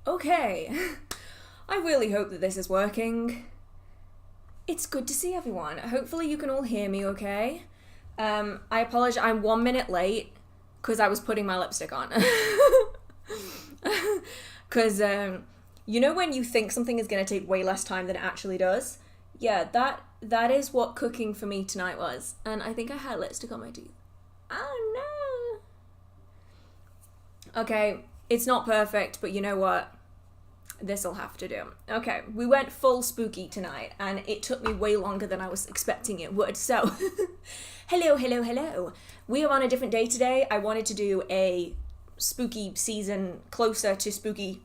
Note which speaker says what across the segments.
Speaker 1: Okay. I really hope that this is working. It's good to see everyone. Hopefully you can all hear me okay. I apologize, I'm 1 minute late because I was putting my lipstick on. Because, you know when you think something is going to take way less time than it actually does? Yeah, that is what cooking for me tonight was. And I think I had lipstick on my teeth. Oh no. Okay, it's not perfect, but you know what? This'll have to do. Okay, we went full spooky tonight, and it took me way longer than I was expecting it would, so... Hello. We are on a different day today. I wanted to do a spooky season, closer to spooky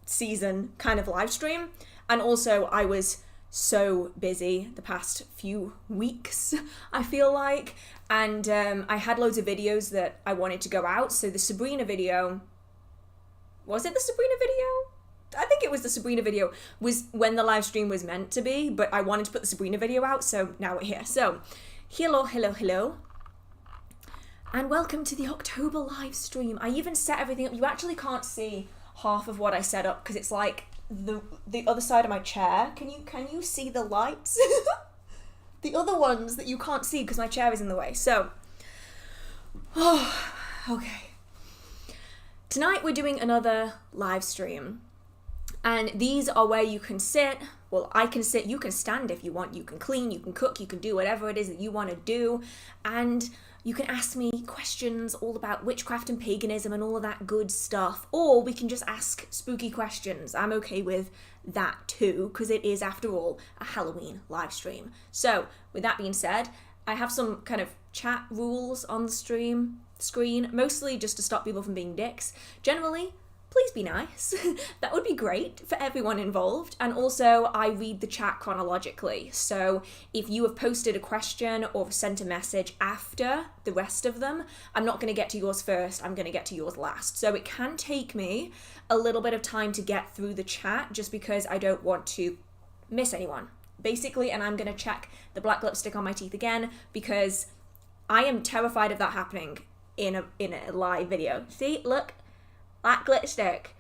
Speaker 1: season kind of live stream, and also I was so busy the past few weeks, I feel like, and I had loads of videos that I wanted to go out, so the Sabrina video... Was it the Sabrina video? I think it was the Sabrina video, was when the live stream was meant to be, but I wanted to put the Sabrina video out, so now we're here. So, hello. And welcome to the October live stream. I even set everything up. You actually can't see half of what I set up because it's like the other side of my chair. Can you see the lights? The other ones that you can't see because my chair is in the way. So, okay. Tonight we're doing another live stream. And these are where you can sit. Well, I can sit, you can stand if you want, you can clean, you can cook, you can do whatever it is that you want to do. And you can ask me questions all about witchcraft and paganism and all of that good stuff. Or we can just ask spooky questions. I'm okay with that too, because it is, after all, a Halloween live stream. So, with that being said, I have some kind of chat rules on the screen, mostly just to stop people from being dicks. Generally, please be nice. That would be great for everyone involved. And also, I read the chat chronologically. So if you have posted a question or sent a message after the rest of them, I'm not going to get to yours first. I'm going to get to yours last. So it can take me a little bit of time to get through the chat just because I don't want to miss anyone. Basically, and I'm going to check the black lipstick on my teeth again because I am terrified of that happening in a live video. See, look. Black lipstick.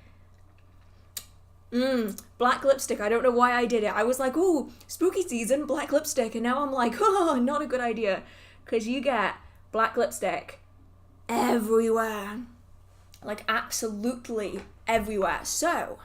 Speaker 1: Black lipstick. I don't know why I did it. I was like, ooh, spooky season, black lipstick. And now I'm like, oh, not a good idea. Because you get black lipstick everywhere. Like, absolutely everywhere. So,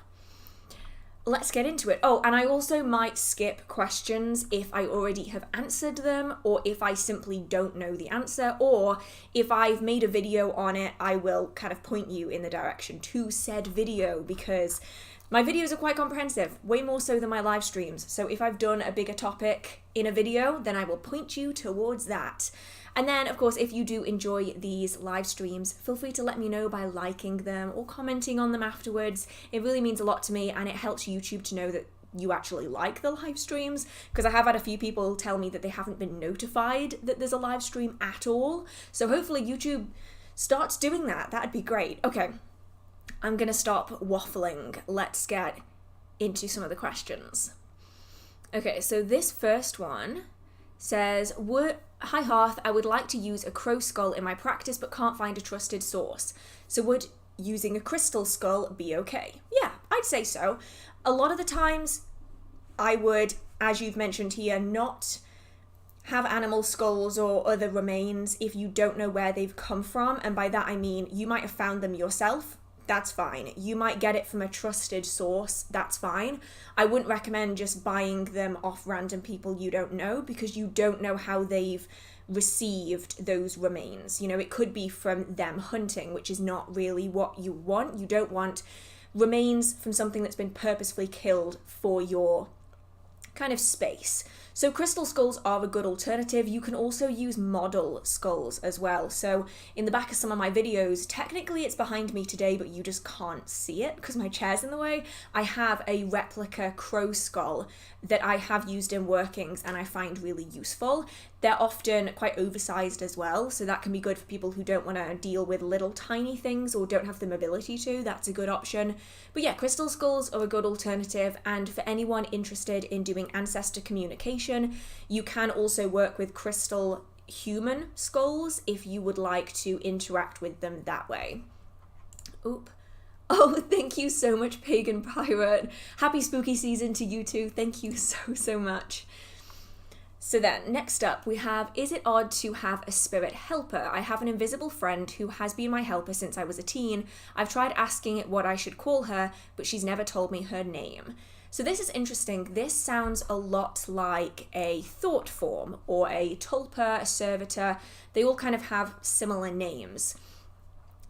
Speaker 1: let's get into it. Oh, and I also might skip questions if I already have answered them, or if I simply don't know the answer, or if I've made a video on it, I will kind of point you in the direction to said video, because my videos are quite comprehensive, way more so than my live streams. So if I've done a bigger topic in a video, then I will point you towards that. And then, of course, if you do enjoy these live streams, feel free to let me know by liking them or commenting on them afterwards. It really means a lot to me, and it helps YouTube to know that you actually like the live streams, because I have had a few people tell me that they haven't been notified that there's a live stream at all. So hopefully YouTube starts doing that. That'd be great. Okay, I'm gonna stop waffling. Let's get into some of the questions. Okay, so this first one says, Hi Hearth, I would like to use a crow skull in my practice but can't find a trusted source. So would using a crystal skull be okay? Yeah, I'd say so. A lot of the times I would, as you've mentioned here, not have animal skulls or other remains if you don't know where they've come from. And by that I mean you might have found them yourself. That's fine. You might get it from a trusted source. That's fine. I wouldn't recommend just buying them off random people you don't know, because you don't know how they've received those remains. You know, it could be from them hunting, which is not really what you want. You don't want remains from something that's been purposefully killed for your kind of space. So crystal skulls are a good alternative. You can also use model skulls as well. So in the back of some of my videos, technically it's behind me today, but you just can't see it because my chair's in the way. I have a replica crow skull that I have used in workings and I find really useful. They're often quite oversized as well, so that can be good for people who don't want to deal with little tiny things or don't have the mobility to. That's a good option. But yeah, crystal skulls are a good alternative, and for anyone interested in doing ancestor communication, you can also work with crystal human skulls if you would like to interact with them that way. Oop. Oh, thank you so much, Pagan Pirate. Happy spooky season to you too. Thank you so much. So then, next up, we have, is it odd to have a spirit helper? I have an invisible friend who has been my helper since I was a teen. I've tried asking it what I should call her, but she's never told me her name. So this is interesting. This sounds a lot like a thought form, or a tulpa, a servitor. They all kind of have similar names.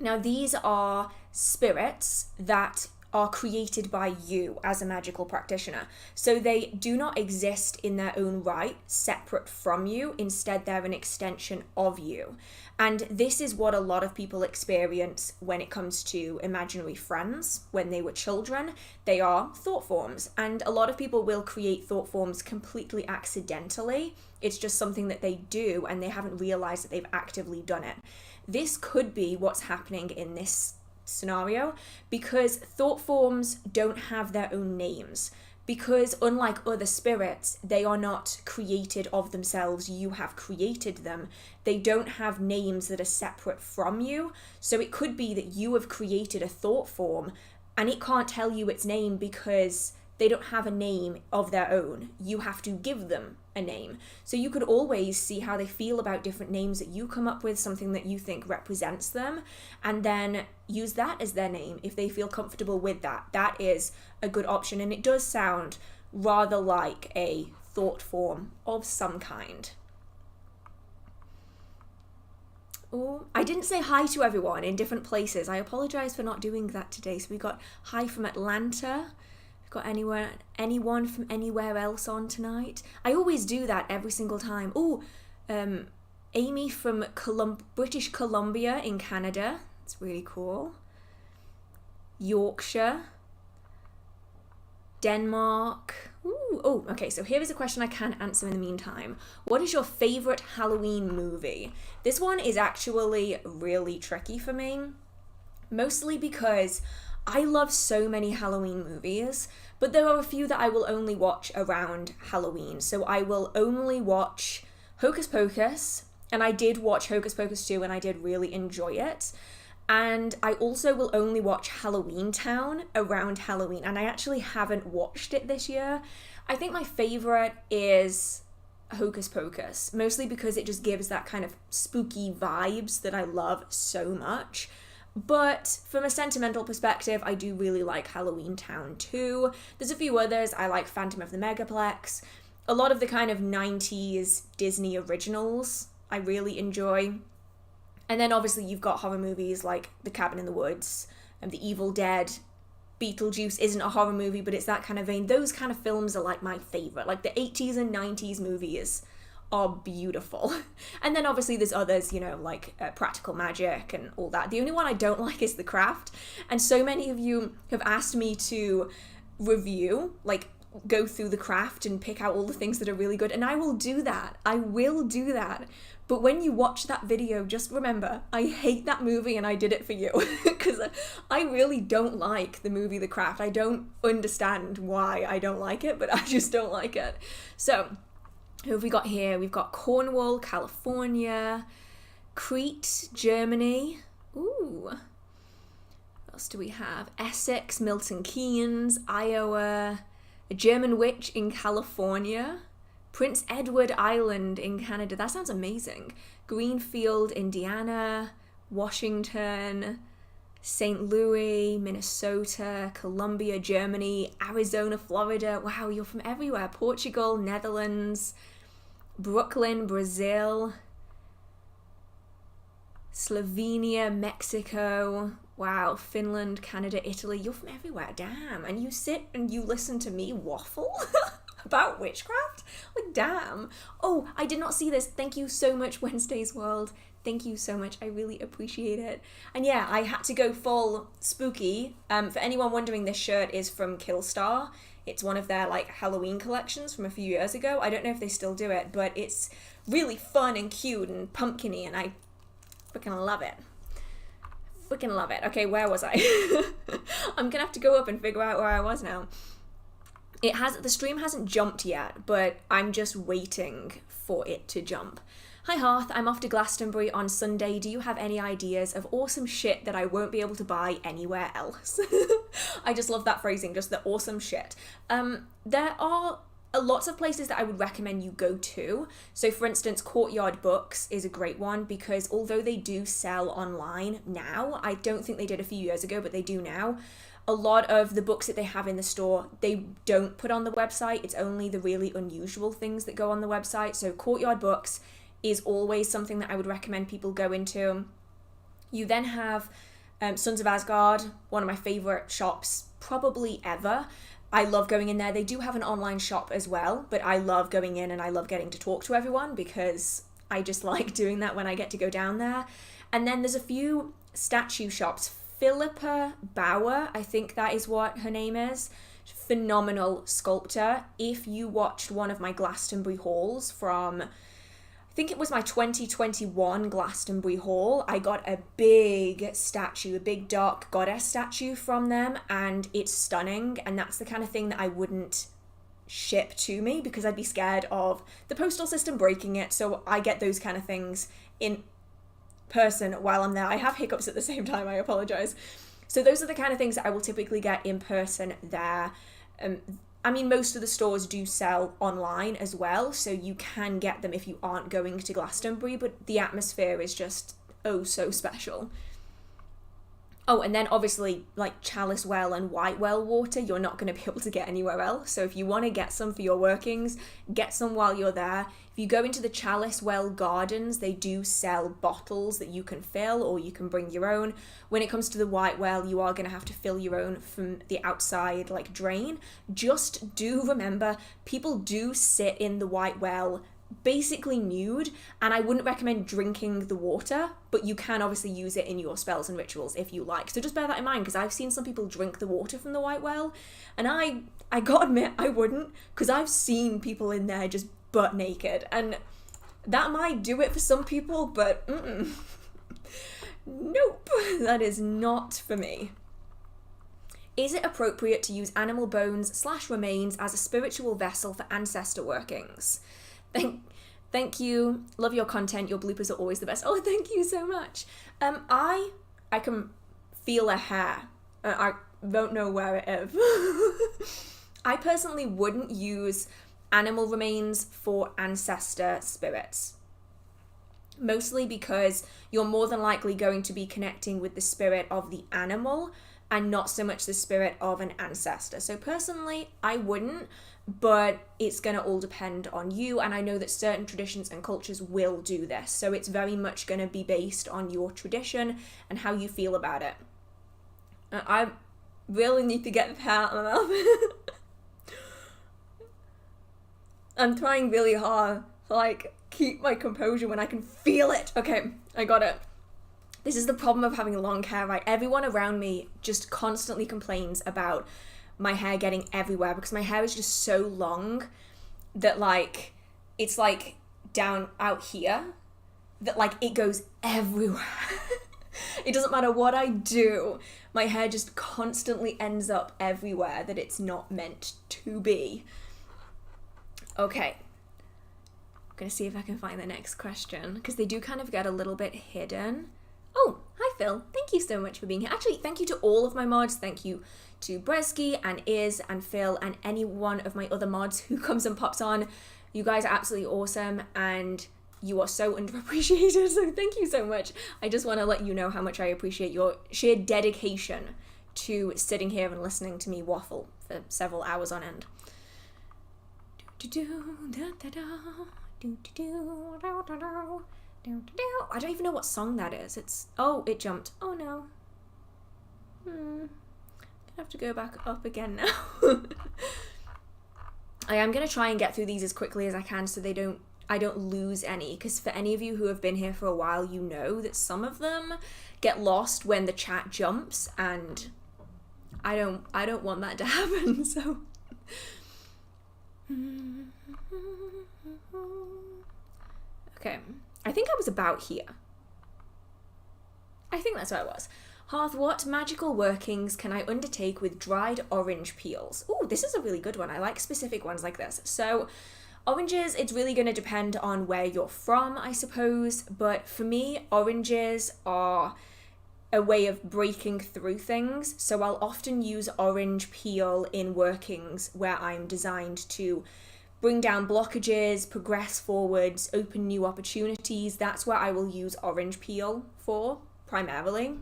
Speaker 1: Now, these are spirits that are created by you as a magical practitioner. So they do not exist in their own right, separate from you. Instead, they're an extension of you. And this is what a lot of people experience when it comes to imaginary friends. When they were children, they are thought forms. And a lot of people will create thought forms completely accidentally. It's just something that they do, and they haven't realized that they've actively done it. This could be what's happening in this scenario, because thought forms don't have their own names. Because unlike other spirits, they are not created of themselves, you have created them. They don't have names that are separate from you. So it could be that you have created a thought form and it can't tell you its name because they don't have a name of their own. You have to give them a name. So you could always see how they feel about different names that you come up with, something that you think represents them, and then use that as their name if they feel comfortable with that. That is a good option, and it does sound rather like a thought form of some kind. Oh, I didn't say hi to everyone in different places. I apologize for not doing that today. So we got hi from Atlanta. Got anyone from anywhere else on tonight? I always do that every single time. Oh, Amy from British Columbia in Canada. It's really cool. Yorkshire. Denmark. Ooh, oh, okay, so here is a question I can answer in the meantime. What is your favourite Halloween movie? This one is actually really tricky for me. Mostly because I love so many Halloween movies, but there are a few that I will only watch around Halloween. So I will only watch Hocus Pocus, and I did watch Hocus Pocus 2 and I did really enjoy it. And I also will only watch Halloween Town around Halloween, and I actually haven't watched it this year. I think my favourite is Hocus Pocus, mostly because it just gives that kind of spooky vibes that I love so much. But from a sentimental perspective, I do really like Halloween Town too. There's a few others. I like Phantom of the Megaplex. A lot of the kind of 90s Disney originals I really enjoy. And then obviously you've got horror movies like The Cabin in the Woods and The Evil Dead. Beetlejuice isn't a horror movie, but it's that kind of vein. Those kind of films are like my favourite. Like the 80s and 90s movies are beautiful. And then obviously there's others, you know, like Practical Magic and all that. The only one I don't like is The Craft, and so many of you have asked me to review, like go through The Craft and pick out all the things that are really good, and I will do that. But when you watch that video, just remember, I hate that movie and I did it for you. Because I really don't like the movie The Craft. I don't understand why I don't like it, but I just don't like it. So who have we got here? We've got Cornwall, California, Crete, Germany. Ooh. What else do we have? Essex, Milton Keynes, Iowa, a German witch in California, Prince Edward Island in Canada. That sounds amazing. Greenfield, Indiana, Washington, St. Louis, Minnesota, Colombia, Germany, Arizona, Florida. Wow, you're from everywhere. Portugal, Netherlands, Brooklyn, Brazil, Slovenia, Mexico. Wow, Finland, Canada, Italy. You're from everywhere. Damn. And you sit and you listen to me waffle about witchcraft? Like, damn. Oh, I did not see this. Thank you so much, Wednesday's World. Thank you so much. I really appreciate it. And yeah, I had to go full spooky. For anyone wondering, this shirt is from Killstar. It's one of their like Halloween collections from a few years ago. I don't know if they still do it, but it's really fun and cute and pumpkin-y, and I freaking love it. Freaking love it. Okay, where was I? I'm gonna have to go up and figure out where I was now. The stream hasn't jumped yet, but I'm just waiting for it to jump. Hi Hearth, I'm off to Glastonbury on Sunday. Do you have any ideas of awesome shit that I won't be able to buy anywhere else? I just love that phrasing, just the awesome shit. There are lots of places that I would recommend you go to. So for instance, Courtyard Books is a great one because although they do sell online now, I don't think they did a few years ago, but they do now. A lot of the books that they have in the store, they don't put on the website. It's only the really unusual things that go on the website. So Courtyard Books is always something that I would recommend people go into. You then have Sons of Asgard, one of my favourite shops probably ever. I love going in there. They do have an online shop as well, but I love going in and I love getting to talk to everyone because I just like doing that when I get to go down there. And then there's a few statue shops. Philippa Bauer, I think that is what her name is. Phenomenal sculptor. If you watched one of my Glastonbury hauls from, I think it was my 2021 Glastonbury haul, I got a big statue, a big dark goddess statue from them, and it's stunning, and that's the kind of thing that I wouldn't ship to me because I'd be scared of the postal system breaking it, so I get those kind of things in person while I'm there. I have hiccups at the same time, I apologize. So those are the kind of things that I will typically get in person there. I mean, most of the stores do sell online as well, so you can get them if you aren't going to Glastonbury, but the atmosphere is just oh so special. Oh, and then obviously, like Chalice Well and White Well water, you're not going to be able to get anywhere else. So if you want to get some for your workings, get some while you're there. If you go into the Chalice Well gardens, they do sell bottles that you can fill or you can bring your own. When it comes to the White Well, you are going to have to fill your own from the outside, like drain. Just do remember, people do sit in the White Well basically nude, and I wouldn't recommend drinking the water, but you can obviously use it in your spells and rituals if you like. So just bear that in mind, because I've seen some people drink the water from the White Well, and I gotta admit, I wouldn't, because I've seen people in there just butt naked, and that might do it for some people, but nope, that is not for me. Is it appropriate to use animal bones / remains as a spiritual vessel for ancestor workings? Thank you. Love your content. Your bloopers are always the best. Oh, thank you so much. I can feel a hair. I don't know where it is. I personally wouldn't use animal remains for ancestor spirits. Mostly because you're more than likely going to be connecting with the spirit of the animal and not so much the spirit of an ancestor. So personally, I wouldn't, but it's going to all depend on you, and I know that certain traditions and cultures will do this, so it's very much going to be based on your tradition and how you feel about it. I really need to get the hair out of my mouth. I'm trying really hard to, like, keep my composure when I can feel it. Okay, I got it. This is the problem of having long hair, right? Everyone around me just constantly complains about my hair getting everywhere because my hair is just so long that, like, it's, like, down out here that, like, it goes everywhere. It doesn't matter what I do. My hair just constantly ends up everywhere that it's not meant to be. Okay. I'm going to see if I can find the next question because they do kind of get a little bit hidden. Oh, hi Phil. Thank you so much for being here. Actually, thank you to all of my mods. Thank you to Bresky and Iz and Phil and any one of my other mods who comes and pops on. You guys are absolutely awesome and you are so underappreciated, so thank you so much. I just want to let you know how much I appreciate your sheer dedication to sitting here and listening to me waffle for several hours on end. I don't even know what song that is. It jumped. Oh no. I have to go back up again now. I am going to try and get through these as quickly as I can so I don't lose any, because for any of you who have been here for a while, you know that some of them get lost when the chat jumps, and I don't want that to happen, so okay. I think I was about here. I think that's where I was. Hearth, what magical workings can I undertake with dried orange peels? Ooh, this is a really good one. I like specific ones like this. So Oranges, it's really going to depend on where you're from, I suppose, but for me, oranges are a way of breaking through things, so I'll often use orange peel in workings where I'm designed to bring down blockages, progress forwards, open new opportunities. That's where I will use orange peel for, primarily.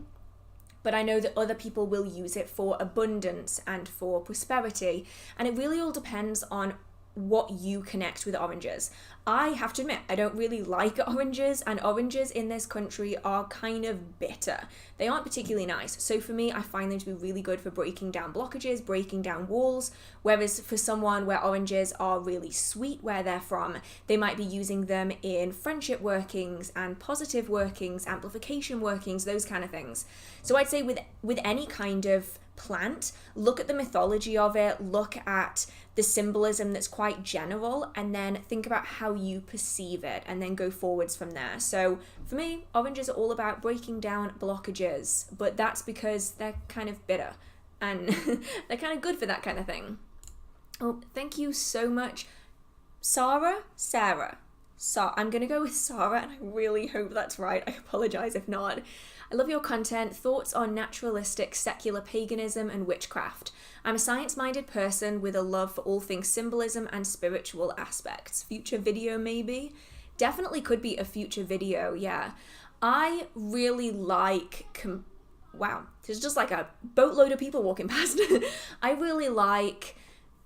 Speaker 1: But I know that other people will use it for abundance and for prosperity, and it really all depends on what you connect with oranges. I have to admit, I don't really like oranges, and oranges in this country are kind of bitter. They aren't particularly nice. So for me, I find them to be really good for breaking down blockages, breaking down walls, whereas for someone where oranges are really sweet where they're from, they might be using them in friendship workings and positive workings, amplification workings, those kind of things. So I'd say with any kind of plant, look at the mythology of it, look at the symbolism that's quite general, and then think about how you perceive it, and then go forwards from there. So for me, oranges are all about breaking down blockages, but that's because they're kind of bitter, and they're kind of good for that kind of thing. Oh, thank you so much, Sarah? I'm gonna go with Sarah, and I really hope that's right. I apologize if not. I love your content. Thoughts on naturalistic secular paganism and witchcraft. I'm a science-minded person with a love for all things symbolism and spiritual aspects. Future video, maybe? Definitely could be a future video, yeah. I really like... wow, there's just like a boatload of people walking past. I really like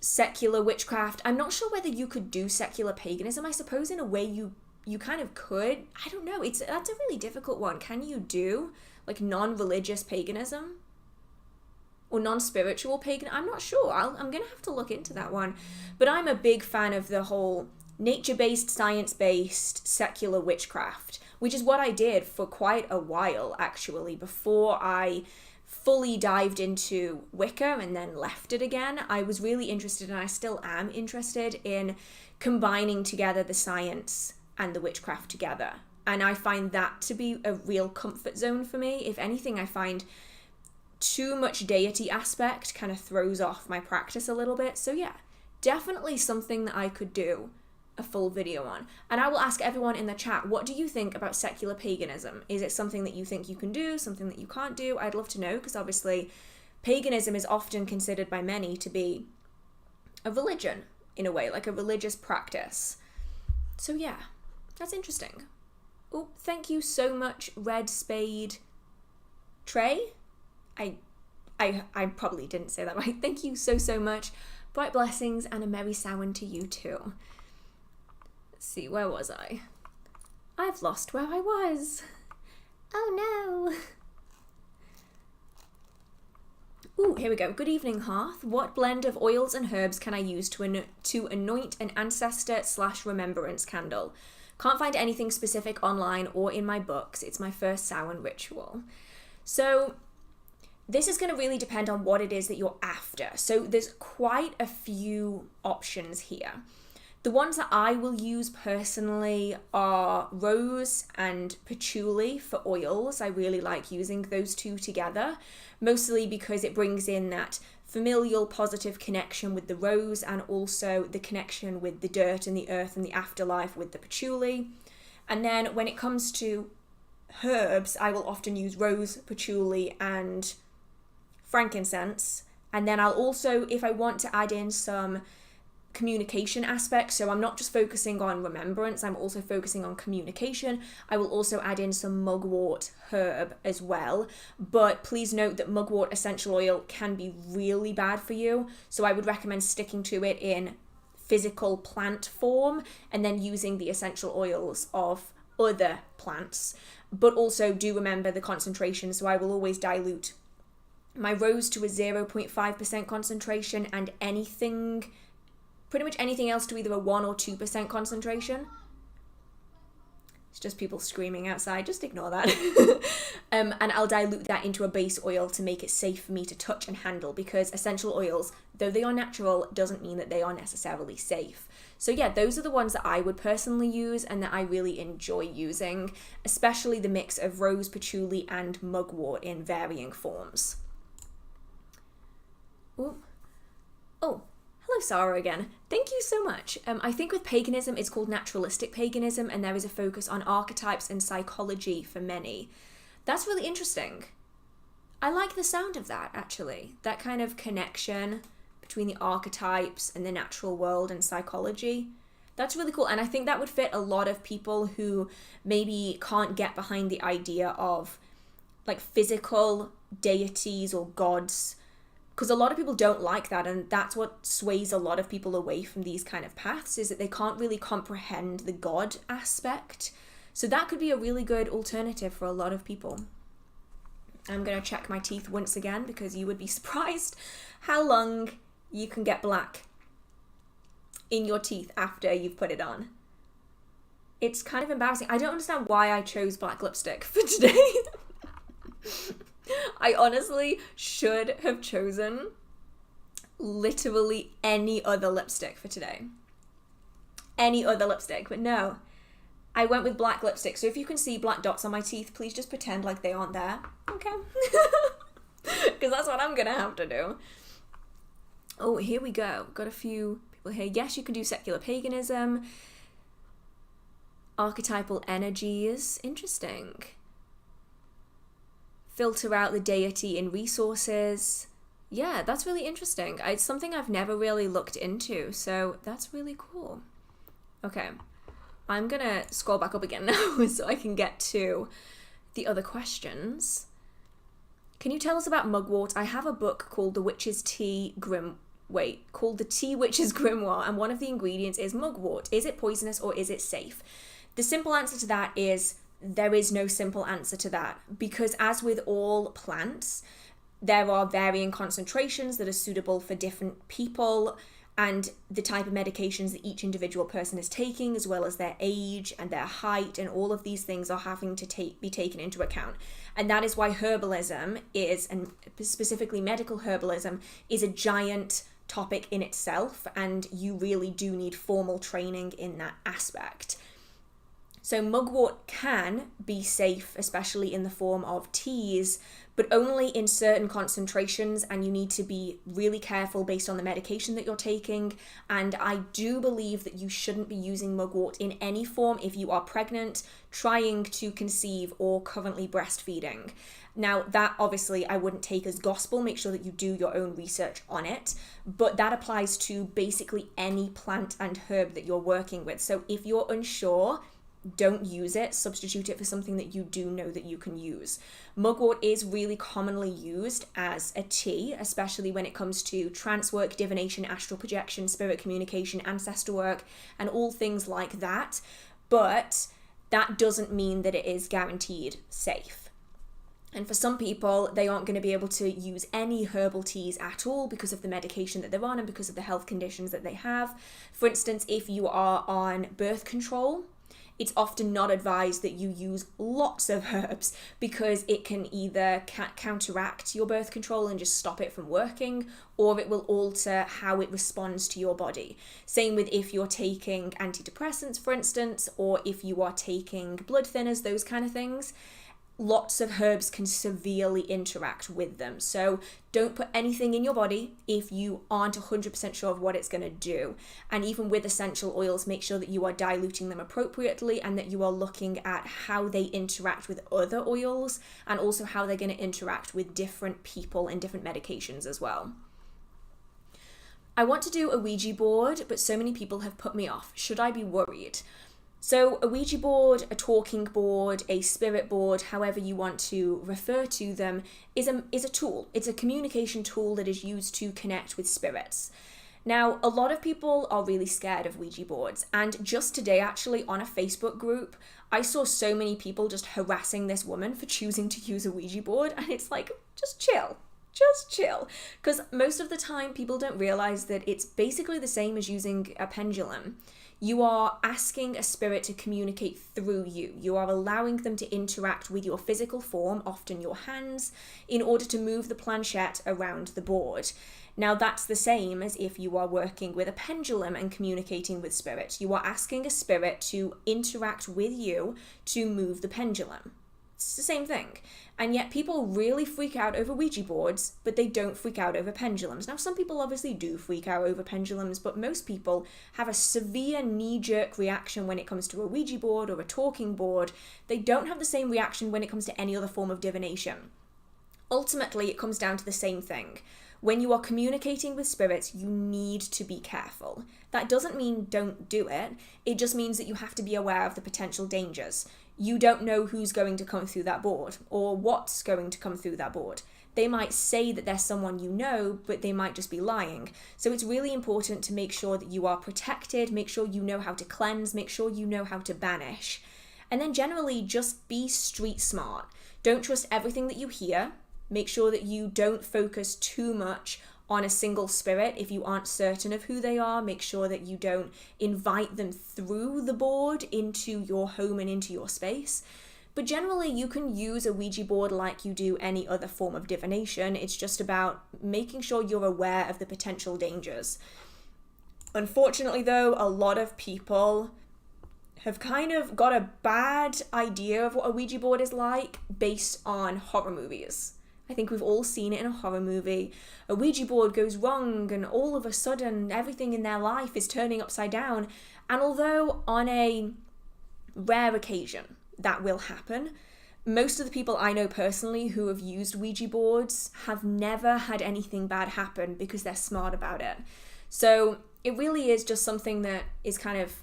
Speaker 1: secular witchcraft. I'm not sure whether you could do secular paganism. I suppose in a way you kind of could. I don't know. That's a really difficult one. Can you do like non-religious paganism? Or non-spiritual pagan? I'm not sure. I'm going to have to look into that one. But I'm a big fan of the whole nature-based, science-based, secular witchcraft, which is what I did for quite a while, actually, before I fully dived into Wicca and then left it again. I was really interested, and I still am interested, in combining together the science and the witchcraft together. And I find that to be a real comfort zone for me. If anything, I find too much deity aspect kind of throws off my practice a little bit. So yeah, definitely something that I could do a full video on. And I will ask everyone in the chat, what do you think about secular paganism? Is it something that you think you can do, something that you can't do? I'd love to know, because obviously paganism is often considered by many to be a religion, in a way, like a religious practice. So yeah, that's interesting. Oh, thank you so much, Red Spade Trey. I probably didn't say that right. Thank you so much. Bright blessings and a merry Samhain to you too. Let's see, where was I? I've lost where I was. Oh no. Ooh, here we go. Good evening, Hearth. What blend of oils and herbs can I use to anoint an Ancestor/remembrance candle? Can't find anything specific online or in my books. It's my first Samhain ritual. So this is going to really depend on what it is that you're after. So there's quite a few options here. The ones that I will use personally are rose and patchouli for oils. I really like using those two together, mostly because it brings in that familial positive connection with the rose, and also the connection with the dirt and the earth and the afterlife with the patchouli. And then when it comes to herbs, I will often use rose, patchouli, and frankincense. And then I'll also, if I want to add in some communication aspects, so I'm not just focusing on remembrance, I'm also focusing on communication, I will also add in some mugwort herb as well. But please note that mugwort essential oil can be really bad for you, so I would recommend sticking to it in physical plant form and then using the essential oils of other plants. But also do remember the concentration, so I will always dilute my rose to a 0.5% concentration, and pretty much anything else to either a 1 or 2% concentration. It's just people screaming outside, just ignore that. And I'll dilute that into a base oil to make it safe for me to touch and handle, because essential oils, though they are natural, doesn't mean that they are necessarily safe. So yeah, those are the ones that I would personally use and that I really enjoy using, especially the mix of rose, patchouli, and mugwort in varying forms. Ooh. Oh, Hello, Sarah again. Thank you so much. I think with paganism, it's called naturalistic paganism, and there is a focus on archetypes and psychology for many. That's really interesting. I like the sound of that, actually. That kind of connection between the archetypes and the natural world and psychology. That's really cool. And I think that would fit a lot of people who maybe can't get behind the idea of like physical deities or gods, because a lot of people don't like that, and that's what sways a lot of people away from these kind of paths, is that they can't really comprehend the god aspect. So that could be a really good alternative for a lot of people. I'm going to check my teeth once again, because you would be surprised how long you can get black in your teeth after you've put it on. It's kind of embarrassing. I don't understand why I chose black lipstick for today. I honestly should have chosen literally any other lipstick for today. Any other lipstick, but no. I went with black lipstick. So if you can see black dots on my teeth, please just pretend like they aren't there. Okay? Because that's what I'm going to have to do. Oh, here we go. Got a few people here. Yes, you can do secular paganism. Archetypal energies. Interesting. Filter out the deity in resources. Yeah, that's really interesting. It's something I've never really looked into, so that's really cool. Okay, I'm gonna scroll back up again now so I can get to the other questions. Can you tell us about Mugwort? I have a book called The Witch's Tea called The Tea Witch's Grimoire, and one of the ingredients is Mugwort. Is it poisonous or is it safe? The simple answer to that is there is no simple answer to that, because as with all plants, there are varying concentrations that are suitable for different people and the type of medications that each individual person is taking, as well as their age and their height, and all of these things are having to be taken into account. And that is why herbalism is, and specifically medical herbalism, is a giant topic in itself, and you really do need formal training in that aspect. So mugwort can be safe, especially in the form of teas, but only in certain concentrations, and you need to be really careful based on the medication that you're taking. And I do believe that you shouldn't be using mugwort in any form if you are pregnant, trying to conceive, or currently breastfeeding. Now, that obviously I wouldn't take as gospel. Make sure that you do your own research on it, but that applies to basically any plant and herb that you're working with. So if you're unsure, don't use it. Substitute it for something that you do know that you can use. Mugwort is really commonly used as a tea, especially when it comes to trance work, divination, astral projection, spirit communication, ancestor work, and all things like that. But that doesn't mean that it is guaranteed safe. And for some people, they aren't going to be able to use any herbal teas at all because of the medication that they're on and because of the health conditions that they have. For instance, if you are on birth control, it's often not advised that you use lots of herbs, because it can either counteract your birth control and just stop it from working, or it will alter how it responds to your body. Same with if you're taking antidepressants, for instance, or if you are taking blood thinners, those kind of things. Lots of herbs can severely interact with them. So don't put anything in your body if you aren't 100% sure of what it's going to do. And even with essential oils, make sure that you are diluting them appropriately and that you are looking at how they interact with other oils and also how they're going to interact with different people and different medications as well. I want to do a Ouija board, but so many people have put me off. Should I be worried? So a Ouija board, a talking board, a spirit board, however you want to refer to them, is a tool. It's a communication tool that is used to connect with spirits. Now, a lot of people are really scared of Ouija boards, and just today, actually, on a Facebook group, I saw so many people just harassing this woman for choosing to use a Ouija board, and it's like, just chill. Just chill. Because most of the time, people don't realize that it's basically the same as using a pendulum. You are asking a spirit to communicate through you. You are allowing them to interact with your physical form, often your hands, in order to move the planchette around the board. Now, that's the same as if you are working with a pendulum and communicating with spirit. You are asking a spirit to interact with you to move the pendulum. It's the same thing. And yet people really freak out over Ouija boards, but they don't freak out over pendulums. Now, some people obviously do freak out over pendulums, but most people have a severe knee-jerk reaction when it comes to a Ouija board or a talking board. They don't have the same reaction when it comes to any other form of divination. Ultimately, it comes down to the same thing. When you are communicating with spirits, you need to be careful. That doesn't mean don't do it. It just means that you have to be aware of the potential dangers. You don't know who's going to come through that board or what's going to come through that board. They might say that there's someone you know, but they might just be lying. So it's really important to make sure that you are protected, make sure you know how to cleanse, make sure you know how to banish. And then generally just be street smart. Don't trust everything that you hear. Make sure that you don't focus too much on a single spirit if you aren't certain of who they are. Make sure that you don't invite them through the board into your home and into your space. But generally, you can use a Ouija board like you do any other form of divination. It's just about making sure you're aware of the potential dangers. Unfortunately, though, a lot of people have kind of got a bad idea of what a Ouija board is like based on horror movies. I think we've all seen it in a horror movie. A Ouija board goes wrong and all of a sudden everything in their life is turning upside down. And although on a rare occasion that will happen, most of the people I know personally who have used Ouija boards have never had anything bad happen because they're smart about it. So it really is just something that is kind of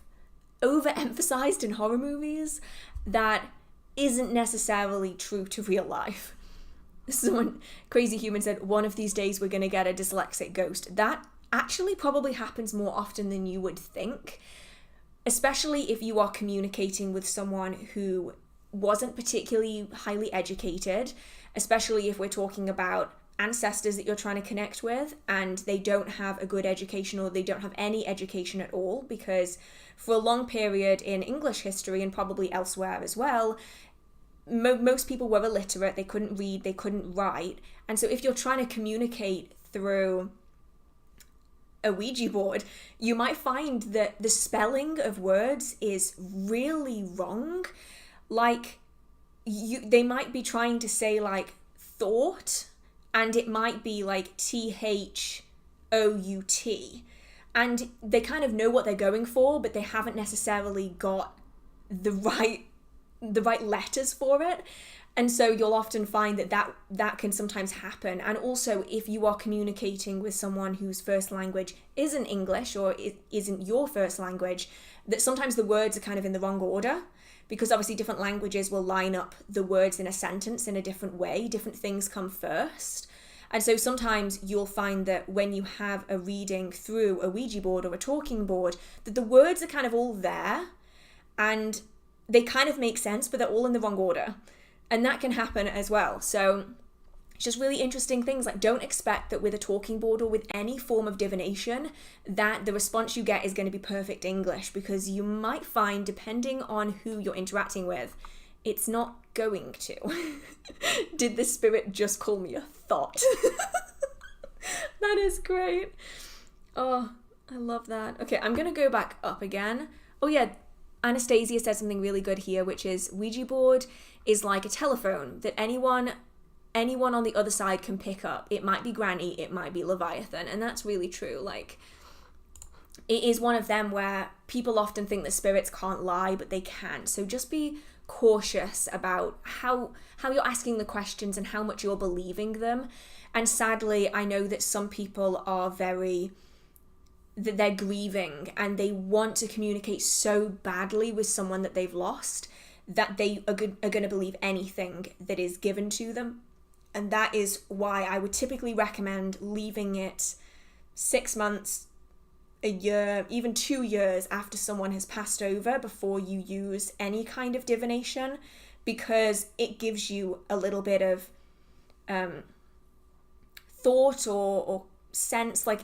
Speaker 1: overemphasized in horror movies that isn't necessarily true to real life. Someone, Crazy Human, said, one of these days we're going to get a dyslexic ghost. That actually probably happens more often than you would think, especially if you are communicating with someone who wasn't particularly highly educated, especially if we're talking about ancestors that you're trying to connect with and they don't have a good education or they don't have any education at all, because for a long period in English history and probably elsewhere as well, most people were illiterate, they couldn't read, they couldn't write. And so if you're trying to communicate through a Ouija board, you might find that the spelling of words is really wrong. Like, they might be trying to say like thought, and it might be like THOUT. And they kind of know what they're going for, but they haven't necessarily got the right letters for it. And so you'll often find that can sometimes happen. And also, if you are communicating with someone whose first language isn't English or isn't your first language, that sometimes the words are kind of in the wrong order, because obviously different languages will line up the words in a sentence in a different way. Different things come first. And so sometimes you'll find that when you have a reading through a Ouija board or a talking board, that the words are kind of all there and they kind of make sense, but they're all in the wrong order. And that can happen as well. So it's just really interesting things. Like, don't expect that with a talking board or with any form of divination that the response you get is going to be perfect English, because you might find, depending on who you're interacting with, it's not going to. Did the spirit just call me a thought? That is great. Oh, I love that. Okay, I'm going to go back up again. Oh yeah, Anastasia said something really good here, which is Ouija board is like a telephone that anyone on the other side can pick up. It might be Granny, it might be Leviathan, and that's really true. Like, it is one of them where people often think that spirits can't lie, but they can. So just be cautious about how you're asking the questions and how much you're believing them. And sadly, I know that some people are that they're grieving and they want to communicate so badly with someone that they've lost that they are going to believe anything that is given to them. And that is why I would typically recommend leaving it 6 months, a year, even 2 years after someone has passed over before you use any kind of divination, because it gives you a little bit of thought or sense. Like,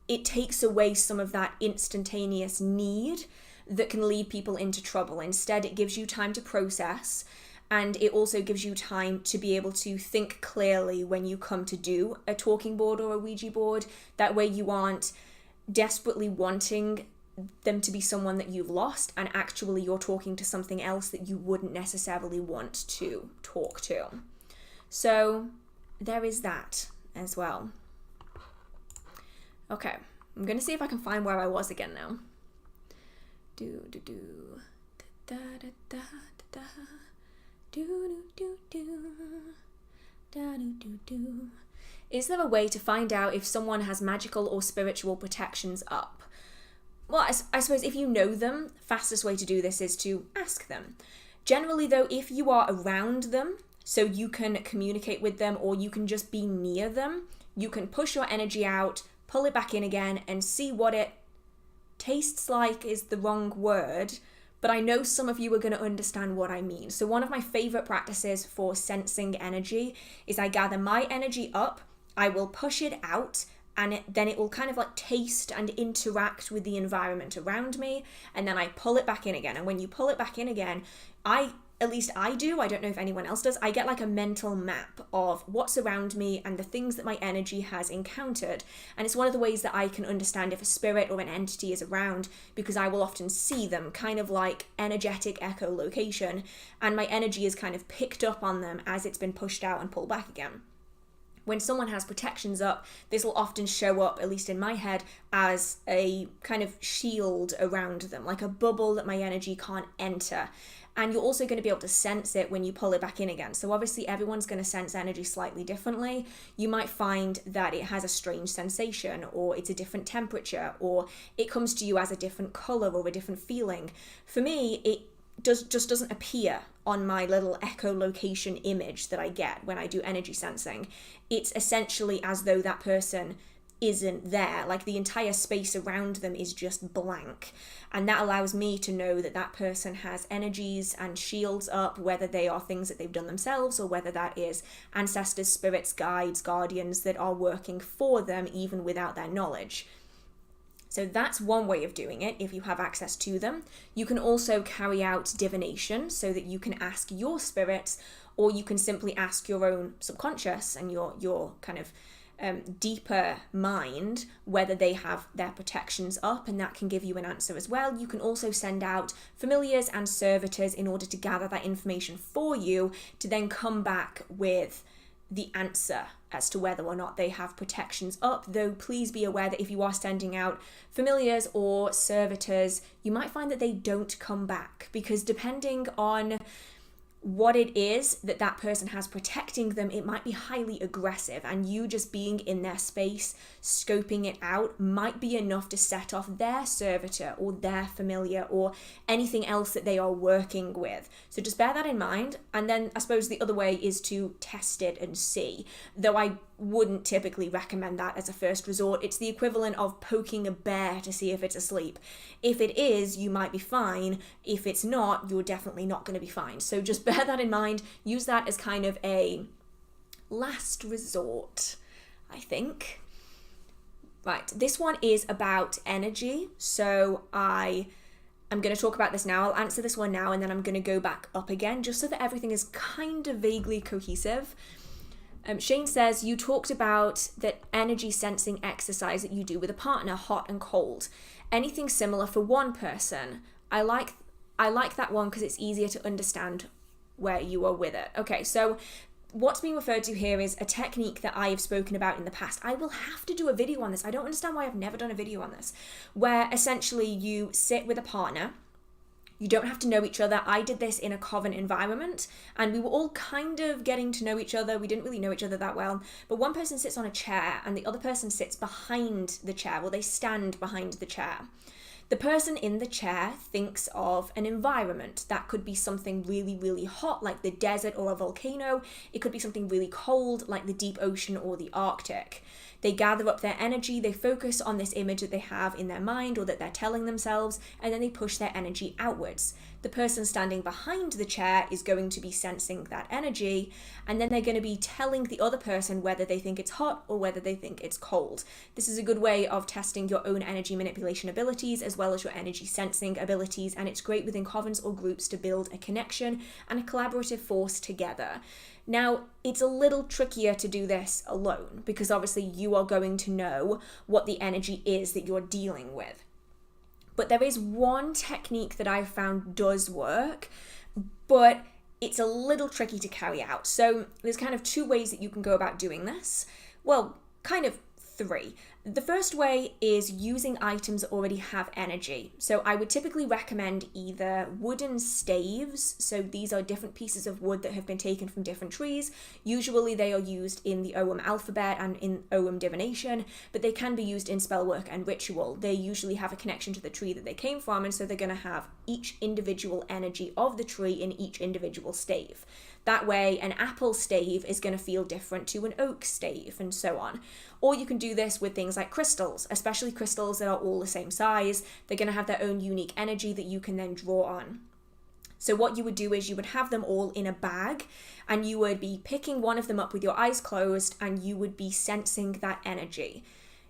Speaker 1: it takes away some of that instantaneous need that can lead people into trouble. Instead, it gives you time to process, and it also gives you time to be able to think clearly when you come to do a talking board or a Ouija board. That way you aren't desperately wanting them to be someone that you've lost, and actually you're talking to something else that you wouldn't necessarily want to talk to. So there is that as well. Okay, I'm going to see if I can find where I was again now. Is there a way to find out if someone has magical or spiritual protections up? Well, I suppose if you know them, fastest way to do this is to ask them. Generally though, if you are around them, so you can communicate with them or you can just be near them, you can push your energy out, pull it back in again, and see what it tastes like is the wrong word, but I know some of you are going to understand what I mean. So one of my favorite practices for sensing energy is I gather my energy up, I will push it out, and then it will kind of like taste and interact with the environment around me, and then I pull it back in again. And when you pull it back in again, at least I do, I don't know if anyone else does, I get like a mental map of what's around me and the things that my energy has encountered. And it's one of the ways that I can understand if a spirit or an entity is around, because I will often see them, kind of like energetic echolocation, and my energy is kind of picked up on them as it's been pushed out and pulled back again. When someone has protections up, this will often show up, at least in my head, as a kind of shield around them, like a bubble that my energy can't enter. And you're also going to be able to sense it when you pull it back in again. So obviously everyone's going to sense energy slightly differently. You might find that it has a strange sensation, or it's a different temperature, or it comes to you as a different color or a different feeling. For me, it just doesn't appear on my little echolocation image that I get when I do energy sensing. It's essentially as though that person isn't there, like the entire space around them is just blank, and that allows me to know that that person has energies and shields up, whether they are things that they've done themselves or whether that is ancestors, spirits, guides, guardians that are working for them even without their knowledge. So that's one way of doing it if you have access to them. You can also carry out divination so that you can ask your spirits, or you can simply ask your own subconscious and your kind of deeper mind whether they have their protections up, and that can give you an answer as well. You can also send out familiars and servitors in order to gather that information for you to then come back with the answer as to whether or not they have protections up. Though please be aware that if you are sending out familiars or servitors, you might find that they don't come back, because depending on what it is that that person has protecting them, it might be highly aggressive, and you just being in their space, scoping it out, might be enough to set off their servitor or their familiar or anything else that they are working with. So just bear that in mind. And then I suppose the other way is to test it and see, though I wouldn't typically recommend that as a first resort. It's the equivalent of poking a bear to see if it's asleep. If it is, you might be fine. If it's not, you're definitely not going to be fine. So just bear that in mind. Use that as kind of a last resort, I think. Right, this one is about energy. So I'm going to talk about this now. I'll answer this one now, and then I'm going to go back up again, just so that everything is kind of vaguely cohesive. Shane says, you talked about that energy sensing exercise that you do with a partner, hot and cold. Anything similar for one person? I like that one because it's easier to understand where you are with it. Okay, so what's being referred to here is a technique that I have spoken about in the past. I will have to do a video on this. I don't understand why I've never done a video on this, where essentially you sit with a partner. You don't have to know each other. I did this in a coven environment, and we were all kind of getting to know each other. We didn't really know each other that well, but one person sits on a chair and the other person sits behind the chair, or they stand behind the chair. The person in the chair thinks of an environment. That could be something really, really hot, like the desert or a volcano. It could be something really cold, like the deep ocean or the Arctic. They gather up their energy, they focus on this image that they have in their mind or that they're telling themselves, and then they push their energy outwards. The person standing behind the chair is going to be sensing that energy, and then they're going to be telling the other person whether they think it's hot or whether they think it's cold. This is a good way of testing your own energy manipulation abilities as well as your energy sensing abilities, and it's great within covens or groups to build a connection and a collaborative force together. Now, it's a little trickier to do this alone, because obviously you are going to know what the energy is that you're dealing with. But there is one technique that I've found does work, but it's a little tricky to carry out. So there's kind of 2 ways that you can go about doing this. Well, kind of 3. The first way is using items that already have energy. So I would typically recommend either wooden staves. So these are different pieces of wood that have been taken from different trees. Usually they are used in the Ogham alphabet and in Ogham divination, but they can be used in spellwork and ritual. They usually have a connection to the tree that they came from, and so they're going to have each individual energy of the tree in each individual stave. That way, an apple stave is going to feel different to an oak stave, and so on. Or you can do this with things like crystals, especially crystals that are all the same size. They're going to have their own unique energy that you can then draw on. So what you would do is you would have them all in a bag, and you would be picking one of them up with your eyes closed, and you would be sensing that energy.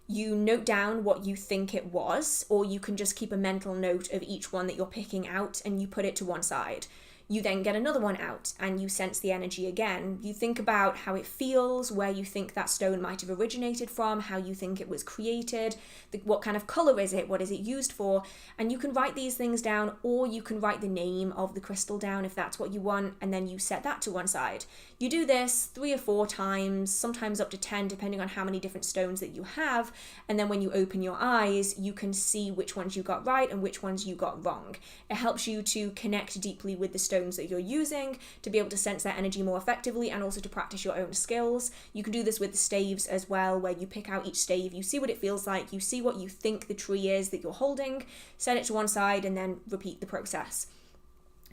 Speaker 1: You note down what you think it was, or you can just keep a mental note of each one that you're picking out, and you put it to one side. You then get another one out and you sense the energy again. You think about how it feels, where you think that stone might have originated from, how you think it was created, what kind of color is it, what is it used for, and you can write these things down, or you can write the name of the crystal down if that's what you want, and then you set that to one side. You do this 3 or 4 times, sometimes up to 10, depending on how many different stones that you have, and then when you open your eyes, you can see which ones you got right and which ones you got wrong. It helps you to connect deeply with the stones that you're using, to be able to sense their energy more effectively, and also to practice your own skills. You can do this with the staves as well, where you pick out each stave, you see what it feels like, you see what you think the tree is that you're holding, set it to one side, and then repeat the process.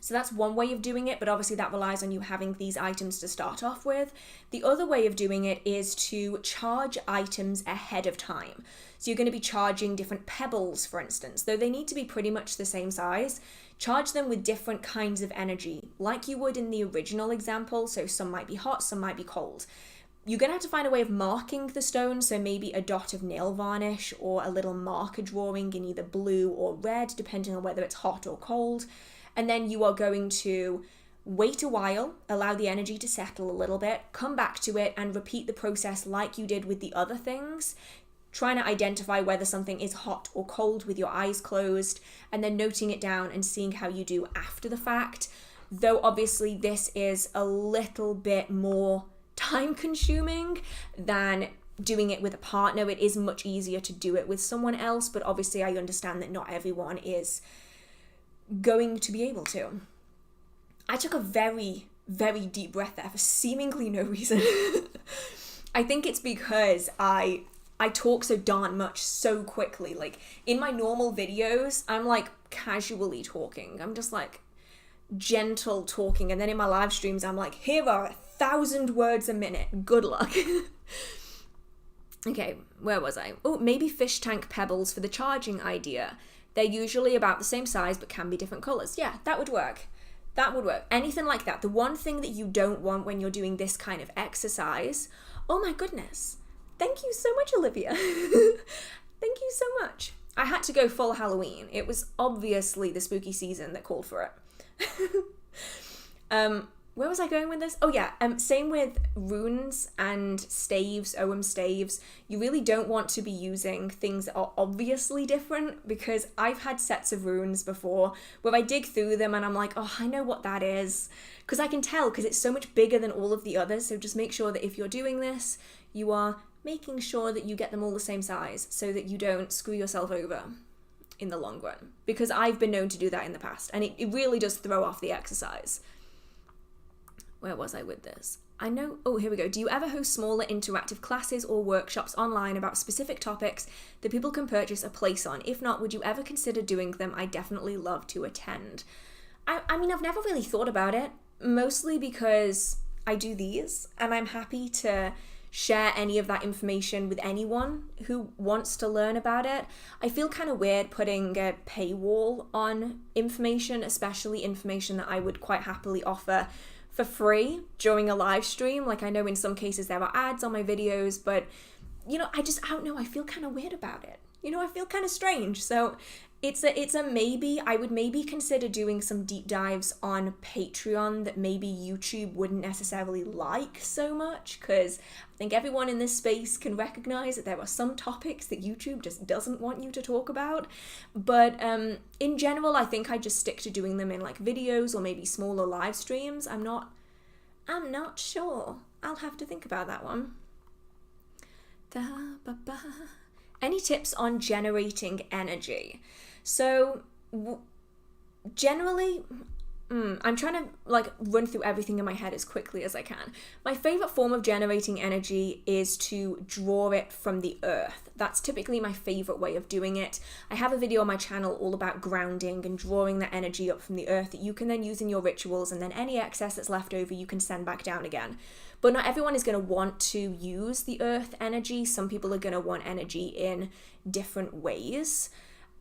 Speaker 1: So that's one way of doing it, but obviously that relies on you having these items to start off with. The other way of doing it is to charge items ahead of time. So you're going to be charging different pebbles, for instance, though they need to be pretty much the same size. Charge them with different kinds of energy, like you would in the original example, so some might be hot, some might be cold. You're going to have to find a way of marking the stone, so maybe a dot of nail varnish or a little marker drawing in either blue or red, depending on whether it's hot or cold. And then you are going to wait a while, allow the energy to settle a little bit, come back to it and repeat the process like you did with the other things, trying to identify whether something is hot or cold with your eyes closed, and then noting it down and seeing how you do after the fact. Though obviously this is a little bit more time consuming than doing it with a partner. It is much easier to do it with someone else, but obviously I understand that not everyone is going to be able to. I took a very, very deep breath there for seemingly no reason. I think it's because I talk so darn much so quickly. Like in my normal videos, I'm like casually talking. I'm just like gentle talking. And then in my live streams, I'm like, here are 1,000 words a minute. Good luck. Okay, where was I? Oh, maybe fish tank pebbles for the charging idea. They're usually about the same size, but can be different colors. Yeah, that would work. That would work. Anything like that. The one thing that you don't want when you're doing this kind of exercise, oh my goodness. Thank you so much, Olivia. Thank you so much. I had to go full Halloween. It was obviously the spooky season that called for it. Where was I going with this? Oh yeah, same with runes and staves, Ogham staves. You really don't want to be using things that are obviously different, because I've had sets of runes before where I dig through them and I'm like, oh, I know what that is. Because I can tell, because it's so much bigger than all of the others. So just make sure that if you're doing this, you are making sure that you get them all the same size so that you don't screw yourself over in the long run. Because I've been known to do that in the past, and it really does throw off the exercise. Where was I with this? I know, oh, here we go. Do you ever host smaller interactive classes or workshops online about specific topics that people can purchase a place on? If not, would you ever consider doing them? I definitely love to attend. I mean, I've never really thought about it, mostly because I do these, and I'm happy to share any of that information with anyone who wants to learn about it. I feel kind of weird putting a paywall on information, especially information that I would quite happily offer for free during a live stream. Like I know in some cases there are ads on my videos, but you know, I don't know, I feel kind of weird about it. You know, I feel kind of strange. So It's a maybe. I would maybe consider doing some deep dives on Patreon that maybe YouTube wouldn't necessarily like so much, because I think everyone in this space can recognize that there are some topics that YouTube just doesn't want you to talk about. But in general, I think I just stick to doing them in like videos or maybe smaller live streams. I'm not sure. I'll have to think about that one. Any tips on generating energy? So generally, I'm trying to like run through everything in my head as quickly as I can. My favorite form of generating energy is to draw it from the earth. That's typically my favorite way of doing it. I have a video on my channel all about grounding and drawing that energy up from the earth that you can then use in your rituals, and then any excess that's left over you can send back down again. But not everyone is going to want to use the earth energy. Some people are going to want energy in different ways.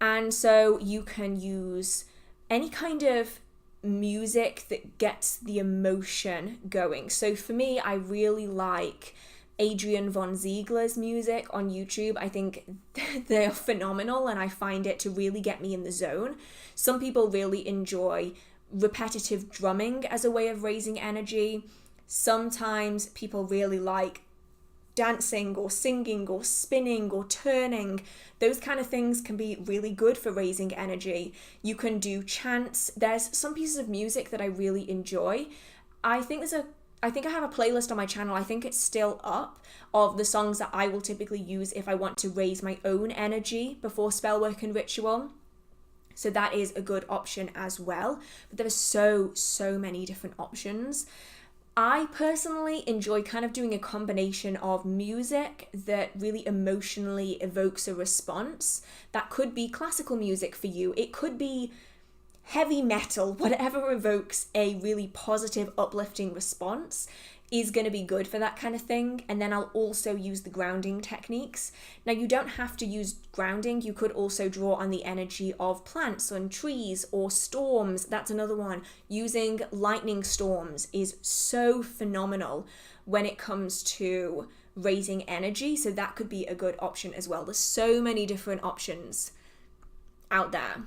Speaker 1: And so you can use any kind of music that gets the emotion going. So for me, I really like Adrian von Ziegler's music on YouTube. I think they're phenomenal, and I find it to really get me in the zone. Some people really enjoy repetitive drumming as a way of raising energy. Sometimes people really like dancing or singing or spinning or turning. Those kind of things can be really good for raising energy. You can do chants. There's some pieces of music that I really enjoy. I think I have a playlist on my channel, I think it's still up, of the songs that I will typically use if I want to raise my own energy before spellwork and ritual. So that is a good option as well. But there are so many different options. I personally enjoy kind of doing a combination of music that really emotionally evokes a response. That could be classical music for you. It could be heavy metal. Whatever evokes a really positive, uplifting response is going to be good for that kind of thing. And then I'll also use the grounding techniques. Now, you don't have to use grounding. You could also draw on the energy of plants and trees or storms. That's another one. Using lightning storms is so phenomenal when it comes to raising energy. So that could be a good option as well. There's so many different options out there.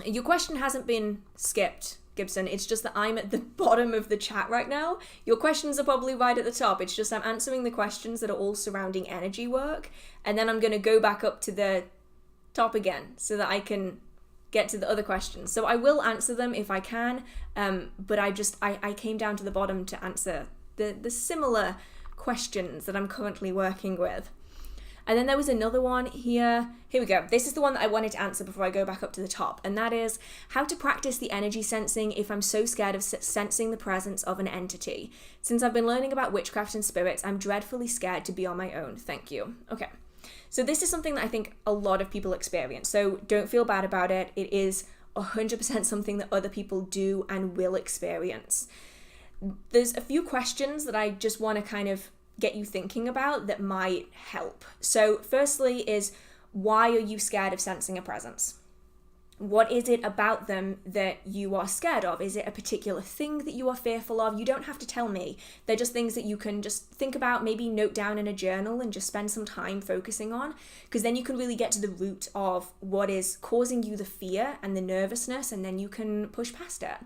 Speaker 1: Your question hasn't been skipped, Gibson. It's just that I'm at the bottom of the chat right now. Your questions are probably right at the top. It's just I'm answering the questions that are all surrounding energy work, and then I'm going to go back up to the top again so that I can get to the other questions. So I will answer them if I can, but I came down to the bottom to answer the similar questions that I'm currently working with. And then there was another one here. Here we go. This is the one that I wanted to answer before I go back up to the top. And that is how to practice the energy sensing if I'm so scared of sensing the presence of an entity. Since I've been learning about witchcraft and spirits, I'm dreadfully scared to be on my own. Thank you. Okay. So this is something that I think a lot of people experience. So don't feel bad about it. It is 100% something that other people do and will experience. There's a few questions that I just want to kind of get you thinking about that might help. So firstly is, why are you scared of sensing a presence? What is it about them that you are scared of? Is it a particular thing that you are fearful of? You don't have to tell me. They're just things that you can just think about, maybe note down in a journal and just spend some time focusing on, because then you can really get to the root of what is causing you the fear and the nervousness, and then you can push past it.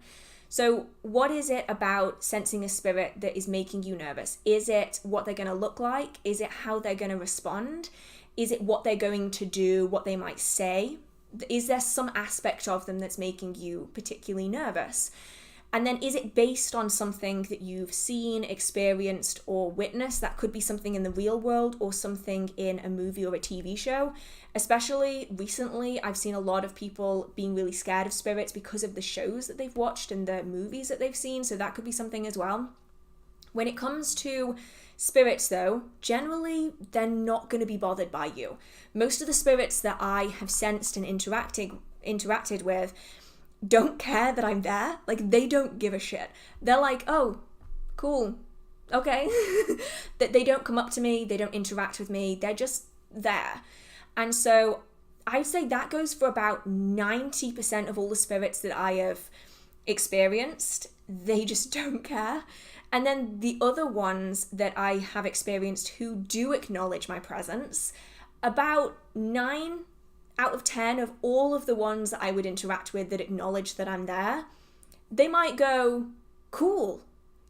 Speaker 1: So what is it about sensing a spirit that is making you nervous? Is it what they're going to look like? Is it how they're going to respond? Is it what they're going to do, what they might say? Is there some aspect of them that's making you particularly nervous? And then is it based on something that you've seen, experienced, or witnessed? That could be something in the real world or something in a movie or a TV show. Especially recently, I've seen a lot of people being really scared of spirits because of the shows that they've watched and the movies that they've seen, so that could be something as well. When it comes to spirits though, generally they're not going to be bothered by you. Most of the spirits that I have sensed and interacted with don't care that I'm there. Like, they don't give a shit. They're like, oh, cool, okay. That they don't come up to me, they don't interact with me, they're just there. And so I'd say that goes for about 90% of all the spirits that I have experienced. They just don't care. And then the other ones that I have experienced who do acknowledge my presence, about 9 out of 10 of all of the ones that I would interact with that acknowledge that I'm there, they might go, cool,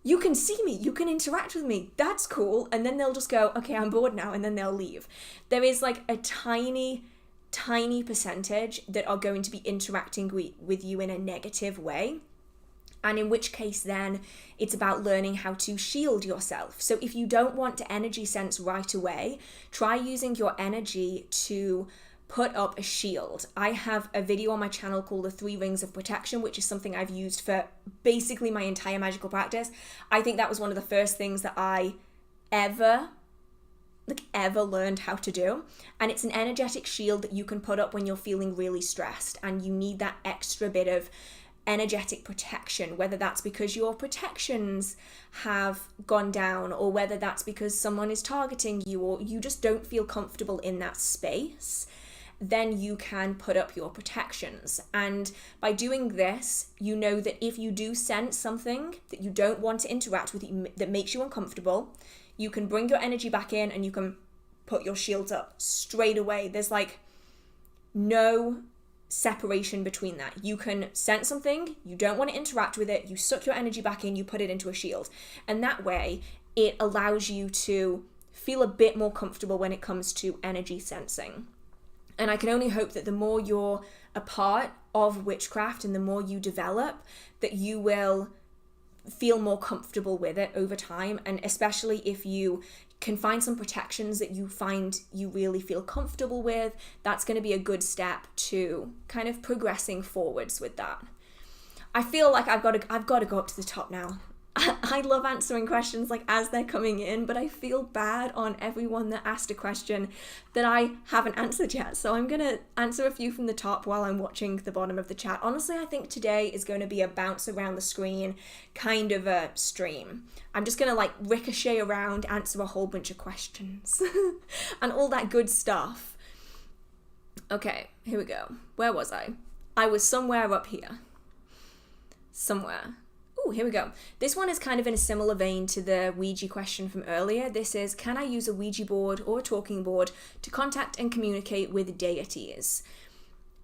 Speaker 1: you can see me, you can interact with me, that's cool. And then they'll just go, okay, I'm bored now, and then they'll leave. There is like a tiny percentage that are going to be interacting with you in a negative way. And in which case then it's about learning how to shield yourself. So if you don't want to energy sense right away, try using your energy to put up a shield. I have a video on my channel called the 3 Rings of Protection, which is something I've used for basically my entire magical practice. I think that was one of the first things that I ever learned how to do. And it's an energetic shield that you can put up when you're feeling really stressed and you need that extra bit of energetic protection, whether that's because your protections have gone down, or whether that's because someone is targeting you, or you just don't feel comfortable in that space. Then you can put up your protections. And by doing this, you know that if you do sense something that you don't want to interact with, that makes you uncomfortable, you can bring your energy back in and you can put your shields up straight away. There's like no separation between that. You can sense something, you don't want to interact with it, you suck your energy back in, you put it into a shield. And that way, it allows you to feel a bit more comfortable when it comes to energy sensing. And I can only hope that the more you're a part of witchcraft and the more you develop, that you will feel more comfortable with it over time. And especially if you can find some protections that you find you really feel comfortable with, that's going to be a good step to kind of progressing forwards with that. I feel like I've got to go up to the top now. I love answering questions like as they're coming in, but I feel bad on everyone that asked a question that I haven't answered yet. So I'm going to answer a few from the top while I'm watching the bottom of the chat. Honestly, I think today is going to be a bounce around the screen kind of a stream. I'm just going to like ricochet around, answer a whole bunch of questions and all that good stuff. Okay, here we go. Where was I? I was somewhere up here. Somewhere. Oh, here we go. This one is kind of in a similar vein to the Ouija question from earlier. This is, can I use a Ouija board or a talking board to contact and communicate with deities?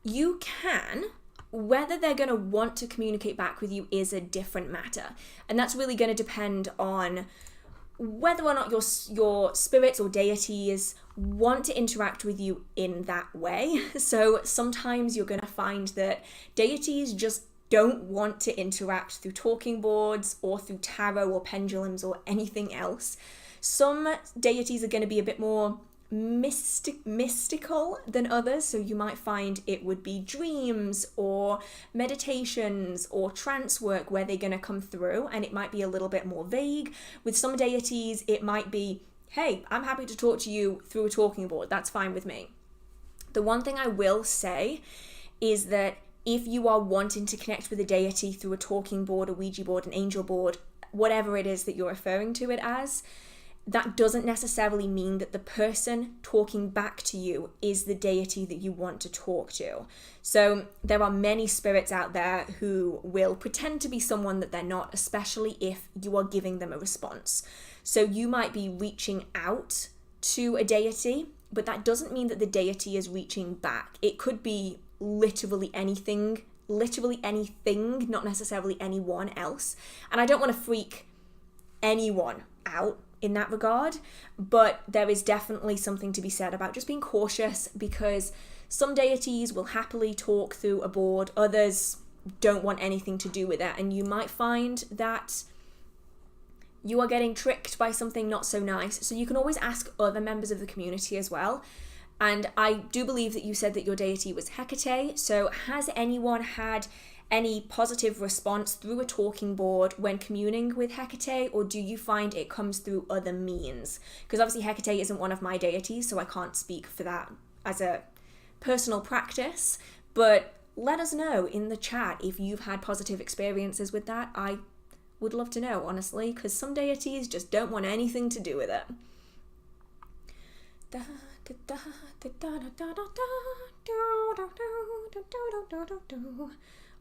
Speaker 1: You can. Whether they're going to want to communicate back with you is a different matter. And that's really going to depend on whether or not your spirits or deities want to interact with you in that way. So sometimes you're going to find that deities just don't want to interact through talking boards or through tarot or pendulums or anything else. Some deities are going to be a bit more mystical than others, so you might find it would be dreams or meditations or trance work where they're going to come through, and it might be a little bit more vague. With some deities, it might be, hey, I'm happy to talk to you through a talking board, that's fine with me. The one thing I will say is that if you are wanting to connect with a deity through a talking board, a Ouija board, an angel board, whatever it is that you're referring to it as, that doesn't necessarily mean that the person talking back to you is the deity that you want to talk to. So there are many spirits out there who will pretend to be someone that they're not, especially if you are giving them a response. So you might be reaching out to a deity, but that doesn't mean that the deity is reaching back. It could be literally anything, not necessarily anyone else. And I don't want to freak anyone out in that regard, but there is definitely something to be said about just being cautious, because some deities will happily talk through a board, others don't want anything to do with it, and you might find that you are getting tricked by something not so nice. So you can always ask other members of the community as well. And I do believe that you said that your deity was Hecate. So has anyone had any positive response through a talking board when communing with Hecate, or do you find it comes through other means? Because obviously Hecate isn't one of my deities, so I can't speak for that as a personal practice. But let us know in the chat if you've had positive experiences with that. I would love to know, honestly, because some deities just don't want anything to do with it.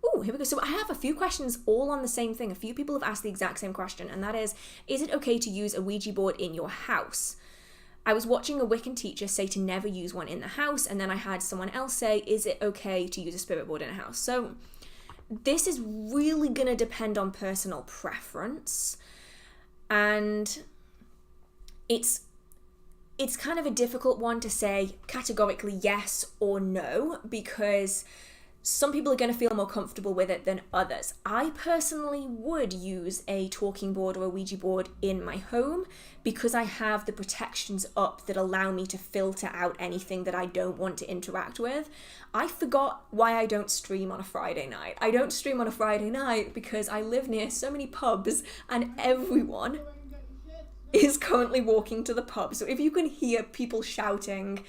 Speaker 1: Oh, here we go. So I have a few questions all on the same thing. A few people have asked the exact same question, and that is it okay to use a Ouija board in your house? I was watching a Wiccan teacher say to never use one in the house, and then I had someone else say, is it okay to use a spirit board in a house? So this is really going to depend on personal preference, and it's kind of a difficult one to say categorically yes or no, because some people are going to feel more comfortable with it than others. I personally would use a talking board or a Ouija board in my home because I have the protections up that allow me to filter out anything that I don't want to interact with. I forgot why I don't stream on a Friday night. I don't stream on a Friday night because I live near so many pubs and everyone is currently walking to the pub. So if you can hear people shouting,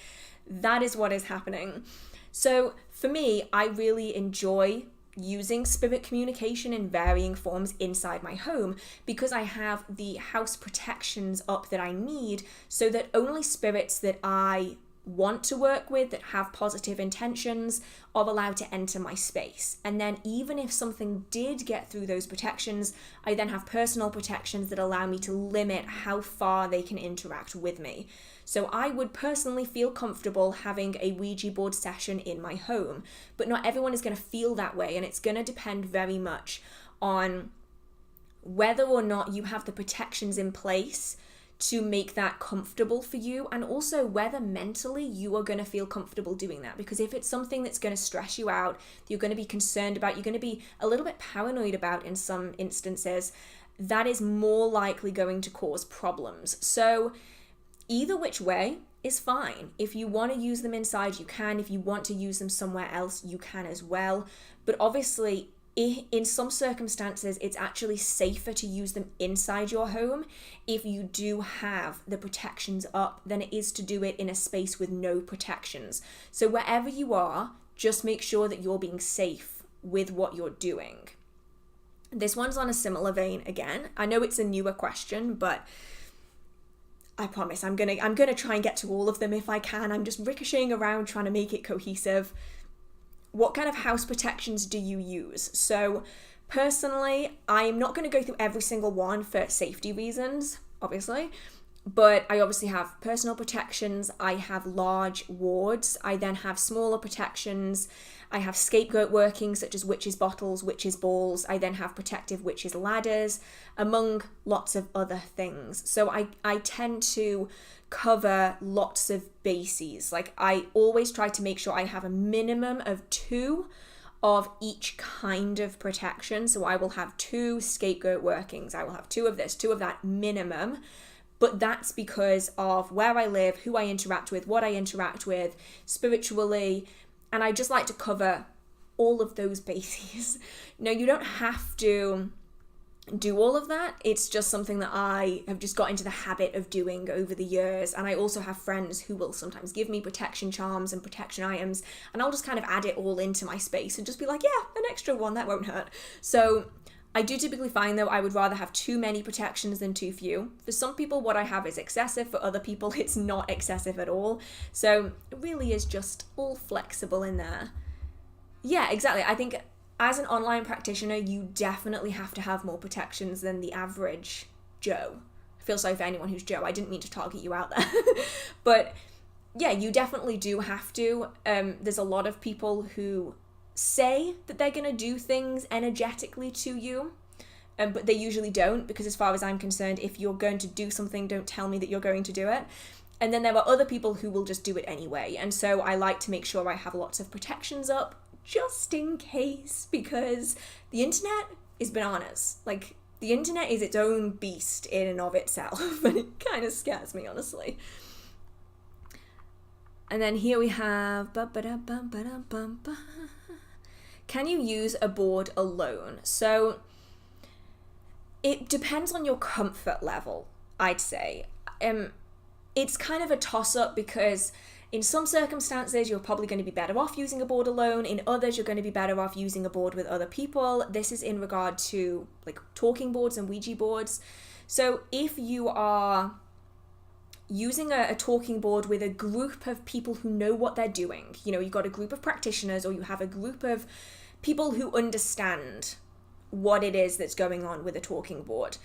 Speaker 1: that is what is happening. So for me, I really enjoy using spirit communication in varying forms inside my home because I have the house protections up that I need so that only spirits that I want to work with, that have positive intentions, are allowed to enter my space. And then even if something did get through those protections, I then have personal protections that allow me to limit how far they can interact with me. So I would personally feel comfortable having a Ouija board session in my home, but not everyone is going to feel that way, and it's going to depend very much on whether or not you have the protections in place to make that comfortable for you, and also whether mentally you are going to feel comfortable doing that. Because if it's something that's going to stress you out, you're going to be concerned about, you're going to be a little bit paranoid about in some instances, that is more likely going to cause problems. So either which way is fine. If you want to use them inside, you can. If you want to use them somewhere else, you can as well. But obviously, in some circumstances, it's actually safer to use them inside your home if you do have the protections up than it is to do it in a space with no protections. So wherever you are, just make sure that you're being safe with what you're doing. This one's on a similar vein again. I know it's a newer question, but I promise I'm gonna try and get to all of them if I can. I'm just ricocheting around trying to make it cohesive. What kind of house protections do you use? So personally, I'm not going to go through every single one for safety reasons, obviously, but I obviously have personal protections. I have large wards. I then have smaller protections. I have scapegoat workings such as witches' bottles, witches' balls. I then have protective witches' ladders, among lots of other things. So I tend to cover lots of bases. Like, I always try to make sure I have a minimum of 2 of each kind of protection. So I will have 2 scapegoat workings. I will have 2 of this, 2 of that minimum. But that's because of where I live, who I interact with, what I interact with spiritually. And I just like to cover all of those bases. No, you don't have to do all of that. It's just something that I have just got into the habit of doing over the years. And I also have friends who will sometimes give me protection charms and protection items, and I'll just kind of add it all into my space and just be like, yeah, an extra one, that won't hurt. So I do typically find, though, I would rather have too many protections than too few. For some people, what I have is excessive. For other people, it's not excessive at all. So it really is just all flexible in there. Yeah, exactly. I think as an online practitioner, you definitely have to have more protections than the average Joe. I feel sorry for anyone who's Joe. I didn't mean to target you out there. But yeah, you definitely do have to. There's a lot of people who say that they're going to do things energetically to you, but they usually don't, because as far as I'm concerned, if you're going to do something, don't tell me that you're going to do it. And then there are other people who will just do it anyway. And so I like to make sure I have lots of protections up, just in case, because the internet is bananas. Like, the internet is its own beast in and of itself, and it kind of scares me, honestly. And then here we have, can you use a board alone? So it depends on your comfort level, I'd say. It's kind of a toss-up, because in some circumstances, you're probably going to be better off using a board alone. In others, you're going to be better off using a board with other people. This is in regard to like talking boards and Ouija boards. So if you are using a talking board with a group of people who know what they're doing, you know, you've got a group of practitioners, or you have a group of people who understand what it is that's going on with a talking board,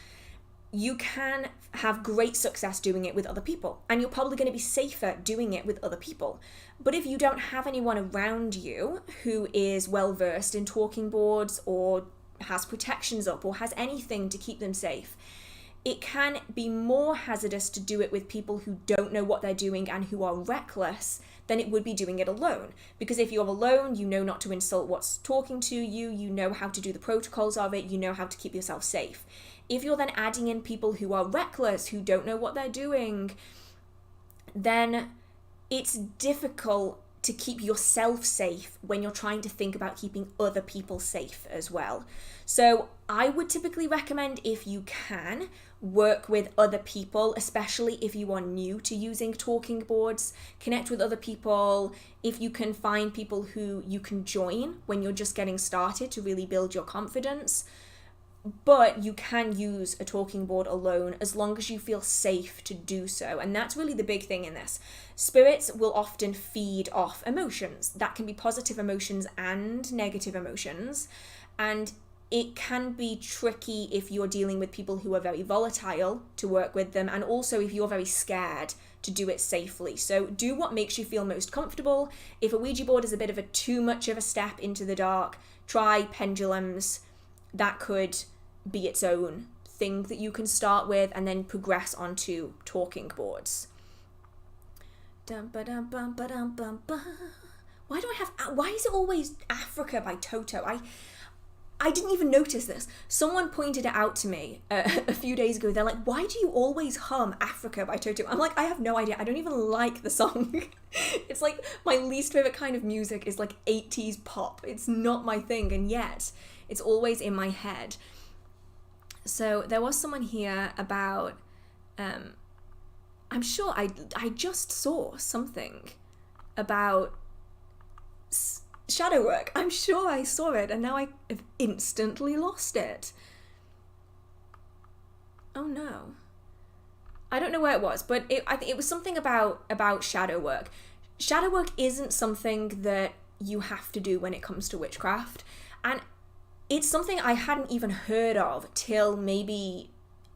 Speaker 1: you can have great success doing it with other people, and you're probably going to be safer doing it with other people. But if you don't have anyone around you who is well versed in talking boards or has protections up or has anything to keep them safe, it can be more hazardous to do it with people who don't know what they're doing and who are reckless than it would be doing it alone. Because if you're alone, you know not to insult what's talking to you, you know how to do the protocols of it, you know how to keep yourself safe. If you're then adding in people who are reckless, who don't know what they're doing, then it's difficult to keep yourself safe when you're trying to think about keeping other people safe as well. So I would typically recommend, if you can, work with other people, especially if you are new to using talking boards. Connect with other people. If you can find people who you can join when you're just getting started to really build your confidence. But you can use a talking board alone as long as you feel safe to do so. And that's really the big thing in this. Spirits will often feed off emotions. That can be positive emotions and negative emotions. And it can be tricky if you're dealing with people who are very volatile to work with them, and also if you're very scared to do it safely. So do what makes you feel most comfortable. If a Ouija board is a bit of a too much of a step into the dark, try pendulums. That could be its own thing that you can start with and then progress onto talking boards. Why is it always Africa by Toto? I didn't even notice this. Someone pointed it out to me a few days ago. They're like, why do you always hum Africa by Toto? I'm like, I have no idea. I don't even like the song. It's like my least favorite kind of music is like 80s pop. It's not my thing, and yet it's always in my head. So there was someone here about, I'm sure I just saw something about shadow work. I'm sure I saw it, and now I have instantly lost it. Oh no. I don't know where it was, but I think it was something about shadow work. Shadow work isn't something that you have to do when it comes to witchcraft, and it's something I hadn't even heard of till maybe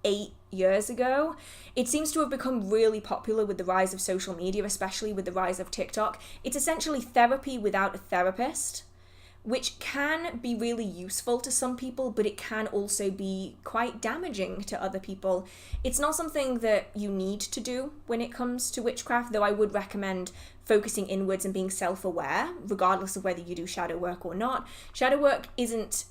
Speaker 1: 8 years ago. It seems to have become really popular with the rise of social media, especially with the rise of TikTok. It's essentially therapy without a therapist, which can be really useful to some people, but it can also be quite damaging to other people. It's not something that you need to do when it comes to witchcraft, though I would recommend focusing inwards and being self-aware, regardless of whether you do shadow work or not. Shadow work isn't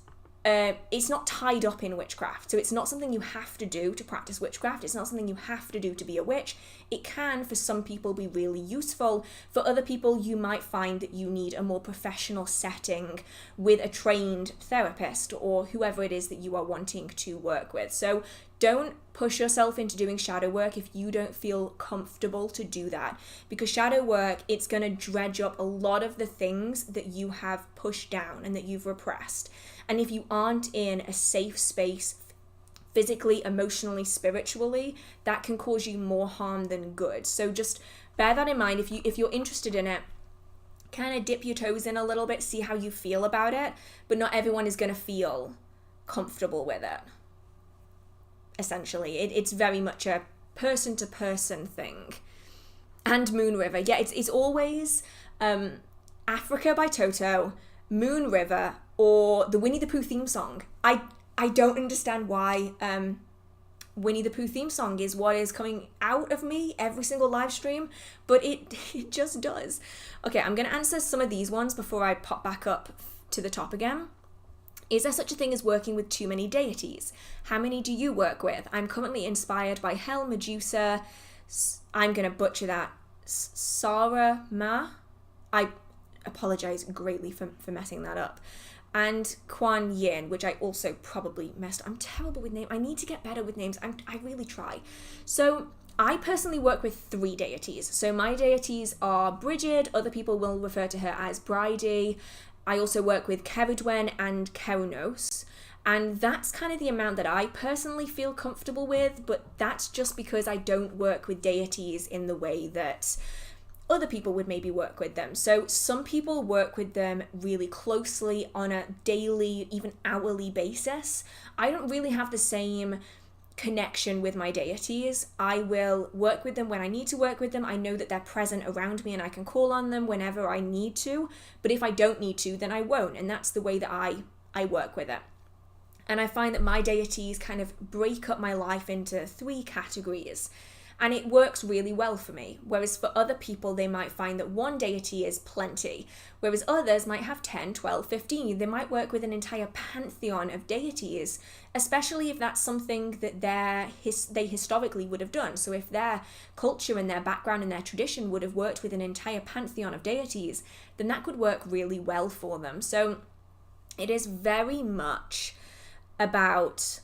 Speaker 1: it's not tied up in witchcraft, so it's not something you have to do to practice witchcraft. It's not something you have to do to be a witch. It can, for some people, be really useful. For other people, you might find that you need a more professional setting with a trained therapist or whoever it is that you are wanting to work with. So don't push yourself into doing shadow work if you don't feel comfortable to do that, because shadow work, it's going to dredge up a lot of the things that you have pushed down and that you've repressed. And if you aren't in a safe space physically, emotionally, spiritually, that can cause you more harm than good. So just bear that in mind. If you're interested in it, kind of dip your toes in a little bit, see how you feel about it, but not everyone is going to feel comfortable with it. Essentially, it's very much a person-to-person thing. And Moon River, yeah, it's always Africa by Toto, Moon River, or the Winnie the Pooh theme song. I don't understand why Winnie the Pooh theme song is what is coming out of me every single live stream, but it just does. Okay, I'm going to answer some of these ones before I pop back up to the top again. Is there such a thing as working with too many deities? How many do you work with? I'm currently inspired by Hell, Medusa, I'm going to butcher that, Sarah Ma. I apologize greatly for messing that up. And Kuan Yin, which I also probably messed up. I'm terrible with names. I need to get better with names. I really try. So I personally work with 3 deities. So my deities are Brigid. Other people will refer to her as Bridie. I also work with Keridwen and Kerunos. And that's kind of the amount that I personally feel comfortable with, but that's just because I don't work with deities in the way that other people would maybe work with them. So some people work with them really closely on a daily, even hourly basis. I don't really have the same connection with my deities. I will work with them when I need to work with them. I know that they're present around me and I can call on them whenever I need to. But if I don't need to, then I won't. And that's the way that I work with it. And I find that my deities kind of break up my life into 3 categories. And it works really well for me. Whereas for other people, they might find that one deity is plenty. Whereas others might have 10, 12, 15. They might work with an entire pantheon of deities, especially if that's something that they historically would have done. So if their culture and their background and their tradition would have worked with an entire pantheon of deities, then that could work really well for them. So it is very much about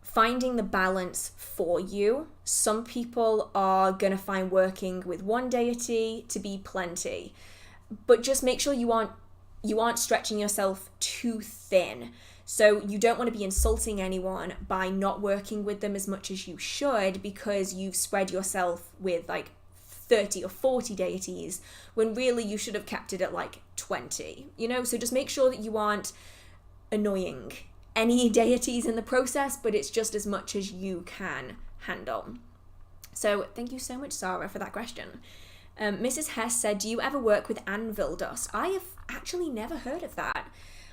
Speaker 1: finding the balance for you. Some people are going to find working with one deity to be plenty, but just make sure you aren't stretching yourself too thin. So you don't want to be insulting anyone by not working with them as much as you should because you've spread yourself with like 30 or 40 deities when really you should have kept it at like 20, So just make sure that you aren't annoying any deities in the process, but it's just as much as you can handle. So thank you so much, Sarah, for that question. Mrs. Hess said, do you ever work with anvil dust? I have actually never heard of that.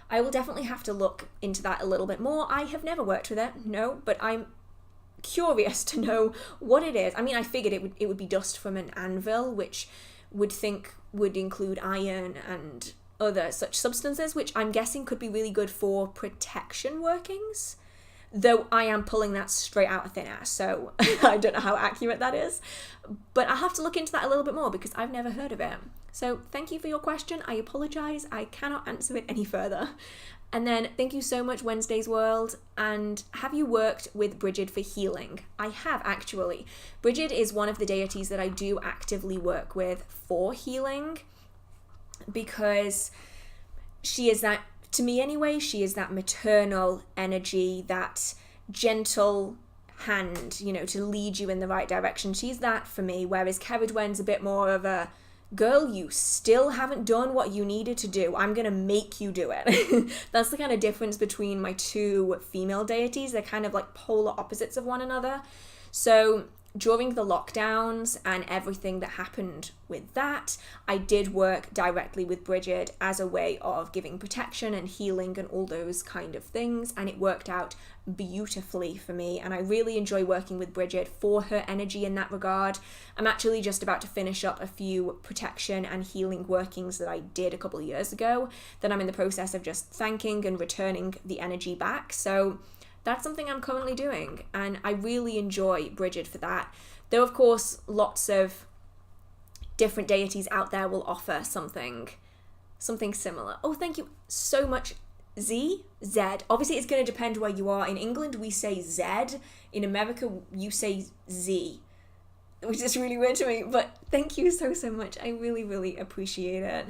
Speaker 1: I will definitely have to look into that a little bit more. I have never worked with it, no, but I'm curious to know what it is. I mean, I figured it would be dust from an anvil, which would include iron and other such substances, which I'm guessing could be really good for protection workings, though I am pulling that straight out of thin air, so I don't know how accurate that is, but I'll have to look into that a little bit more because I've never heard of it. So thank you for your question. I apologize, I cannot answer it any further. And then thank you so much, Wednesday's World. And have you worked with Bridget for healing? I have, actually. Bridget is one of the deities that I do actively work with for healing, because she is that, to me anyway, she is that maternal energy, that gentle hand, to lead you in the right direction. She's that for me, whereas Ceridwen's a bit more of a, girl, you still haven't done what you needed to do. I'm going to make you do it. That's the kind of difference between my 2 female deities. They're kind of like polar opposites of one another. So during the lockdowns and everything that happened with that, I did work directly with Bridget as a way of giving protection and healing and all those kind of things, and it worked out beautifully for me, and I really enjoy working with Bridget for her energy in that regard. I'm actually just about to finish up a few protection and healing workings that I did a couple of years ago that I'm in the process of just thanking and returning the energy back, so that's something I'm currently doing, and I really enjoy Bridget for that. Though, of course, lots of different deities out there will offer something similar. Oh, thank you so much, Z. Obviously, it's going to depend where you are. In England, we say Z. In America, you say Z, which is really weird to me, but thank you so much. I really, really appreciate it.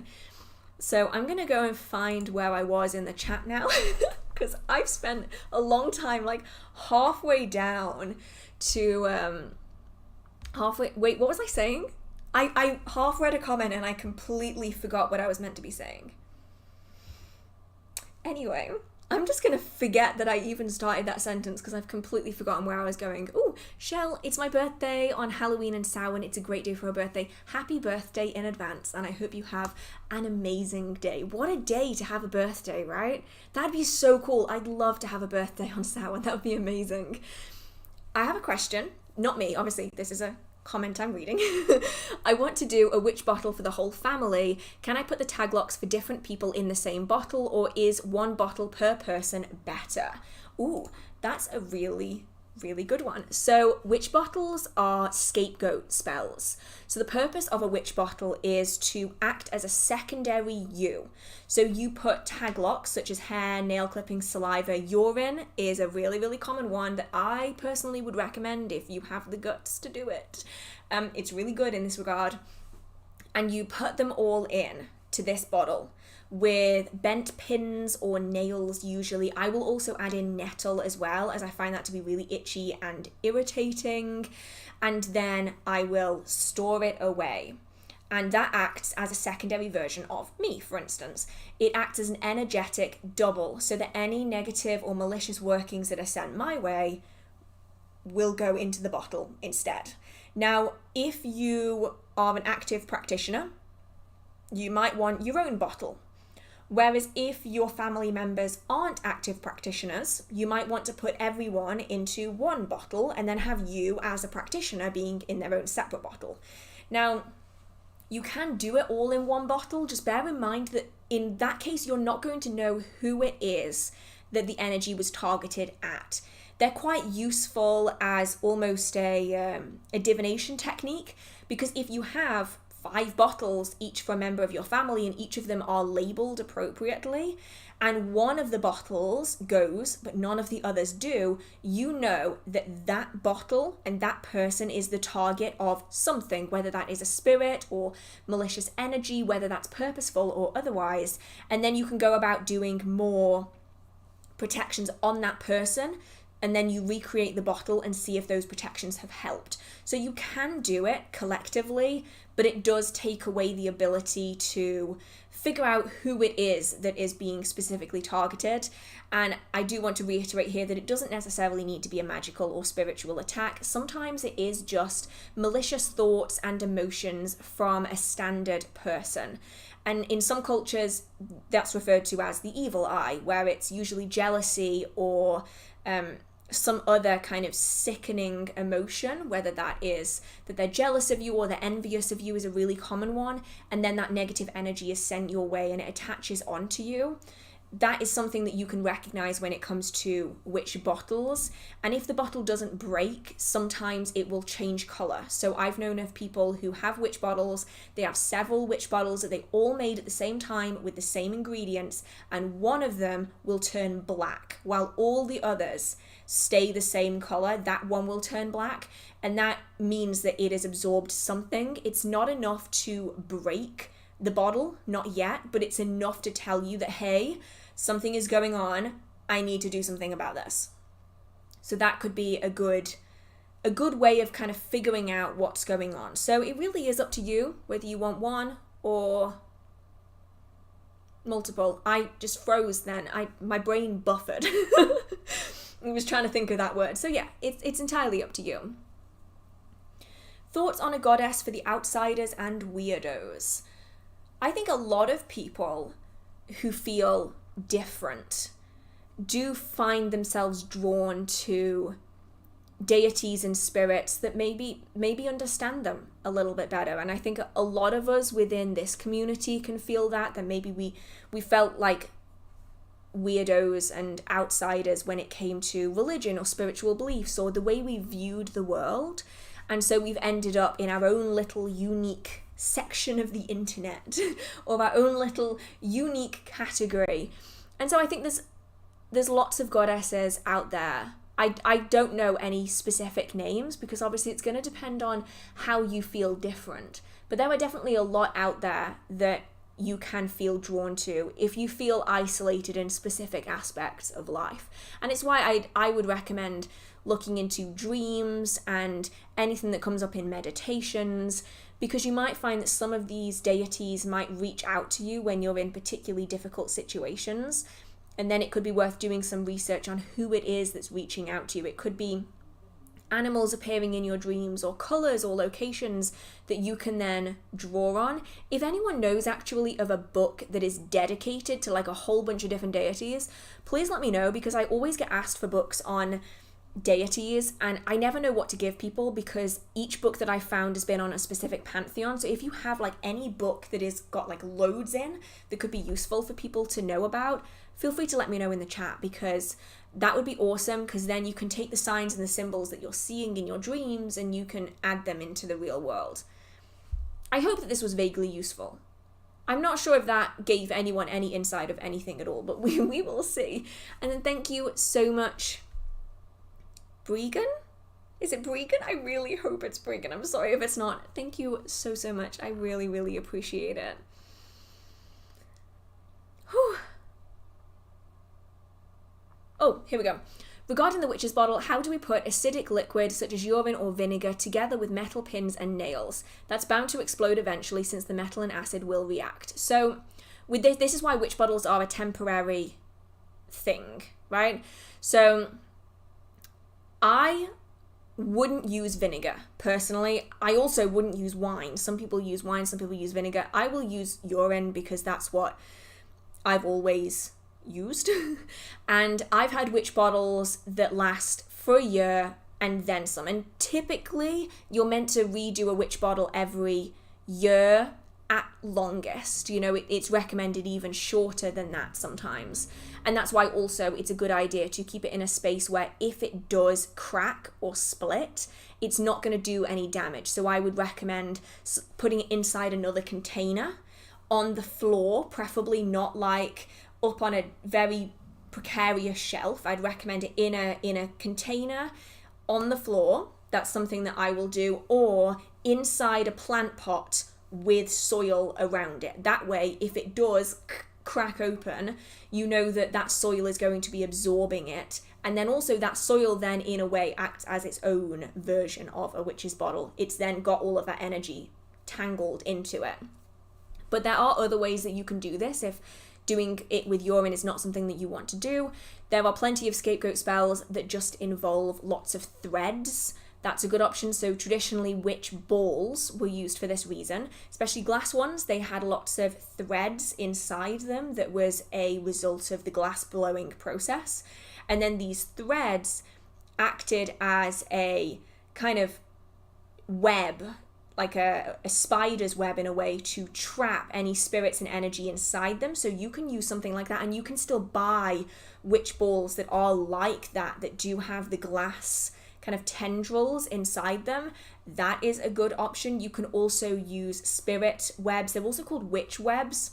Speaker 1: So I'm going to go and find where I was in the chat now. Because I've spent a long time, like halfway down to wait, what was I saying? I half read a comment and I completely forgot what I was meant to be saying. Anyway, I'm just gonna forget that I even started that sentence because I've completely forgotten where I was going. Oh, Shell, it's my birthday on Halloween in Sowin. It's a great day for a birthday. Happy birthday in advance, and I hope you have an amazing day. What a day to have a birthday, right? That'd be so cool. I'd love to have a birthday on Sowin. That would be amazing. I have a question. Not me, obviously. This is a comment I'm reading. I want to do a witch bottle for the whole family. Can I put the tag locks for different people in the same bottle, or is one bottle per person better? Ooh, that's a really good one. So witch bottles are scapegoat spells. So the purpose of a witch bottle is to act as a secondary you. So you put tag locks such as hair, nail clippings, saliva. Urine is a really common one that I personally would recommend if you have the guts to do it. It's really good in this regard. And you put them all in to this bottle with bent pins or nails usually. I will also add in nettle as well, as I find that to be really itchy and irritating. And then I will store it away. And that acts as a secondary version of me, for instance. It acts as an energetic double, so that any negative or malicious workings that are sent my way will go into the bottle instead. Now, if you are an active practitioner, you might want your own bottle. Whereas if your family members aren't active practitioners, you might want to put everyone into one bottle and then have you as a practitioner being in their own separate bottle. Now, you can do it all in one bottle. Just bear in mind that in that case, you're not going to know who it is that the energy was targeted at. They're quite useful as almost a divination technique, because if you have 5 bottles, each for a member of your family, and each of them are labeled appropriately, and one of the bottles goes, but none of the others do, you know that that bottle and that person is the target of something, whether that is a spirit or malicious energy, whether that's purposeful or otherwise, and then you can go about doing more protections on that person, and then you recreate the bottle and see if those protections have helped. So you can do it collectively, but it does take away the ability to figure out who it is that is being specifically targeted. And I do want to reiterate here that it doesn't necessarily need to be a magical or spiritual attack. Sometimes it is just malicious thoughts and emotions from a standard person. And in some cultures, that's referred to as the evil eye, where it's usually jealousy or some other kind of sickening emotion, whether that is that they're jealous of you or they're envious of you is a really common one, and then that negative energy is sent your way and it attaches onto you. That is something that you can recognize when it comes to witch bottles. And if the bottle doesn't break, sometimes it will change color. So I've known of people who have witch bottles, they have several witch bottles that they all made at the same time with the same ingredients, and one of them will turn black while all the others stay the same color. That one will turn black, and that means that it has absorbed something. It's not enough to break the bottle, not yet, but it's enough to tell you that, hey, something is going on, I need to do something about this. So that could be a good way of kind of figuring out what's going on. So it really is up to you whether you want one or multiple. I just froze then. My brain buffered. I was trying to think of that word. So yeah, it's entirely up to you. Thoughts on a goddess for the outsiders and weirdos. I think a lot of people who feel different do find themselves drawn to deities and spirits that maybe understand them a little bit better. And I think a lot of us within this community can feel that maybe we felt like weirdos and outsiders when it came to religion or spiritual beliefs or the way we viewed the world. And so we've ended up in our own little unique section of the internet or our own little unique category. And so I think there's lots of goddesses out there. I don't know any specific names because obviously it's going to depend on how you feel different. But there are definitely a lot out there that you can feel drawn to if you feel isolated in specific aspects of life. And it's why I would recommend looking into dreams and anything that comes up in meditations, because you might find that some of these deities might reach out to you when you're in particularly difficult situations. And then it could be worth doing some research on who it is that's reaching out to you. It could be animals appearing in your dreams or colors or locations that you can then draw on. If anyone knows actually of a book that is dedicated to like a whole bunch of different deities, please let me know, because I always get asked for books on deities and I never know what to give people because each book that I found has been on a specific pantheon. So if you have like any book that is got like loads in that could be useful for people to know about, feel free to let me know in the chat, because that would be awesome, because then you can take the signs and the symbols that you're seeing in your dreams and you can add them into the real world. I hope that this was vaguely useful. I'm not sure if that gave anyone any insight of anything at all, but we will see. And then thank you so much, Bregan? Is it Bregan? I really hope it's Bregan. I'm sorry if it's not. Thank you so much. I really, really appreciate it. Whew. Oh, here we go. Regarding the witch's bottle, how do we put acidic liquid such as urine or vinegar together with metal pins and nails? That's bound to explode eventually since the metal and acid will react. So with this is why witch bottles are a temporary thing, right? So I wouldn't use vinegar. Personally, I also wouldn't use wine. Some people use wine, some people use vinegar. I will use urine because that's what I've always used. And I've had witch bottles that last for a year and then some. And typically, you're meant to redo a witch bottle every year at longest. You know, it's recommended even shorter than that sometimes. And that's why also it's a good idea to keep it in a space where if it does crack or split, it's not going to do any damage. So I would recommend putting it inside another container on the floor, preferably not like up on a very precarious shelf. I'd recommend it in a container on the floor. That's something that I will do, or inside a plant pot with soil around it. That way, if it does crack open, you know that soil is going to be absorbing it. And then also that soil then in a way acts as its own version of a witch's bottle. It's then got all of that energy tangled into it. But there are other ways that you can do this if doing it with urine is not something that you want to do. There are plenty of scapegoat spells that just involve lots of threads. That's a good option. So traditionally witch balls were used for this reason, especially glass ones. They had lots of threads inside them that was a result of the glass blowing process. And then these threads acted as a kind of web, like a spider's web in a way, to trap any spirits and energy inside them. So you can use something like that, and you can still buy witch balls that are like that do have the glass kind of tendrils inside them. That is a good option. You can also use spirit webs. They're also called witch webs.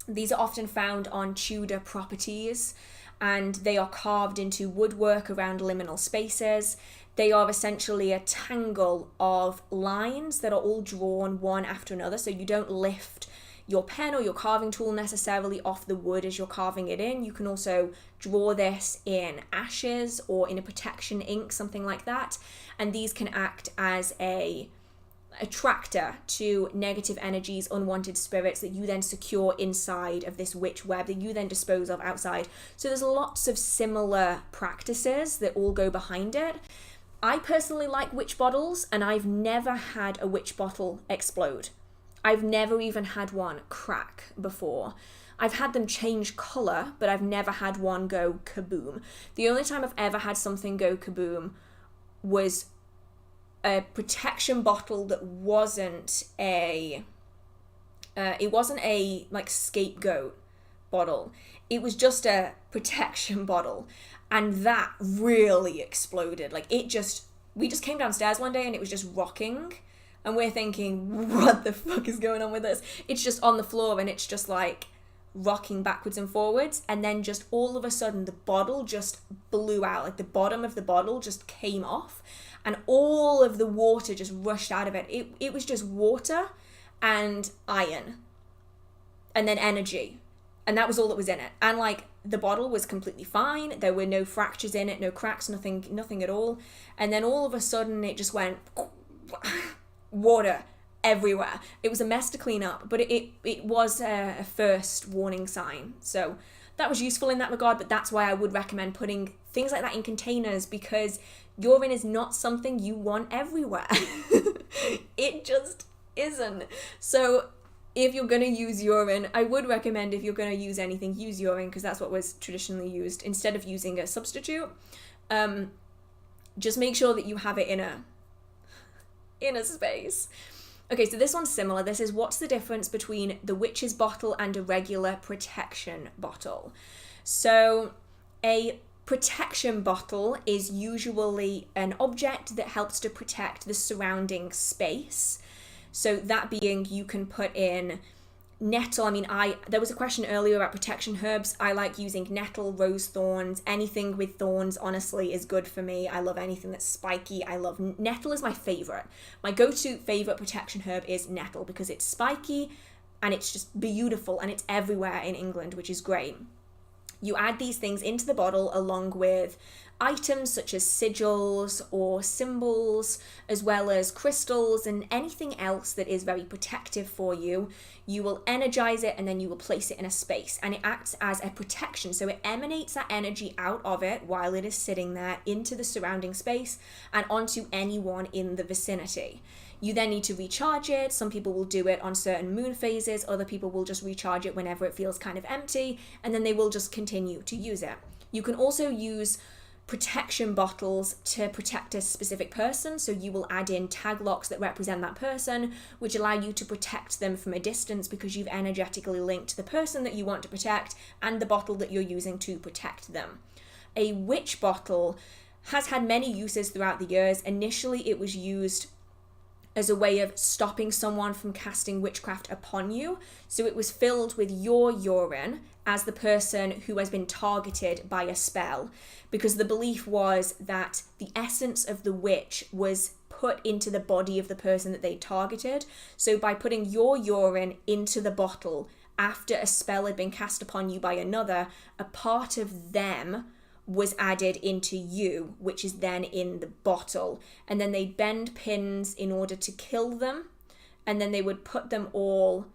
Speaker 1: These are often found on Tudor properties, and they are carved into woodwork around liminal spaces. They are essentially a tangle of lines that are all drawn one after another, so you don't lift your pen or your carving tool necessarily off the wood as you're carving it in. You can also draw this in ashes or in a protection ink, something like that. And these can act as a attractor to negative energies, unwanted spirits that you then secure inside of this witch web that you then dispose of outside. So there's lots of similar practices that all go behind it. I personally like witch bottles, and I've never had a witch bottle explode. I've never even had one crack before. I've had them change colour, but I've never had one go kaboom. The only time I've ever had something go kaboom was a protection bottle that wasn't a like scapegoat bottle. It was just a protection bottle, and that really exploded. Like we just came downstairs one day and it was just rocking. And we're thinking, what the fuck is going on with this? It's just on the floor and it's just like rocking backwards and forwards. And then just all of a sudden the bottle just blew out. Like the bottom of the bottle just came off and all of the water just rushed out of it. It was just water and iron and then energy. And that was all that was in it. And like the bottle was completely fine. There were no fractures in it, no cracks, nothing at all. And then all of a sudden it just went... water everywhere. It was a mess to clean up, but it was a first warning sign. So that was useful in that regard, but that's why I would recommend putting things like that in containers, because urine is not something you want everywhere. It just isn't. So if you're going to use urine, I would recommend, if you're going to use anything, use urine, because that's what was traditionally used instead of using a substitute. Just make sure that you have it in a space. Okay, so this one's similar. This is what's the difference between the witch's bottle and a regular protection bottle. So a protection bottle is usually an object that helps to protect the surrounding space. So that being, you can put in nettle. There was a question earlier about protection herbs. I like using nettle, rose thorns, anything with thorns honestly is good for me. I love anything that's spiky. Nettle is my favorite. My go-to favorite protection herb is nettle because it's spiky and it's just beautiful and it's everywhere in England, which is great. You add these things into the bottle along with items such as sigils or symbols, as well as crystals and anything else that is very protective for you. You will energize it and then you will place it in a space, and it acts as a protection. So it emanates that energy out of it while it is sitting there into the surrounding space and onto anyone in the vicinity. You then need to recharge it. Some people will do it on certain moon phases. Other people will just recharge it whenever it feels kind of empty, and then they will just continue to use it. You can also use protection bottles to protect a specific person. So you will add in tag locks that represent that person, which allow you to protect them from a distance because you've energetically linked the person that you want to protect and the bottle that you're using to protect them. A witch bottle has had many uses throughout the years. Initially, it was used as a way of stopping someone from casting witchcraft upon you. So it was filled with your urine as the person who has been targeted by a spell, because the belief was that the essence of the witch was put into the body of the person that they targeted. So by putting your urine into the bottle after a spell had been cast upon you by another, a part of them was added into you, which is then in the bottle. And then they'd bend pins in order to kill them, and then they would put them all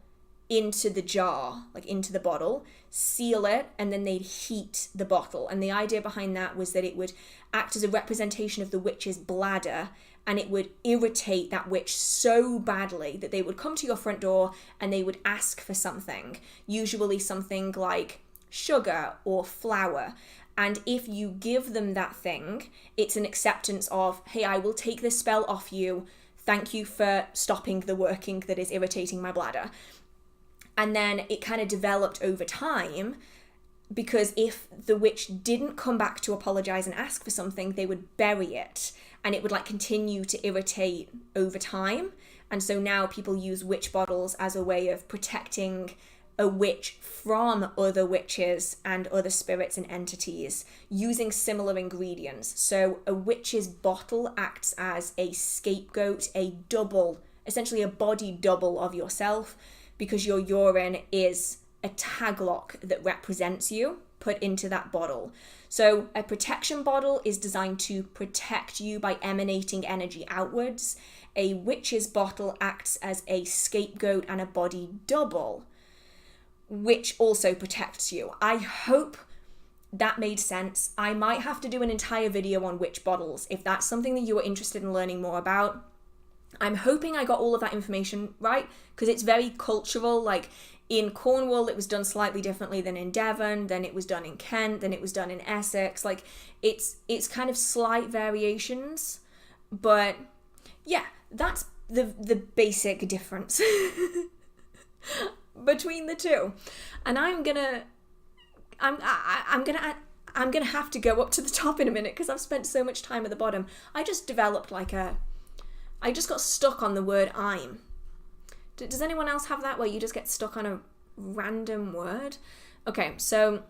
Speaker 1: into the jar, like into the bottle, seal it, and then they'd heat the bottle. And the idea behind that was that it would act as a representation of the witch's bladder, and it would irritate that witch so badly that they would come to your front door and they would ask for something, usually something like sugar or flour. And if you give them that thing, it's an acceptance of, hey, I will take this spell off you. Thank you for stopping the working that is irritating my bladder. And then it kind of developed over time, because if the witch didn't come back to apologize and ask for something, they would bury it, and it would like continue to irritate over time. And so now people use witch bottles as a way of protecting a witch from other witches and other spirits and entities using similar ingredients. So a witch's bottle acts as a scapegoat, a double, essentially a body double of yourself, because your urine is a tag lock that represents you put into that bottle. So a protection bottle is designed to protect you by emanating energy outwards. A witch's bottle acts as a scapegoat and a body double, which also protects you. I hope that made sense. I might have to do an entire video on witch bottles if that's something that you are interested in learning more about. I'm hoping I got all of that information right, because it's very cultural. Like in Cornwall, it was done slightly differently than in Devon, then it was done in Kent, then it was done in Essex. Like it's kind of slight variations, but yeah, that's the basic difference between the two. And I'm gonna have to go up to the top in a minute because I've spent so much time at the bottom. I just got stuck on the word I'm. Does anyone else have that, where you just get stuck on a random word? Okay, so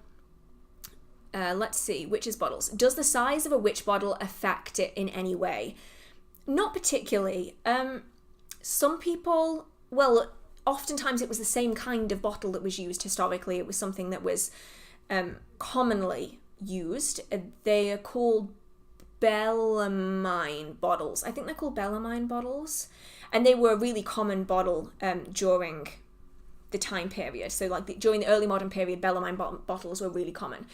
Speaker 1: let's see. Witch's bottles. Does the size of a witch bottle affect it in any way? Not particularly. Some people, well, oftentimes it was the same kind of bottle that was used historically. It was something that was commonly used. They are called Bellarmine bottles. I think they're called Bellarmine bottles. And they were a really common bottle during the time period. So like during the early modern period, Bellarmine bottles were really common.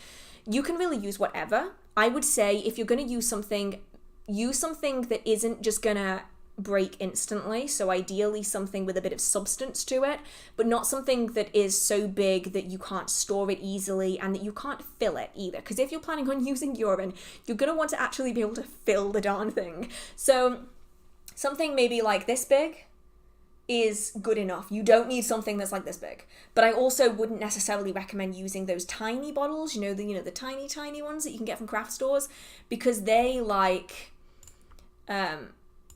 Speaker 1: You can really use whatever. I would say if you're going to use something that isn't just going to break instantly. So ideally something with a bit of substance to it, but not something that is so big that you can't store it easily and that you can't fill it either. Because if you're planning on using urine, you're going to want to actually be able to fill the darn thing. So something maybe like this big is good enough. You don't need something that's like this big. But I also wouldn't necessarily recommend using those tiny bottles, the tiny ones that you can get from craft stores, because they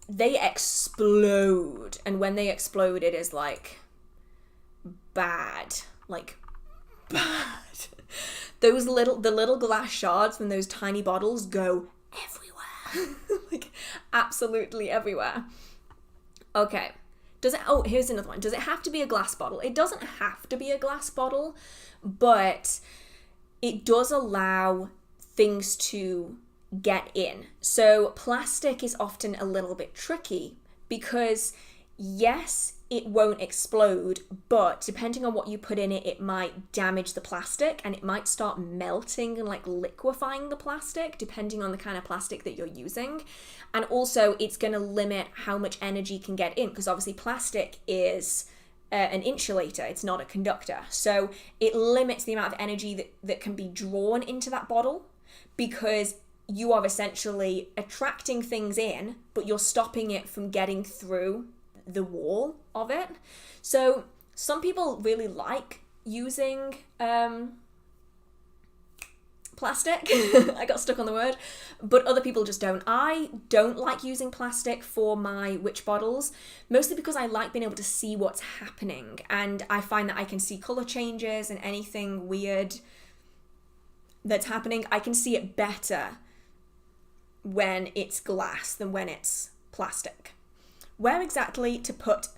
Speaker 1: they explode, and when they explode, it is like bad. The little glass shards from those tiny bottles go everywhere. Like absolutely everywhere. Okay. Here's another one. Does it have to be a glass bottle? It doesn't have to be a glass bottle, but it does allow things to get in. So plastic is often a little bit tricky because yes, it won't explode, but depending on what you put in it, it might damage the plastic and it might start melting and like liquefying the plastic, depending on the kind of plastic that you're using. And also it's going to limit how much energy can get in, because obviously plastic is an insulator, it's not a conductor. So it limits the amount of energy that can be drawn into that bottle, because you are essentially attracting things in, but you're stopping it from getting through the wall of it. So some people really like using plastic. I got stuck on the word, but other people just don't. I don't like using plastic for my witch bottles, mostly because I like being able to see what's happening, and I find that I can see color changes and anything weird that's happening. I can see it better when it's glass than when it's plastic. Where exactly to put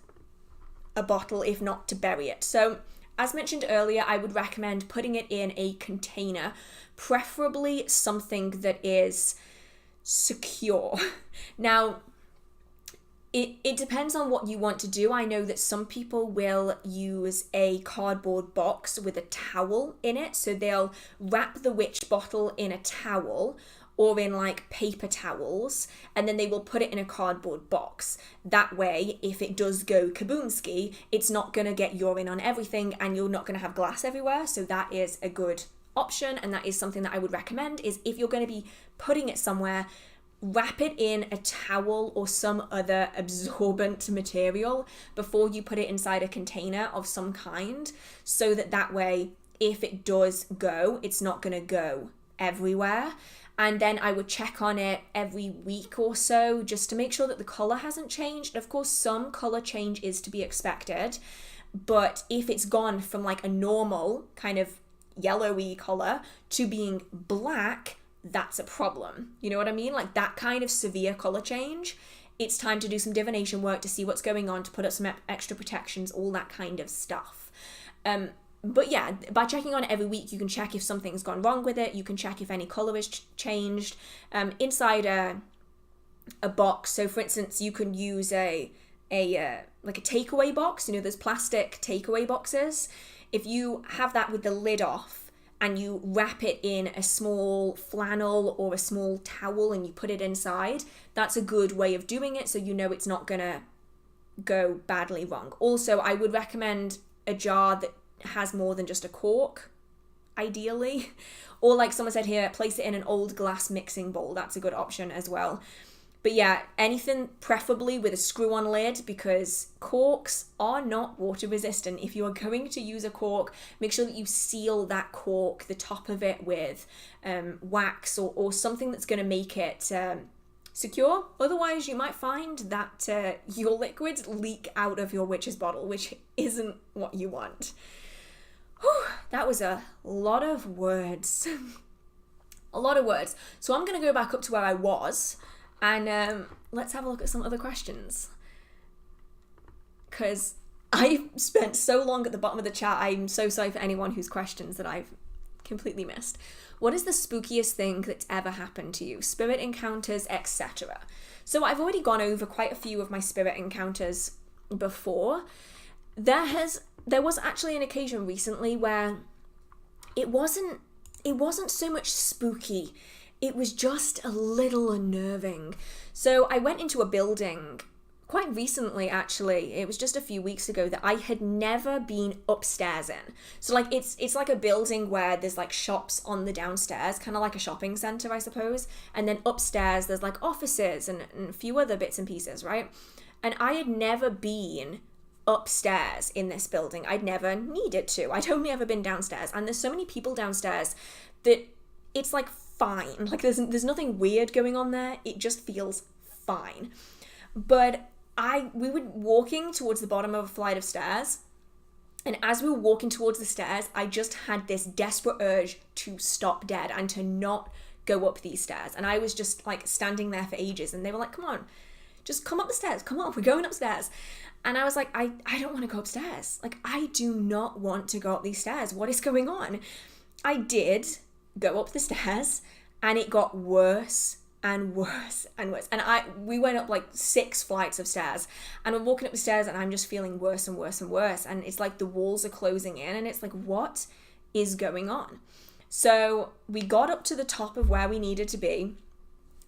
Speaker 1: a bottle if not to bury it? So as mentioned earlier, I would recommend putting it in a container, preferably something that is secure. Now, it depends on what you want to do. I know that some people will use a cardboard box with a towel in it. So they'll wrap the witch bottle in a towel or in like paper towels, and then they will put it in a cardboard box. That way, if it does go kaboomski, it's not gonna get urine on everything and you're not gonna have glass everywhere. So that is a good option, and that is something that I would recommend, is if you're gonna be putting it somewhere, wrap it in a towel or some other absorbent material before you put it inside a container of some kind, so that way, if it does go, it's not gonna go everywhere. And then I would check on it every week or so just to make sure that the colour hasn't changed. Of course, some colour change is to be expected, but if it's gone from like a normal kind of yellowy colour to being black, that's a problem. You know what I mean? Like that kind of severe colour change, it's time to do some divination work to see what's going on, to put up some extra protections, all that kind of stuff. But yeah, by checking on it every week, you can check if something's gone wrong with it. You can check if any colour is changed. Inside a box, so for instance, you can use a takeaway box. You know, there's plastic takeaway boxes. If you have that with the lid off and you wrap it in a small flannel or a small towel and you put it inside, that's a good way of doing it, so you know it's not gonna go badly wrong. Also, I would recommend a jar that has more than just a cork, ideally. Or like someone said here, place it in an old glass mixing bowl. That's a good option as well. But yeah, anything preferably with a screw-on lid, because corks are not water resistant. If you are going to use a cork, make sure that you seal that cork, the top of it, with wax or something that's going to make it secure. Otherwise, you might find that your liquids leak out of your witch's bottle, which isn't what you want. Whew, that was a lot of words. A lot of words. So I'm going to go back up to where I was, and let's have a look at some other questions. Because I spent so long at the bottom of the chat, I'm so sorry for anyone whose questions that I've completely missed. What is the spookiest thing that's ever happened to you? Spirit encounters, etc. So I've already gone over quite a few of my spirit encounters before. There was actually an occasion recently where it wasn't so much spooky. It was just a little unnerving. So I went into a building quite recently, actually. It was just a few weeks ago, that I had never been upstairs in. So like it's like a building where there's like shops on the downstairs, kind of like a shopping centre, I suppose. And then upstairs there's like offices and a few other bits and pieces, right? And I had never been upstairs in this building. I'd never needed to. I'd only ever been downstairs. And there's so many people downstairs that it's like fine. Like there's nothing weird going on there. It just feels fine. But we were walking towards the bottom of a flight of stairs, and as we were walking towards the stairs, I just had this desperate urge to stop dead and to not go up these stairs. And I was just like standing there for ages, and they were like, come on, just come up the stairs, come on, we're going upstairs. And I was like, I don't want to go upstairs. Like, I do not want to go up these stairs. What is going on? I did go up the stairs, And it got worse and worse and worse. And we went up like 6 flights of stairs, and we're walking up the stairs and I'm just feeling worse and worse and worse. And it's like the walls are closing in, and it's like, what is going on? So we got up to the top of where we needed to be,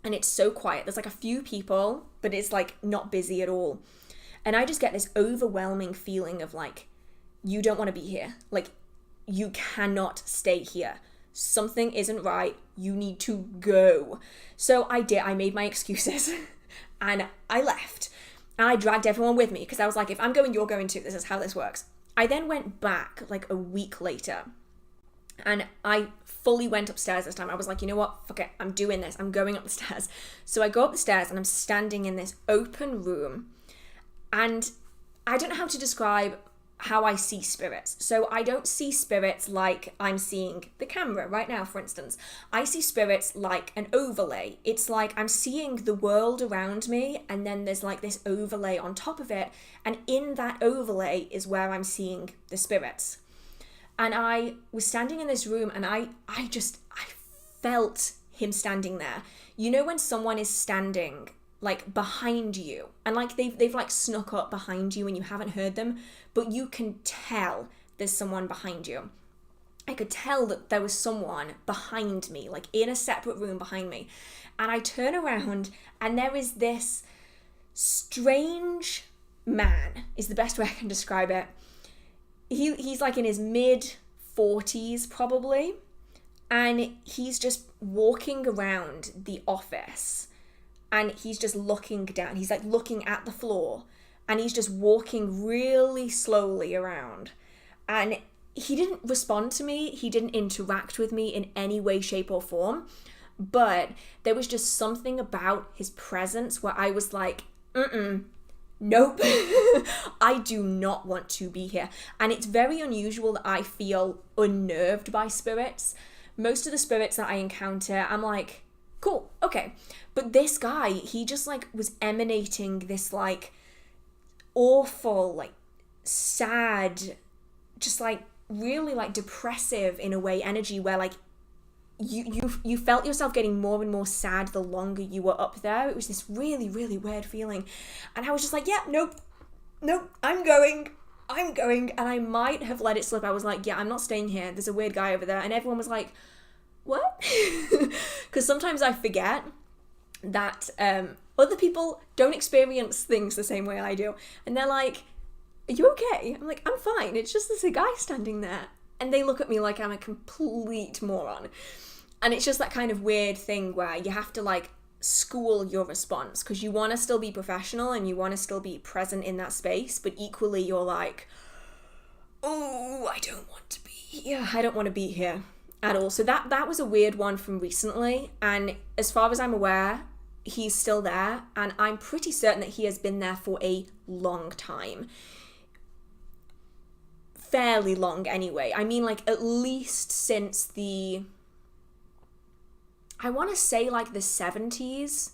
Speaker 1: and it's so quiet. There's like a few people, but it's like not busy at all. And I just get this overwhelming feeling of like, you don't want to be here. Like, you cannot stay here. Something isn't right. You need to go. So I did. I made my excuses and I left. And I dragged everyone with me because I was like, if I'm going, you're going too. This is how this works. I then went back like a week later, and I fully went upstairs this time. I was like, you know what? Fuck it. I'm doing this. I'm going up the stairs. So I go up the stairs and I'm standing in this open room, and I don't know how to describe how I see spirits. So I don't see spirits like I'm seeing the camera right now, for instance. I see spirits like an overlay. It's like I'm seeing the world around me, and then there's like this overlay on top of it, and in that overlay is where I'm seeing the spirits. And I was standing in this room, and I felt him standing there. You know when someone is standing like behind you, and like they've like snuck up behind you and you haven't heard them, but you can tell there's someone behind you. I could tell that there was someone behind me, like in a separate room behind me. And I turn around, and there is this strange man, is the best way I can describe it. He's like in his mid-40s probably, and he's just walking around the office, and he's just looking down. He's like looking at the floor, and he's just walking really slowly around. And he didn't respond to me. He didn't interact with me in any way, shape, or form. But there was just something about his presence where I was like, nope, I do not want to be here. And it's very unusual that I feel unnerved by spirits. Most of the spirits that I encounter, I'm like, cool, okay. But this guy, he just like was emanating this like awful, like sad, just like really like depressive in a way energy where like you felt yourself getting more and more sad the longer you were up there. It was this really, really weird feeling. And I was just like, yeah, nope, I'm going. And I might have let it slip. I was like, yeah, I'm not staying here. There's a weird guy over there. And everyone was like, what? Because sometimes I forget that other people don't experience things the same way I do. And they're like, are you okay? I'm like, I'm fine. It's just there's a guy standing there. And they look at me like I'm a complete moron. And it's just that kind of weird thing where you have to like school your response, because you want to still be professional and you want to still be present in that space, but equally you're like, oh, I don't want to be here. I don't want to be here at all. So that was a weird one from recently. And as far as I'm aware, he's still there. And I'm pretty certain that he has been there for a long time. Fairly long anyway. I mean, like at least since I want to say like the 70s,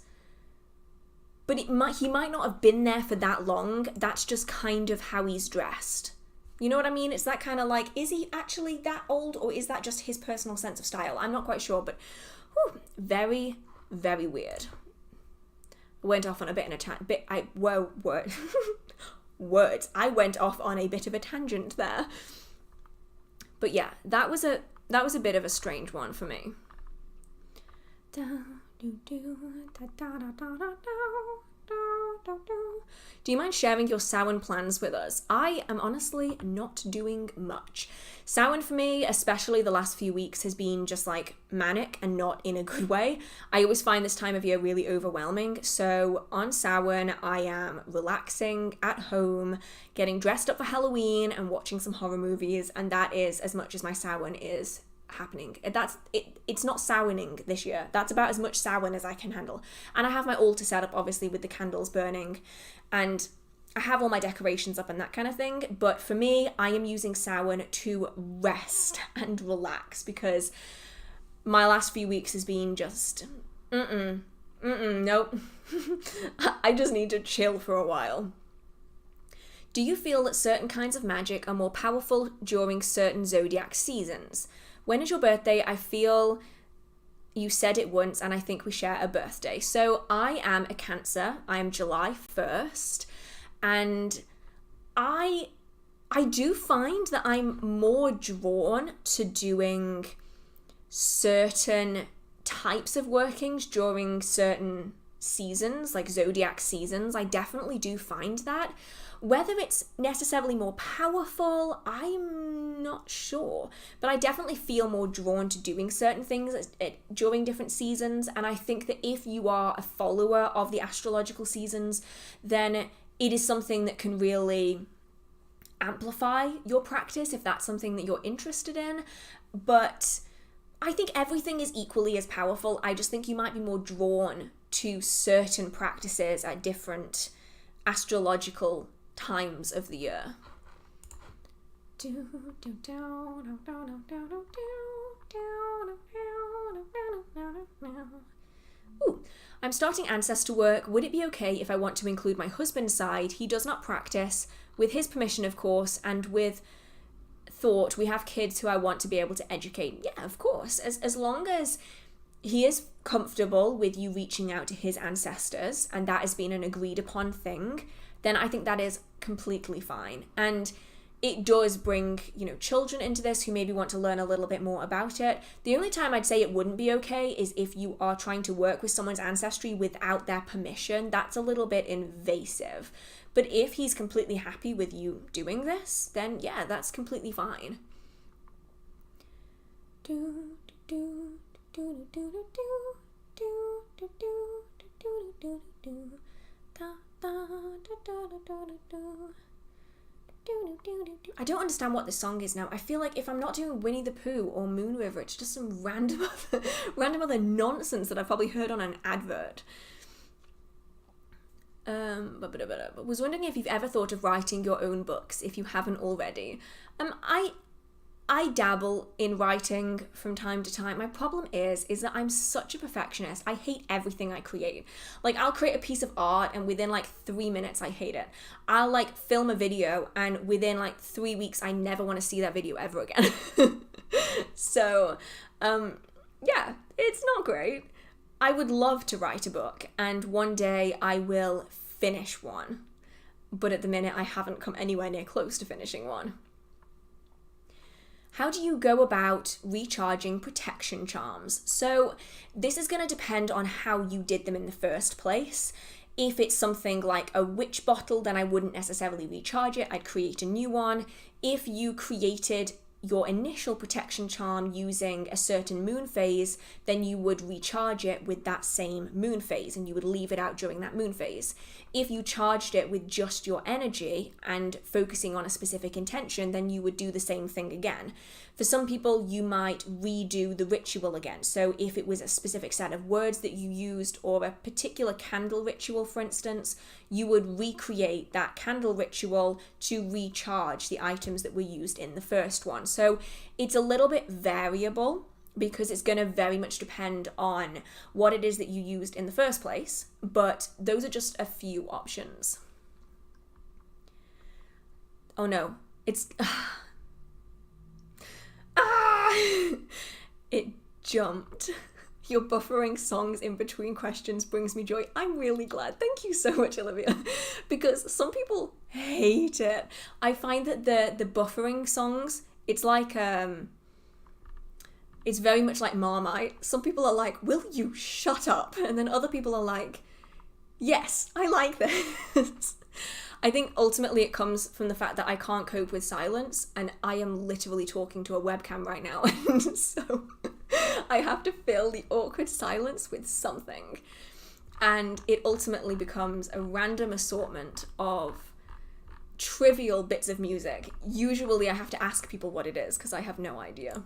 Speaker 1: but he might not have been there for that long. That's just kind of how he's dressed. You know what I mean? It's that kind of like, is he actually that old, or is that just his personal sense of style? I'm not quite sure, but very, very weird. I went off on a bit in a words. I went off on a bit of a tangent there. But yeah, that was a bit of a strange one for me. Do you mind sharing your Samhain plans with us? I am honestly not doing much. Samhain for me, especially the last few weeks, has been just like manic, and not in a good way. I always find this time of year really overwhelming. So on Samhain, I am relaxing at home, getting dressed up for Halloween and watching some horror movies, and that is as much as my Samhain is happening. It's not Samhaining this year. That's about as much Samhain as I can handle. And I have my altar set up, obviously, with the candles burning, and I have all my decorations up and that kind of thing. But for me, I am using Samhain to rest and relax, because my last few weeks has been just nope. I just need to chill for a while. Do you feel that certain kinds of magic are more powerful during certain zodiac seasons? When is your birthday? I feel you said it once, and I think we share a birthday. So I am a Cancer. I am July 1st. And I do find that I'm more drawn to doing certain types of workings during certain seasons, like Zodiac seasons. I definitely do find that. Whether it's necessarily more powerful, I'm not sure. But I definitely feel more drawn to doing certain things during different seasons. And I think that if you are a follower of the astrological seasons, then it is something that can really amplify your practice if that's something that you're interested in. But I think everything is equally as powerful. I just think you might be more drawn to certain practices at different astrological times of the year. Ooh, I'm starting Ancestor work. Would it be okay if I want to include my husband's side? He does not practice, with his permission, of course, and with thought we have kids who I want to be able to educate. Yeah, of course. As long as he is comfortable with you reaching out to his ancestors and that has been an agreed upon thing, then I think that is completely fine. And it does bring, children into this who maybe want to learn a little bit more about it. The only time I'd say it wouldn't be okay is if you are trying to work with someone's ancestry without their permission. That's a little bit invasive. But if he's completely happy with you doing this, then yeah, that's completely fine. I don't understand what the song is now. I feel like if I'm not doing Winnie the Pooh or Moon River, it's just some random other nonsense that I've probably heard on an advert. Was wondering if you've ever thought of writing your own books, if you haven't already. I dabble in writing from time to time. My problem is that I'm such a perfectionist. I hate everything I create. Like, I'll create a piece of art and within 3 minutes I hate it. I'll film a video and within 3 weeks I never want to see that video ever again. So, yeah, it's not great. I would love to write a book and one day I will finish one. But at the minute I haven't come anywhere near close to finishing one. How do you go about recharging protection charms? So this is going to depend on how you did them in the first place. If it's something like a witch bottle, then I wouldn't necessarily recharge it. I'd create a new one. If you created your initial protection charm using a certain moon phase, then you would recharge it with that same moon phase and you would leave it out during that moon phase. If you charged it with just your energy and focusing on a specific intention, then you would do the same thing again. For some people, you might redo the ritual again. So if it was a specific set of words that you used or a particular candle ritual, for instance, you would recreate that candle ritual to recharge the items that were used in the first one. So it's a little bit variable because it's going to very much depend on what it is that you used in the first place, but those are just a few options. Oh no, it's... It jumped. Your buffering songs in between questions brings me joy. I'm really glad. Thank you so much, Olivia. Because some people hate it. I find that the buffering songs, it's like, it's very much like Marmite. Some people are like, will you shut up? And then other people are like, yes, I like this. I think ultimately it comes from the fact that I can't cope with silence and I am literally talking to a webcam right now. And so I have to fill the awkward silence with something. And it ultimately becomes a random assortment of trivial bits of music. Usually I have to ask people what it is because I have no idea.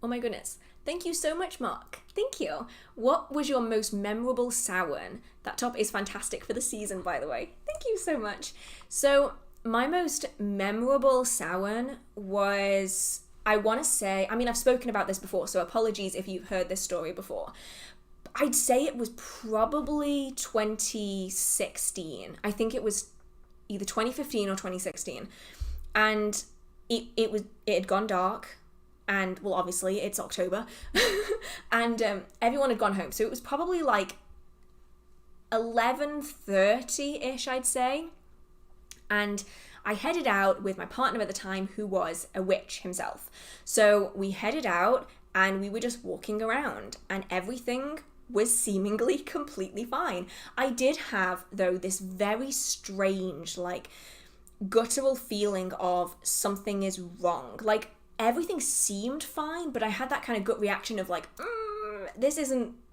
Speaker 1: Oh my goodness. Thank you so much, Mark. Thank you. What was your most memorable Sowin? That top is fantastic for the season, by the way. Thank you so much. So my most memorable Sowin was, I want to say, I've spoken about this before, so apologies if you've heard this story before. I'd say it was probably 2016. I think it was either 2015 or 2016. And it had gone dark. and, well, obviously it's October, and everyone had gone home. So it was probably like 11:30-ish, I'd say. And I headed out with my partner at the time, who was a witch himself. So we headed out and we were just walking around, and everything was seemingly completely fine. I did have, though, this very strange, like, guttural feeling of something is wrong. Like, everything seemed fine, but I had that kind of gut reaction of like,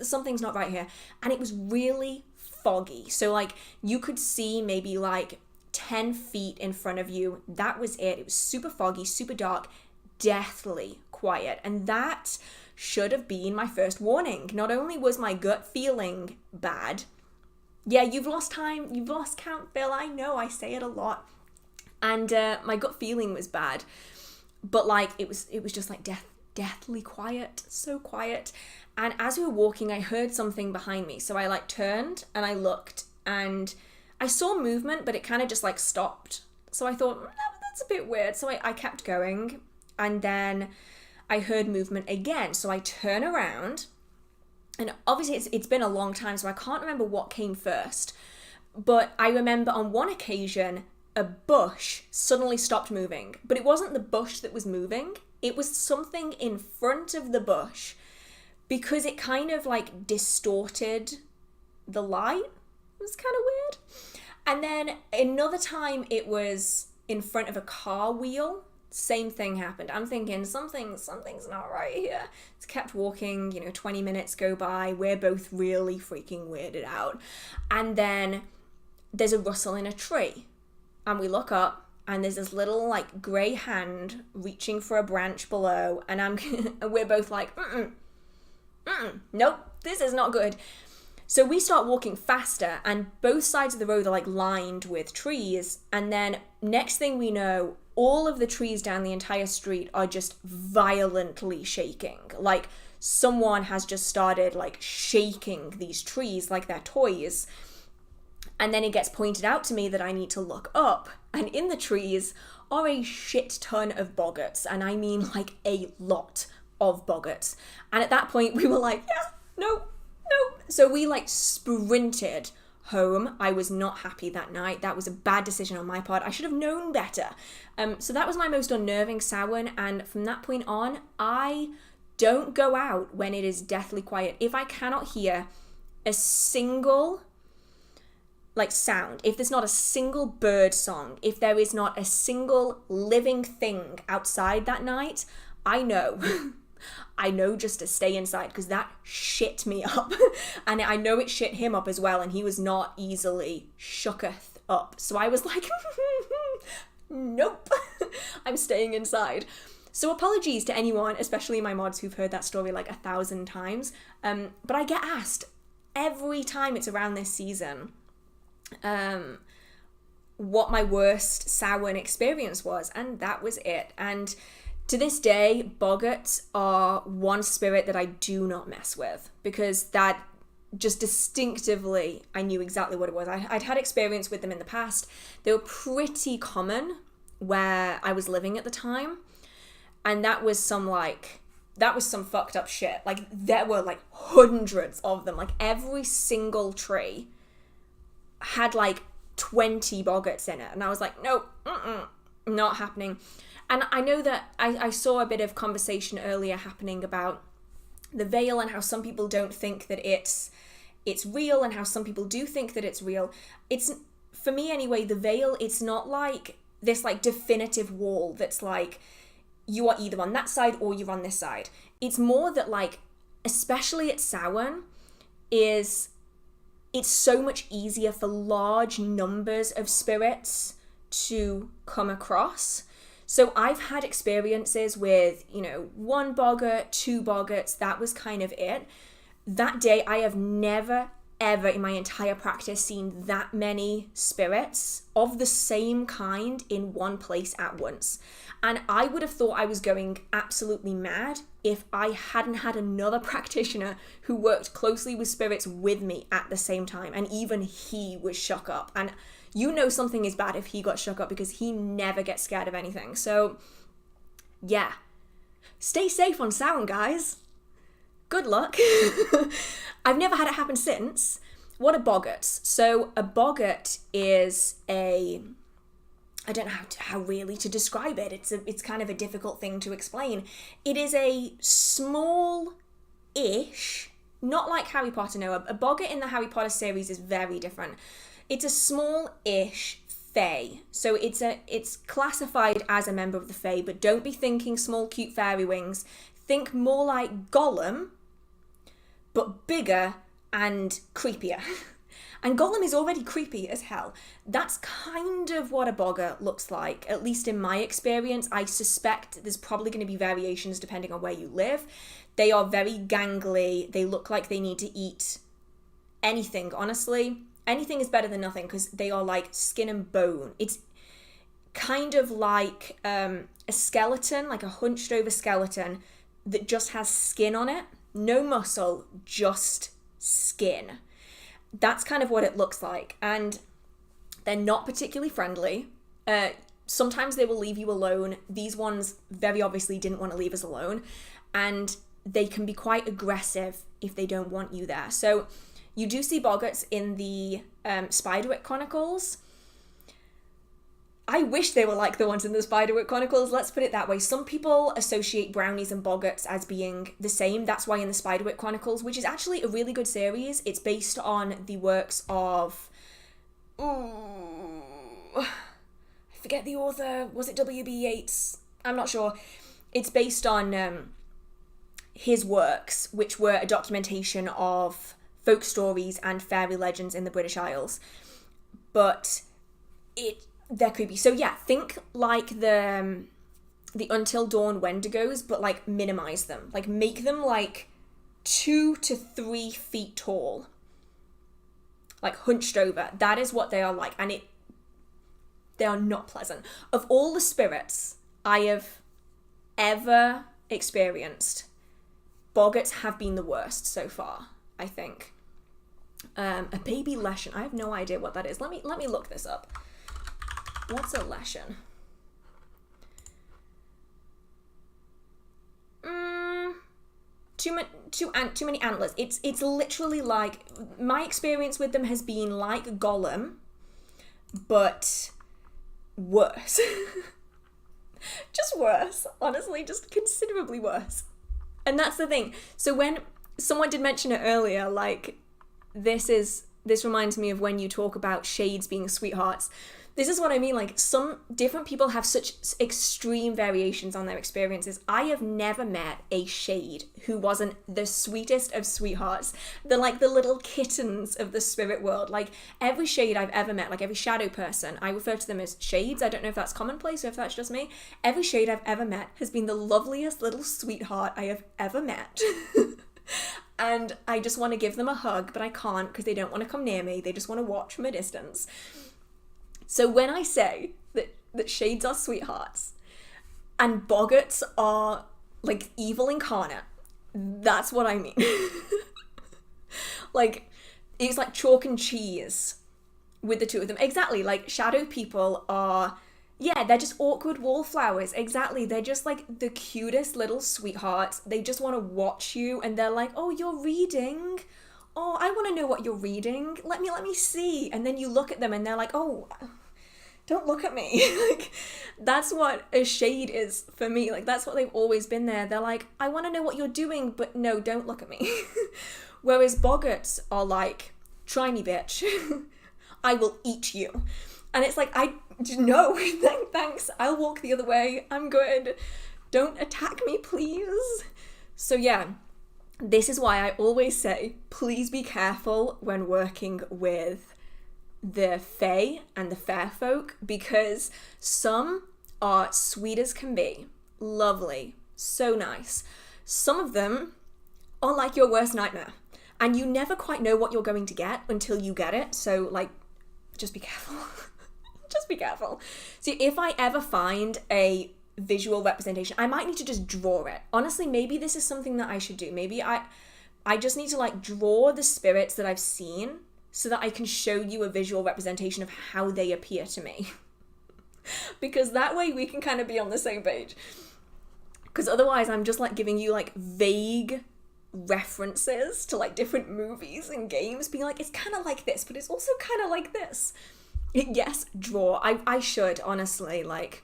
Speaker 1: something's not right here. And it was really foggy. So like, you could see maybe like 10 feet in front of you. That was it. It was super foggy, super dark, deathly quiet. And that should have been my first warning. Not only was my gut feeling bad. Yeah, you've lost count, Phil. I know, I say it a lot. And my gut feeling was bad. But like, it was just like deathly quiet, so quiet. And as we were walking, I heard something behind me. So I like turned and I looked and I saw movement, but it kind of just like stopped. So I thought, that's a bit weird. So I kept going, and then I heard movement again. So I turn around, and obviously it's been a long time, so I can't remember what came first. But I remember on one occasion, a bush suddenly stopped moving. But it wasn't the bush that was moving. It was something in front of the bush, because it kind of like distorted the light. It was kind of weird. And then another time it was in front of a car wheel. Same thing happened. I'm thinking something's not right here. It's kept walking, 20 minutes go by. We're both really freaking weirded out. And then there's a rustle in a tree. And we look up, and there's this little like grey hand reaching for a branch below. And we're both like, nope, this is not good. So we start walking faster, and both sides of the road are like lined with trees. And then next thing we know, all of the trees down the entire street are just violently shaking. Like someone has just started like shaking these trees like they're toys. And then it gets pointed out to me that I need to look up. And in the trees are a shit ton of bogarts. And I mean like a lot of bogarts. And at that point we were like, yeah, no. So we like sprinted home. I was not happy that night. That was a bad decision on my part. I should have known better. So that was my most unnerving Samhain. And from that point on, I don't go out when it is deathly quiet. If I cannot hear a single like sound, if there's not a single bird song, if there is not a single living thing outside that night, I know just to stay inside, because that shit me up. And I know it shit him up as well, and he was not easily shooketh up. So I was like, nope, I'm staying inside. So apologies to anyone, especially my mods, who've heard that story like 1,000 times. But I get asked every time it's around this season what my worst Samhain experience was, and that was it. And to this day, bogarts are one spirit that I do not mess with, because that just distinctively, I knew exactly what it was. I'd had experience with them in the past. They were pretty common where I was living at the time, and that was some fucked up shit. Like, there were like hundreds of them. Like, every single tree had like 20 bogarts in it, and I was like, nope, not happening. And I know that I saw a bit of conversation earlier happening about the veil and how some people don't think that it's real, and how some people do think that it's real. It's, for me anyway, the veil, it's not like this like definitive wall that's like you are either on that side or you're on this side. It's more that like, especially at Samhain, it's so much easier for large numbers of spirits to come across. So I've had experiences with, one bogart, 2 bogarts, that was kind of it. That day, I have never, ever in my entire practice seen that many spirits of the same kind in one place at once. And I would have thought I was going absolutely mad if I hadn't had another practitioner who worked closely with spirits with me at the same time. And even he was shook up. And something is bad if he got shook up, because he never gets scared of anything. So, yeah. Stay safe on Sowin, guys. Good luck. I've never had it happen since. What are Bogarts? So a Bogart is I don't know how really to describe it. It's kind of a difficult thing to explain. It is a small-ish, not like Harry Potter, no. A Boggart in the Harry Potter series is very different. It's a small-ish fae. So it's classified as a member of the fae, but don't be thinking small cute fairy wings. Think more like Gollum, but bigger and creepier. And Gollum is already creepy as hell. That's kind of what a Boggart looks like, at least in my experience. I suspect there's probably going to be variations depending on where you live. They are very gangly. They look like they need to eat anything, honestly. Anything is better than nothing because they are like skin and bone. It's kind of like a skeleton, like a hunched over skeleton that just has skin on it. No muscle, just skin. That's kind of what it looks like. And they're not particularly friendly. Sometimes they will leave you alone. These ones very obviously didn't want to leave us alone. And they can be quite aggressive if they don't want you there. So you do see Bogarts in the Spiderwick Chronicles. I wish they were like the ones in the Spiderwick Chronicles, let's put it that way. Some people associate brownies and Bogarts as being the same. That's why in the Spiderwick Chronicles, which is actually a really good series, it's based on the works of... I forget the author. Was it W.B. Yeats? I'm not sure. It's based on his works, which were a documentation of folk stories and fairy legends in the British Isles. But they're creepy. So yeah, think like the Until Dawn Wendigos, but like minimize them. Like make them like 2 to 3 feet tall. Like hunched over. That is what they are like. And they are not pleasant. Of all the spirits I have ever experienced, Bogarts have been the worst so far, I think. A baby leshen. I have no idea what that is. Let me look this up. What's a leshen? Too many antlers. It's literally like, my experience with them has been like Gollum, but worse. Just worse. Honestly, just considerably worse. And that's the thing. So when someone did mention it earlier, like this reminds me of when you talk about shades being sweethearts. This is what I mean, like some different people have such extreme variations on their experiences. I have never met a shade who wasn't the sweetest of sweethearts. They're like the little kittens of the spirit world. Like every shade I've ever met, like every shadow person, I refer to them as shades. I don't know if that's commonplace or if that's just me. Every shade I've ever met has been the loveliest little sweetheart I have ever met. And I just want to give them a hug, but I can't because they don't want to come near me. They just want to watch from a distance. So when I say that shades are sweethearts and Bogarts are like evil incarnate, that's what I mean. Like, it's like chalk and cheese with the two of them. Exactly, like shadow people are, yeah, they're just awkward wallflowers. Exactly, they're just like the cutest little sweethearts. They just want to watch you and they're like, oh, you're reading? Oh, I want to know what you're reading. Let me see. And then you look at them and they're like, oh, don't look at me. Like, that's what a shade is for me. Like, that's what they've always been there. They're like, I want to know what you're doing, but no, don't look at me. Whereas Bogarts are like, try me, bitch. I will eat you. And it's like, no, thanks. I'll walk the other way. I'm good. Don't attack me, please. So yeah. This is why I always say, please be careful when working with the fae and the fair folk, because some are sweet as can be, lovely, so nice. Some of them are like your worst nightmare, and you never quite know what you're going to get until you get it, so like, just be careful. Just be careful. See, if I ever find a visual representation, I might need to just draw it. Honestly, maybe this is something that I should do. Maybe I just need to like draw the spirits that I've seen so that I can show you a visual representation of how they appear to me. Because that way we can kind of be on the same page. because otherwise I'm just like giving you like vague references to like different movies and games, being like, it's kind of like this, but it's also kind of like this. Yes, draw. I should, honestly, like,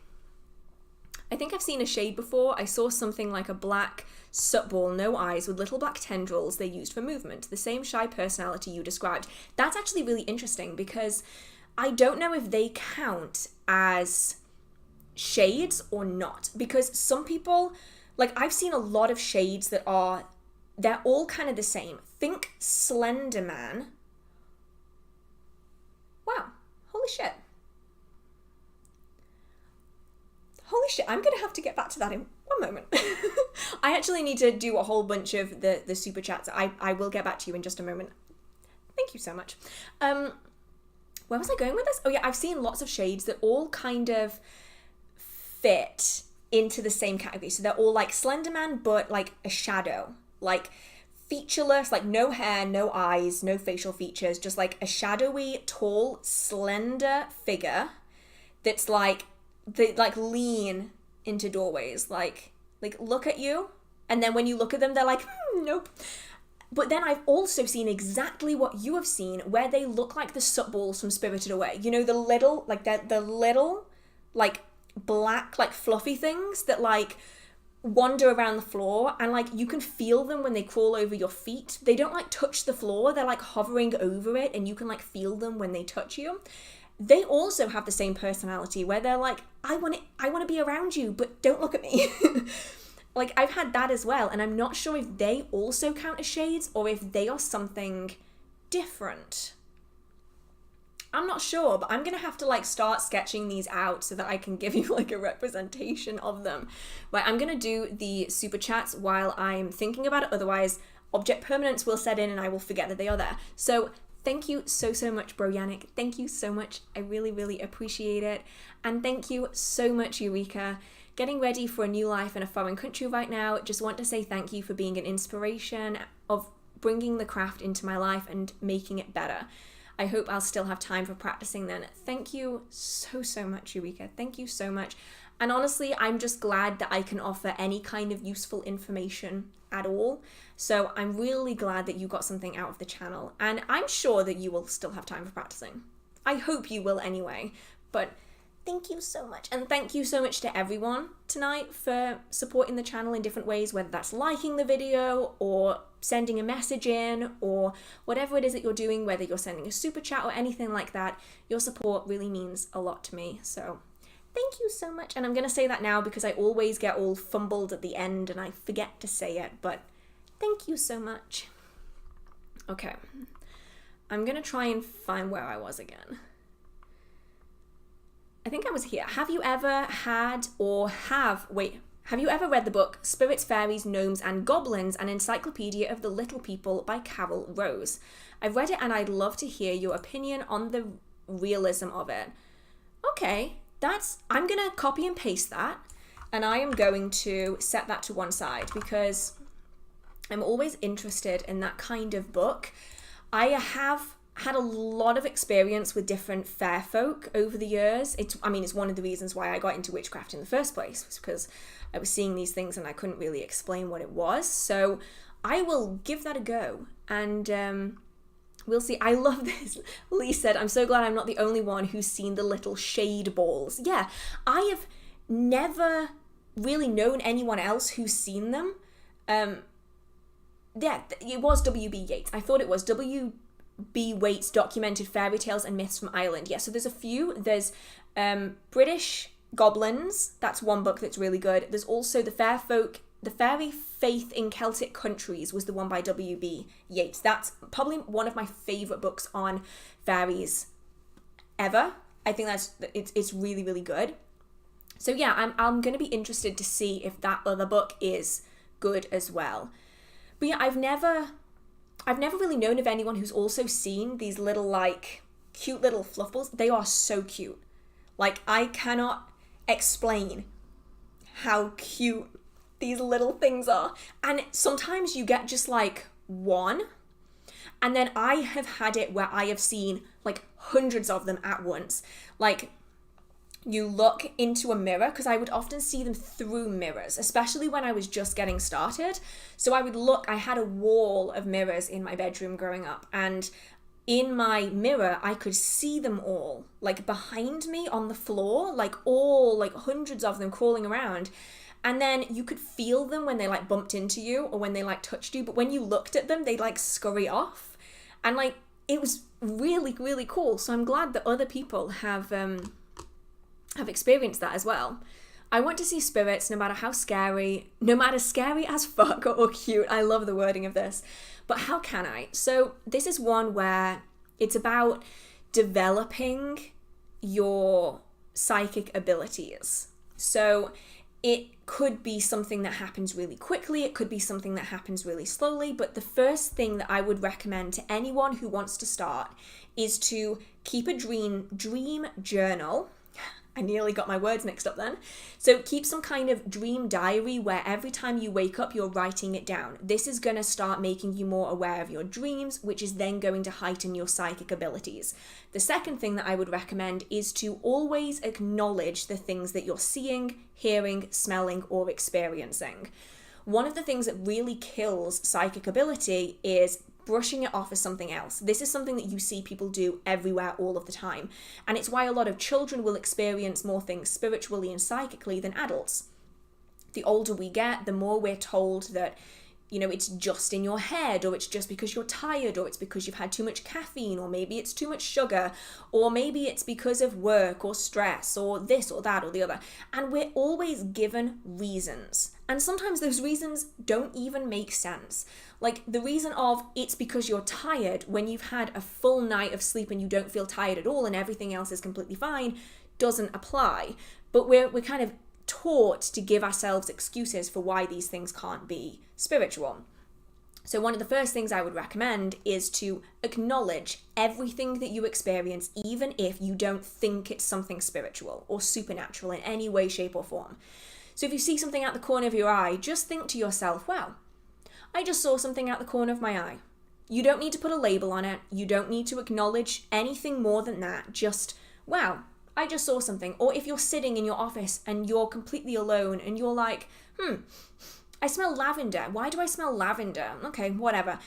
Speaker 1: I think I've seen a shade before. I saw something like a black Subtball, no eyes, with little black tendrils they used for movement. The same shy personality you described. That's actually really interesting, because I don't know if they count as shades or not. Because some people, like, I've seen a lot of shades that are, they're all kind of the same. Think Slender Man. Wow. Holy shit. Holy shit, I'm going to have to get back to that in one moment. I actually need to do a whole bunch of the super chats. I will get back to you in just a moment. Thank you so much. Where was I going with this? Oh yeah, I've seen lots of shades that all kind of fit into the same category. So they're all like Slender Man, but like a shadow. Like featureless, like no hair, no eyes, no facial features, just like a shadowy, tall, slender figure that's like, they like lean into doorways, like look at you, and then when you look at them, they're like, nope. But then I've also seen exactly what you have seen, where they look like the Subtballs from Spirited Away. You know, the little, like the little, like black, like fluffy things that like wander around the floor, and like you can feel them when they crawl over your feet. They don't like touch the floor, they're like hovering over it, and you can like feel them when they touch you. They also have the same personality, where they're like, I want to be around you, but don't look at me. Like, I've had that as well, and I'm not sure if they also count as shades or if they are something different. I'm not sure, but I'm going to have to like start sketching these out so that I can give you like a representation of them. Right, I'm going to do the super chats while I'm thinking about it, otherwise object permanence will set in and I will forget that they are there. So thank you so much, Bro Yannick. Thank you so much. I really appreciate it. And thank you so much, Eureka. Getting ready for a new life in a foreign country right now. Just want to say thank you for being an inspiration of bringing the craft into my life and making it better. I hope I'll still have time for practicing then. Thank you so much, Eureka. Thank you so much. And honestly, I'm just glad that I can offer any kind of useful information at all. So I'm really glad that you got something out of the channel, and I'm sure that you will still have time for practicing. I hope you will anyway, but thank you so much. And thank you so much to everyone tonight for supporting the channel in different ways, whether that's liking the video or sending a message in or whatever it is that you're doing, whether you're sending a super chat or anything like that. Your support really means a lot to me. So thank you so much. And I'm going to say that now because I always get all fumbled at the end and I forget to say it, but thank you so much. Okay. I'm going to try and find where I was again. I think I was here. Have you ever read the book Spirits, Fairies, Gnomes and Goblins, an Encyclopedia of the Little People by Carol Rose? I've read it and I'd love to hear your opinion on the realism of it. Okay, I'm going to copy and paste that, and I am going to set that to one side because I'm always interested in that kind of book. I have had a lot of experience with different fair folk over the years. It's one of the reasons why I got into witchcraft in the first place, was because I was seeing these things and I couldn't really explain what it was. So I will give that a go, and we'll see. I love this. Lee said, I'm so glad I'm not the only one who's seen the little shade balls. Yeah, I have never really known anyone else who's seen them. Yeah, it was W.B. Yeats. I thought it was W.B. Yeats documented fairy tales and myths from Ireland. Yeah, so there's a few. There's British Goblins. That's one book that's really good. There's also The Fairy Faith in Celtic Countries was the one by W.B. Yeats. That's probably one of my favourite books on fairies ever. I think it's really good. So yeah, I'm going to be interested to see if that other book is good as well. But yeah, I've never really known of anyone who's also seen these little like cute little fluff balls. They are so cute. Like, I cannot explain how cute these little things are. And sometimes you get just like one, and then I have had it where I have seen like hundreds of them at once. Like, you look into a mirror, because I would often see them through mirrors, especially when I was just getting started. So I had a wall of mirrors in my bedroom growing up, and in my mirror, I could see them all, like behind me on the floor, like hundreds of them crawling around. And then you could feel them when they like bumped into you or when they like touched you. But when you looked at them, they'd like scurry off. And like, it was really, really cool. So I'm glad that other people have experienced that as well. I want to see spirits no matter scary as fuck or cute. I love the wording of this. But how can I? So this is one where it's about developing your psychic abilities. So it could be something that happens really quickly. It could be something that happens really slowly. But the first thing that I would recommend to anyone who wants to start is to keep a dream journal. I nearly got my words mixed up then. So keep some kind of dream diary where every time you wake up, you're writing it down. This is going to start making you more aware of your dreams, which is then going to heighten your psychic abilities. The second thing that I would recommend is to always acknowledge the things that you're seeing, hearing, smelling, or experiencing. One of the things that really kills psychic ability is brushing it off as something else. This is something that you see people do everywhere all of the time. And it's why a lot of children will experience more things spiritually and psychically than adults. The older we get, the more we're told that, you know, it's just in your head, or it's just because you're tired, or it's because you've had too much caffeine, or maybe it's too much sugar, or maybe it's because of work or stress or this or that or the other. And we're always given reasons. And sometimes those reasons don't even make sense. Like the reason of it's because you're tired when you've had a full night of sleep and you don't feel tired at all and everything else is completely fine doesn't apply. But we're kind of taught to give ourselves excuses for why these things can't be spiritual. So one of the first things I would recommend is to acknowledge everything that you experience, even if you don't think it's something spiritual or supernatural in any way, shape, or form. So if you see something out the corner of your eye, just think to yourself, wow, I just saw something out the corner of my eye. You don't need to put a label on it. You don't need to acknowledge anything more than that. Just, wow, I just saw something. Or if you're sitting in your office and you're completely alone and you're like, I smell lavender. Why do I smell lavender? Okay, whatever.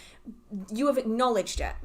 Speaker 1: You have acknowledged it.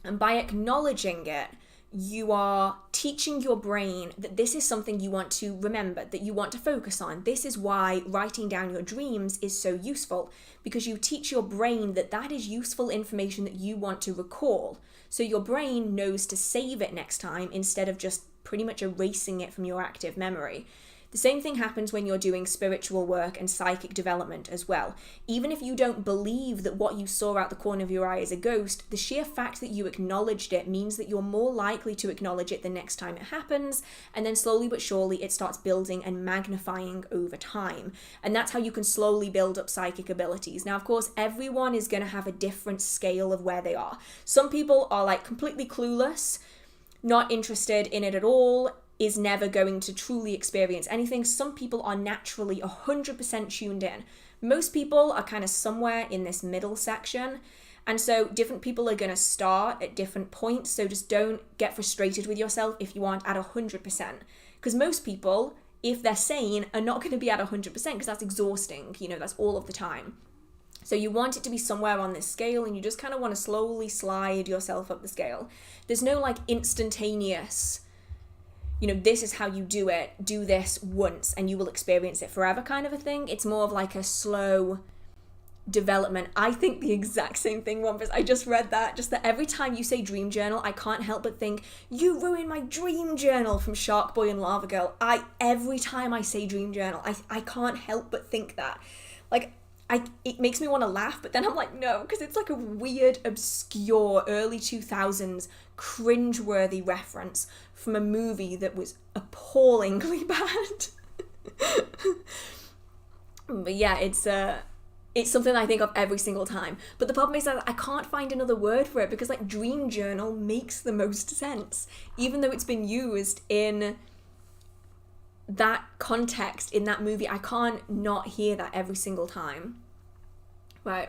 Speaker 1: And by acknowledging it, you are teaching your brain that this is something you want to remember, that you want to focus on. This is why writing down your dreams is so useful, because you teach your brain that that is useful information that you want to recall. So your brain knows to save it next time instead of just pretty much erasing it from your active memory. The same thing happens when you're doing spiritual work and psychic development as well. Even if you don't believe that what you saw out the corner of your eye is a ghost, the sheer fact that you acknowledged it means that you're more likely to acknowledge it the next time it happens, and then slowly but surely it starts building and magnifying over time. And that's how you can slowly build up psychic abilities. Now, of course, everyone is going to have a different scale of where they are. Some people are like completely clueless, not interested in it at all, is never going to truly experience anything. Some people are naturally 100% tuned in. Most people are kind of somewhere in this middle section. And so different people are going to start at different points. So just don't get frustrated with yourself if you aren't at 100%. Because most people, if they're sane, are not going to be at 100% because that's exhausting. You know, that's all of the time. So you want it to be somewhere on this scale, and you just kind of want to slowly slide yourself up the scale. There's no like instantaneous, you know, this is how you do it, do this once and you will experience it forever kind of a thing. It's more of like a slow development. I think the exact same thing, Wampus. I just read that, just that every time you say dream journal, I can't help but think, you ruined my dream journal from Shark Boy and Lava Girl. Every time I say dream journal, I can't help but think that. Like, it makes me want to laugh, but then I'm like, no, because it's like a weird, obscure, early 2000s, cringeworthy reference from a movie that was appallingly bad. But yeah, it's something I think of every single time. But the problem is that I can't find another word for it, because like dream journal makes the most sense, even though it's been used in that context in that movie. I can't not hear that every single time. Right,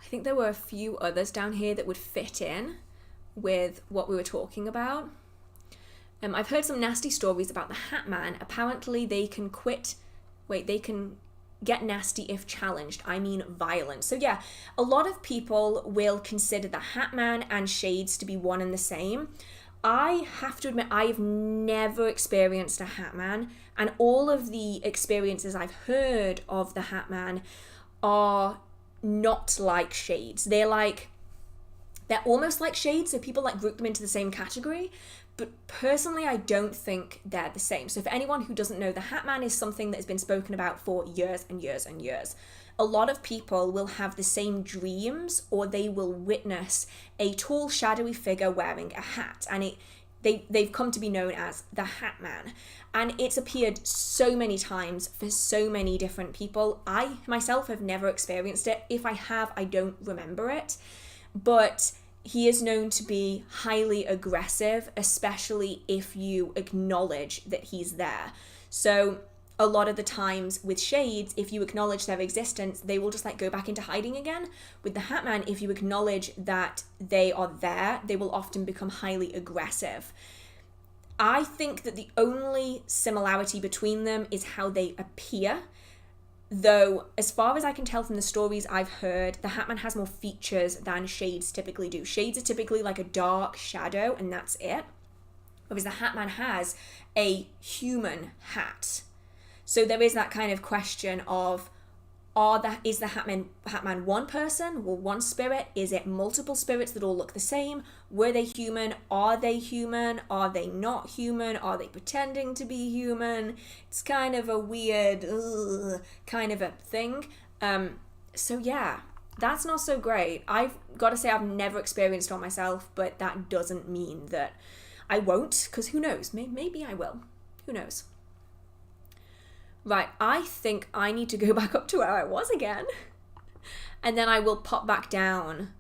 Speaker 1: I think there were a few others down here that would fit in with what we were talking about. I've heard some nasty stories about the Hat Man. Apparently they can get nasty if challenged. I mean violent. So yeah, a lot of people will consider the Hat Man and Shades to be one and the same. I have to admit, I've never experienced a Hat Man, and all of the experiences I've heard of the Hat Man are not like Shades. They're almost like Shades, so people like group them into the same category, but personally I don't think they're the same. So for anyone who doesn't know, the Hat Man is something that has been spoken about for years and years and years. A lot of people will have the same dreams, or they will witness a tall shadowy figure wearing a hat, and they've come to be known as the Hat Man. And it's appeared so many times for so many different people. I myself have never experienced it. If I have, I don't remember it. But he is known to be highly aggressive, especially if you acknowledge that he's there. So a lot of the times with Shades, if you acknowledge their existence, they will just like go back into hiding again. With the Hat Man, if you acknowledge that they are there, they will often become highly aggressive. I think that the only similarity between them is how they appear. Though, as far as I can tell from the stories I've heard, the Hat Man has more features than Shades typically do. Shades are typically like a dark shadow, and that's it. Whereas the Hat Man has a human hat. So there is that kind of question of, is the Hat Man one person or one spirit? Is it multiple spirits that all look the same? Were they human? Are they human? Are they not human? Are they pretending to be human? It's kind of a weird kind of a thing. So yeah, that's not so great. I've got to say I've never experienced one myself, but that doesn't mean that I won't, because who knows? Maybe I will. Who knows? Right, I think I need to go back up to where I was again. And then I will pop back down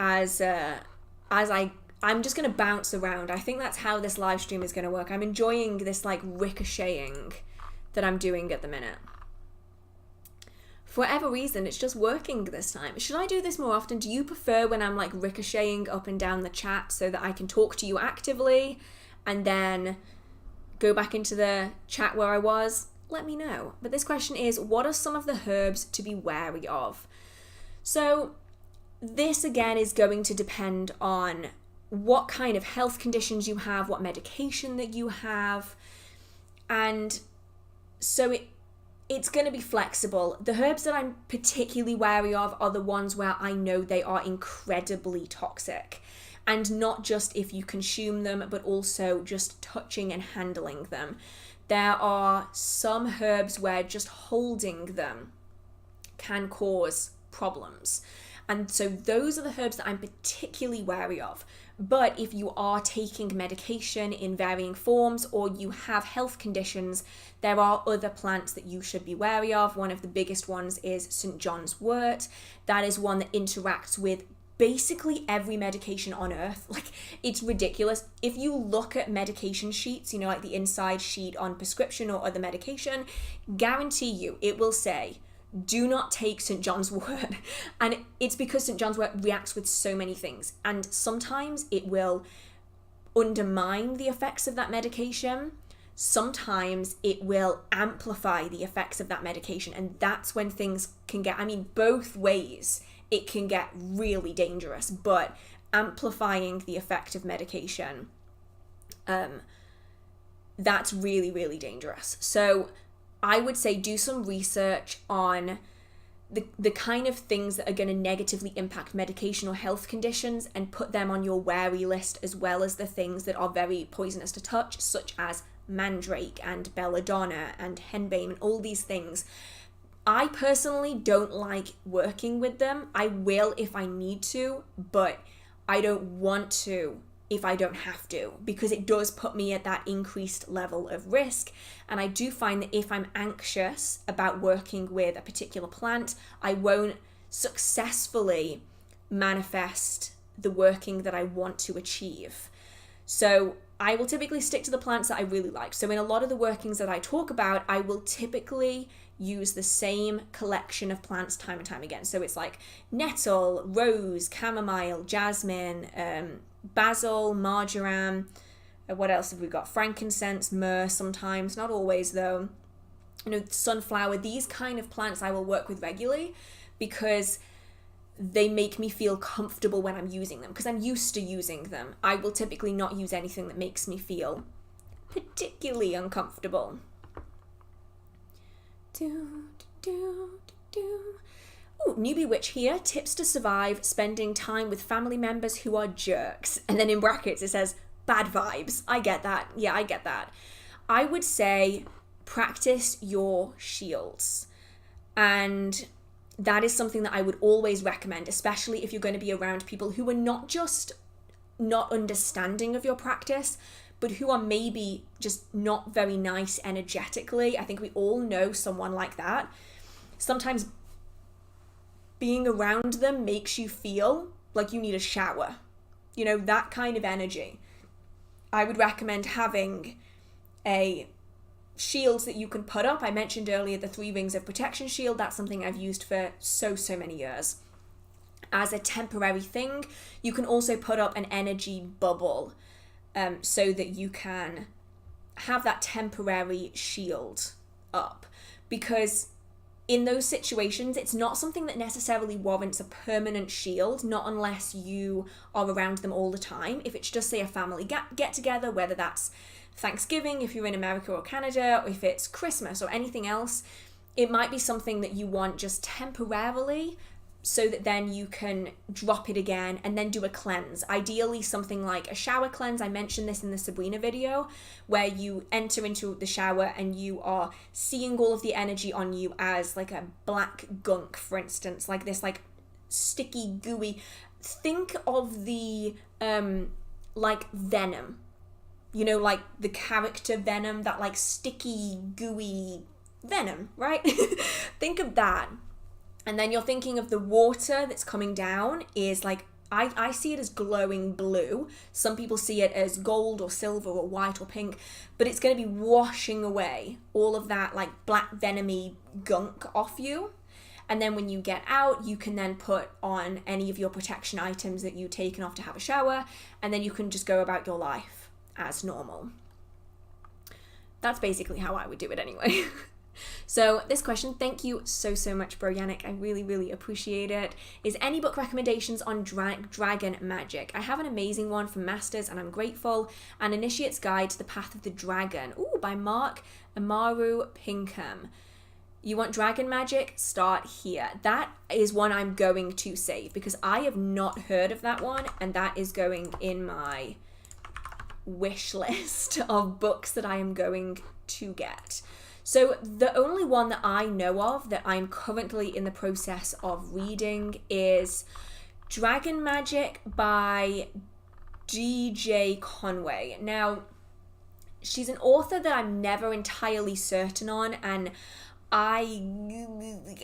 Speaker 1: I'm just going to bounce around. I think that's how this live stream is going to work. I'm enjoying this like ricocheting that I'm doing at the minute. For whatever reason, it's just working this time. Should I do this more often? Do you prefer when I'm like ricocheting up and down the chat so that I can talk to you actively and then go back into the chat where I was? Let me know. But this question is, what are some of the herbs to be wary of? So this again is going to depend on what kind of health conditions you have, what medication that you have. And so it's going to be flexible. The herbs that I'm particularly wary of are the ones where I know they are incredibly toxic. And not just if you consume them, but also just touching and handling them. There are some herbs where just holding them can cause problems. And so those are the herbs that I'm particularly wary of. But if you are taking medication in varying forms or you have health conditions, there are other plants that you should be wary of. One of the biggest ones is St. John's wort. That is one that interacts with basically every medication on earth. Like, it's ridiculous. If you look at medication sheets, you know, like the inside sheet on prescription or other medication, guarantee you it will say, do not take St. John's wort. And it's because St. John's wort reacts with so many things. And sometimes it will undermine the effects of that medication. Sometimes it will amplify the effects of that medication. And that's when things can get, both ways it can get really dangerous, but amplifying the effect of medication, that's really, really dangerous. So I would say do some research on the kind of things that are going to negatively impact medication or health conditions and put them on your wary list, as well as the things that are very poisonous to touch, such as mandrake and belladonna and henbane and all these things. I personally don't like working with them. I will if I need to, but I don't want to if I don't have to, because it does put me at that increased level of risk. And I do find that if I'm anxious about working with a particular plant, I won't successfully manifest the working that I want to achieve. So I will typically stick to the plants that I really like. So in a lot of the workings that I talk about, I will typically use the same collection of plants time and time again. So it's like nettle, rose, chamomile, jasmine, basil, marjoram, What else have we got? Frankincense, myrrh sometimes, not always though. You know, sunflower, these kind of plants I will work with regularly because they make me feel comfortable when I'm using them, because I'm used to using them. I will typically not use anything that makes me feel particularly uncomfortable. Ooh, newbie witch here. Tips to survive spending time with family members who are jerks. And then in brackets it says bad vibes. I get that. Yeah, I get that. I would say practice your shields. And that is something that I would always recommend, especially if you're going to be around people who are not just not understanding of your practice, but who are maybe just not very nice energetically. I think we all know someone like that. Sometimes being around them makes you feel like you need a shower. You know, that kind of energy. I would recommend having a shields that you can put up. I mentioned earlier the 3 rings of protection shield. That's something I've used for so many years. As a temporary thing, you can also put up an energy bubble so that you can have that temporary shield up. Because in those situations, it's not something that necessarily warrants a permanent shield, not unless you are around them all the time. If it's just, say, a family get-together, whether that's Thanksgiving, if you're in America or Canada, or if it's Christmas or anything else, it might be something that you want just temporarily so that then you can drop it again and then do a cleanse. Ideally something like a shower cleanse. I mentioned this in the Sabrina video, where you enter into the shower and you are seeing all of the energy on you as like a black gunk, for instance, like this like sticky, gooey. Think of the like Venom. You know, like the character Venom, that like sticky, gooey Venom, right? Think of that. And then you're thinking of the water that's coming down is like, I see it as glowing blue. Some people see it as gold or silver or white or pink, but it's going to be washing away all of that like black venomy gunk off you. And then when you get out, you can then put on any of your protection items that you've taken off to have a shower, and then you can just go about your life as normal. That's basically how I would do it anyway. So this question, thank you so much, Bro Yannick. I really appreciate it. Is any book recommendations on dragon magic? I have an amazing one from Masters and I'm grateful. An Initiate's Guide to the Path of the Dragon. Ooh, by Mark Amaru Pinkham. You want dragon magic? Start here. That is one I'm going to save because I have not heard of that one, and that is going in my wish list of books that I am going to get. So the only one that I know of that I'm currently in the process of reading is Dragon Magic by D.J. Conway. Now, she's an author that I'm never entirely certain on, and I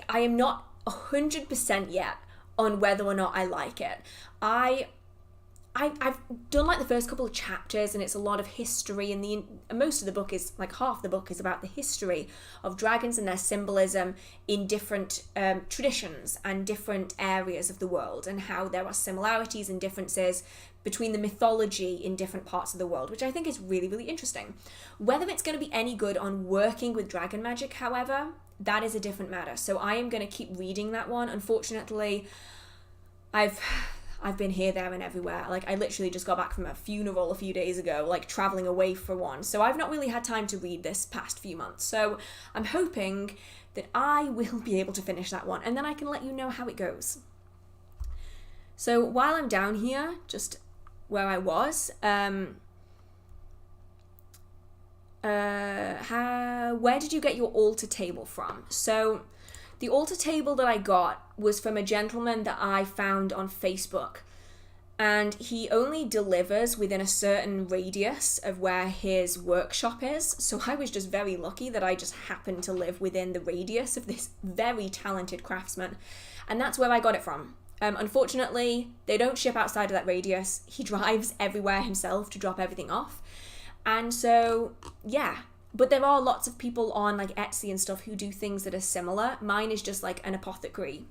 Speaker 1: am not 100% yet on whether or not I like it. I've done like the first couple of chapters, and it's a lot of history, and most of the book is like half the book is about the history of dragons and their symbolism in different traditions and different areas of the world, and how there are similarities and differences between the mythology in different parts of the world, which I think is really interesting. Whether it's going to be any good on working with dragon magic, however, that is a different matter. So I am going to keep reading that one. Unfortunately, I've been here, there, and everywhere. Like, I literally just got back from a funeral a few days ago, like traveling away for one. So I've not really had time to read this past few months. So I'm hoping that I will be able to finish that one, and then I can let you know how it goes. So while I'm down here, just where I was, where did you get your altar table from? So the altar table that I got was from a gentleman that I found on Facebook, and he only delivers within a certain radius of where his workshop is. So I was just very lucky that I just happened to live within the radius of this very talented craftsman, and that's where I got it from. Unfortunately, they don't ship outside of that radius. He drives everywhere himself to drop everything off, and so yeah. But there are lots of people on like Etsy and stuff who do things that are similar. Mine is just like an apothecary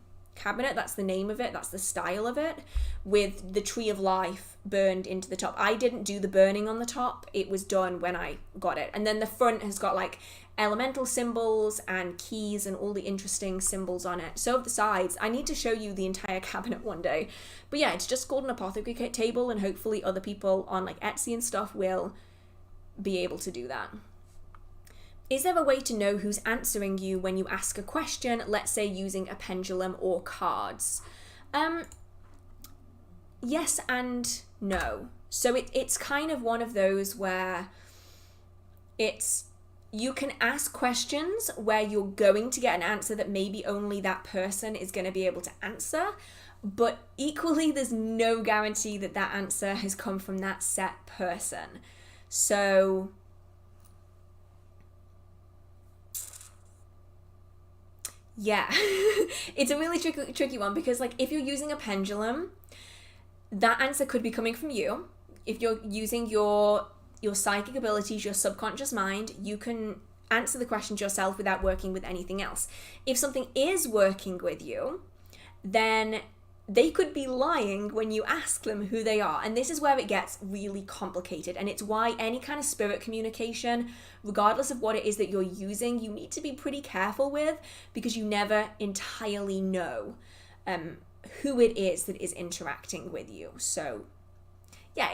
Speaker 1: cabinet. That's the name of it. That's the style of it, with the tree of life burned into the top. I didn't do the burning on the top. It was done when I got it. And then the front has got like elemental symbols and keys and all the interesting symbols on it. So have the sides. I need to show you the entire cabinet one day. But yeah, it's just called an apothecary table, and hopefully other people on like Etsy and stuff will be able to do that. Is there a way to know who's answering you when you ask a question, let's say using a pendulum or cards? Yes and no. So it's kind of one of those where you can ask questions where you're going to get an answer that maybe only that person is going to be able to answer, but equally there's no guarantee that that answer has come from that set person. So yeah, it's a really tricky one, because like if you're using a pendulum, that answer could be coming from you. If you're using your psychic abilities, your subconscious mind, you can answer the questions yourself without working with anything else. If something is working with you, then they could be lying when you ask them who they are. And this is where it gets really complicated. And it's why any kind of spirit communication, regardless of what it is that you're using, you need to be pretty careful with, because you never entirely know who it is that is interacting with you. So yeah,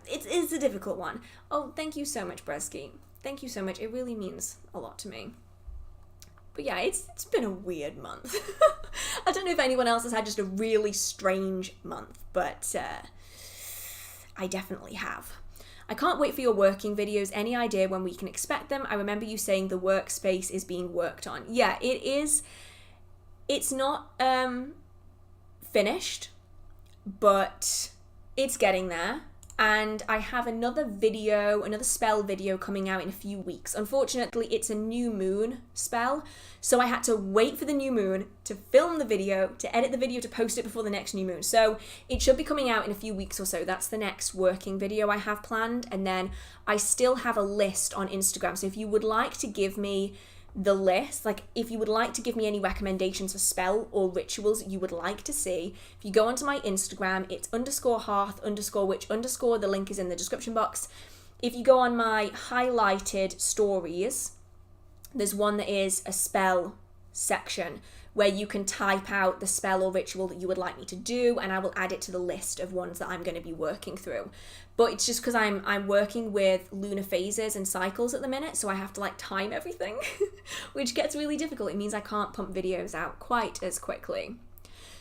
Speaker 1: it's a difficult one. Oh, thank you so much, Bresky. Thank you so much. It really means a lot to me. But yeah, it's been a weird month. I don't know if anyone else has had just a really strange month, but I definitely have. I can't wait for your working videos. Any idea when we can expect them? I remember you saying the workspace is being worked on. Yeah, it is. It's not finished, but it's getting there. And I have another spell video coming out in a few weeks. Unfortunately, it's a new moon spell, so I had to wait for the new moon to film the video, to edit the video, to post it before the next new moon. So it should be coming out in a few weeks or so. That's the next working video I have planned. And then I still have a list on Instagram. So if you would like to give me the list, like if you would like to give me any recommendations for spell or rituals you would like to see, if you go onto my Instagram, it's _hearth_witch_, the link is in the description box. If you go on my highlighted stories, there's one that is a spell section where you can type out the spell or ritual that you would like me to do, and I will add it to the list of ones that I'm going to be working through. But it's just because I'm working with lunar phases and cycles at the minute, so I have to like time everything, which gets really difficult. It means I can't pump videos out quite as quickly.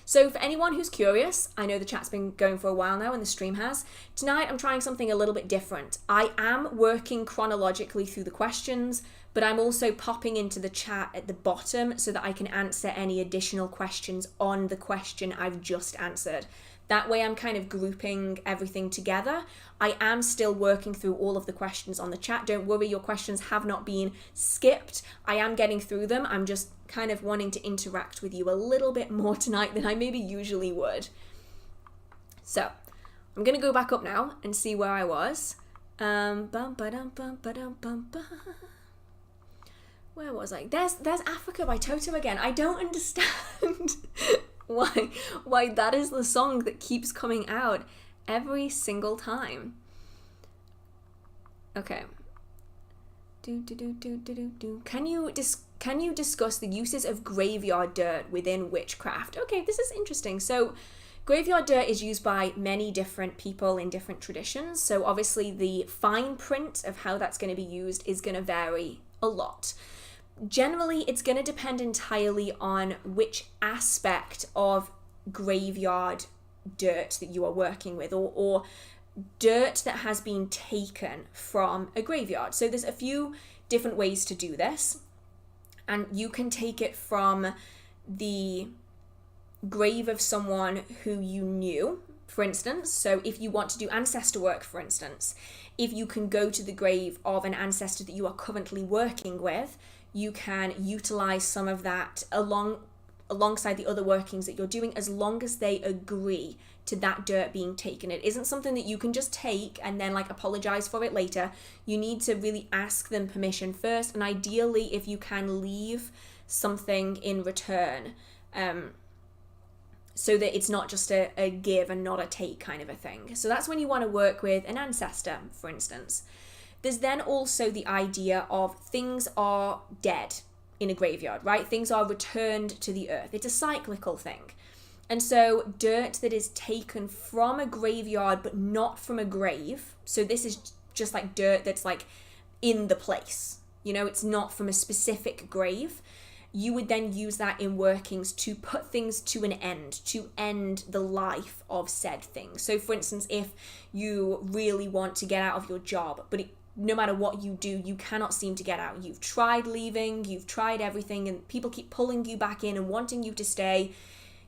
Speaker 1: So for anyone who's curious, I know the chat's been going for a while now and the stream has. Tonight I'm trying something a little bit different. I am working chronologically through the questions, but I'm also popping into the chat at the bottom so that I can answer any additional questions on the question I've just answered. That way I'm kind of grouping everything together. I am still working through all of the questions on the chat. Don't worry, your questions have not been skipped. I am getting through them. I'm just kind of wanting to interact with you a little bit more tonight than I maybe usually would. So I'm going to go back up now and see where I was. Where was I? There's Africa by Toto again. I don't understand why that is the song that keeps coming out every single time. Okay. Can you discuss the uses of graveyard dirt within witchcraft? Okay, this is interesting. So graveyard dirt is used by many different people in different traditions. So obviously the fine print of how that's going to be used is going to vary a lot. Generally, it's going to depend entirely on which aspect of graveyard dirt that you are working with, or dirt that has been taken from a graveyard. So there's a few different ways to do this, and you can take it from the grave of someone who you knew, for instance. So if you want to do ancestor work, for instance, if you can go to the grave of an ancestor that you are currently working with, you can utilize some of that alongside the other workings that you're doing, as long as they agree to that dirt being taken. It isn't something that you can just take and then like apologize for it later. You need to really ask them permission first, and ideally if you can leave something in return, so that it's not just a give and not a take kind of a thing. So that's when you want to work with an ancestor, for instance. There's then also the idea of things are dead in a graveyard, right? Things are returned to the earth. It's a cyclical thing. And so dirt that is taken from a graveyard but not from a grave, so this is just like dirt that's like in the place, you know, it's not from a specific grave, you would then use that in workings to put things to an end, to end the life of said thing. So for instance, if you really want to get out of your job, but no matter what you do, you cannot seem to get out. You've tried leaving, you've tried everything, and people keep pulling you back in and wanting you to stay.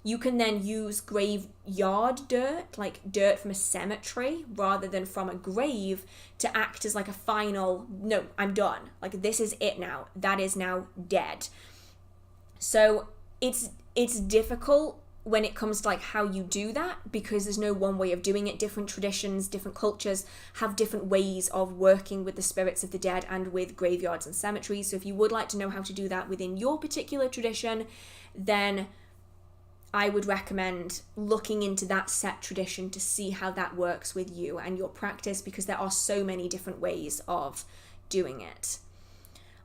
Speaker 1: You can then use graveyard dirt, like dirt from a cemetery, rather than from a grave, to act as like a final, no, I'm done. Like, this is it now. That is now dead. So it's difficult when it comes to like how you do that, because there's no one way of doing it. Different traditions, different cultures have different ways of working with the spirits of the dead and with graveyards and cemeteries. So if you would like to know how to do that within your particular tradition, then I would recommend looking into that set tradition to see how that works with you and your practice, because there are so many different ways of doing it.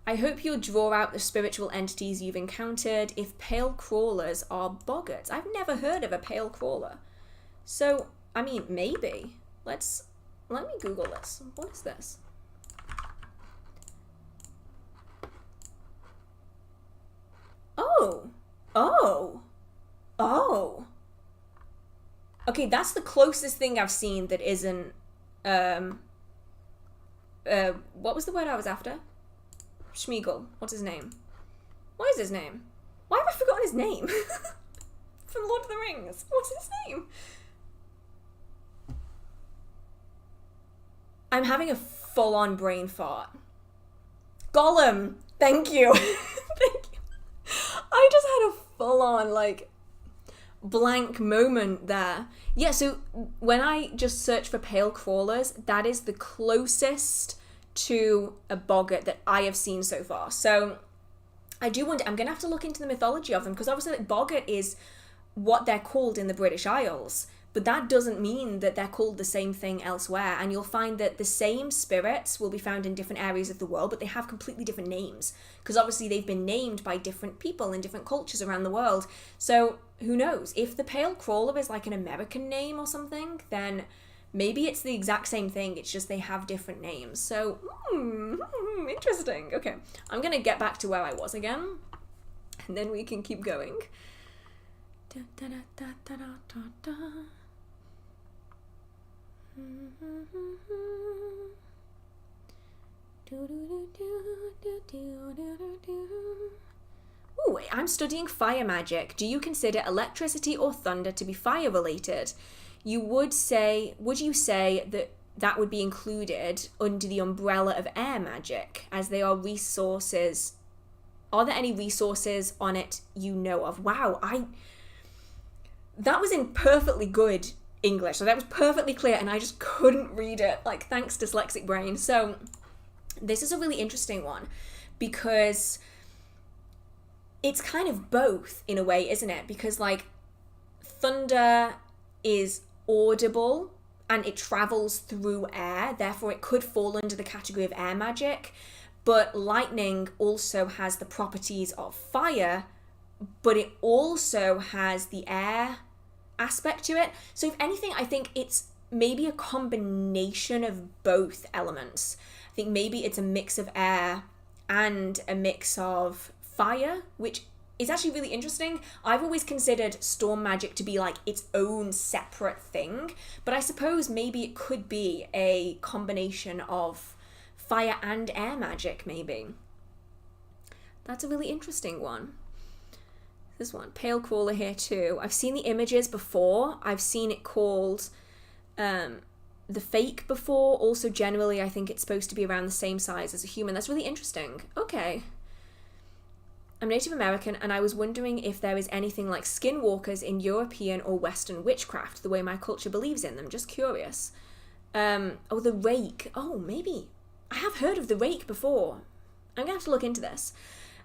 Speaker 1: I hope you'll draw out the spiritual entities you've encountered if pale crawlers are Bogarts. I've never heard of a pale crawler. So, I mean, maybe. Let me Google this. What is this? Oh. Okay, that's the closest thing I've seen that isn't, what was the word I was after? Schmeagol. What's his name? What is his name? Why have I forgotten his name? From Lord of the Rings. What's his name? I'm having a full-on brain fart. Gollum! Thank you. Thank you. I just had a full-on, like, blank moment there. Yeah, so when I just search for pale crawlers, that is the closest to a boggart that I have seen so far. So I do wonder, I'm going to have to look into the mythology of them, because obviously like, boggart is what they're called in the British Isles, but that doesn't mean that they're called the same thing elsewhere. And you'll find that the same spirits will be found in different areas of the world, but they have completely different names, because obviously they've been named by different people in different cultures around the world. So who knows? If the pale crawler is like an American name or something, then maybe it's the exact same thing, it's just they have different names. So, interesting. Okay, I'm going to get back to where I was again, and then we can keep going. Ooh, I'm studying fire magic. Do you consider electricity or thunder to be fire related? Would you say that would be included under the umbrella of air magic, as they are resources? Are there any resources on it you know of? Wow, that was in perfectly good English, so that was perfectly clear, and I just couldn't read it, like, thanks dyslexic brain. So this is a really interesting one, because it's kind of both in a way, isn't it? Because like thunder is audible and it travels through air, therefore it could fall under the category of air magic, but lightning also has the properties of fire, but it also has the air aspect to it. So if anything, I think it's maybe a combination of both elements. I think maybe it's a mix of air and a mix of fire, which is actually really interesting. I've always considered storm magic to be like its own separate thing, but I suppose maybe it could be a combination of fire and air magic, maybe. That's a really interesting one. This one, pale crawler here too. I've seen the images before. I've seen it called the fake before. Also, generally, I think it's supposed to be around the same size as a human. That's really interesting. Okay. I'm Native American, and I was wondering if there is anything like skinwalkers in European or Western witchcraft, the way my culture believes in them. Just curious. Oh, the rake. Oh, maybe. I have heard of the rake before. I'm going to have to look into this.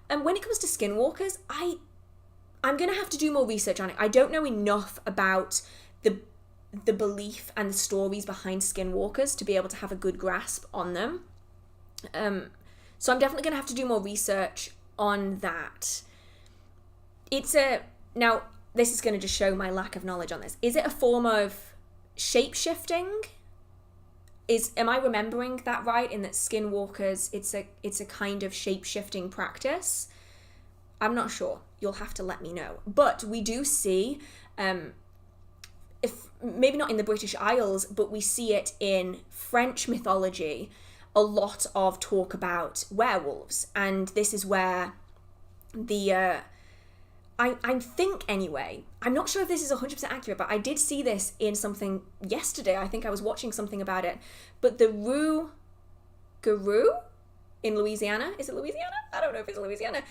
Speaker 1: When it comes to skinwalkers, I'm going to have to do more research on it. I don't know enough about the belief and the stories behind skinwalkers to be able to have a good grasp on them. So I'm definitely going to have to do more research on that. Now, this is going to just show my lack of knowledge on this. Is it a form of shape-shifting? Am I remembering that right, in that skinwalkers, it's a kind of shape-shifting practice? I'm not sure. You'll have to let me know. But we do see, if maybe not in the British Isles, but we see it in French mythology, a lot of talk about werewolves. And this is where I think anyway, I'm not sure if this is 100% accurate, but I did see this in something yesterday. I think I was watching something about it. But the Rougarou in Louisiana, is it Louisiana? I don't know if it's Louisiana.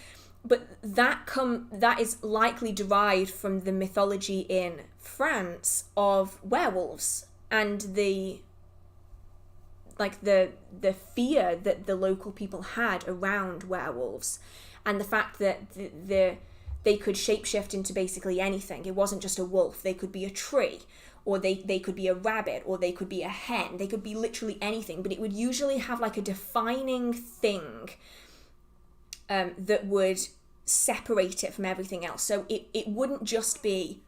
Speaker 1: But that is likely derived from the mythology in France of werewolves and the fear that the local people had around werewolves, and the fact that they could shapeshift into basically anything. It wasn't just a wolf. They could be a tree, or they could be a rabbit, or they could be a hen. They could be literally anything, but it would usually have like a defining thing that would separate it from everything else. So it wouldn't just be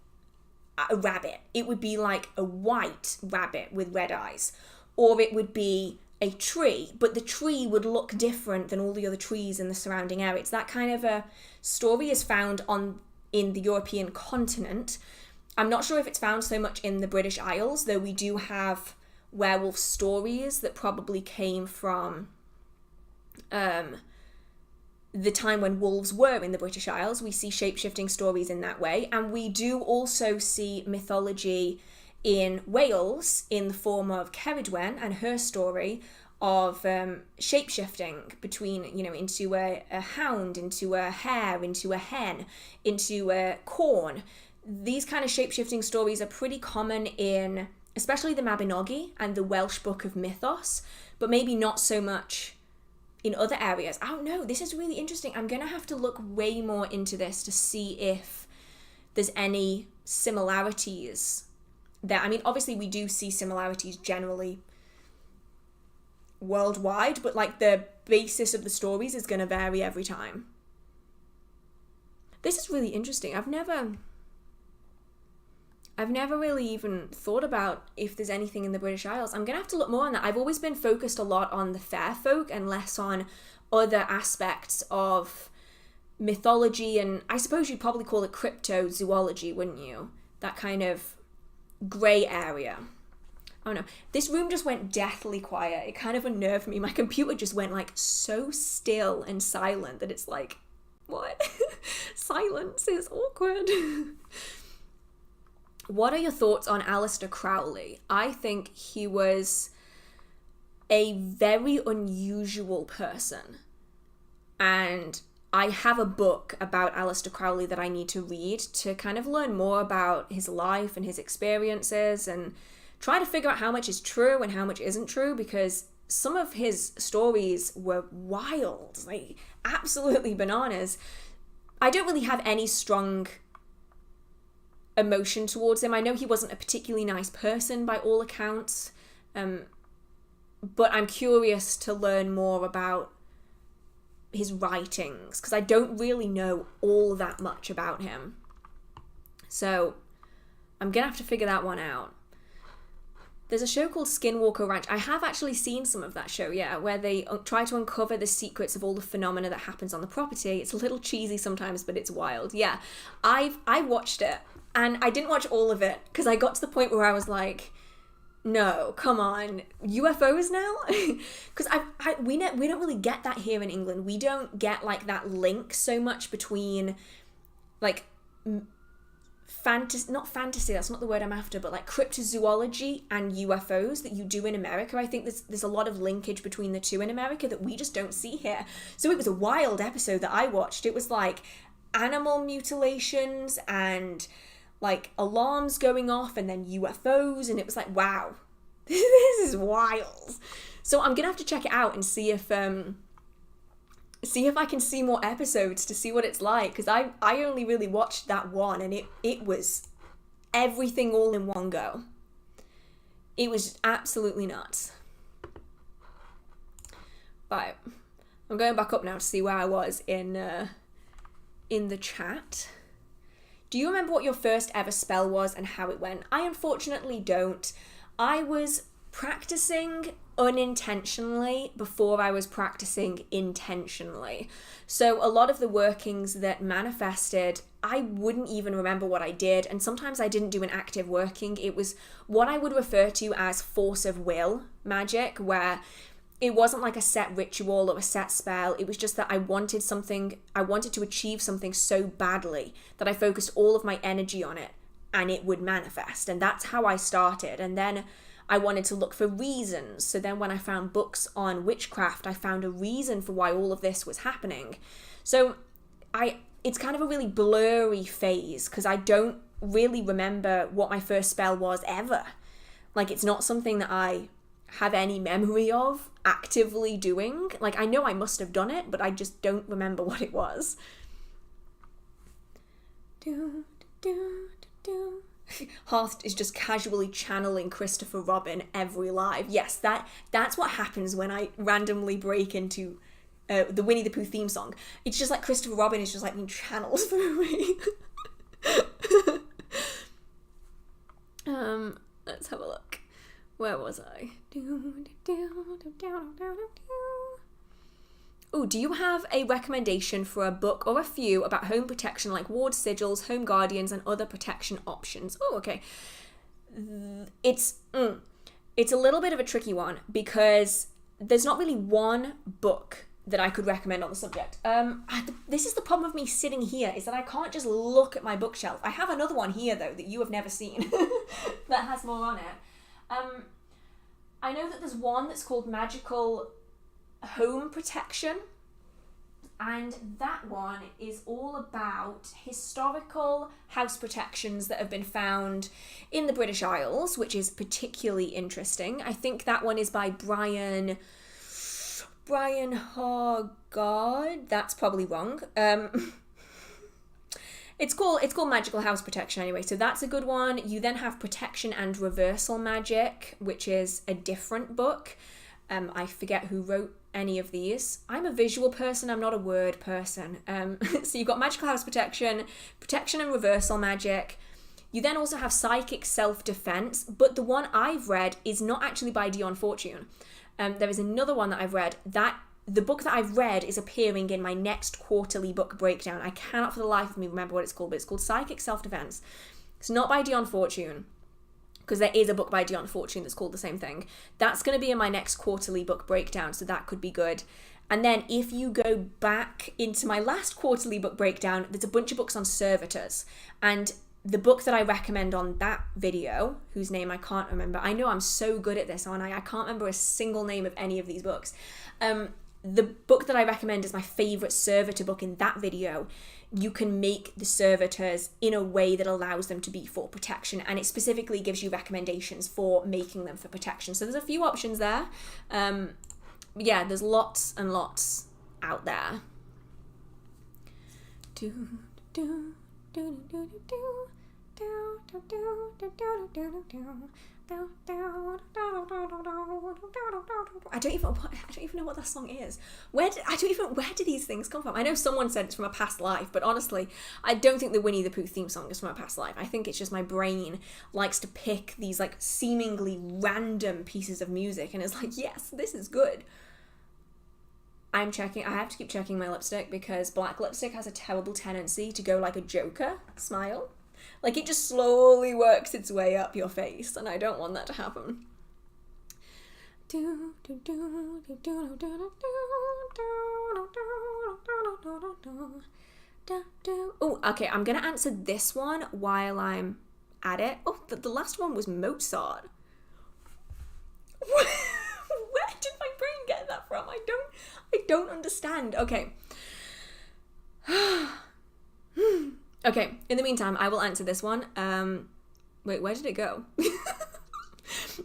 Speaker 1: a rabbit. It would be like a white rabbit with red eyes, or it would be a tree, but the tree would look different than all the other trees in the surrounding area. It's that kind of a story is found in the European continent. I'm not sure if it's found so much in the British Isles, though we do have werewolf stories that probably came from the time when wolves were in the British Isles. We see shape-shifting stories in that way, and we do also see mythology in Wales in the form of Cerridwen and her story of shape-shifting between, into a hound, into a hare, into a hen, into a corn. These kind of shape-shifting stories are pretty common in especially the Mabinogi and the Welsh Book of Mythos, but maybe not so much in other areas. I don't know. This is really interesting. I'm going to have to look way more into this to see if there's any similarities there. I mean, obviously we do see similarities generally worldwide, but like the basis of the stories is going to vary every time. This is really interesting. I've never really even thought about if there's anything in the British Isles. I'm going to have to look more on that. I've always been focused a lot on the fair folk and less on other aspects of mythology, and I suppose you'd probably call it cryptozoology, wouldn't you? That kind of grey area. Oh no, this room just went deathly quiet. It kind of unnerved me. My computer just went like so still and silent that it's like, what? Silence is awkward. What are your thoughts on Aleister Crowley? I think he was a very unusual person. And I have a book about Aleister Crowley that I need to read to kind of learn more about his life and his experiences and try to figure out how much is true and how much isn't true, because some of his stories were wild, like absolutely bananas. I don't really have any strong emotion towards him. I know he wasn't a particularly nice person by all accounts, but I'm curious to learn more about his writings because I don't really know all that much about him. So I'm gonna have to figure that one out. There's a show called Skinwalker Ranch. I have actually seen some of that show, yeah, where they try to uncover the secrets of all the phenomena that happens on the property. It's a little cheesy sometimes, but it's wild. Yeah, I watched it, and I didn't watch all of it because I got to the point where I was like, no, come on, UFOs now? Because we don't really get that here in England. We don't get like that link so much between like not fantasy, that's not the word I'm after, but like cryptozoology and UFOs that you do in America. I think there's a lot of linkage between the two in America that we just don't see here. So it was a wild episode that I watched. It was like animal mutilations and like alarms going off and then UFOs, and it was like, wow, this is wild. So I'm gonna have to check it out and see if see if I can see more episodes to see what it's like, because I only really watched that one, and it was everything all in one go. It was absolutely nuts. Right, I'm going back up now to see where I was in the chat. Do you remember what your first ever spell was and how it went? I unfortunately don't. I was practicing unintentionally before I was practicing intentionally. So a lot of the workings that manifested, I wouldn't even remember what I did, and sometimes I didn't do an active working. It was what I would refer to as force of will magic, where it wasn't like a set ritual or a set spell. It was just that I wanted to achieve something so badly that I focused all of my energy on it and it would manifest. And that's how I started. And then I wanted to look for reasons. So then when I found books on witchcraft, I found a reason for why all of this was happening. So it's kind of a really blurry phase because I don't really remember what my first spell was ever. Like, it's not something that I have any memory of actively doing. Like, I know I must have done it, but I just don't remember what it was. Hearth is just casually channeling Christopher Robin every live. Yes, that's what happens when I randomly break into the Winnie the Pooh theme song. It's just like Christopher Robin is just like being channeled through me. Let's have a look. Where was I? Oh, do you have a recommendation for a book or a few about home protection like ward sigils, home guardians, and other protection options? Oh, okay. It's a little bit of a tricky one because there's not really one book that I could recommend on the subject. This is the problem of me sitting here, is that I can't just look at my bookshelf. I have another one here, though, that you have never seen that has more on it. I know that there's one that's called Magical Home Protection, and that one is all about historical house protections that have been found in the British Isles, which is particularly interesting. I think that one is by Brian Hargard. That's probably wrong. It's called Magical House Protection anyway, so that's a good one. You then have Protection and Reversal Magic, which is a different book. I forget who wrote any of these. I'm a visual person, I'm not a word person. So you've got Magical House Protection, Protection and Reversal Magic. You then also have Psychic Self-Defense, but the one I've read is not actually by Dion Fortune. There is another one that I've read that the book that I've read is appearing in my next quarterly book breakdown. I cannot for the life of me remember what it's called, but it's called Psychic Self-Defense. It's not by Dion Fortune, because there is a book by Dion Fortune that's called the same thing. That's going to be in my next quarterly book breakdown, so that could be good. And then if you go back into my last quarterly book breakdown, there's a bunch of books on servitors. And the book that I recommend on that video, whose name I can't remember, I know I'm so good at this, aren't I? I can't remember a single name of any of these books. The book that I recommend is my favourite servitor book in that video. You can make the servitors in a way that allows them to be for protection, and it specifically gives you recommendations for making them for protection. So there's a few options there. Yeah, there's lots and lots out there. I don't even know what that song is. Where do these things come from? I know someone said it's from a past life, but honestly, I don't think the Winnie the Pooh theme song is from a past life. I think it's just my brain likes to pick these like seemingly random pieces of music and it's like, yes, this is good. I have to keep checking my lipstick because black lipstick has a terrible tendency to go like a Joker smile. Like, it just slowly works its way up your face, and I don't want that to happen. Oh, okay, I'm going to answer this one while I'm at it. Oh, the last one was Mozart. Where did my brain get that from? I don't understand. Okay. Okay, in the meantime, I will answer this one. Wait, where did it go?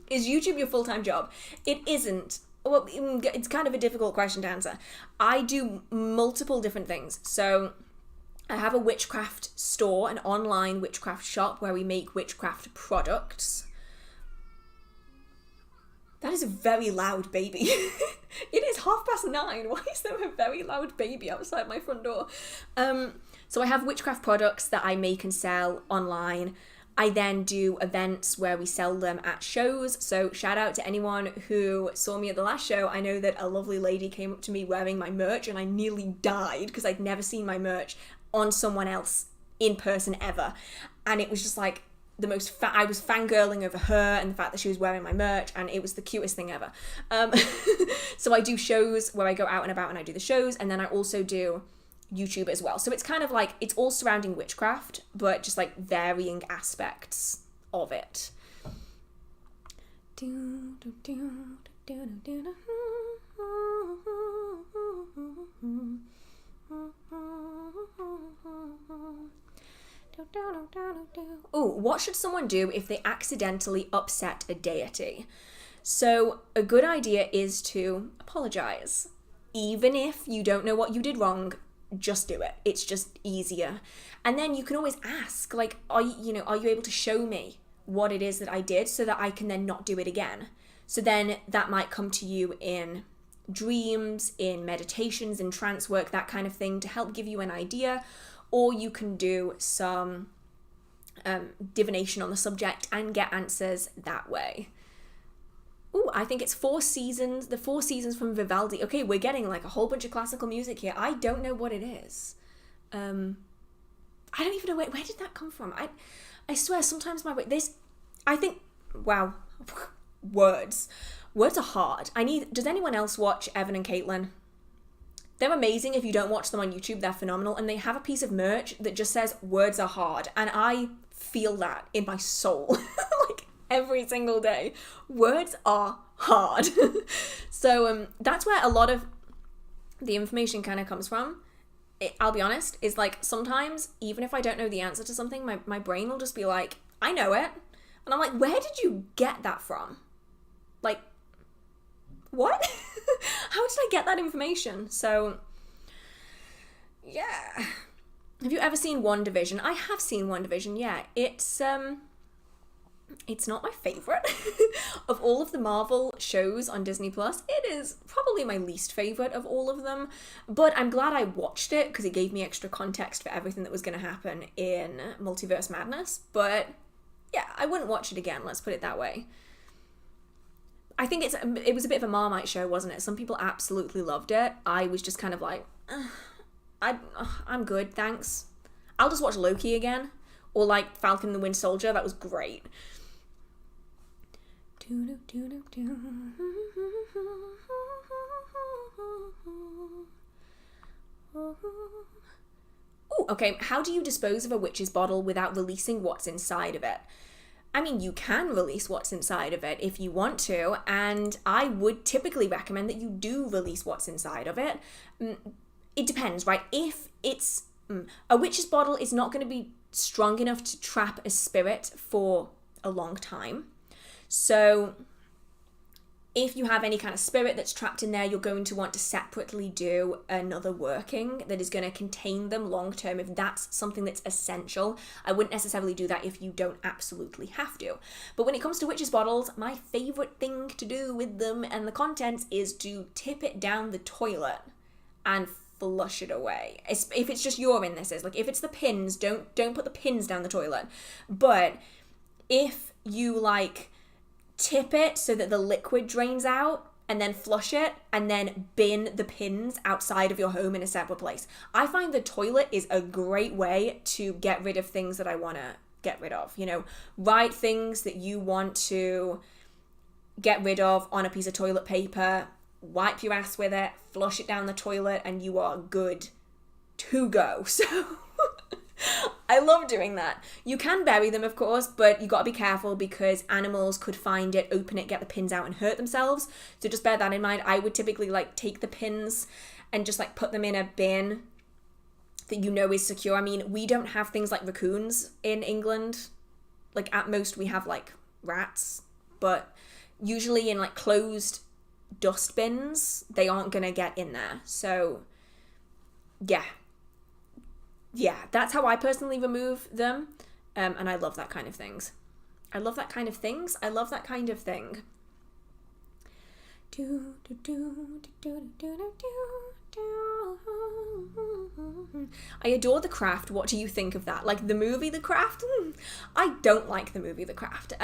Speaker 1: Is YouTube your full-time job? It isn't. Well, it's kind of a difficult question to answer. I do multiple different things. So I have a witchcraft store, an online witchcraft shop where we make witchcraft products. That is a very loud baby. It is 9:30. Why is there a very loud baby outside my front door? So I have witchcraft products that I make and sell online. I then do events where we sell them at shows. So shout out to anyone who saw me at the last show. I know that a lovely lady came up to me wearing my merch and I nearly died because I'd never seen my merch on someone else in person ever. And it was just like the most I was fangirling over her and the fact that she was wearing my merch, and it was the cutest thing ever. So I do shows where I go out and about and I do the shows, and then I also do YouTube as well. So it's kind of like, it's all surrounding witchcraft, but just like varying aspects of it. Oh, what should someone do if they accidentally upset a deity? So a good idea is to apologize. Even if you don't know what you did wrong, just do it. It's just easier. And then you can always ask, like, are you able to show me what it is that I did so that I can then not do it again? So then that might come to you in dreams, in meditations, in trance work, that kind of thing, to help give you an idea. Or you can do some divination on the subject and get answers that way. Ooh, I think it's 4 seasons, the 4 seasons from Vivaldi. Okay, we're getting like a whole bunch of classical music here. I don't know what it is. I don't even know where did that come from? I swear sometimes wow, words are hard. Does anyone else watch Evan and Caitlin? They're amazing. If you don't watch them on YouTube, they're phenomenal. And they have a piece of merch that just says, words are hard. And I feel that in my soul, like every single day. Words are hard. So that's where a lot of the information kind of comes from. I'll be honest, is like sometimes, even if I don't know the answer to something, my brain will just be like, I know it. And I'm like, where did you get that from? Like, what? How did I get that information? So, yeah. Have you ever seen WandaVision? I have seen WandaVision, yeah. It's not my favourite. Of all of the Marvel shows on Disney Plus, it is probably my least favourite of all of them. But I'm glad I watched it because it gave me extra context for everything that was going to happen in Multiverse Madness. But yeah, I wouldn't watch it again, let's put it that way. I think it was a bit of a Marmite show, wasn't it? Some people absolutely loved it. I was just kind of like, I'm good, thanks. I'll just watch Loki again. Or like Falcon and the Winter Soldier, that was great. Ooh, okay, how do you dispose of a witch's bottle without releasing what's inside of it? I mean, you can release what's inside of it if you want to, and I would typically recommend that you do release what's inside of it. It depends, right? If it's a witch's bottle is not going to be strong enough to trap a spirit for a long time. So if you have any kind of spirit that's trapped in there, you're going to want to separately do another working that is going to contain them long term if that's something that's essential. I wouldn't necessarily do that if you don't absolutely have to. But when it comes to witches' bottles, my favourite thing to do with them and the contents is to tip it down the toilet and flush it away. If it's just urine, this is. Like, if it's the pins, don't put the pins down the toilet. But if you, like, tip it so that the liquid drains out and then flush it and then bin the pins outside of your home in a separate place. I find the toilet is a great way to get rid of things that I want to get rid of. You know, write things that you want to get rid of on a piece of toilet paper, wipe your ass with it, flush it down the toilet, and you are good to go. So I love doing that. You can bury them, of course, but you got to be careful because animals could find it, open it, get the pins out and hurt themselves. So just bear that in mind. I would typically like take the pins and just like put them in a bin that you know is secure. I mean, we don't have things like raccoons in England. Like at most we have like rats, but usually in like closed dustbins, they aren't going to get in there. So, yeah, that's how I personally remove them. And I love that kind of things. I love that kind of thing. I adore The Craft. What do you think of that? Like the movie The Craft? I don't like the movie The Craft.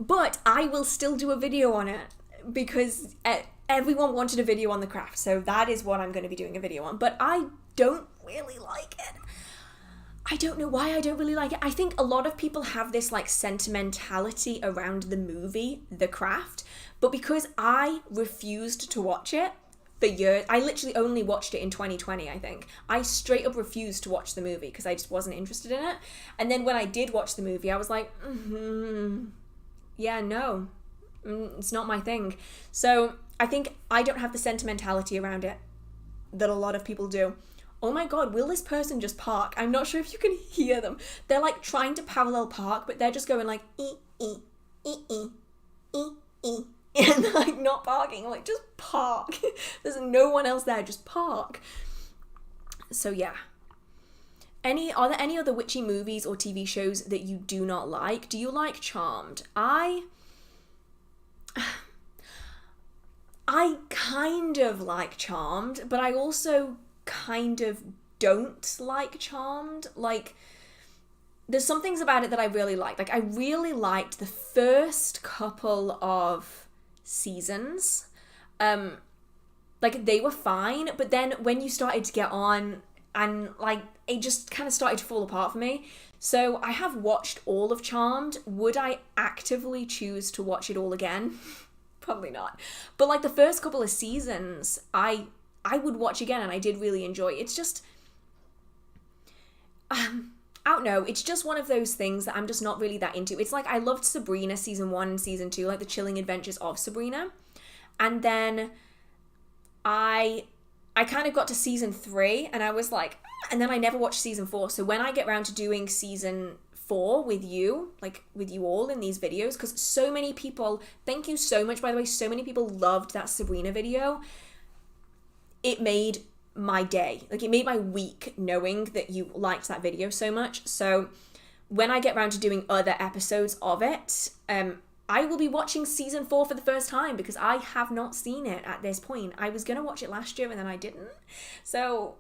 Speaker 1: But I will still do a video on it because everyone wanted a video on The Craft. So that is what I'm going to be doing a video on. But I don't really like it. I don't know why I don't really like it. I think a lot of people have this like sentimentality around the movie The Craft, but because I refused to watch it for years, I literally only watched it in 2020, I think. I straight up refused to watch the movie because I just wasn't interested in it. And then when I did watch the movie, I was like, yeah, no, it's not my thing. So I think I don't have the sentimentality around it that a lot of people do. Oh my god, will this person just park? I'm not sure if you can hear them. They're like trying to parallel park, but they're just going like and like not parking. I'm like, just park. There's no one else there, just park. So yeah. Are there any other witchy movies or TV shows that you do not like? Do you like Charmed? I kind of like Charmed, but I also kind of don't like Charmed. Like, there's some things about it that I really like. Like, I really liked the first couple of seasons. Like, they were fine, but then when you started to get on, and like, it just kind of started to fall apart for me. So I have watched all of Charmed. Would I actively choose to watch it all again? Probably not. But like the first couple of seasons, I would watch again, and I did really enjoy it. It's just, I don't know, it's just one of those things that I'm just not really that into. It's like I loved Sabrina season 1 and season 2, like the chilling adventures of Sabrina. And then I kind of got to season 3 and I was like, and then I never watched season 4. So when I get around to doing season 4 with you, like with you all in these videos, because so many people, thank you so much, by the way, so many people loved that Sabrina video. It made my day. Like, it made my week knowing that you liked that video so much. So when I get around to doing other episodes of it, I will be watching season 4 for the first time because I have not seen it at this point. I was going to watch it last year and then I didn't. So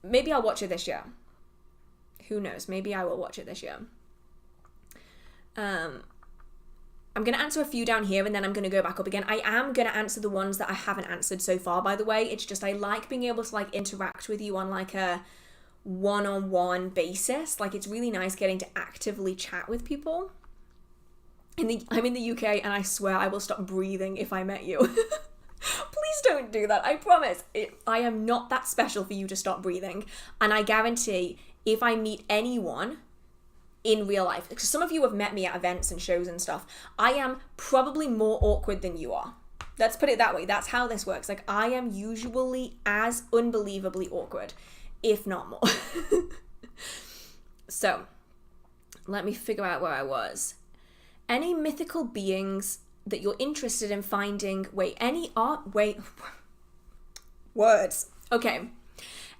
Speaker 1: maybe I'll watch it this year. Who knows? Maybe I will watch it this year. I'm going to answer a few down here and then I'm going to go back up again. I am going to answer the ones that I haven't answered so far, by the way. It's just I like being able to like interact with you on like a one-on-one basis. Like, it's really nice getting to actively chat with people. I'm in the UK and I swear I will stop breathing if I met you. Please don't do that. I promise. I am not that special for you to stop breathing. And I guarantee if I meet anyone in real life, because some of you have met me at events and shows and stuff, I am probably more awkward than you are. Let's put it that way. That's how this works. Like, I am usually as unbelievably awkward, if not more. So, let me figure out where I was. Any mythical beings that you're interested in finding... Words. Okay.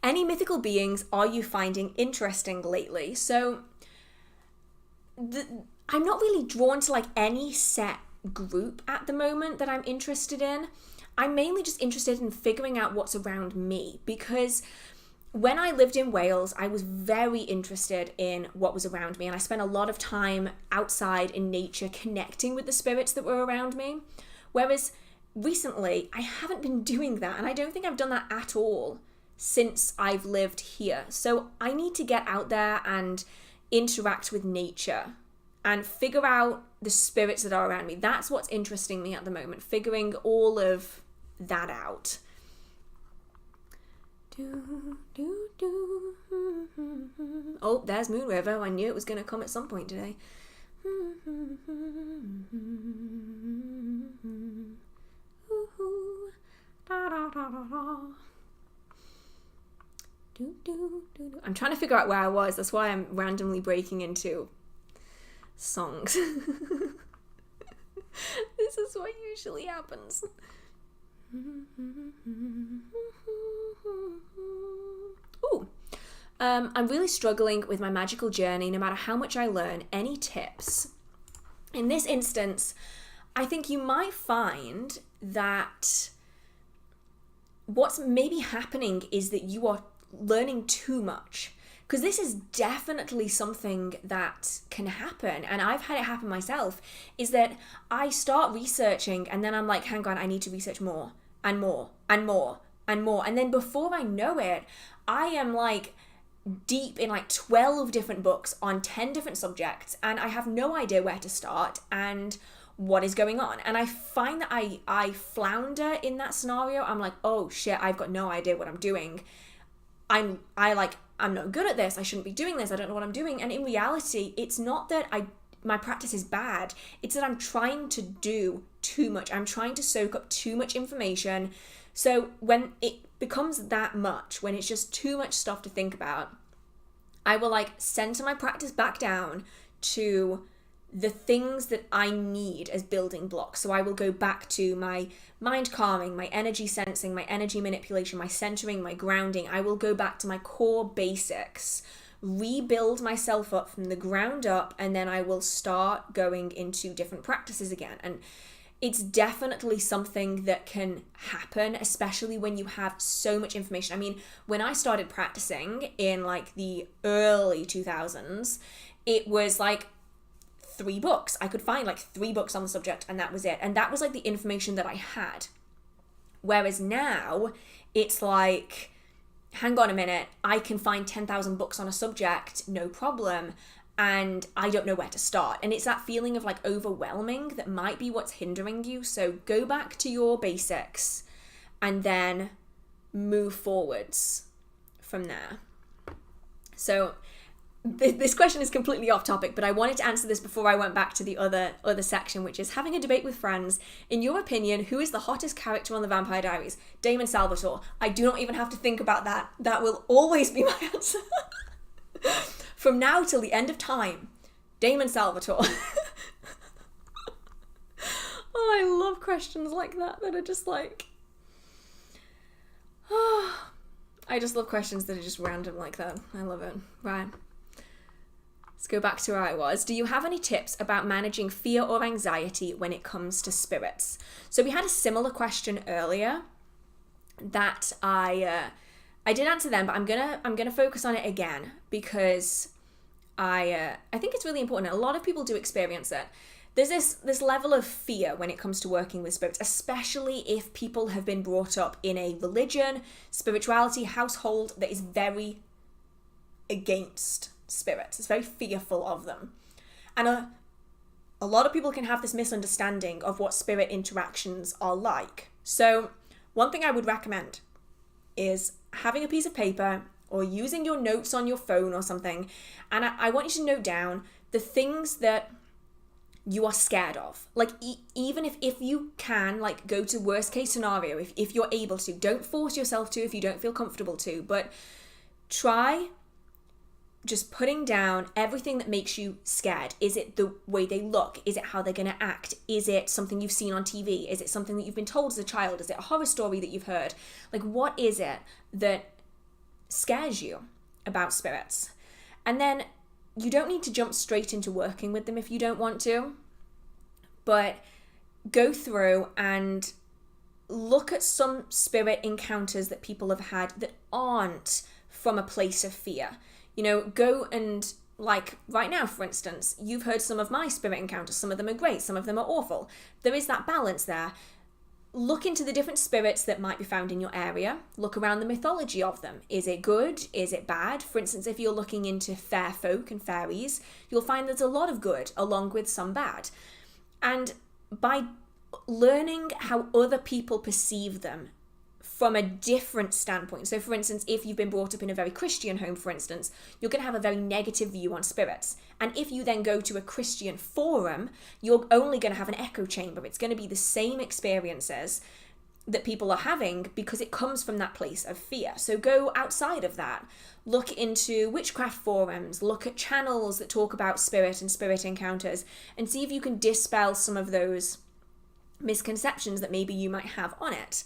Speaker 1: Any mythical beings are you finding interesting lately? So... I'm not really drawn to like any set group at the moment that I'm interested in. I'm mainly just interested in figuring out what's around me, because when I lived in Wales, I was very interested in what was around me, and I spent a lot of time outside in nature connecting with the spirits that were around me. Whereas recently, I haven't been doing that, and I don't think I've done that at all since I've lived here. So I need to get out there and interact with nature and figure out the spirits that are around me. That's what's interesting me at the moment, figuring all of that out. Oh, there's Moon River. I knew it was going to come at some point today. I'm trying to figure out where I was. That's why I'm randomly breaking into songs. This This is what usually happens. Ooh. I'm really struggling with my magical journey, no matter how much I learn. Any tips? In this instance, I think you might find that what's maybe happening is that you are learning too much. Because this is definitely something that can happen, and I've had it happen myself, is that I start researching and then I'm like, hang on, I need to research more and more and more and more. And then before I know it, I am like deep in like 12 different books on 10 different subjects, and I have no idea where to start and what is going on. And I find that I flounder in that scenario. I'm like, oh shit, I've got no idea what I'm doing. I'm not good at this. I shouldn't be doing this. I don't know what I'm doing. And in reality, it's not that my practice is bad. It's that I'm trying to do too much. I'm trying to soak up too much information. So when it becomes that much, when it's just too much stuff to think about, I will like center my practice back down to the things that I need as building blocks. So I will go back to my mind calming, my energy sensing, my energy manipulation, my centering, my grounding. I will go back to my core basics, rebuild myself up from the ground up, and then I will start going into different practices again. And it's definitely something that can happen, especially when you have so much information. I mean, when I started practicing in like the early 2000s, it was like 3 books. I could find like 3 books on the subject, and that was it. And that was like the information that I had. Whereas now it's like, hang on a minute, I can find 10,000 books on a subject, no problem. And I don't know where to start. And it's that feeling of like overwhelming that might be what's hindering you. So go back to your basics and then move forwards from there. So this question is completely off topic, but I wanted to answer this before I went back to the other section, which is having a debate with friends. In your opinion, who is the hottest character on the Vampire Diaries? Damon Salvatore. I do not even have to think about that. That will always be my answer. From now till the end of time, Damon Salvatore. Oh, I love questions like that are just like... Oh, I just love questions that are just random like that. I love it. Right. Let's go back to where I was. Do you have any tips about managing fear or anxiety when it comes to spirits? So we had a similar question earlier that I did answer then, but I'm gonna focus on it again because I think it's really important. A lot of people do experience it. There's this level of fear when it comes to working with spirits, especially if people have been brought up in a religion, spirituality, household that is very against spirits. It's very fearful of them. And a lot of people can have this misunderstanding of what spirit interactions are like. So one thing I would recommend is having a piece of paper or using your notes on your phone or something. And I want you to note down the things that you are scared of. Like, even if you can, like, go to worst case scenario, if you're able to. Don't force yourself to if you don't feel comfortable to. But try just putting down everything that makes you scared. Is it the way they look? Is it how they're going to act? Is it something you've seen on TV? Is it something that you've been told as a child? Is it a horror story that you've heard? Like, what is it that scares you about spirits? And then you don't need to jump straight into working with them if you don't want to, but go through and look at some spirit encounters that people have had that aren't from a place of fear. You know, go and, like, right now, for instance, you've heard some of my spirit encounters. Some of them are great, some of them are awful. There is that balance there. Look into the different spirits that might be found in your area. Look around the mythology of them. Is it good? Is it bad? For instance, if you're looking into fair folk and fairies, you'll find there's a lot of good along with some bad. And by learning how other people perceive them from a different standpoint. So for instance, if you've been brought up in a very Christian home, for instance, you're going to have a very negative view on spirits. And if you then go to a Christian forum, you're only going to have an echo chamber. It's going to be the same experiences that people are having because it comes from that place of fear. So go outside of that. Look into witchcraft forums, look at channels that talk about spirit and spirit encounters, and see if you can dispel some of those misconceptions that maybe you might have on it.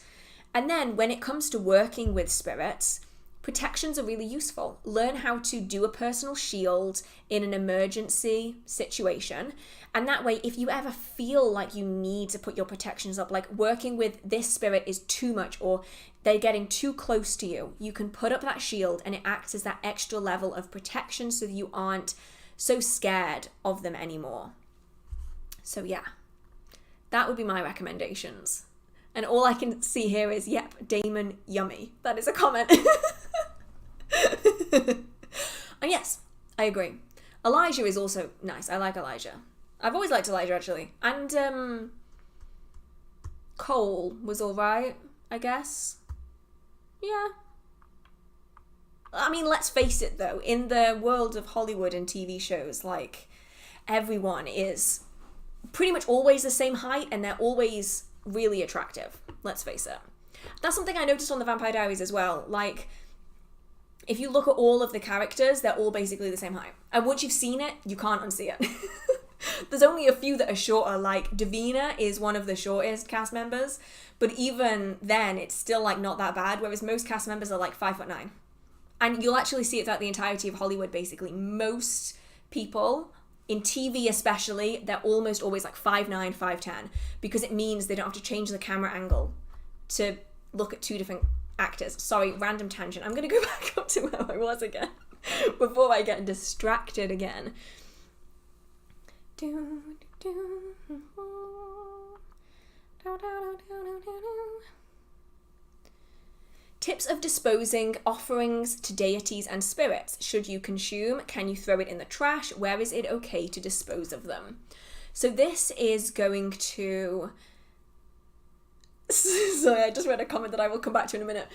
Speaker 1: And then when it comes to working with spirits, protections are really useful. Learn how to do a personal shield in an emergency situation. And that way, if you ever feel like you need to put your protections up, like working with this spirit is too much or they're getting too close to you, you can put up that shield and it acts as that extra level of protection so that you aren't so scared of them anymore. So yeah, that would be my recommendations. And all I can see here is, yep, Damon, yummy. That is a comment. And yes, I agree. Elijah is also nice. I like Elijah. I've always liked Elijah, actually. And Cole was alright, I guess. Yeah. I mean, let's face it, though. In the world of Hollywood and TV shows, like, everyone is pretty much always the same height and they're always really attractive. Let's face it. That's something I noticed on the Vampire Diaries as well. Like, if you look at all of the characters, they're all basically the same height. And once you've seen it, you can't unsee it. There's only a few that are shorter, like Davina is one of the shortest cast members, but even then, it's still like not that bad, whereas most cast members are like 5'9". And you'll actually see it throughout the entirety of Hollywood, basically. Most people, in TV especially, they're almost always like 5'9", 5'10", because it means they don't have to change the camera angle to look at two different actors. Sorry, random tangent. I'm going to go back up to where I was again before I get distracted again. Tips of disposing offerings to deities and spirits. Should you consume? Can you throw it in the trash? Where is it okay to dispose of them? So this is going to... Sorry, I just read a comment that I will come back to in a minute.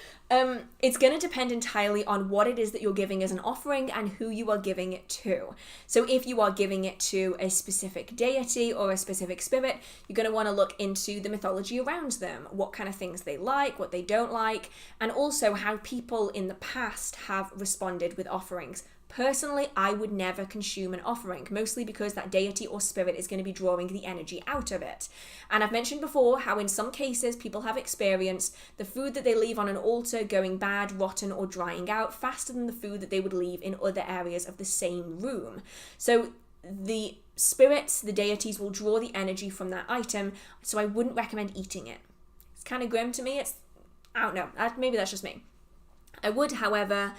Speaker 1: It's going to depend entirely on what it is that you're giving as an offering and who you are giving it to. So if you are giving it to a specific deity or a specific spirit, you're going to want to look into the mythology around them, what kind of things they like, what they don't like, and also how people in the past have responded with offerings. Personally, I would never consume an offering, mostly because that deity or spirit is going to be drawing the energy out of it. And I've mentioned before how in some cases people have experienced the food that they leave on an altar going bad, rotten, or drying out faster than the food that they would leave in other areas of the same room. So the spirits, the deities, will draw the energy from that item, so I wouldn't recommend eating it. It's kind of grim to me. I don't know, maybe that's just me. I would, however...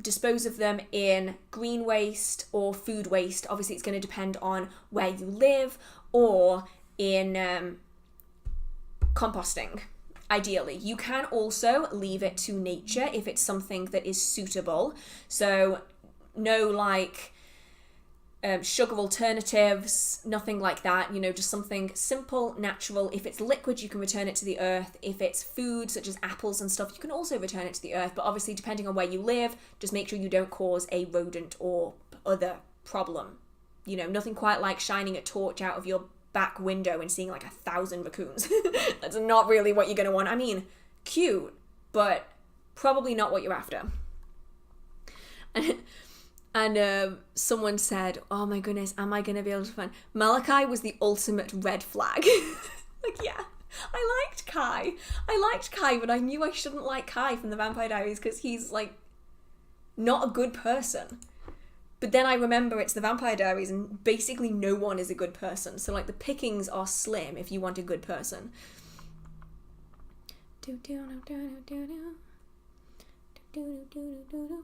Speaker 1: dispose of them in green waste or food waste. Obviously, it's going to depend on where you live, or in composting, ideally. You can also leave it to nature if it's something that is suitable. So no like sugar alternatives, nothing like that, just something simple, natural. If it's liquid, you can return it to the earth. If it's food, such as apples and stuff, you can also return it to the earth. But obviously, depending on where you live, just make sure you don't cause a rodent or other problem. Nothing quite like shining a torch out of your back window and seeing like 1,000 raccoons. That's not really what you're going to want. I mean, cute, but probably not what you're after. And someone said, oh my goodness, am I going to be able to find... Malachi was the ultimate red flag. Like, yeah, I liked Kai, but I knew I shouldn't like Kai from the Vampire Diaries because he's, like, not a good person. But then I remember it's the Vampire Diaries and basically no one is a good person. So, like, the pickings are slim if you want a good person.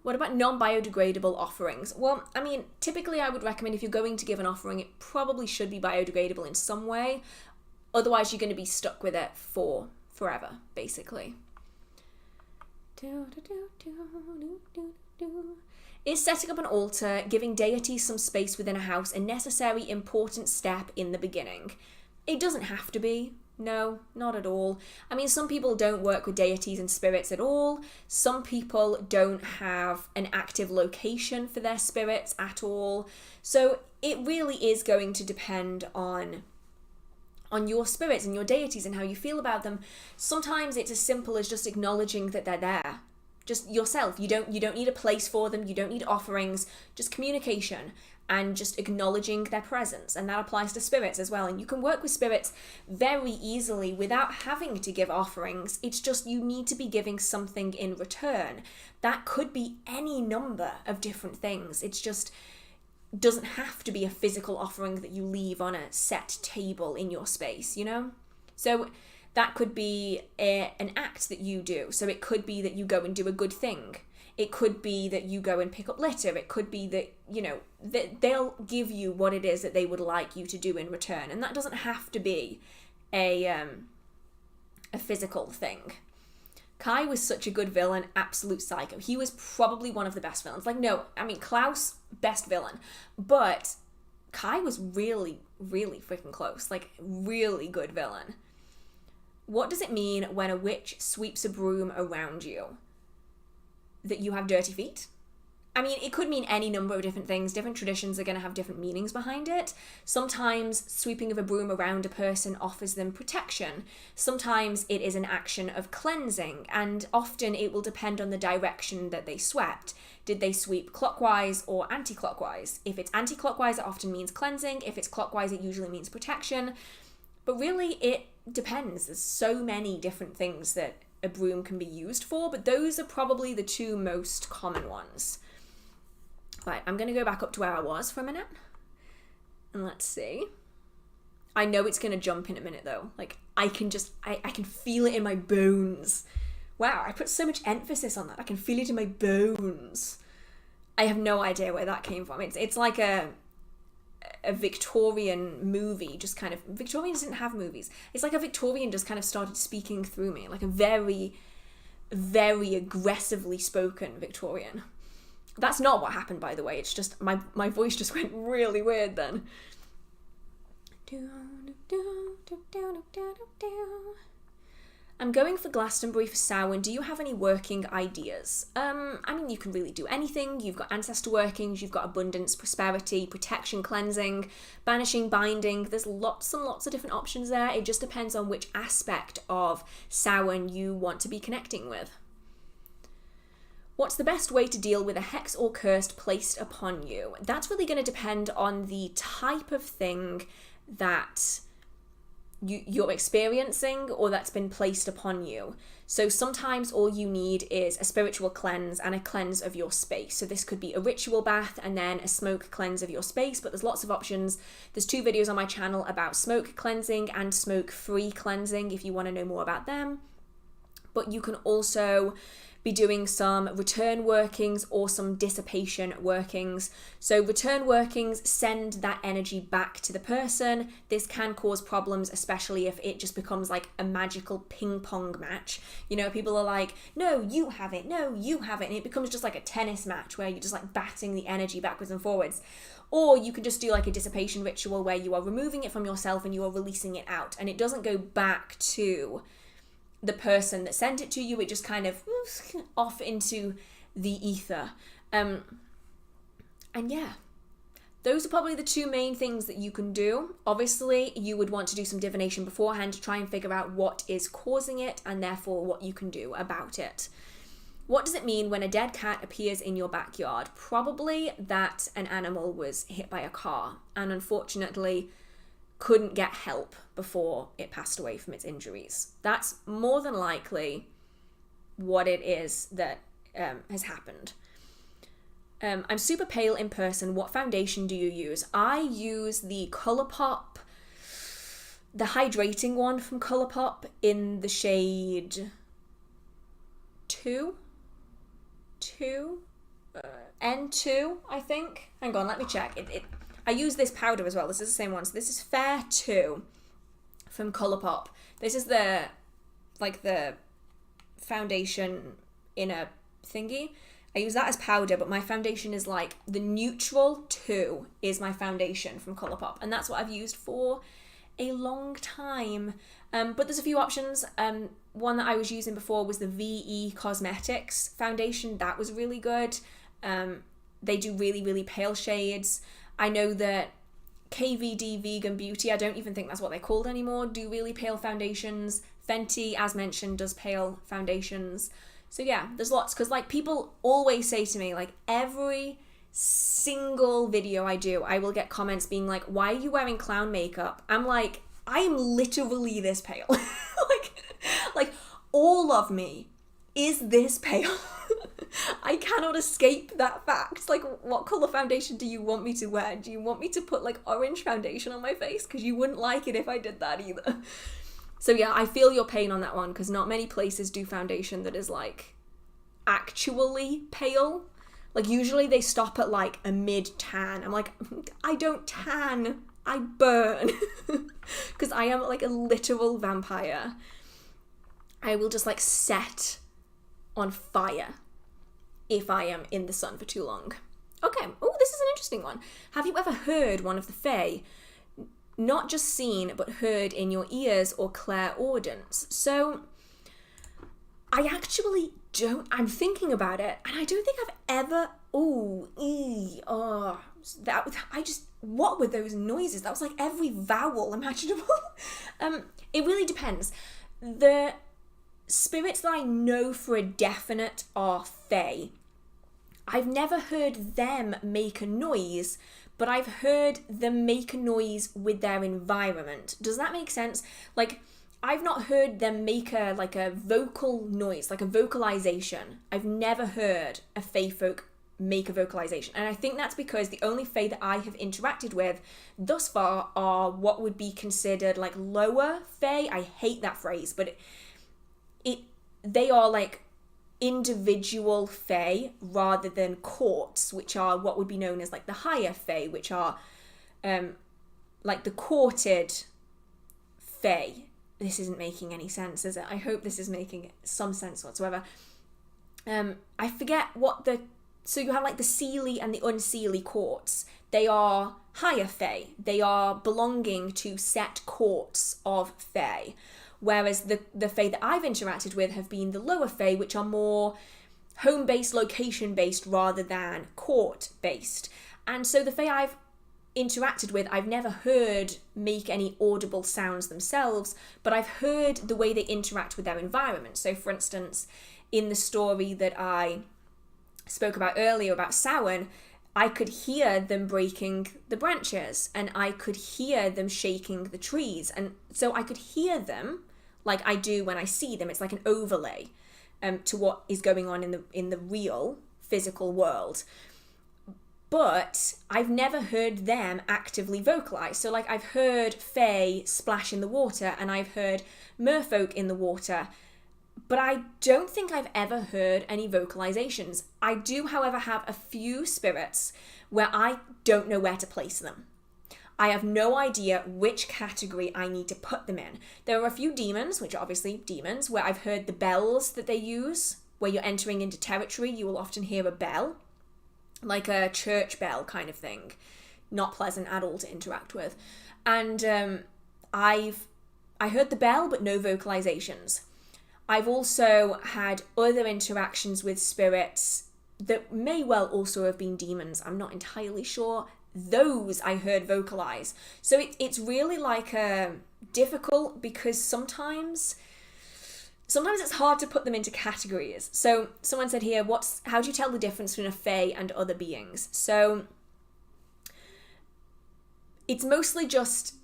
Speaker 1: What about non-biodegradable offerings? Well, I mean, typically I would recommend if you're going to give an offering, it probably should be biodegradable in some way. Otherwise, you're going to be stuck with it for forever, basically. Is setting up an altar, giving deities some space within a house, a necessary, important step in the beginning? It doesn't have to be. No, not at all. I mean, some people don't work with deities and spirits at all. Some people don't have an active location for their spirits at all. So it really is going to depend on your spirits and your deities and how you feel about them. Sometimes it's as simple as just acknowledging that they're there. Just yourself. You don't need a place for them. You don't need offerings. Just communication and just acknowledging their presence. And that applies to spirits as well. And you can work with spirits very easily without having to give offerings. It's just you need to be giving something in return. That could be any number of different things. It's just doesn't have to be a physical offering that you leave on a set table in your space, you know? So that could be an act that you do. So it could be that you go and do a good thing. It could be that you go and pick up litter. It could be that, you know, that they'll give you what it is that they would like you to do in return. And that doesn't have to be a physical thing. Kai was such a good villain, absolute psycho. He was probably one of the best villains. Like, no, I mean, Klaus, best villain. But Kai was really, really freaking close. Like, really good villain. What does it mean when a witch sweeps a broom around you? That you have dirty feet? I mean, it could mean any number of different things. Different traditions are going to have different meanings behind it. Sometimes sweeping of a broom around a person offers them protection. Sometimes it is an action of cleansing, and often it will depend on the direction that they swept. Did they sweep clockwise or anti-clockwise? If it's anti-clockwise, it often means cleansing. If it's clockwise, it usually means protection. But really, it depends. There's so many different things that a broom can be used for, but those are probably the two most common ones. Right, I'm going to go back up to where I was for a minute. And let's see. I know it's going to jump in a minute though. Like, I can feel it in my bones. Wow, I put so much emphasis on that. I can feel it in my bones. I have no idea where that came from. It's like a Victorian movie, just kind of... Victorians didn't have movies. It's like a Victorian just kind of started speaking through me. Like a very, very aggressively spoken Victorian. That's not what happened, by the way. It's just my voice just went really weird then. I'm going for Glastonbury for Sowin. Do you have any working ideas? I mean, you can really do anything. You've got Ancestor workings, you've got abundance, prosperity, protection, cleansing, banishing, binding. There's lots and lots of different options there. It just depends on which aspect of Sowin you want to be connecting with. What's the best way to deal with a hex or curse placed upon you? That's really going to depend on the type of thing that you're experiencing or that's been placed upon you. So sometimes all you need is a spiritual cleanse and a cleanse of your space. So this could be a ritual bath and then a smoke cleanse of your space, but there's lots of options. There's 2 videos on my channel about smoke cleansing and smoke-free cleansing if you want to know more about them. But you can also be doing some return workings or some dissipation workings. So return workings send that energy back to the person. This can cause problems, especially if it just becomes like a magical ping pong match. You know, people are like, no, you have it, no, you have it. And it becomes just like a tennis match where you're just like batting the energy backwards and forwards. Or you could just do like a dissipation ritual where you are removing it from yourself and you are releasing it out. And it doesn't go back to the person that sent it to you. It just kind of off into the ether. And yeah, those are probably the 2 main things that you can do. Obviously, you would want to do some divination beforehand to try and figure out what is causing it and therefore what you can do about it. What does it mean when a dead cat appears in your backyard? Probably that an animal was hit by a car and unfortunately couldn't get help before it passed away from its injuries. That's more than likely what it is that has happened. I'm super pale in person. What foundation do you use? I use the Colourpop, the hydrating one from Colourpop in the shade 2, N2, I think. Hang on, let me check. I use this powder as well. This is the same one. So this is Fair 2 from Colourpop. This is the foundation in a thingy. I use that as powder, but my foundation is like the Neutral 2 is my foundation from Colourpop. And that's what I've used for a long time. But there's a few options. One that I was using before was the VE Cosmetics foundation. That was really good. They do really, really pale shades. I know that KVD Vegan Beauty, I don't even think that's what they're called anymore, do really pale foundations. Fenty, as mentioned, does pale foundations. So yeah, there's lots, because like people always say to me, like every single video I do, I will get comments being like, why are you wearing clown makeup? I'm like, I am literally this pale. like all of me is this pale. I cannot escape that fact. Like, what colour foundation do you want me to wear? Do you want me to put like orange foundation on my face? Because you wouldn't like it if I did that either. So yeah, I feel your pain on that one, because not many places do foundation that is like actually pale. Like usually they stop at like a mid tan. I'm like, I don't tan, I burn. Because I am like a literal vampire. I will just like set on fire if I am in the sun for too long. Okay, oh, this is an interesting one. Have you ever heard one of the Fae? Not just seen, but heard in your ears or clairaudience. So, I actually don't, I'm thinking about it, and I don't think I've ever, what were those noises? That was like every vowel imaginable. It really depends. The spirits that I know for a definite are Fae. I've never heard them make a noise, but I've heard them make a noise with their environment. Does that make sense? Like, I've not heard them make a vocal noise, like a vocalization. I've never heard a Fae folk make a vocalization. And I think that's because the only Fae that I have interacted with thus far are what would be considered like lower Fae. I hate that phrase, but they are like individual Fae rather than courts, which are what would be known as like the higher Fae, which are like the courted Fae. This isn't making any sense, is it? I hope this is making some sense whatsoever. I forget so you have like the seelie and the unseelie courts. They are higher Fae. They are belonging to set courts of Fae. Whereas the Fae that I've interacted with have been the lower Fae, which are more home-based, location-based, rather than court-based. And so the Fae I've interacted with, I've never heard make any audible sounds themselves, but I've heard the way they interact with their environment. So for instance, in the story that I spoke about earlier about Sowin, I could hear them breaking the branches, and I could hear them shaking the trees. And so I could hear them like I do when I see them. It's like an overlay to what is going on in the real physical world. But I've never heard them actively vocalize. So like I've heard Fae splash in the water, and I've heard merfolk in the water, but I don't think I've ever heard any vocalizations. I do, however, have a few spirits where I don't know where to place them. I have no idea which category I need to put them in. There are a few demons, which are obviously demons, where I've heard the bells that they use. Where you're entering into territory, you will often hear a bell, like a church bell kind of thing. Not pleasant at all to interact with. And I heard the bell, but no vocalizations. I've also had other interactions with spirits that may well also have been demons. I'm not entirely sure. Those I heard vocalize. So it's really like difficult, because sometimes it's hard to put them into categories. So someone said here, how do you tell the difference between a Fae and other beings? So it's mostly just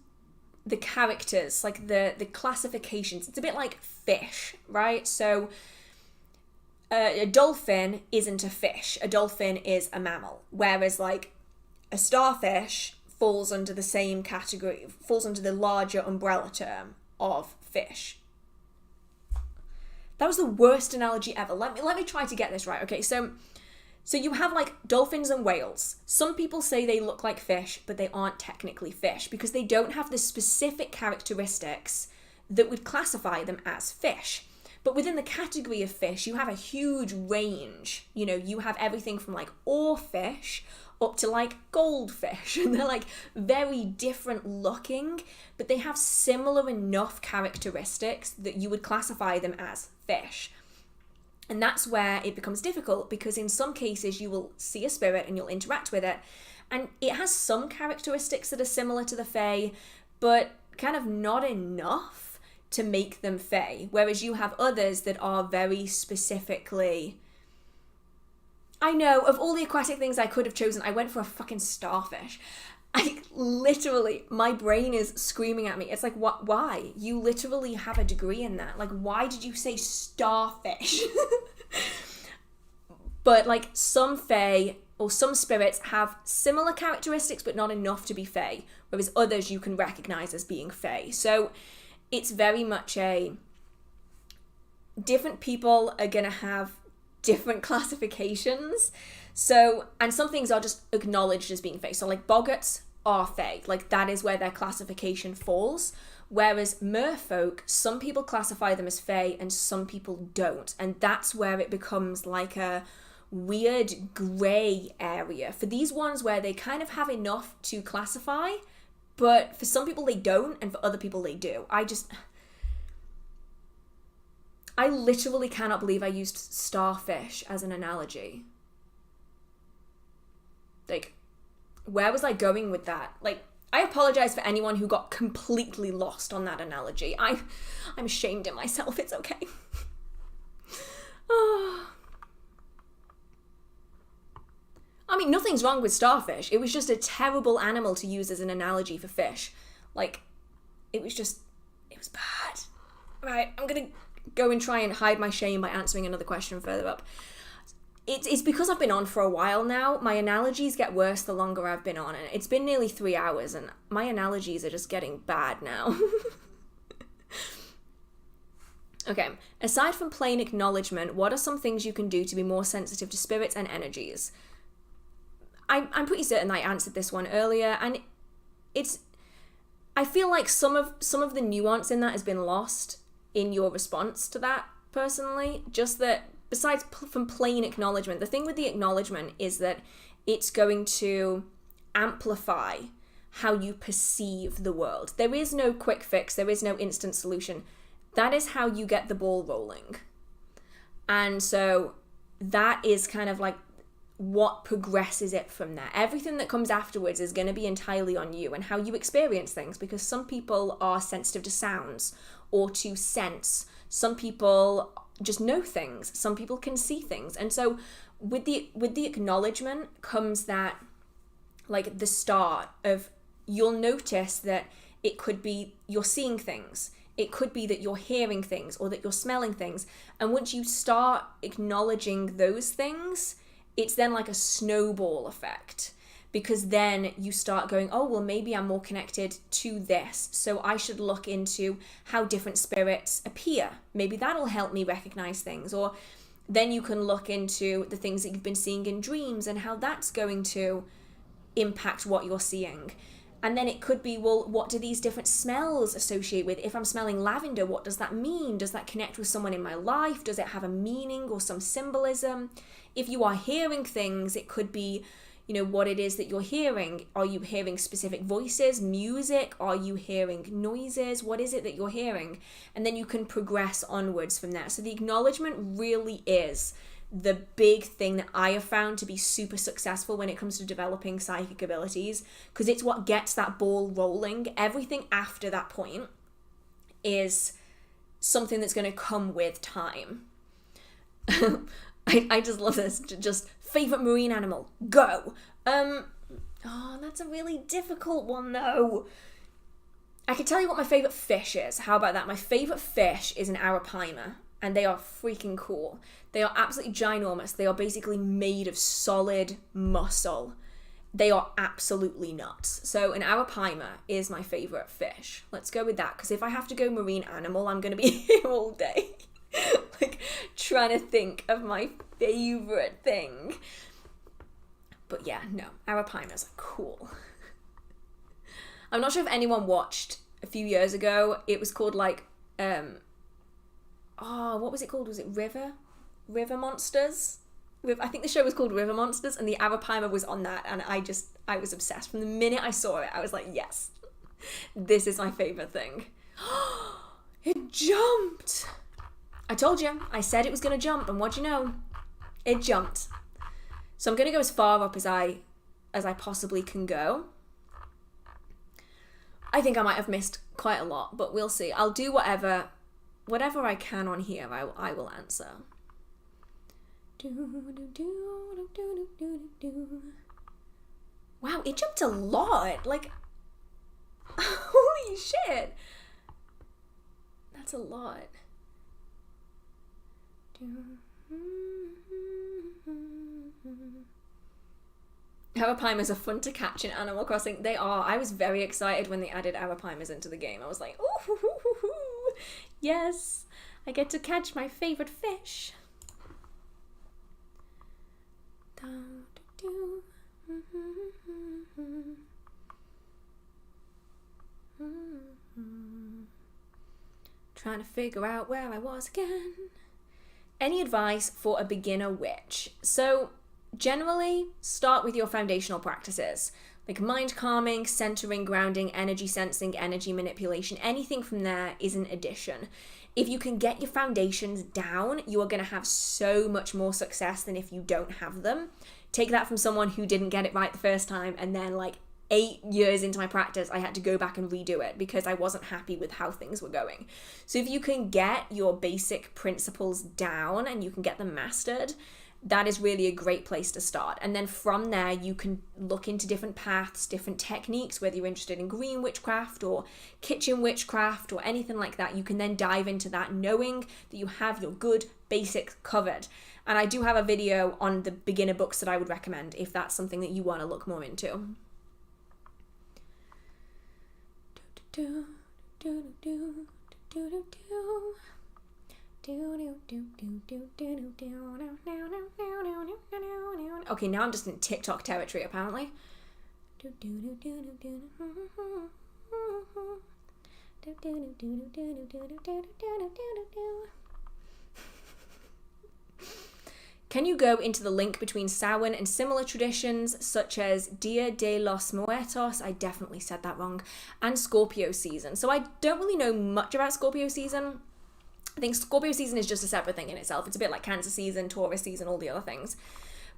Speaker 1: the characters, like the classifications. It's a bit like fish, right? So a dolphin isn't a fish. A dolphin is a mammal. Whereas like a starfish falls under the same category, falls under the larger umbrella term of fish. That was the worst analogy ever. Let me try to get this right. Okay, so you have like dolphins and whales. Some people say they look like fish, but they aren't technically fish because they don't have the specific characteristics that would classify them as fish. But within the category of fish, you have a huge range. You know, you have everything from like oarfish up to like goldfish, and they're like very different looking, but they have similar enough characteristics that you would classify them as fish. And that's where it becomes difficult, because in some cases you will see a spirit and you'll interact with it, and it has some characteristics that are similar to the Fae, but kind of not enough to make them fae, whereas you have others that are very specifically... I know, of all the aquatic things I could have chosen, I went for a fucking starfish. I literally, my brain is screaming at me. It's like, what? Why? You literally have a degree in that. Like, why did you say starfish? But like some fae or some spirits have similar characteristics but not enough to be fae, whereas others you can recognize as being fae. So it's very much a... different people are going to have different classifications. So, and some things are just acknowledged as being fae. So like Bogarts are fae. Like that is where their classification falls. Whereas merfolk, some people classify them as fae and some people don't. And that's where it becomes like a weird grey area. For these ones where they kind of have enough to classify, but for some people they don't, and for other people they do. I literally cannot believe I used starfish as an analogy. Like, where was I going with that? Like, I apologize for anyone who got completely lost on that analogy. I'm ashamed of myself. It's okay. Oh. I mean, nothing's wrong with starfish. It was just a terrible animal to use as an analogy for fish. Like, it was bad. Right, I'm gonna go and try and hide my shame by answering another question further up. It's because I've been on for a while now. My analogies get worse the longer I've been on, and it's been nearly 3 hours, and my analogies are just getting bad now. Okay, aside from plain acknowledgement, what are some things you can do to be more sensitive to spirits and energies? I'm pretty certain I answered this one earlier, and I feel like some of the nuance in that has been lost in your response to that, personally. Just that, besides from plain acknowledgement, the thing with the acknowledgement is that it's going to amplify how you perceive the world. There is no quick fix, there is no instant solution. That is how you get the ball rolling. And so that is kind of like what progresses it from there. Everything that comes afterwards is going to be entirely on you and how you experience things, because some people are sensitive to sounds or to sense. Some people just know things. Some people can see things. And so with the acknowledgement comes that, like, the start of, you'll notice that it could be you're seeing things. It could be that you're hearing things or that you're smelling things. And once you start acknowledging those things, it's then like a snowball effect, because then you start going, oh, well, maybe I'm more connected to this, so I should look into how different spirits appear. Maybe that'll help me recognize things. Or then you can look into the things that you've been seeing in dreams and how that's going to impact what you're seeing. And then it could be, well, what do these different smells associate with? If I'm smelling lavender, what does that mean? Does that connect with someone in my life? Does it have a meaning or some symbolism? If you are hearing things, it could be, you know, what it is that you're hearing. Are you hearing specific voices, music? Are you hearing noises? What is it that you're hearing? And then you can progress onwards from there. So the acknowledgement really is the big thing that I have found to be super successful when it comes to developing psychic abilities, because it's what gets that ball rolling. Everything after that point is something that's going to come with time. I just love this. Just favorite marine animal, go. Oh, that's a really difficult one though. I can tell you what my favorite fish is. How about that? My favorite fish is an arapaima, and they are freaking cool. They are absolutely ginormous. They are basically made of solid muscle. They are absolutely nuts. So an arapaima is my favorite fish. Let's go with that, because if I have to go marine animal, I'm going to be here all day. Like, trying to think of my favorite thing. But yeah, no, arapaimas are cool. I'm not sure if anyone watched a few years ago. It was called like, what was it called? Was it River Monsters? I think the show was called River Monsters, and the arapaima was on that, and I was obsessed. From the minute I saw it, I was like, yes, this is my favorite thing. It jumped. I told you, I said it was going to jump, and what do you know? It jumped. So I'm going to go as far up as I possibly can go. I think I might have missed quite a lot, but we'll see. I'll do whatever I can on here, I will answer. Wow, it jumped a lot. Like, holy shit. That's a lot. Arapaimas are fun to catch in Animal Crossing. They are. I was very excited when they added Arapaimas into the game. I was like, ooh, yes, I get to catch my favorite fish. Trying to figure out where I was again. Any advice for a beginner witch? So generally, start with your foundational practices, like mind calming, centering, grounding, energy sensing, energy manipulation. Anything from there is an addition. If you can get your foundations down, you are going to have so much more success than if you don't have them. Take that from someone who didn't get it right the first time, and then like 8 years into my practice, I had to go back and redo it because I wasn't happy with how things were going. So if you can get your basic principles down and you can get them mastered, that is really a great place to start. And then from there, you can look into different paths, different techniques, whether you're interested in green witchcraft or kitchen witchcraft or anything like that. You can then dive into that knowing that you have your good basics covered. And I do have a video on the beginner books that I would recommend if that's something that you want to look more into. Okay, now I'm just in TikTok territory, apparently. Can you go into the link between Sowin and similar traditions such as Dia de los Muertos, I definitely said that wrong, and Scorpio season? So I don't really know much about Scorpio season. I think Scorpio season is just a separate thing in itself. It's a bit like Cancer season, Taurus season, all the other things.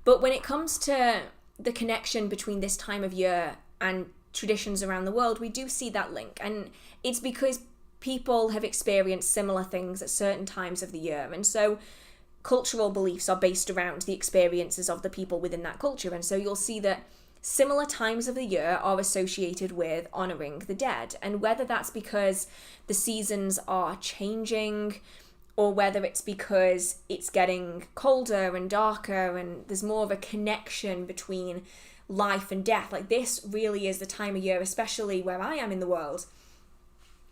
Speaker 1: But when it comes to the connection between this time of year and traditions around the world, we do see that link. And it's because people have experienced similar things at certain times of the year. And so cultural beliefs are based around the experiences of the people within that culture. And so you'll see that similar times of the year are associated with honouring the dead. And whether that's because the seasons are changing or whether it's because it's getting colder and darker and there's more of a connection between life and death. Like, this really is the time of year, especially where I am in the world,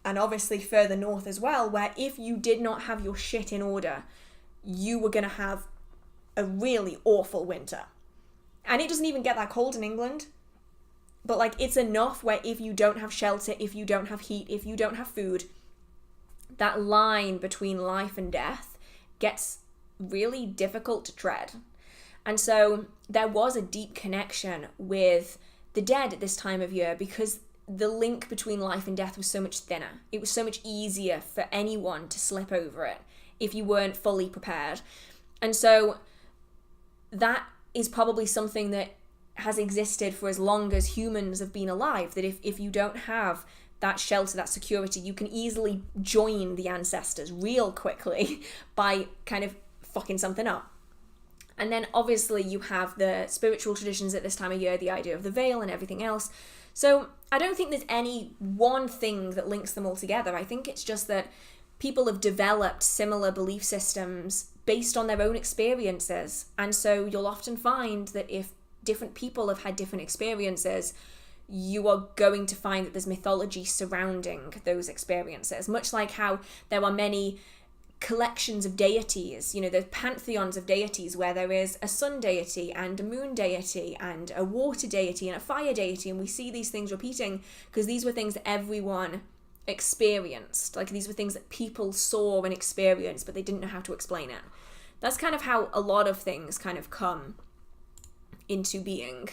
Speaker 1: and obviously further north as well, where if you did not have your shit in order, you were going to have a really awful winter. And it doesn't even get that cold in England. But like, it's enough where if you don't have shelter, if you don't have heat, if you don't have food, that line between life and death gets really difficult to tread. And so there was a deep connection with the dead at this time of year because the link between life and death was so much thinner. It was so much easier for anyone to slip over it if you weren't fully prepared. And so that is probably something that has existed for as long as humans have been alive, that if you don't have that shelter, that security, you can easily join the ancestors real quickly by kind of fucking something up. And then obviously you have the spiritual traditions at this time of year, the idea of the veil and everything else. So I don't think there's any one thing that links them all together. I think it's just that people have developed similar belief systems based on their own experiences. And so you'll often find that if different people have had different experiences, you are going to find that there's mythology surrounding those experiences. Much like how there are many collections of deities, you know, the pantheons of deities where there is a sun deity and a moon deity and a water deity and a fire deity. And we see these things repeating because these were things that everyone experienced. Like, these were things that people saw and experienced, but they didn't know how to explain it. That's kind of how a lot of things kind of come into being.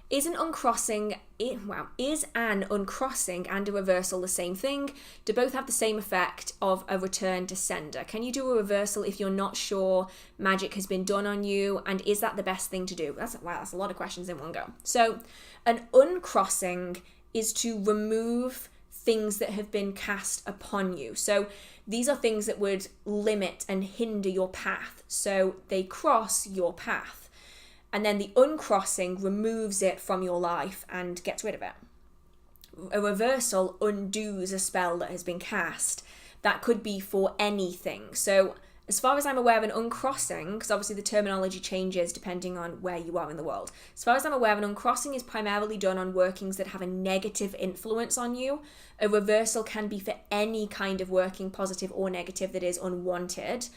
Speaker 1: Is an uncrossing and a reversal the same thing? Do both have the same effect of a return to sender? Can you do a reversal if you're not sure magic has been done on you? And is that the best thing to do? That's a lot of questions in one go. So an uncrossing is to remove things that have been cast upon you. So these are things that would limit and hinder your path. So they cross your path. And then the uncrossing removes it from your life and gets rid of it. A reversal undoes a spell that has been cast. That could be for anything. So as far as I'm aware, an uncrossing, because obviously the terminology changes depending on where you are in the world. As far as I'm aware, an uncrossing is primarily done on workings that have a negative influence on you. A reversal can be for any kind of working, positive or negative, that is unwanted.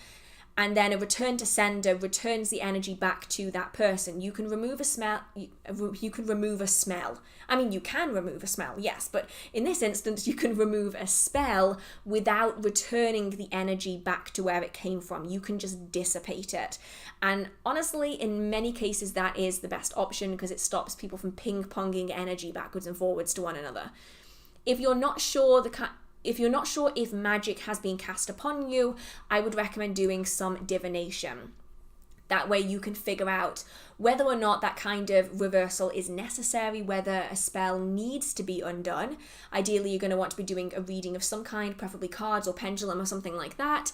Speaker 1: And then a return to sender returns the energy back to that person. You can remove a smell. You can remove a smell. I mean, you can remove a smell, yes, but in this instance, you can remove a spell without returning the energy back to where it came from. You can just dissipate it. And honestly, in many cases, that is the best option because it stops people from ping-ponging energy backwards and forwards to one another. If you're not sure if magic has been cast upon you, I would recommend doing some divination. That way you can figure out whether or not that kind of reversal is necessary, whether a spell needs to be undone. Ideally, you're going to want to be doing a reading of some kind, preferably cards or pendulum or something like that.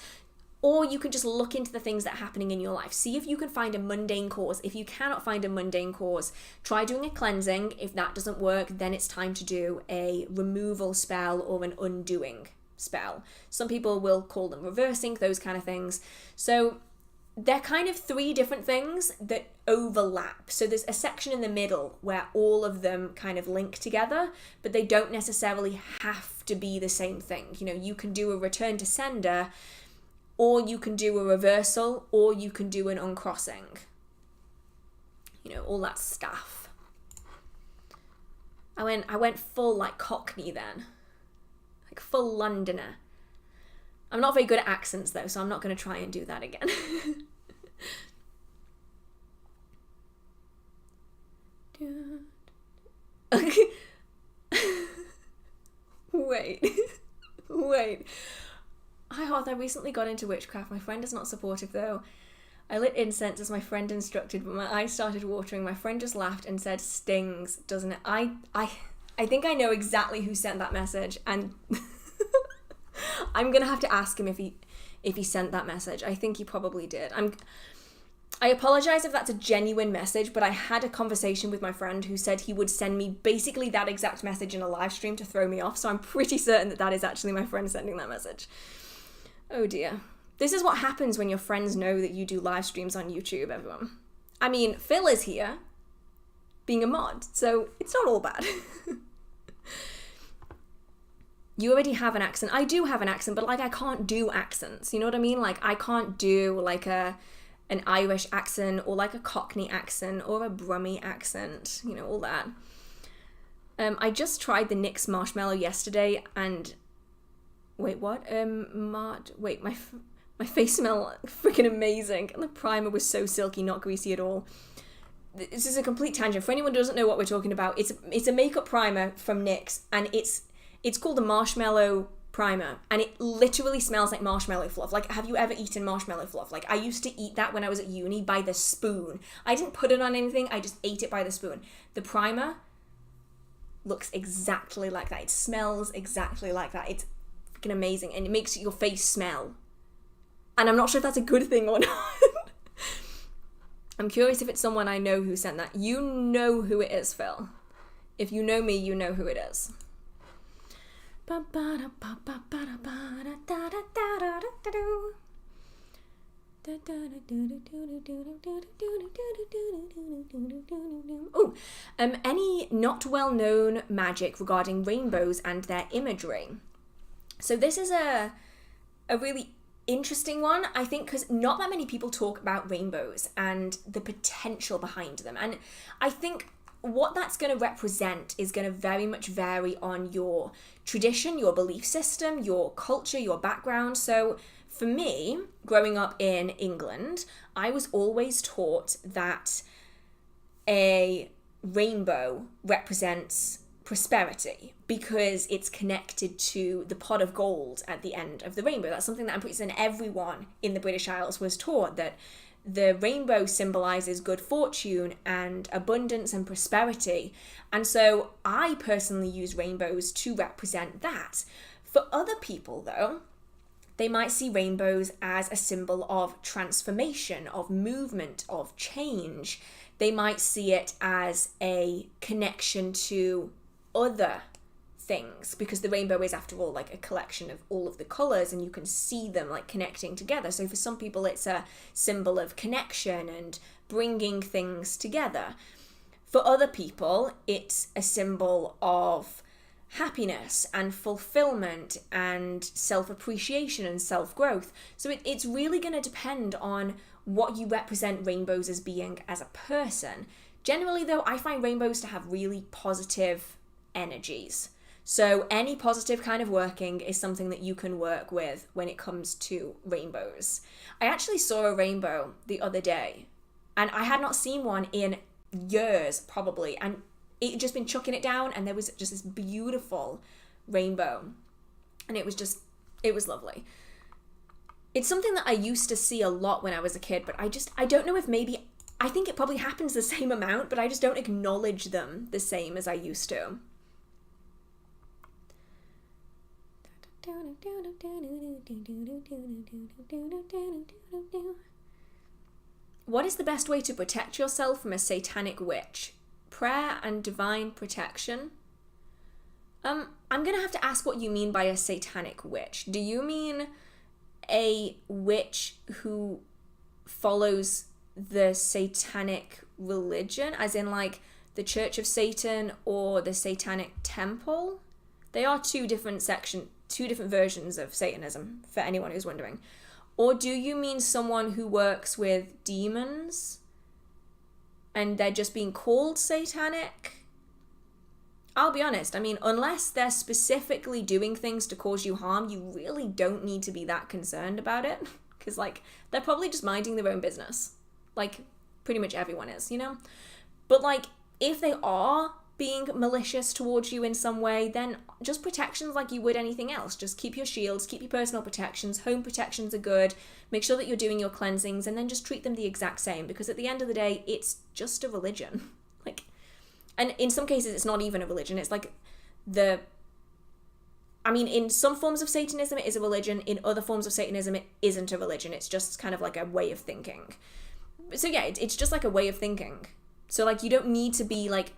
Speaker 1: Or you can just look into the things that are happening in your life. See if you can find a mundane cause. If you cannot find a mundane cause, try doing a cleansing. If that doesn't work, then it's time to do a removal spell or an undoing spell. Some people will call them reversing, those kind of things. So they're kind of three different things that overlap. So there's a section in the middle where all of them kind of link together, but they don't necessarily have to be the same thing. You know, you can do a return to sender, or you can do a reversal, or you can do an uncrossing. You know, all that stuff. I went full like Cockney then. Like full Londoner. I'm not very good at accents though, so I'm not going to try and do that again. Wait. Hi Hearth, I recently got into witchcraft. My friend is not supportive though. I lit incense as my friend instructed, but my eyes started watering. My friend just laughed and said, "Stings, doesn't it?" I think I know exactly who sent that message, and I'm gonna have to ask him if he sent that message. I think he probably did. I apologize if that's a genuine message, but I had a conversation with my friend who said he would send me basically that exact message in a live stream to throw me off, so I'm pretty certain that is actually my friend sending that message. Oh dear. This is what happens when your friends know that you do live streams on YouTube, everyone. I mean, Phil is here, being a mod, so it's not all bad. You already have an accent. I do have an accent, but like I can't do accents, you know what I mean? Like I can't do like an Irish accent or like a Cockney accent or a Brummie accent, you know, all that. I just tried the NYX marshmallow yesterday and... Wait, what? My face smelled freaking amazing. And the primer was so silky, not greasy at all. This is a complete tangent. For anyone who doesn't know what we're talking about, it's a makeup primer from NYX, and it's called the Marshmallow Primer, and it literally smells like marshmallow fluff. Like, have you ever eaten marshmallow fluff? Like, I used to eat that when I was at uni by the spoon. I didn't put it on anything, I just ate it by the spoon. The primer looks exactly like that. It smells exactly like that. It's freaking amazing, and it makes your face smell. And I'm not sure if that's a good thing or not. I'm curious if it's someone I know who sent that. You know who it is, Phil. If you know me, you know who it is. Oh, any not well-known magic regarding rainbows and their imagery. So this is a really interesting one, I think, because not that many people talk about rainbows and the potential behind them. And I think what that's going to represent is going to very much vary on your tradition, your belief system, your culture, your background. So for me, growing up in England, I was always taught that a rainbow represents prosperity because it's connected to the pot of gold at the end of the rainbow. That's something that I'm pretty certain everyone in the British Isles was taught, that the rainbow symbolizes good fortune and abundance and prosperity. And so I personally use rainbows to represent that. For other people, though, they might see rainbows as a symbol of transformation, of movement, of change. They might see it as a connection to other things, because the rainbow is, after all, like a collection of all of the colors, and you can see them like connecting together. So for some people it's a symbol of connection and bringing things together. For other people it's a symbol of happiness and fulfillment and self-appreciation and self-growth. So it's really going to depend on what you represent rainbows as being as a person. Generally though, I find rainbows to have really positive energies. So any positive kind of working is something that you can work with when it comes to rainbows. I actually saw a rainbow the other day, and I had not seen one in years probably, and it had just been chucking it down, and there was just this beautiful rainbow, and it was lovely. It's something that I used to see a lot when I was a kid, but I don't know if maybe, I think it probably happens the same amount, but I just don't acknowledge them the same as I used to. What is the best way to protect yourself from a satanic witch? Prayer and divine protection? I'm gonna have to ask what you mean by a satanic witch. Do you mean a witch who follows the satanic religion, as in like the Church of Satan or the Satanic Temple? They are two different versions of Satanism, for anyone who's wondering. Or do you mean someone who works with demons and they're just being called satanic? I'll be honest, I mean, unless they're specifically doing things to cause you harm, you really don't need to be that concerned about it. Because, like, they're probably just minding their own business. Like, pretty much everyone is, you know? But, like, if they are being malicious towards you in some way, then just protections like you would anything else. Just keep your shields, keep your personal protections, home protections are good, make sure that you're doing your cleansings, and then just treat them the exact same, because at the end of the day, it's just a religion. Like, and in some cases, it's not even a religion. It's like in some forms of Satanism, it is a religion. In other forms of Satanism, it isn't a religion. It's just kind of like a way of thinking. So yeah, it's just like a way of thinking. So like, you don't need to be like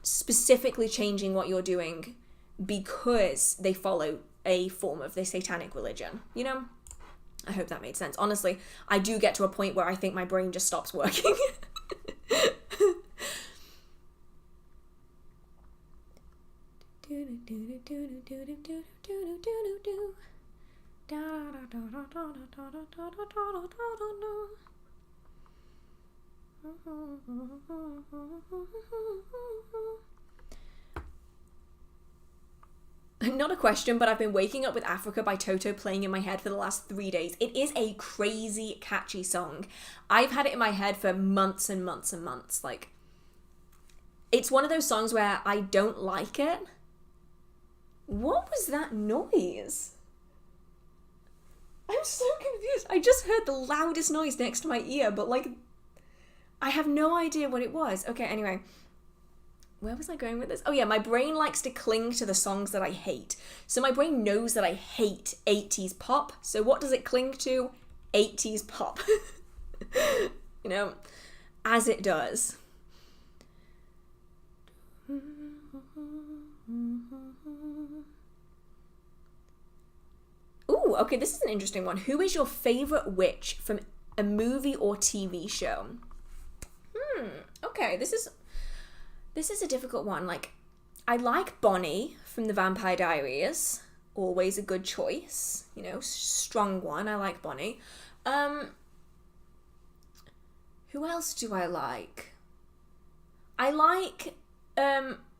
Speaker 1: specifically changing what you're doing because they follow a form of the satanic religion, you know? I hope that made sense. Honestly, I do get to a point where I think my brain just stops working. Not a question, but I've been Waking Up with Africa by Toto playing in my head for the last 3 days. It is a crazy catchy song. I've had it in my head for months and months and months. Like, it's one of those songs where I don't like it. What was that noise? I'm so confused. I just heard the loudest noise next to my ear, but like, I have no idea what it was. Okay, anyway. Where was I going with this? Oh yeah, my brain likes to cling to the songs that I hate. So my brain knows that I hate 80s pop. So what does it cling to? 80s pop. You know, as it does. Ooh, okay, this is an interesting one. Who is your favorite witch from a movie or TV show? Okay, this is a difficult one. Like, I like Bonnie from the Vampire Diaries. Always a good choice. You know, strong one. I like Bonnie. Who else do I like? I like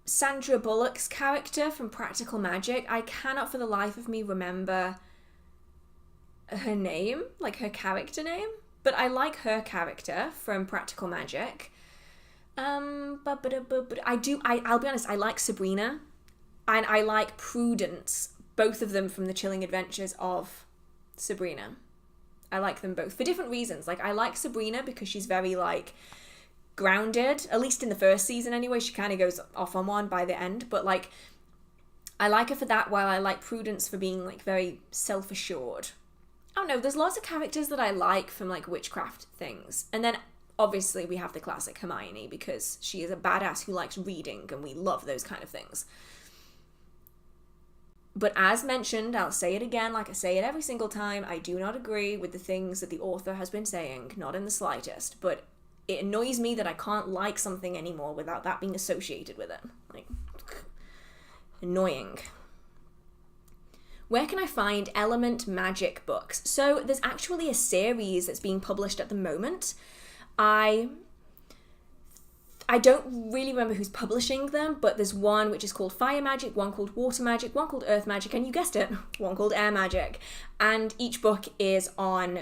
Speaker 1: Sandra Bullock's character from Practical Magic. I cannot for the life of me remember her name, like her character name. But I like her character from Practical Magic. I'll be honest, I like Sabrina, and I like Prudence, both of them from the Chilling Adventures of Sabrina. I like them both for different reasons. Like, I like Sabrina because she's very, like, grounded, at least in the first season anyway. She kind of goes off on one by the end, but, like, I like her for that, while I like Prudence for being, like, very self-assured. I don't know, there's lots of characters that I like from, like, witchcraft things. And then, obviously, we have the classic Hermione, because she is a badass who likes reading, and we love those kind of things. But as mentioned, I'll say it again, like I say it every single time, I do not agree with the things that the author has been saying, not in the slightest, but it annoys me that I can't like something anymore without that being associated with it. Like, annoying. Where can I find element magic books? So there's actually a series that's being published at the moment. I don't really remember who's publishing them, but there's one which is called Fire Magic, one called Water Magic, one called Earth Magic, and you guessed it, one called Air Magic. And each book is on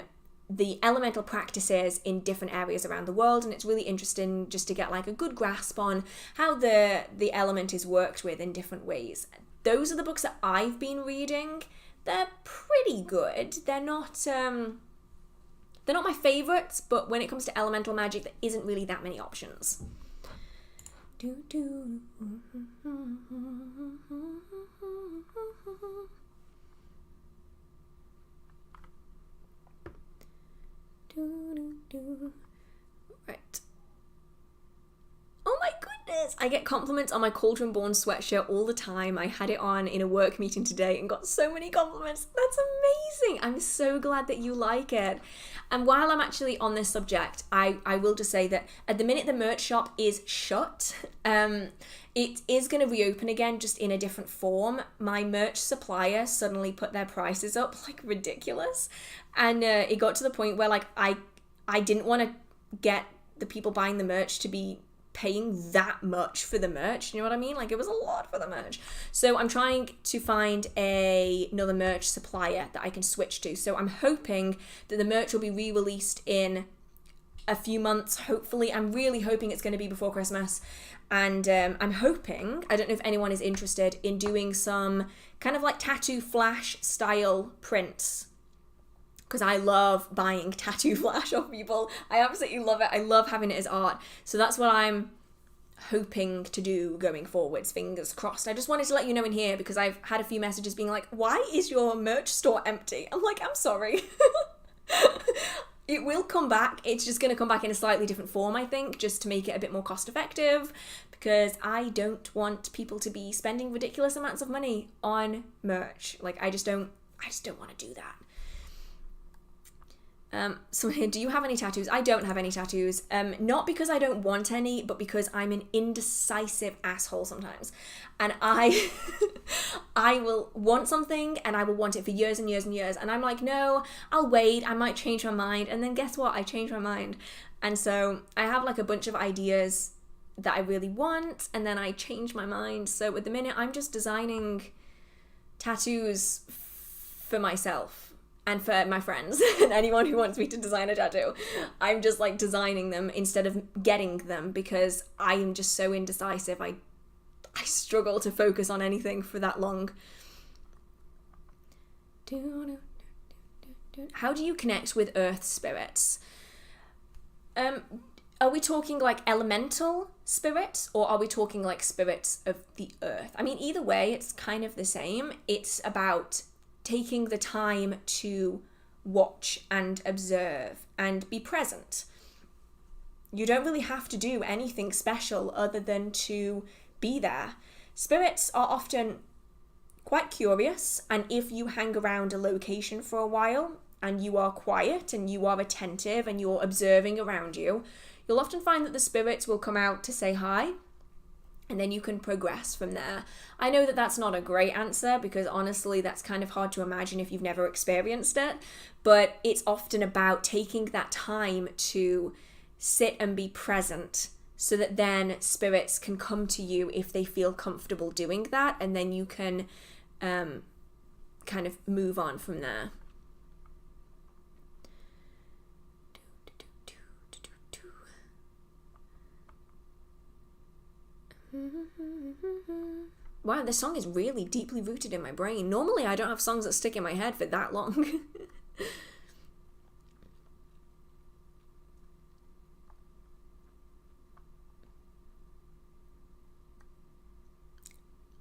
Speaker 1: the elemental practices in different areas around the world, and it's really interesting just to get like a good grasp on how the element is worked with in different ways. Those are the books that I've been reading. They're pretty good. They're not my favourites, but when it comes to elemental magic, there isn't really that many options. Right. Oh my goodness! I get compliments on my Cauldron Born sweatshirt all the time. I had it on in a work meeting today and got so many compliments. That's amazing! I'm so glad that you like it. And while I'm actually on this subject, I will just say that at the minute the merch shop is shut. It is going to reopen again, just in a different form. My merch supplier suddenly put their prices up like ridiculous. And it got to the point where like I didn't want to get the people buying the merch to be paying that much for the merch, you know what I mean? Like, it was a lot for the merch. So I'm trying to find another merch supplier that I can switch to. So I'm hoping that the merch will be re-released in a few months, hopefully. I'm really hoping it's going to be before Christmas. And I'm hoping, I don't know if anyone is interested in doing some kind of like tattoo flash style prints, because I love buying tattoo flash off people. I absolutely love it. I love having it as art. So that's what I'm hoping to do going forwards, fingers crossed. I just wanted to let you know in here, because I've had a few messages being like, why is your merch store empty? I'm like, I'm sorry. It will come back. It's just going to come back in a slightly different form, I think, just to make it a bit more cost effective, because I don't want people to be spending ridiculous amounts of money on merch. Like, I just don't want to do that. So do you have any tattoos? I don't have any tattoos. Not because I don't want any, but because I'm an indecisive asshole sometimes. And I will want something and I will want it for years and years and years. And I'm like, no, I'll wait. I might change my mind. And then guess what? I change my mind. And so I have like a bunch of ideas that I really want, and then I change my mind. So at the minute, I'm just designing tattoos for myself and for my friends and anyone who wants me to design a tattoo. I'm just like designing them instead of getting them, because I am just so indecisive. I struggle to focus on anything for that long. How do you connect with earth spirits? Are we talking like elemental spirits, or are we talking like spirits of the earth? I mean, either way, it's kind of the same. It's about taking the time to watch and observe and be present. You don't really have to do anything special other than to be there. Spirits are often quite curious, and if you hang around a location for a while and you are quiet and you are attentive and you're observing around you, you'll often find that the spirits will come out to say hi, and then you can progress from there. I know that that's not a great answer, because honestly that's kind of hard to imagine if you've never experienced it, but it's often about taking that time to sit and be present, so that then spirits can come to you if they feel comfortable doing that, and then you can kind of move on from there. Wow, this song is really deeply rooted in my brain. Normally I don't have songs that stick in my head for that long.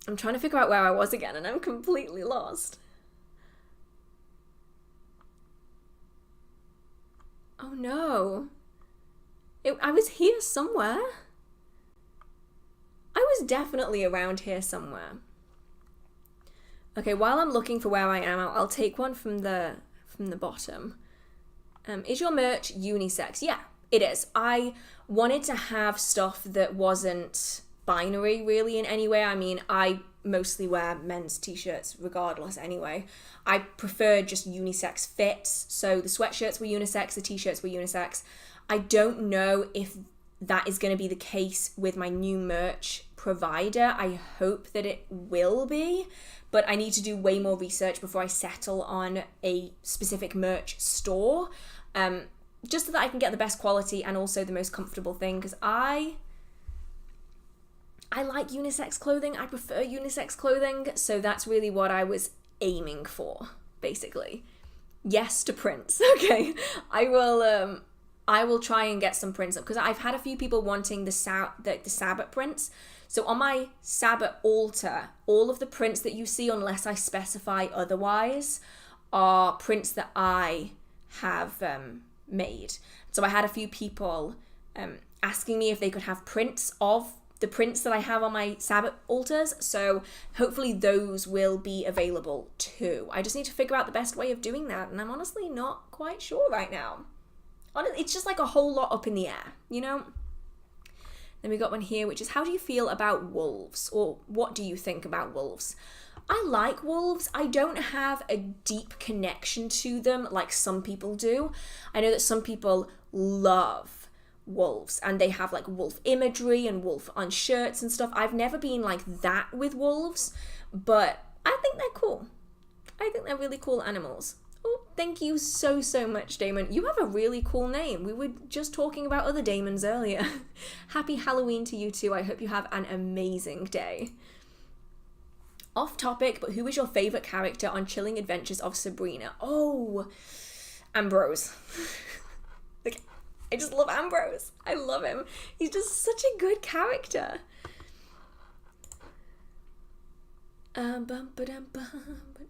Speaker 1: I'm trying to figure out where I was again, and I'm completely lost. Oh no. I was here somewhere. I was definitely around here somewhere. Okay, while I'm looking for where I am, I'll take one from the bottom. Is your merch unisex? Yeah, it is. I wanted to have stuff that wasn't binary really in any way. I mean, I mostly wear men's t-shirts regardless anyway. I prefer just unisex fits. So the sweatshirts were unisex, the t-shirts were unisex. I don't know if that is going to be the case with my new merch provider. I hope that it will be, but I need to do way more research before I settle on a specific merch store, just so that I can get the best quality and also the most comfortable thing, because I like unisex clothing. I prefer unisex clothing, so that's really what I was aiming for, basically. Yes to prints. Okay, I will try and get some prints up, because I've had a few people wanting the Sabbat prints. So on my Sabbat altar, all of the prints that you see, unless I specify otherwise, are prints that I have made. So I had a few people asking me if they could have prints of the prints that I have on my Sabbat altars, so hopefully those will be available too. I just need to figure out the best way of doing that, and I'm honestly not quite sure right now. It's just like a whole lot up in the air, you know? Then we got one here, which is, how do you feel about wolves? Or what do you think about wolves? I like wolves. I don't have a deep connection to them like some people do. I know that some people love wolves and they have like wolf imagery and wolf on shirts and stuff. I've never been like that with wolves, but I think they're cool. I think they're really cool animals. Oh, thank you so much, Damon. You have a really cool name. We were just talking about other Damons earlier. Happy Halloween to you too. I hope you have an amazing day. Off topic, but who is your favourite character on Chilling Adventures of Sabrina? Oh, Ambrose. Like, I just love Ambrose. I love him. He's just such a good character.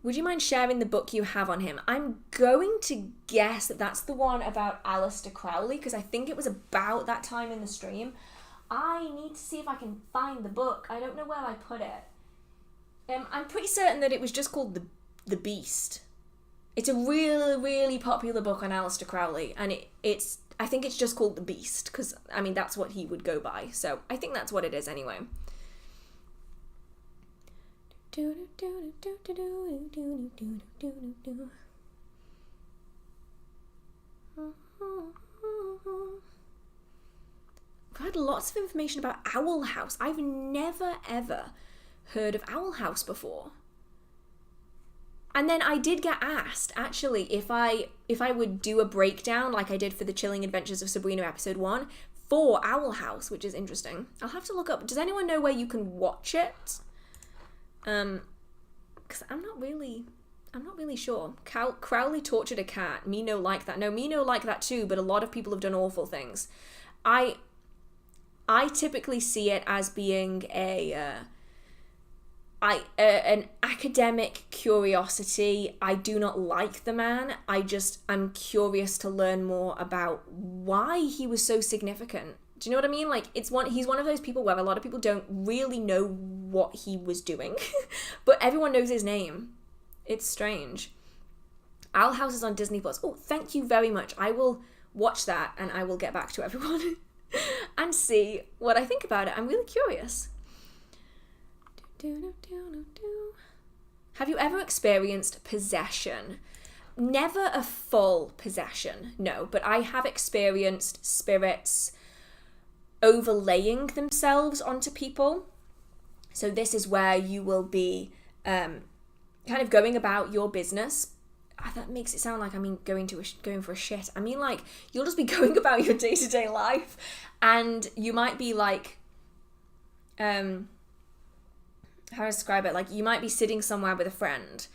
Speaker 1: Would you mind sharing the book you have on him? I'm going to guess that that's the one about Aleister Crowley, because I think it was about that time in the stream. I need to see if I can find the book. I don't know where I put it. I'm pretty certain that it was just called The Beast. It's a really, really popular book on Aleister Crowley, and I think it's just called The Beast, because, I mean, that's what he would go by, so I think that's what it is anyway. I've had lots of information about Owl House. I've never, ever heard of Owl House before. And then I did get asked, actually, if I would do a breakdown like I did for the Chilling Adventures of Sabrina episode 1 for Owl House, which is interesting. I'll have to look up. Does anyone know where you can watch it? Because I'm not really sure. Crowley tortured a cat. Me no like that. No, me no like that too, but a lot of people have done awful things. I typically see it as being an academic curiosity. I do not like the man. I'm curious to learn more about why he was so significant. Do you know what I mean? Like, he's one of those people where a lot of people don't really know what he was doing, but everyone knows his name. It's strange. Owl House is on Disney Plus. Oh, thank you very much. I will watch that and I will get back to everyone and see what I think about it. I'm really curious. Have you ever experienced possession? Never a full possession, no, but I have experienced spirits overlaying themselves onto people. So this is where you will be kind of going about your business. That makes it sound like I mean going for a shit. I mean, like, you'll just be going about your day-to-day life, and you might be like, how to describe it? Like, you might be sitting somewhere with a friend,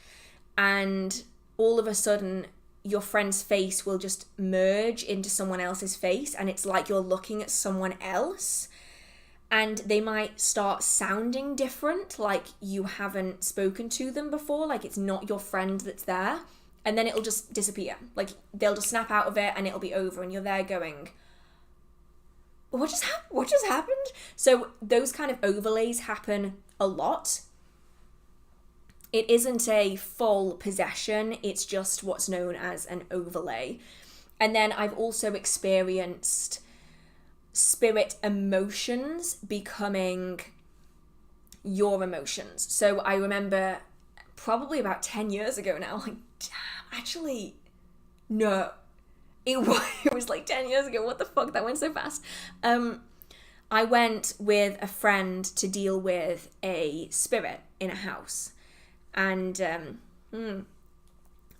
Speaker 1: and all of a sudden your friend's face will just merge into someone else's face, and it's like you're looking at someone else. and they might start sounding different, like you haven't spoken to them before, like it's not your friend that's there, and then it'll just disappear. Like they'll just snap out of it and it'll be over, and you're there going, what just happened? So those kind of overlays happen a lot. It isn't a full possession, it's just what's known as an overlay. And then I've also experienced spirit emotions becoming your emotions. So I remember probably about 10 years ago now, like, damn, actually, no. It was like 10 years ago. What the fuck? That went so fast. I went with a friend to deal with a spirit in a house. And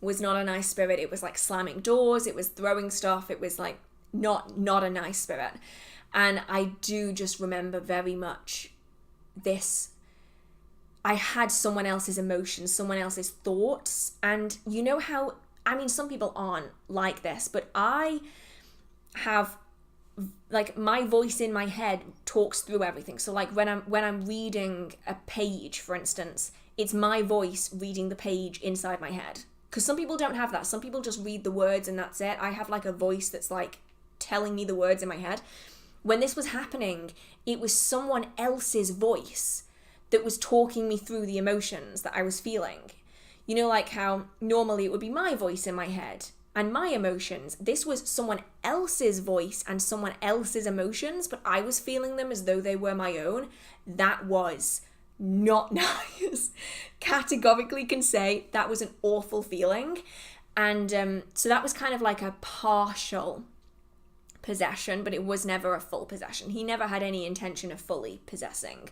Speaker 1: was not a nice spirit. It was like slamming doors. It was throwing stuff. It was like not a nice spirit. And I do just remember very much this. I had someone else's emotions, someone else's thoughts. And you know how, I mean, some people aren't like this, but I have, like, my voice in my head talks through everything. So like when I'm reading a page, for instance, it's my voice reading the page inside my head. Because some people don't have that. Some people just read the words and that's it. I have like a voice that's like telling me the words in my head. When this was happening, it was someone else's voice that was talking me through the emotions that I was feeling. You know, like how normally it would be my voice in my head and my emotions. This was someone else's voice and someone else's emotions, but I was feeling them as though they were my own. That was not nice. Categorically can say that was an awful feeling. And so that was kind of like a partial possession, but it was never a full possession. He never had any intention of fully possessing.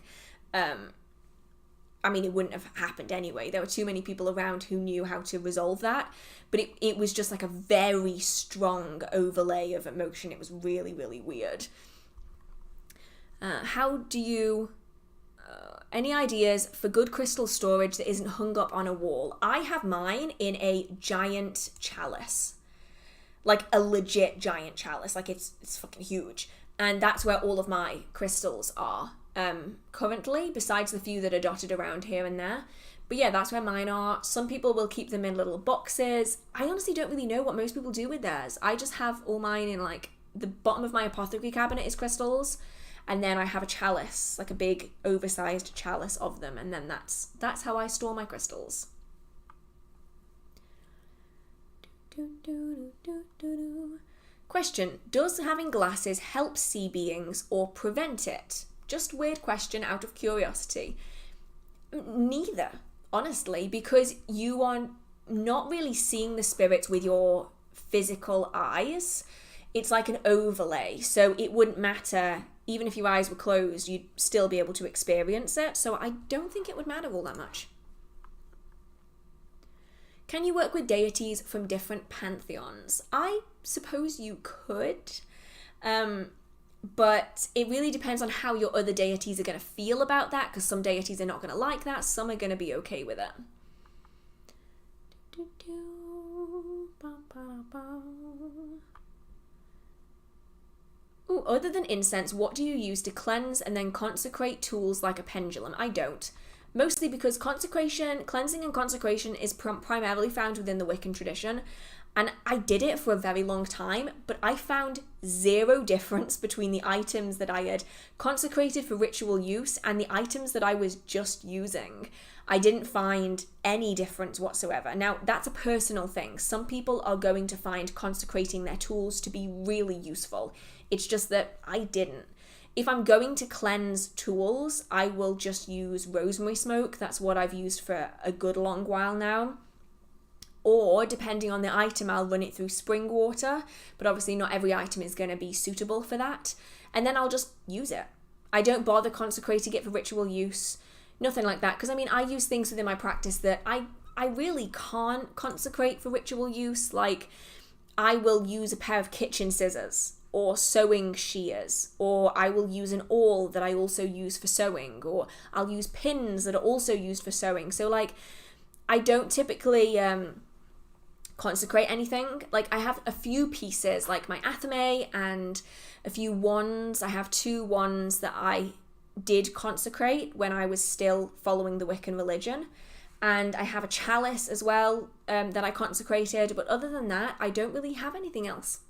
Speaker 1: I mean, it wouldn't have happened anyway. There were too many people around who knew how to resolve that. But it was just like a very strong overlay of emotion. It was really, really weird. How do you... any ideas for good crystal storage that isn't hung up on a wall? I have mine in a giant chalice. Like a legit giant chalice. Like it's fucking huge. And that's where all of my crystals are. Currently, besides the few that are dotted around here and there. But yeah, that's where mine are. Some people will keep them in little boxes. I honestly don't really know what most people do with theirs. I just have all mine in like, the bottom of my apothecary cabinet is crystals. And then I have a chalice, like a big oversized chalice of them. And then that's how I store my crystals. Question, does having glasses help see beings or prevent it? Just weird question out of curiosity. Neither, honestly, because you are not really seeing the spirits with your physical eyes. It's like an overlay, so it wouldn't matter. Even if your eyes were closed, you'd still be able to experience it, so I don't think it would matter all that much. Can you work with deities from different pantheons? I suppose you could. But it really depends on how your other deities are going to feel about that, because some deities are not going to like that, some are going to be okay with it. Ooh, other than incense, what do you use to cleanse and then consecrate tools like a pendulum? I don't. Mostly because cleansing and consecration is primarily found within the Wiccan tradition. And I did it for a very long time, but I found zero difference between the items that I had consecrated for ritual use and the items that I was just using. I didn't find any difference whatsoever. Now, that's a personal thing. Some people are going to find consecrating their tools to be really useful. It's just that I didn't. If I'm going to cleanse tools, I will just use rosemary smoke. That's what I've used for a good long while now. Or, depending on the item, I'll run it through spring water. But obviously not every item is going to be suitable for that. And then I'll just use it. I don't bother consecrating it for ritual use. Nothing like that. Because, I mean, I use things within my practice that I really can't consecrate for ritual use. Like, I will use a pair of kitchen scissors. Or sewing shears. Or I will use an awl that I also use for sewing. Or I'll use pins that are also used for sewing. So, like, I don't typically... consecrate anything. Like, I have a few pieces, like my athame and a few wands. I have 2 wands that I did consecrate when I was still following the Wiccan religion. And I have a chalice as well that I consecrated. But other than that, I don't really have anything else.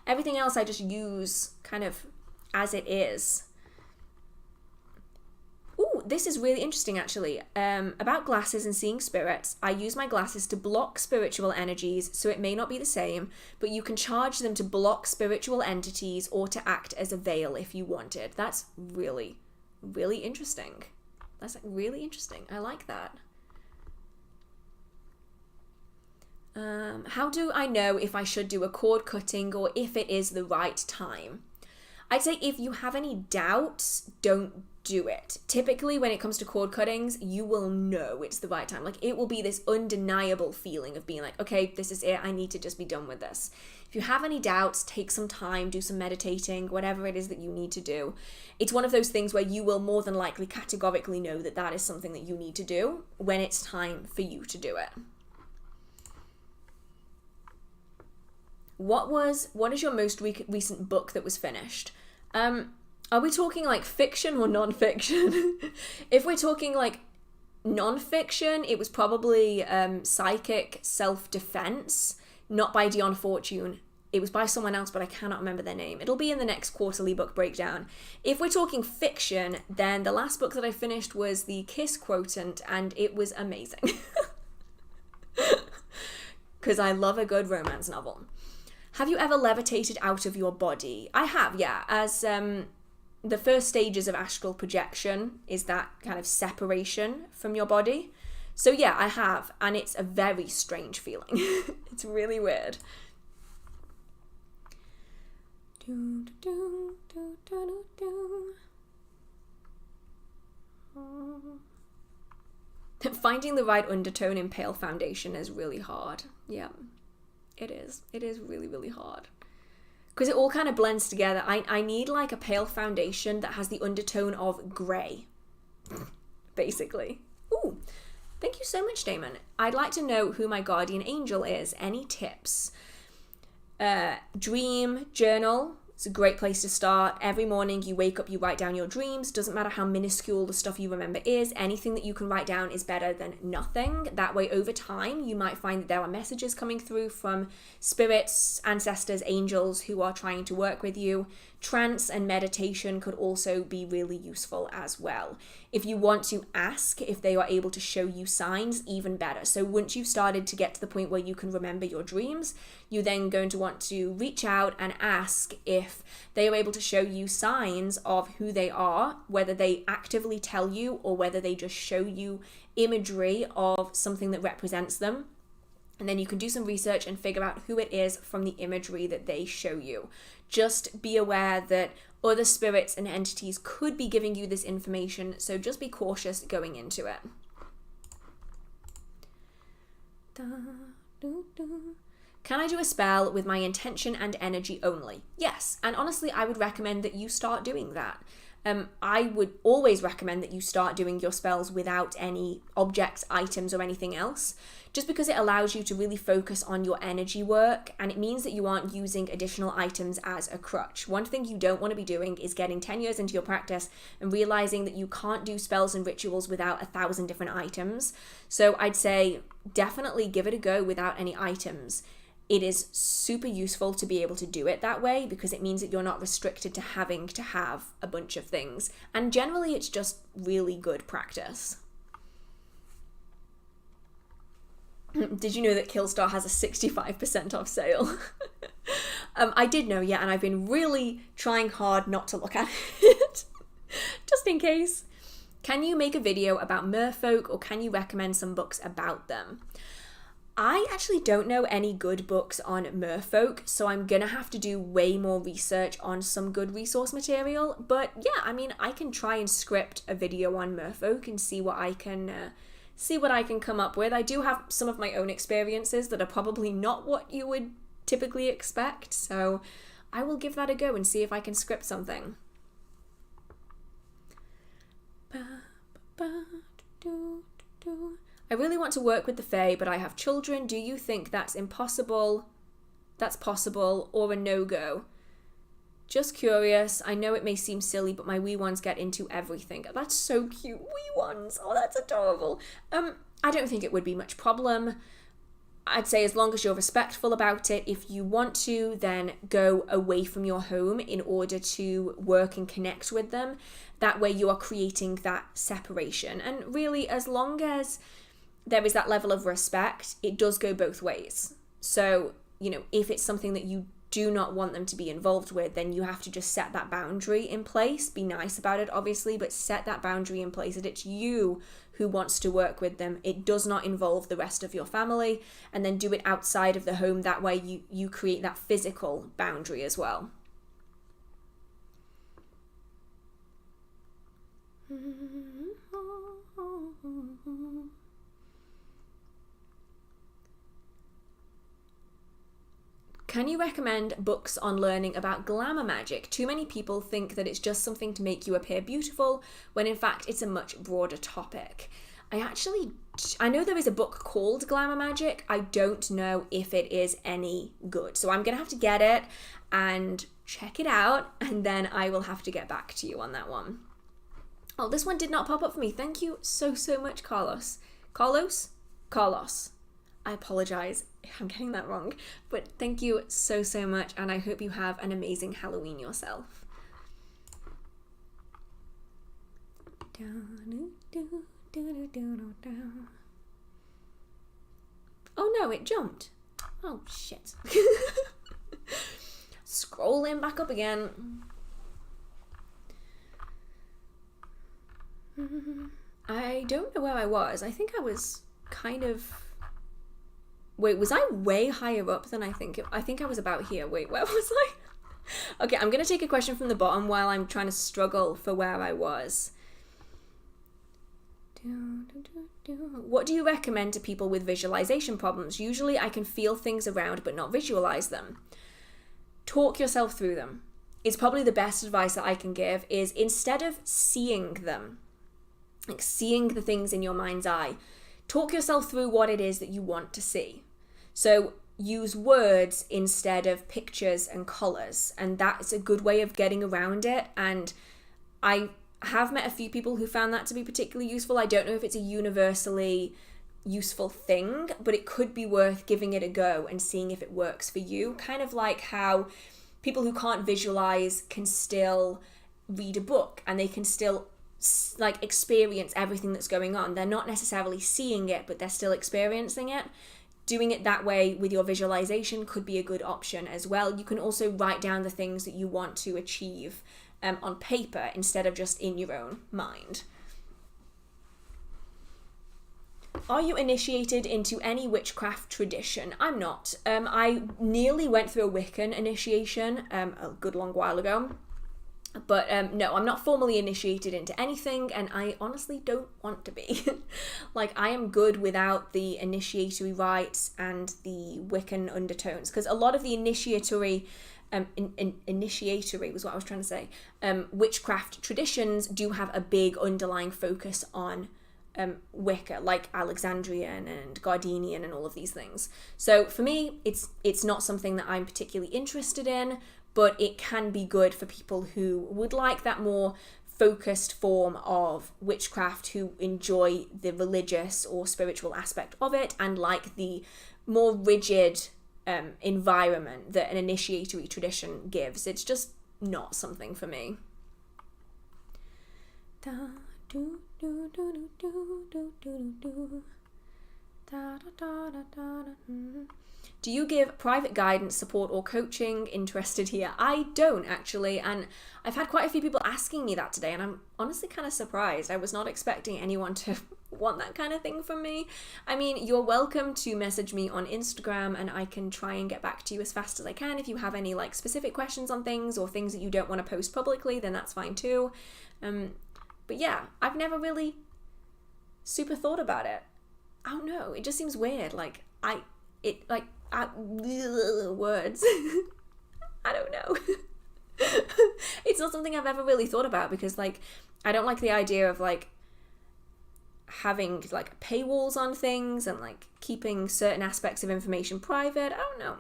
Speaker 1: Everything else I just use kind of as it is. Ooh, this is really interesting actually. About glasses and seeing spirits, I use my glasses to block spiritual energies, so it may not be the same, but you can charge them to block spiritual entities or to act as a veil if you wanted. That's really, really interesting. That's really interesting. I like that. How do I know if I should do a cord cutting or if it is the right time? I'd say if you have any doubts, don't do it. Typically, when it comes to cord cuttings, you will know it's the right time. Like, it will be this undeniable feeling of being like, okay, this is it. I need to just be done with this. If you have any doubts, take some time, do some meditating, whatever it is that you need to do. It's one of those things where you will more than likely categorically know that that is something that you need to do when it's time for you to do it. What is your most recent book that was finished? Are we talking like fiction or non-fiction? If we're talking like non-fiction, it was probably Psychic Self-Defense, not by Dion Fortune. It was by someone else, but I cannot remember their name. It'll be in the next quarterly book breakdown. If we're talking fiction, then the last book that I finished was The Kiss Quotient, and it was amazing. Because I love a good romance novel. Have you ever levitated out of your body? I have, yeah. As the first stages of astral projection is that kind of separation from your body. So yeah, I have, and it's a very strange feeling. It's really weird. Finding the right undertone in pale foundation is really hard. Yeah, it is. It is really, really hard. Because it all kind of blends together. I need like a pale foundation that has the undertone of grey, basically. Ooh, thank you so much, Damon. I'd like to know who my guardian angel is. Any tips? Dream journal. It's a great place to start. Every morning you wake up, you write down your dreams. Doesn't matter how minuscule the stuff you remember is. Anything that you can write down is better than nothing. That way, over time, you might find that there are messages coming through from spirits, ancestors, angels who are trying to work with you. Trance and meditation could also be really useful as well. If you want to ask if they are able to show you signs, even better. So once you've started to get to the point where you can remember your dreams, you're then going to want to reach out and ask if they are able to show you signs of who they are, whether they actively tell you or whether they just show you imagery of something that represents them. And then you can do some research and figure out who it is from the imagery that they show you. Just be aware that other spirits and entities could be giving you this information, so just be cautious going into it. Can I do a spell with my intention and energy only? Yes, and honestly, I would recommend that you start doing that. I would always recommend that you start doing your spells without any objects, items, or anything else, just because it allows you to really focus on your energy work, and it means that you aren't using additional items as a crutch. One thing you don't want to be doing is getting 10 years into your practice and realizing that you can't do spells and rituals without 1,000 different items. So I'd say definitely give it a go without any items. It is super useful to be able to do it that way because it means that you're not restricted to having to have a bunch of things. And generally, it's just really good practice. Did you know that Killstar has a 65% off sale? I did know, yeah, and I've been really trying hard not to look at it, just in case. Can you make a video about merfolk, or can you recommend some books about them? I actually don't know any good books on merfolk, so I'm gonna have to do way more research on some good resource material. But yeah, I mean, I can try and script a video on merfolk and see what I can come up with. I do have some of my own experiences that are probably not what you would typically expect, so I will give that a go and see if I can script something. I really want to work with the Fae, but I have children. Do you think that's impossible? That's possible, or a no-go? Just curious. I know it may seem silly, but my wee ones get into everything. That's so cute. Wee ones. Oh, that's adorable. I don't think it would be much problem. I'd say as long as you're respectful about it, if you want to, then go away from your home in order to work and connect with them. That way you are creating that separation. And really, as long as there is that level of respect, it does go both ways. So, if it's something that you do not want them to be involved with, then you have to just set that boundary in place. Be nice about it, obviously, but set that boundary in place that it's you who wants to work with them. It does not involve the rest of your family, and then do it outside of the home. That way you create that physical boundary as well. Can you recommend books on learning about glamour magic? Too many people think that it's just something to make you appear beautiful, when in fact it's a much broader topic. I know there is a book called Glamour Magic. I don't know if it is any good. So I'm going to have to get it and check it out, and then I will have to get back to you on that one. Oh, this one did not pop up for me. Thank you so much, Carlos. Carlos. I apologize if I'm getting that wrong, but thank you so much, and I hope you have an amazing Halloween yourself. Oh no, it jumped. Oh shit. Scrolling back up again. I don't know where I was. I think I was kind of... Wait, was I way higher up than I think? I think I was about here. Wait, where was I? Okay, I'm going to take a question from the bottom while I'm trying to struggle for where I was. What do you recommend to people with visualization problems? Usually I can feel things around but not visualize them. Talk yourself through them. It's probably the best advice that I can give, is instead of seeing them, like seeing the things in your mind's eye, talk yourself through what it is that you want to see. So use words instead of pictures and colours, and that's a good way of getting around it. And I have met a few people who found that to be particularly useful. I don't know if it's a universally useful thing, but it could be worth giving it a go and seeing if it works for you. Kind of like how people who can't visualise can still read a book, and they can still like experience everything that's going on. They're not necessarily seeing it, but they're still experiencing it. Doing it that way with your visualization could be a good option as well. You can also write down the things that you want to achieve on paper instead of just in your own mind. Are you initiated into any witchcraft tradition? I'm not. I nearly went through a Wiccan initiation a good long while ago. But no, I'm not formally initiated into anything, and I honestly don't want to be. Like, I am good without the initiatory rites and the Wiccan undertones, because a lot of the initiatory was what I was trying to say. Witchcraft traditions do have a big underlying focus on Wicca, like Alexandrian and Gardenian and all of these things. So for me, it's not something that I'm particularly interested in, but it can be good for people who would like that more focused form of witchcraft, who enjoy the religious or spiritual aspect of it and like the more rigid environment that an initiatory tradition gives. It's just not something for me. Do you give private guidance, support, or coaching? Interested here. I don't, actually, and I've had quite a few people asking me that today, and I'm honestly kind of surprised. I was not expecting anyone to want that kind of thing from me. I mean, you're welcome to message me on Instagram, and I can try and get back to you as fast as I can. If you have any like specific questions on things or things that you don't want to post publicly, then that's fine too. But yeah, I've never really super thought about it. I don't know. It just seems weird. Words. I don't know. It's not something I've ever really thought about, because like I don't like the idea of like having like paywalls on things and like keeping certain aspects of information private. I don't know.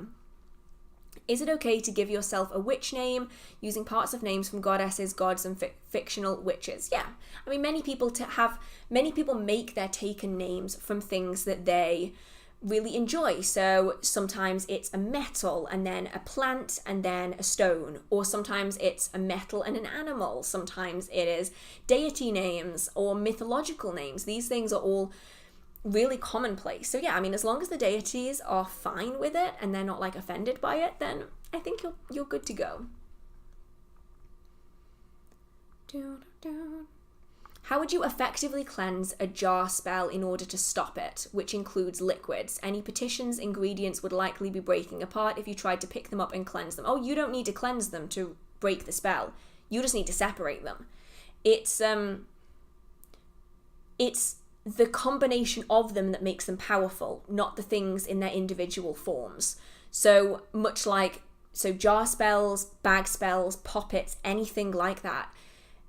Speaker 1: Is it okay to give yourself a witch name using parts of names from goddesses, gods, and fictional witches? Yeah. I mean, many people make their taken names from things that they really enjoy. So sometimes it's a metal and then a plant and then a stone, or sometimes it's a metal and an animal. Sometimes it is deity names or mythological names. These things are all really commonplace. So yeah, I mean, as long as the deities are fine with it and they're not like offended by it, then I think you're good to go. How would you effectively cleanse a jar spell in order to stop it, which includes liquids? Any petitions, ingredients would likely be breaking apart if you tried to pick them up and cleanse them. Oh, you don't need to cleanse them to break the spell. You just need to separate them. It's the combination of them that makes them powerful, not the things in their individual forms. So much like, jar spells, bag spells, poppets, anything like that,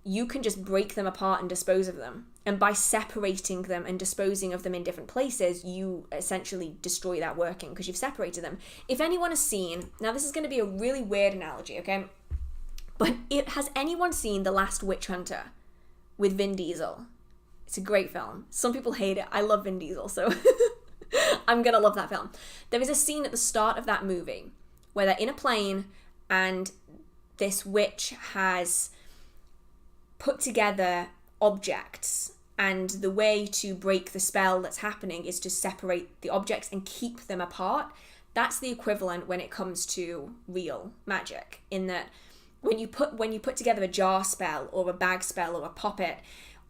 Speaker 1: you can just break them apart and dispose of them. And by separating them and disposing of them in different places, you essentially destroy that working because you've separated them. If anyone has seen, now this is going to be a really weird analogy, okay? But has anyone seen The Last Witch Hunter with Vin Diesel? It's a great film. Some people hate it. I love Vin Diesel, so I'm going to love that film. There is a scene at the start of that movie where they're in a plane and this witch has put together objects, and the way to break the spell that's happening is to separate the objects and keep them apart. That's the equivalent when it comes to real magic, in that when you put together a jar spell or a bag spell or a poppet,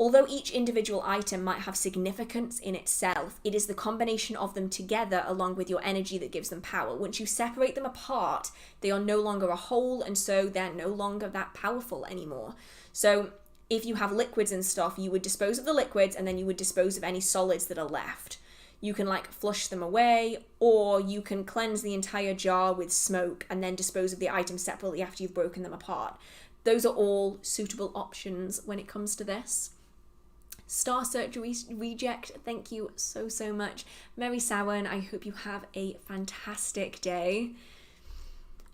Speaker 1: although each individual item might have significance in itself, it is the combination of them together along with your energy that gives them power. Once you separate them apart, they are no longer a whole, and so they're no longer that powerful anymore. So if you have liquids and stuff, you would dispose of the liquids and then you would dispose of any solids that are left. You can flush them away, or you can cleanse the entire jar with smoke and then dispose of the items separately after you've broken them apart. Those are all suitable options when it comes to this. Star Search Reject, thank you so much. Mary Sowin, I hope you have a fantastic day.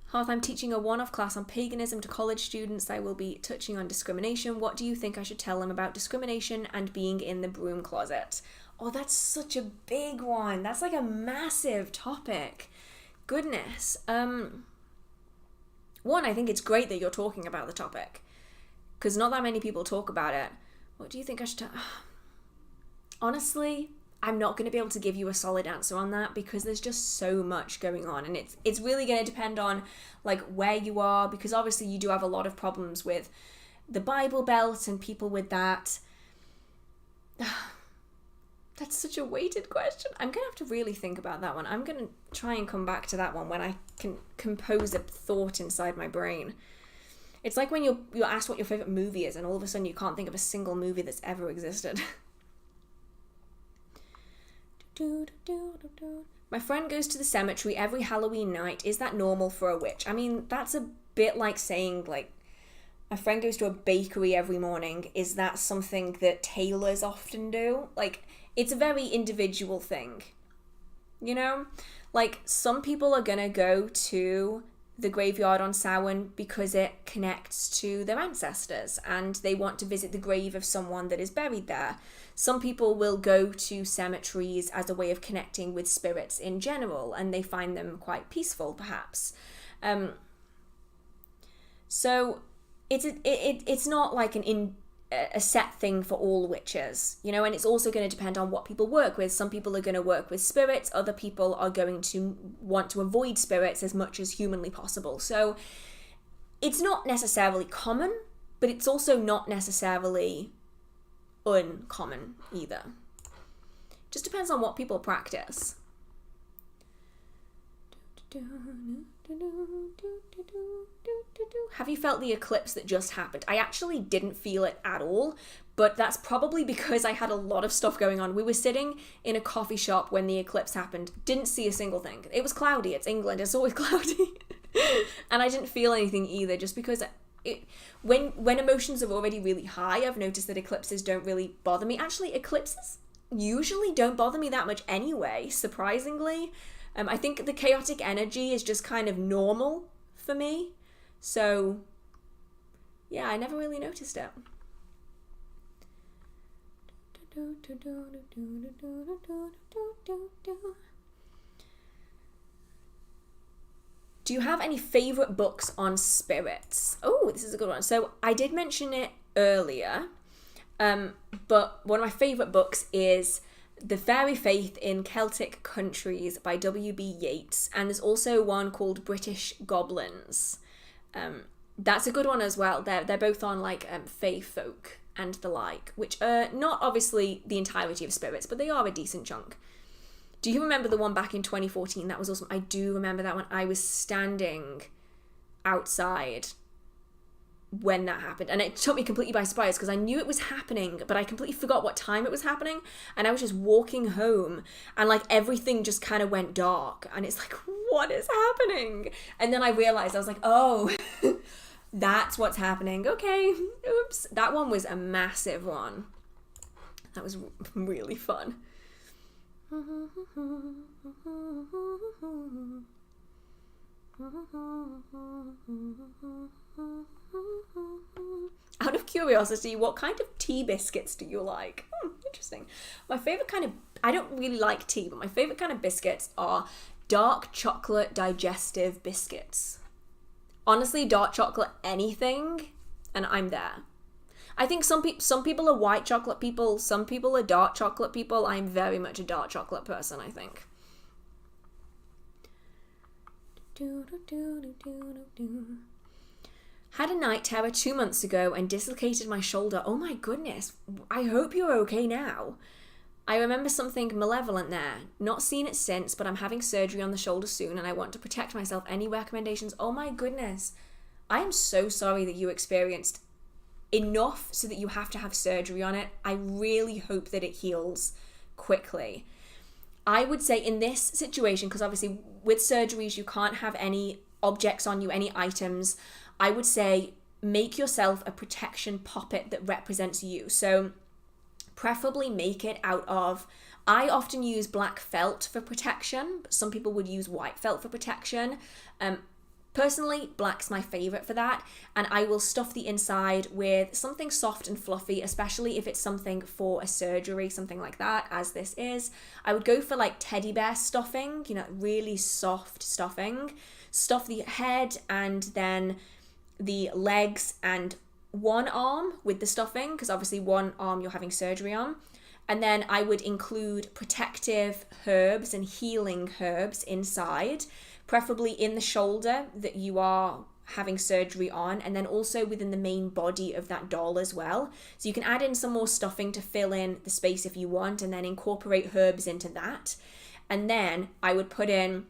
Speaker 1: Hearth, I'm teaching a one-off class on paganism to college students. I will be touching on discrimination. What do you think I should tell them about discrimination and being in the broom closet? Oh, that's such a big one. That's like a massive topic. Goodness. One, I think it's great that you're talking about the topic, because not that many people talk about it. What do you think I should tell? Honestly, I'm not going to be able to give you a solid answer on that because there's just so much going on, and it's really going to depend on where you are, because obviously you do have a lot of problems with the Bible Belt and people with that. That's such a weighted question. I'm going to have to really think about that one. I'm going to try and come back to that one when I can compose a thought inside my brain. It's like when you're asked what your favourite movie is and all of a sudden you can't think of a single movie that's ever existed. My friend goes to the cemetery every Halloween night. Is that normal for a witch? I mean, that's a bit like saying, my friend goes to a bakery every morning. Is that something that tailors often do? It's a very individual thing. You know? Some people are gonna go to the graveyard on Samhain because it connects to their ancestors and they want to visit the grave of someone that is buried there. Some people will go to cemeteries as a way of connecting with spirits in general, and they find them quite peaceful, perhaps. So it's not like a set thing for all witches, you know, and it's also going to depend on what people work with. Some people are going to work with spirits, other people are going to want to avoid spirits as much as humanly possible. So it's not necessarily common, but it's also not necessarily uncommon either. Just depends on what people practice. Have you felt the eclipse that just happened? I actually didn't feel it at all, but that's probably because I had a lot of stuff going on. We were sitting in a coffee shop when the eclipse happened, didn't see a single thing. It was cloudy, it's England, it's always cloudy. And I didn't feel anything either, just because when emotions are already really high, I've noticed that eclipses don't really bother me. Actually, eclipses usually don't bother me that much anyway, surprisingly. I think the chaotic energy is just kind of normal for me. So, yeah, I never really noticed it. Do you have any favourite books on spirits? Oh, this is a good one. So I did mention it earlier, but one of my favourite books is The Fairy Faith in Celtic Countries by W.B. Yeats, and there's also one called British Goblins. That's a good one as well. They're both on like fae folk and the like, which are not obviously the entirety of spirits, but they are a decent chunk. Do you remember the one back in 2014? That was awesome. I do remember that one. I was standing outside when that happened, and it took me completely by surprise because I knew it was happening, but I completely forgot what time it was happening, and I was just walking home, and like everything just kind of went dark, and it's like, what is happening? And then I realized, I was like, oh, that's what's happening. Okay, oops. That one was a massive one. That was really fun. Out of curiosity, what kind of tea biscuits do you like? Interesting. My favourite kind of, I don't really like tea, but my favourite kind of biscuits are dark chocolate digestive biscuits. Honestly, dark chocolate anything, and I'm there. I think some people are white chocolate people, some people are dark chocolate people. I'm very much a dark chocolate person, I think. Had a night terror 2 months ago and dislocated my shoulder. Oh my goodness. I hope you're okay now. I remember something malevolent there. Not seen it since, but I'm having surgery on the shoulder soon and I want to protect myself. Any recommendations? Oh my goodness. I am so sorry that you experienced enough so that you have to have surgery on it. I really hope that it heals quickly. I would say in this situation, because obviously with surgeries you can't have any objects on you, any items, I would say make yourself a protection poppet that represents you. So preferably make it out of, I often use black felt for protection, but some people would use white felt for protection. Personally, black's my favourite for that, and I will stuff the inside with something soft and fluffy, especially if it's something for a surgery, something like that, as this is. I would go for like teddy bear stuffing, really soft stuffing. Stuff the head and then the legs and one arm with the stuffing, because obviously one arm you're having surgery on. And then I would include protective herbs and healing herbs inside, preferably in the shoulder that you are having surgery on, and then also within the main body of that doll as well. So you can add in some more stuffing to fill in the space if you want, and then incorporate herbs into that. And then I would put in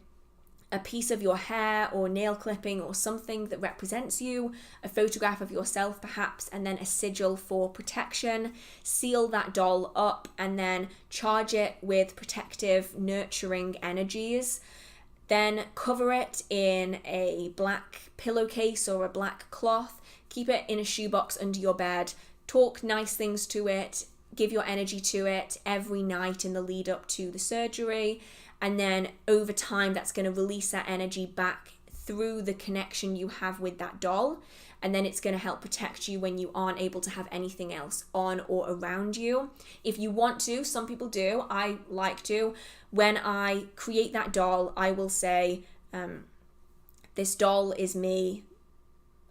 Speaker 1: a piece of your hair or nail clipping or something that represents you, a photograph of yourself perhaps, and then a sigil for protection. Seal that doll up and then charge it with protective, nurturing energies. Then cover it in a black pillowcase or a black cloth. Keep it in a shoebox under your bed. Talk nice things to it. Give your energy to it every night in the lead up to the surgery. And then over time, that's going to release that energy back through the connection you have with that doll. And then it's going to help protect you when you aren't able to have anything else on or around you. If you want to, some people do, I like to. When I create that doll, I will say, this doll is me,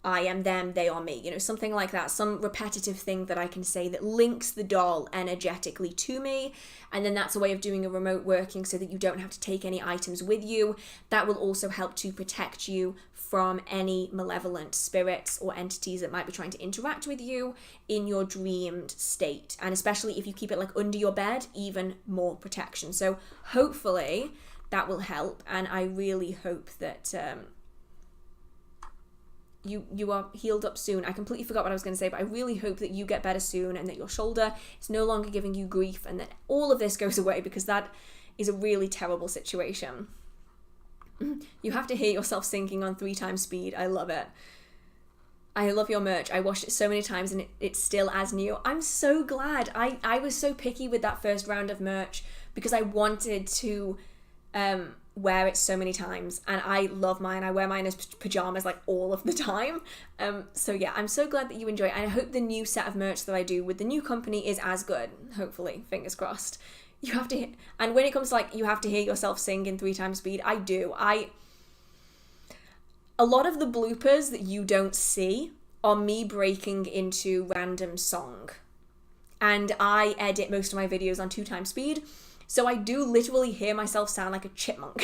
Speaker 1: I am them, they are me, something like that, some repetitive thing that I can say that links the doll energetically to me. And then that's a way of doing a remote working so that you don't have to take any items with you. That will also help to protect you from any malevolent spirits or entities that might be trying to interact with you in your dreamed state. And especially if you keep it like under your bed, even more protection. So hopefully that will help. And I really hope that you are healed up soon. I completely forgot what I was going to say, but I really hope that you get better soon and that your shoulder is no longer giving you grief and that all of this goes away, because that is a really terrible situation. You have to hear yourself singing on 3 times speed. I love it. I love your merch. I washed it so many times and it's still as new. I'm so glad. I was so picky with that first round of merch because I wanted to wear it so many times, and I love mine. I wear mine as pajamas like all of the time. So yeah, I'm so glad that you enjoy it, and I hope the new set of merch that I do with the new company is as good. Hopefully, fingers crossed. You have to, and when it comes to like you have to hear yourself sing in 3 times speed, I do. A lot of the bloopers that you don't see are me breaking into random song, and I edit most of my videos on 2 times speed. So I do literally hear myself sound like a chipmunk.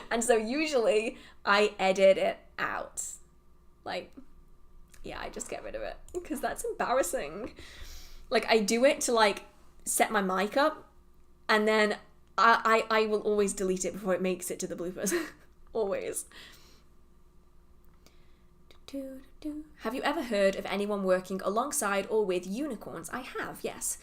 Speaker 1: And so usually I edit it out. Like, yeah, I just get rid of it because that's embarrassing. Like, I do it to like set my mic up, and then I will always delete it before it makes it to the bloopers. Always. Have you ever heard of anyone working alongside or with unicorns? I have, yes.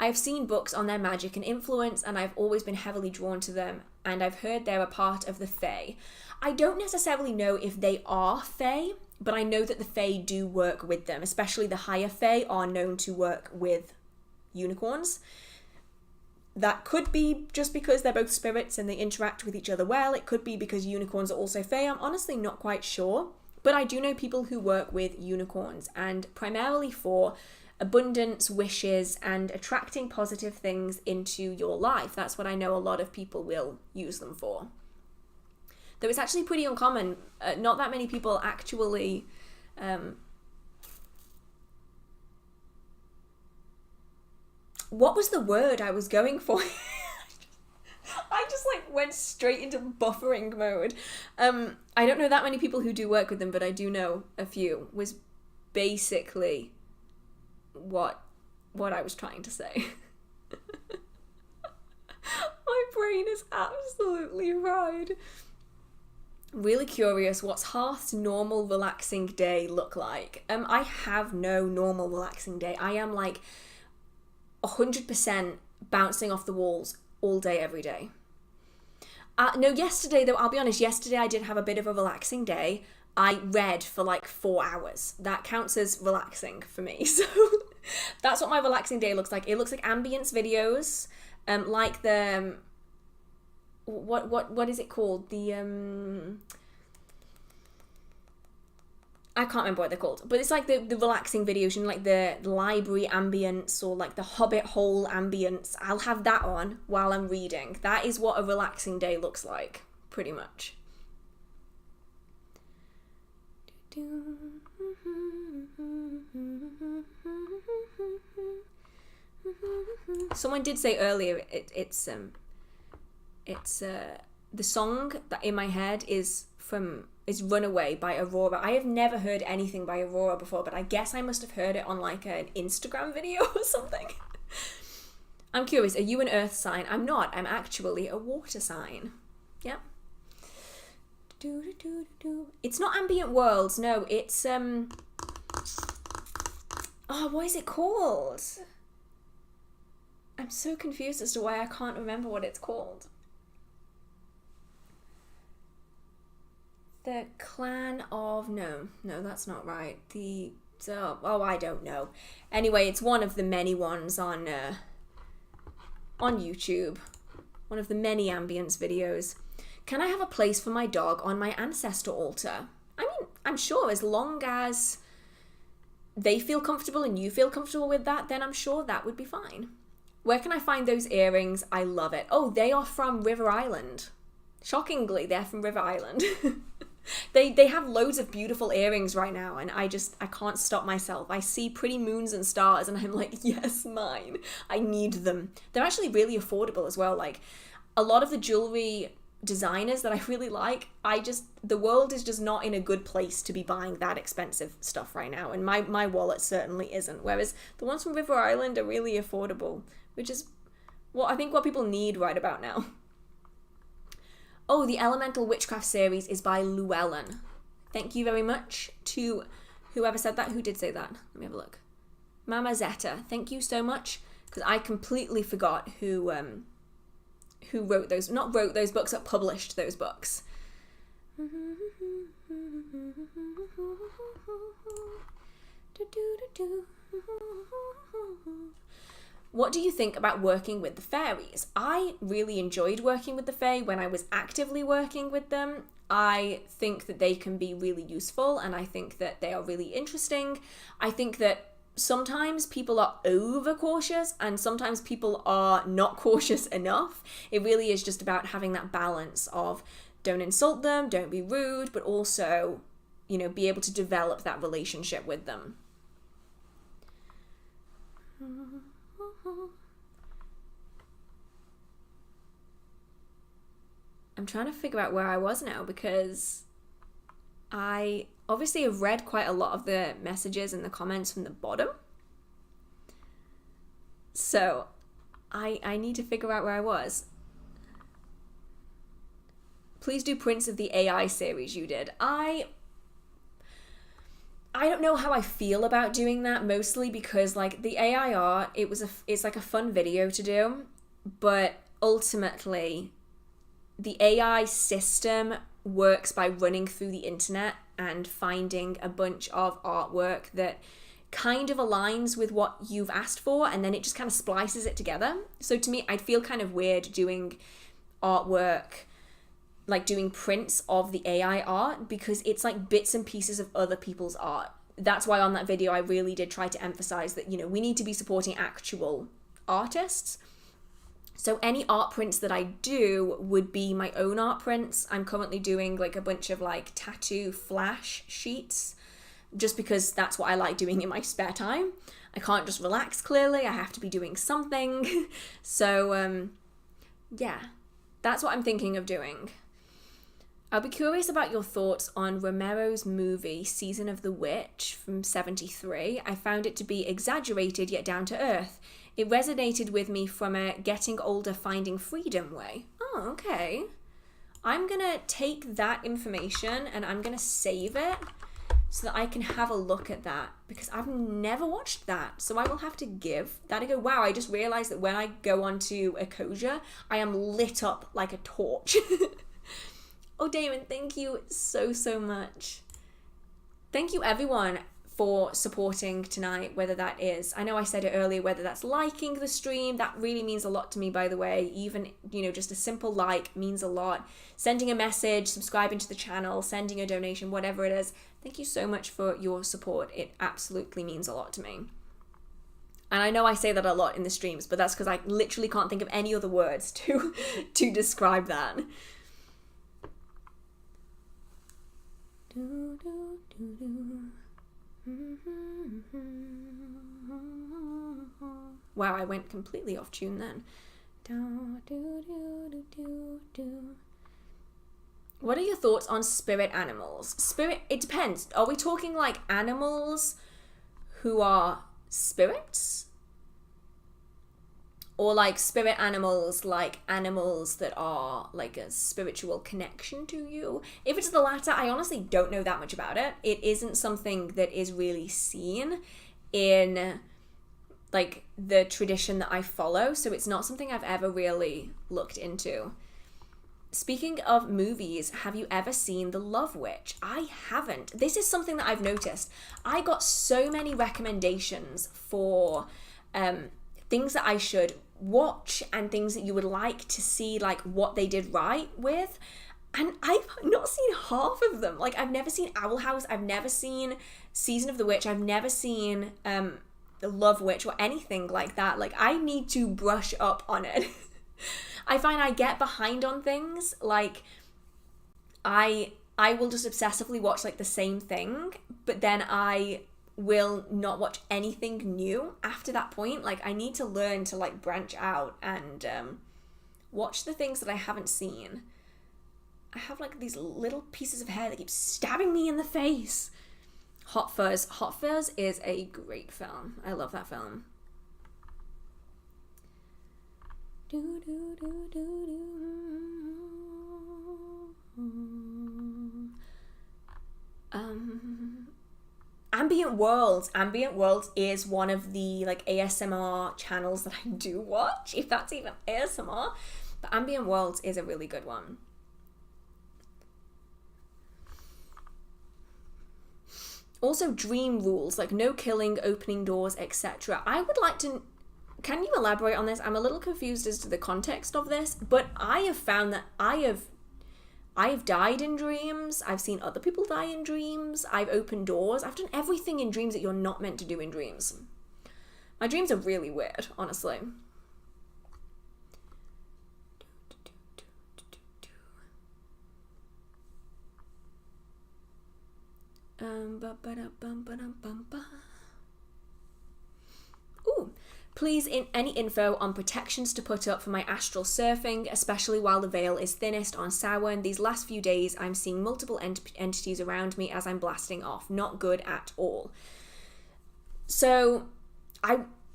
Speaker 1: I have seen books on their magic and influence, and I've always been heavily drawn to them, and I've heard they're a part of the Fae. I don't necessarily know if they are Fae, but I know that the Fae do work with them, especially the higher Fae are known to work with unicorns. That could be just because they're both spirits and they interact with each other well. It could be because unicorns are also Fae. I'm honestly not quite sure, but I do know people who work with unicorns, and primarily for abundance, wishes, and attracting positive things into your life. That's what I know a lot of people will use them for. Though it's actually pretty uncommon. Not that many people actually what was the word I was going for? I just like went straight into buffering mode. I don't know that many people who do work with them, but I do know a few, was basically what I was trying to say. My brain is absolutely fried. Really curious, what's Hearth's normal relaxing day look like? I have no normal relaxing day. I am like 100% bouncing off the walls all day, every day. No, yesterday though, I'll be honest, yesterday I did have a bit of a relaxing day. I read for like 4 hours. That counts as relaxing for me. So that's what my relaxing day looks like. It looks like ambience videos, like the what is it called? The I can't remember what they're called, but it's like the relaxing videos, you know, like the library ambience or like the Hobbit hole ambience. I'll have that on while I'm reading. That is what a relaxing day looks like, pretty much. Someone did say earlier it's the song that in my head is Runaway by Aurora. I have never heard anything by Aurora before, but I guess I must have heard it on like an Instagram video or something. I'm curious, are you an earth sign? I'm not. I'm actually a water sign. Yep. It's not Ambient Worlds, no, it's what is it called? I'm so confused as to why I can't remember what it's called. The Clan of... No, that's not right. I don't know. Anyway, it's one of the many ones on YouTube. One of the many ambience videos. Can I have a place for my dog on my ancestor altar? I mean, I'm sure as long as they feel comfortable and you feel comfortable with that, then I'm sure that would be fine. Where can I find those earrings? I love it. Oh, they are from River Island. Shockingly, they're from River Island. They have loads of beautiful earrings right now, and I can't stop myself. I see pretty moons and stars, and I'm like, yes, mine. I need them. They're actually really affordable as well. Like, a lot of the jewelry designers that I really like, the world is just not in a good place to be buying that expensive stuff right now, and my wallet certainly isn't. Whereas the ones from River Island are really affordable, which is what people need right about now. Oh, the Elemental Witchcraft series is by Llewellyn. Thank you very much to whoever said that. Who did say that? Let me have a look. Mama Zeta, thank you so much, because I completely forgot who wrote those, not wrote those books, but published those books. What do you think about working with the fairies? I really enjoyed working with the fae when I was actively working with them. I think that they can be really useful, and I think that they are really interesting. I think that sometimes people are overcautious and sometimes people are not cautious enough. It really is just about having that balance of don't insult them, don't be rude, but also, be able to develop that relationship with them. I'm trying to figure out where I was now, because I obviously have read quite a lot of the messages and the comments from the bottom. So I need to figure out where I was. Please do prints of the AI series you did. I don't know how I feel about doing that, mostly because like the AI art, it's like a fun video to do, but ultimately the AI system works by running through the internet and finding a bunch of artwork that kind of aligns with what you've asked for, and then it just kind of splices it together. So to me, I'd feel kind of weird doing artwork, like doing prints of the AI art, because it's like bits and pieces of other people's art. That's why on that video I really did try to emphasize that, we need to be supporting actual artists. So any art prints that I do would be my own art prints. I'm currently doing like a bunch of like tattoo flash sheets, just because that's what I like doing in my spare time. I can't just relax, clearly. I have to be doing something. So yeah, that's what I'm thinking of doing. I'll be curious about your thoughts on Romero's movie, Season of the Witch from 1973. I found it to be exaggerated yet down to earth. It resonated with me from a getting older, finding freedom way. Oh, okay. I'm going to take that information and I'm going to save it so that I can have a look at that, because I've never watched that. So I will have to give that a go. Wow, I just realized that when I go onto Ecosia, I am lit up like a torch. Oh, Damon, thank you so, so much. Thank you, everyone, for supporting tonight, whether that is, I know I said it earlier, whether that's liking the stream. That really means a lot to me, by the way. Even, just a simple like means a lot. Sending a message, subscribing to the channel, sending a donation, whatever it is. Thank you so much for your support. It absolutely means a lot to me. And I know I say that a lot in the streams, but that's because I literally can't think of any other words to describe that. Wow, I went completely off tune then. What are your thoughts on spirit animals? It depends. Are we talking like animals who are spirits? Or like spirit animals, like animals that are like a spiritual connection to you? If it's the latter, I honestly don't know that much about it. It isn't something that is really seen in like the tradition that I follow, so it's not something I've ever really looked into. Speaking of movies, have you ever seen The Love Witch? I haven't. This is something that I've noticed. I got so many recommendations for things that I should watch and things that you would like to see, like what they did right with, and I've not seen half of them. Like, I've never seen Owl House, I've never seen Season of the Witch, I've never seen The Love Witch or anything like that. Like, I need to brush up on it. I find I get behind on things. Like, I will just obsessively watch like the same thing, but then I will not watch anything new after that point. Like, I need to learn to like branch out and watch the things that I haven't seen. I have like these little pieces of hair that keep stabbing me in the face. Hot Fuzz. Hot Fuzz is a great film. I love that film. Ambient Worlds is one of the like ASMR channels that I do watch, if that's even ASMR. But Ambient Worlds is a really good one. Also, dream rules, like no killing, opening doors, etc. I would like to can you elaborate on this? I'm a little confused as to the context of this, but I have found that I have died in dreams. I've seen other people die in dreams. I've opened doors. I've done everything in dreams that you're not meant to do in dreams. My dreams are really weird, honestly. Ooh. Please, any info on protections to put up for my astral surfing, especially while the veil is thinnest on Sowin. These last few days, I'm seeing multiple entities around me as I'm blasting off. Not good at all. So,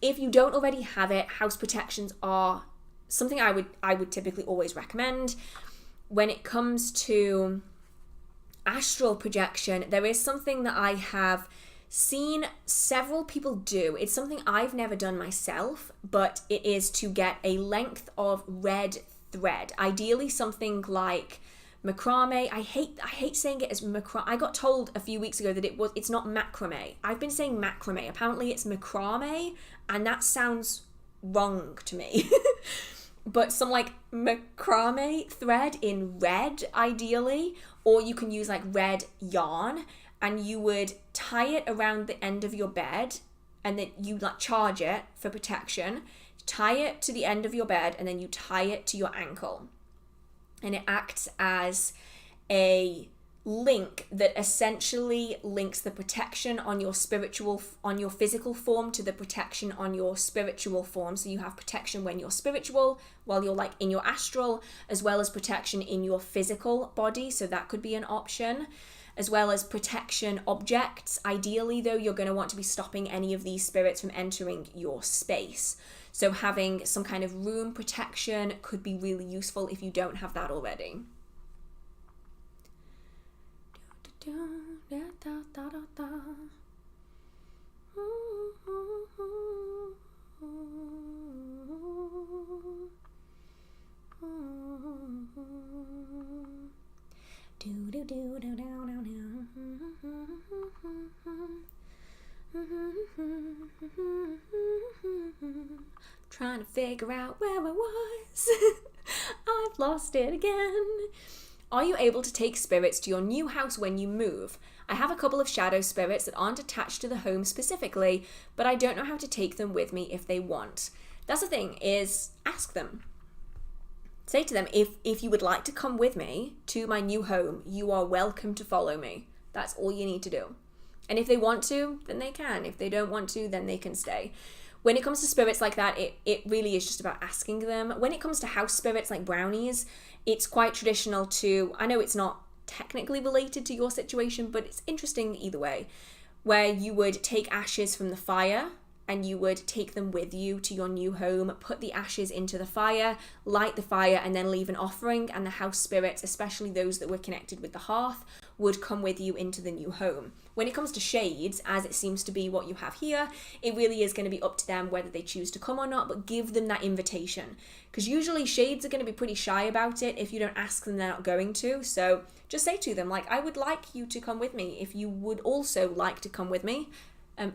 Speaker 1: if you don't already have it, house protections are something I would typically always recommend. When it comes to astral projection, there is something that I have seen several people do. It's something I've never done myself, but it is to get a length of red thread, ideally something like macrame. I hate saying it as macrame. I got told a few weeks ago that it's not macrame. I've been saying macrame. Apparently it's macrame, and that sounds wrong to me. But some like macrame thread in red, ideally, or you can use like red yarn, and you would tie it around the end of your bed, and then you like charge it for protection, tie it to the end of your bed, and then you tie it to your ankle. And it acts as a link that essentially links the protection on your physical form to the protection on your spiritual form. So you have protection when you're spiritual, while you're like in your astral, as well as protection in your physical body. So that could be an option, as well as protection objects. Ideally, though, you're going to want to be stopping any of these spirits from entering your space. So having some kind of room protection could be really useful if you don't have that already. Trying to figure out where I was. I've lost it again. Are you able to take spirits to your new house when you move? I have a couple of shadow spirits that aren't attached to the home specifically, but I don't know how to take them with me if they want. That's the thing, is ask them. Say to them, if you would like to come with me to my new home, you are welcome to follow me. That's all you need to do. And if they want to, then they can. If they don't want to, then they can stay. When it comes to spirits like that, it really is just about asking them. When it comes to house spirits like brownies, it's quite traditional to, I know it's not technically related to your situation, but it's interesting either way, where you would take ashes from the fire and you would take them with you to your new home, put the ashes into the fire, light the fire, and then leave an offering, and the house spirits, especially those that were connected with the hearth, would come with you into the new home. When it comes to shades, as it seems to be what you have here, it really is going to be up to them whether they choose to come or not, but give them that invitation. Because usually shades are going to be pretty shy about it. If you don't ask them, they're not going to. So just say to them, like, I would like you to come with me. If you would also like to come with me,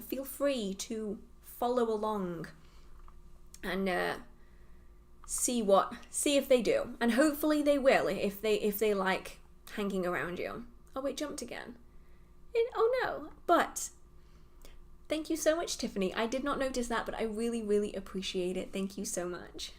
Speaker 1: feel free to follow along and see if they do. And hopefully they will, if they like hanging around you. Oh, it jumped again. Oh no, but thank you so much, Tiffany. I did not notice that, but I really, really appreciate it. Thank you so much.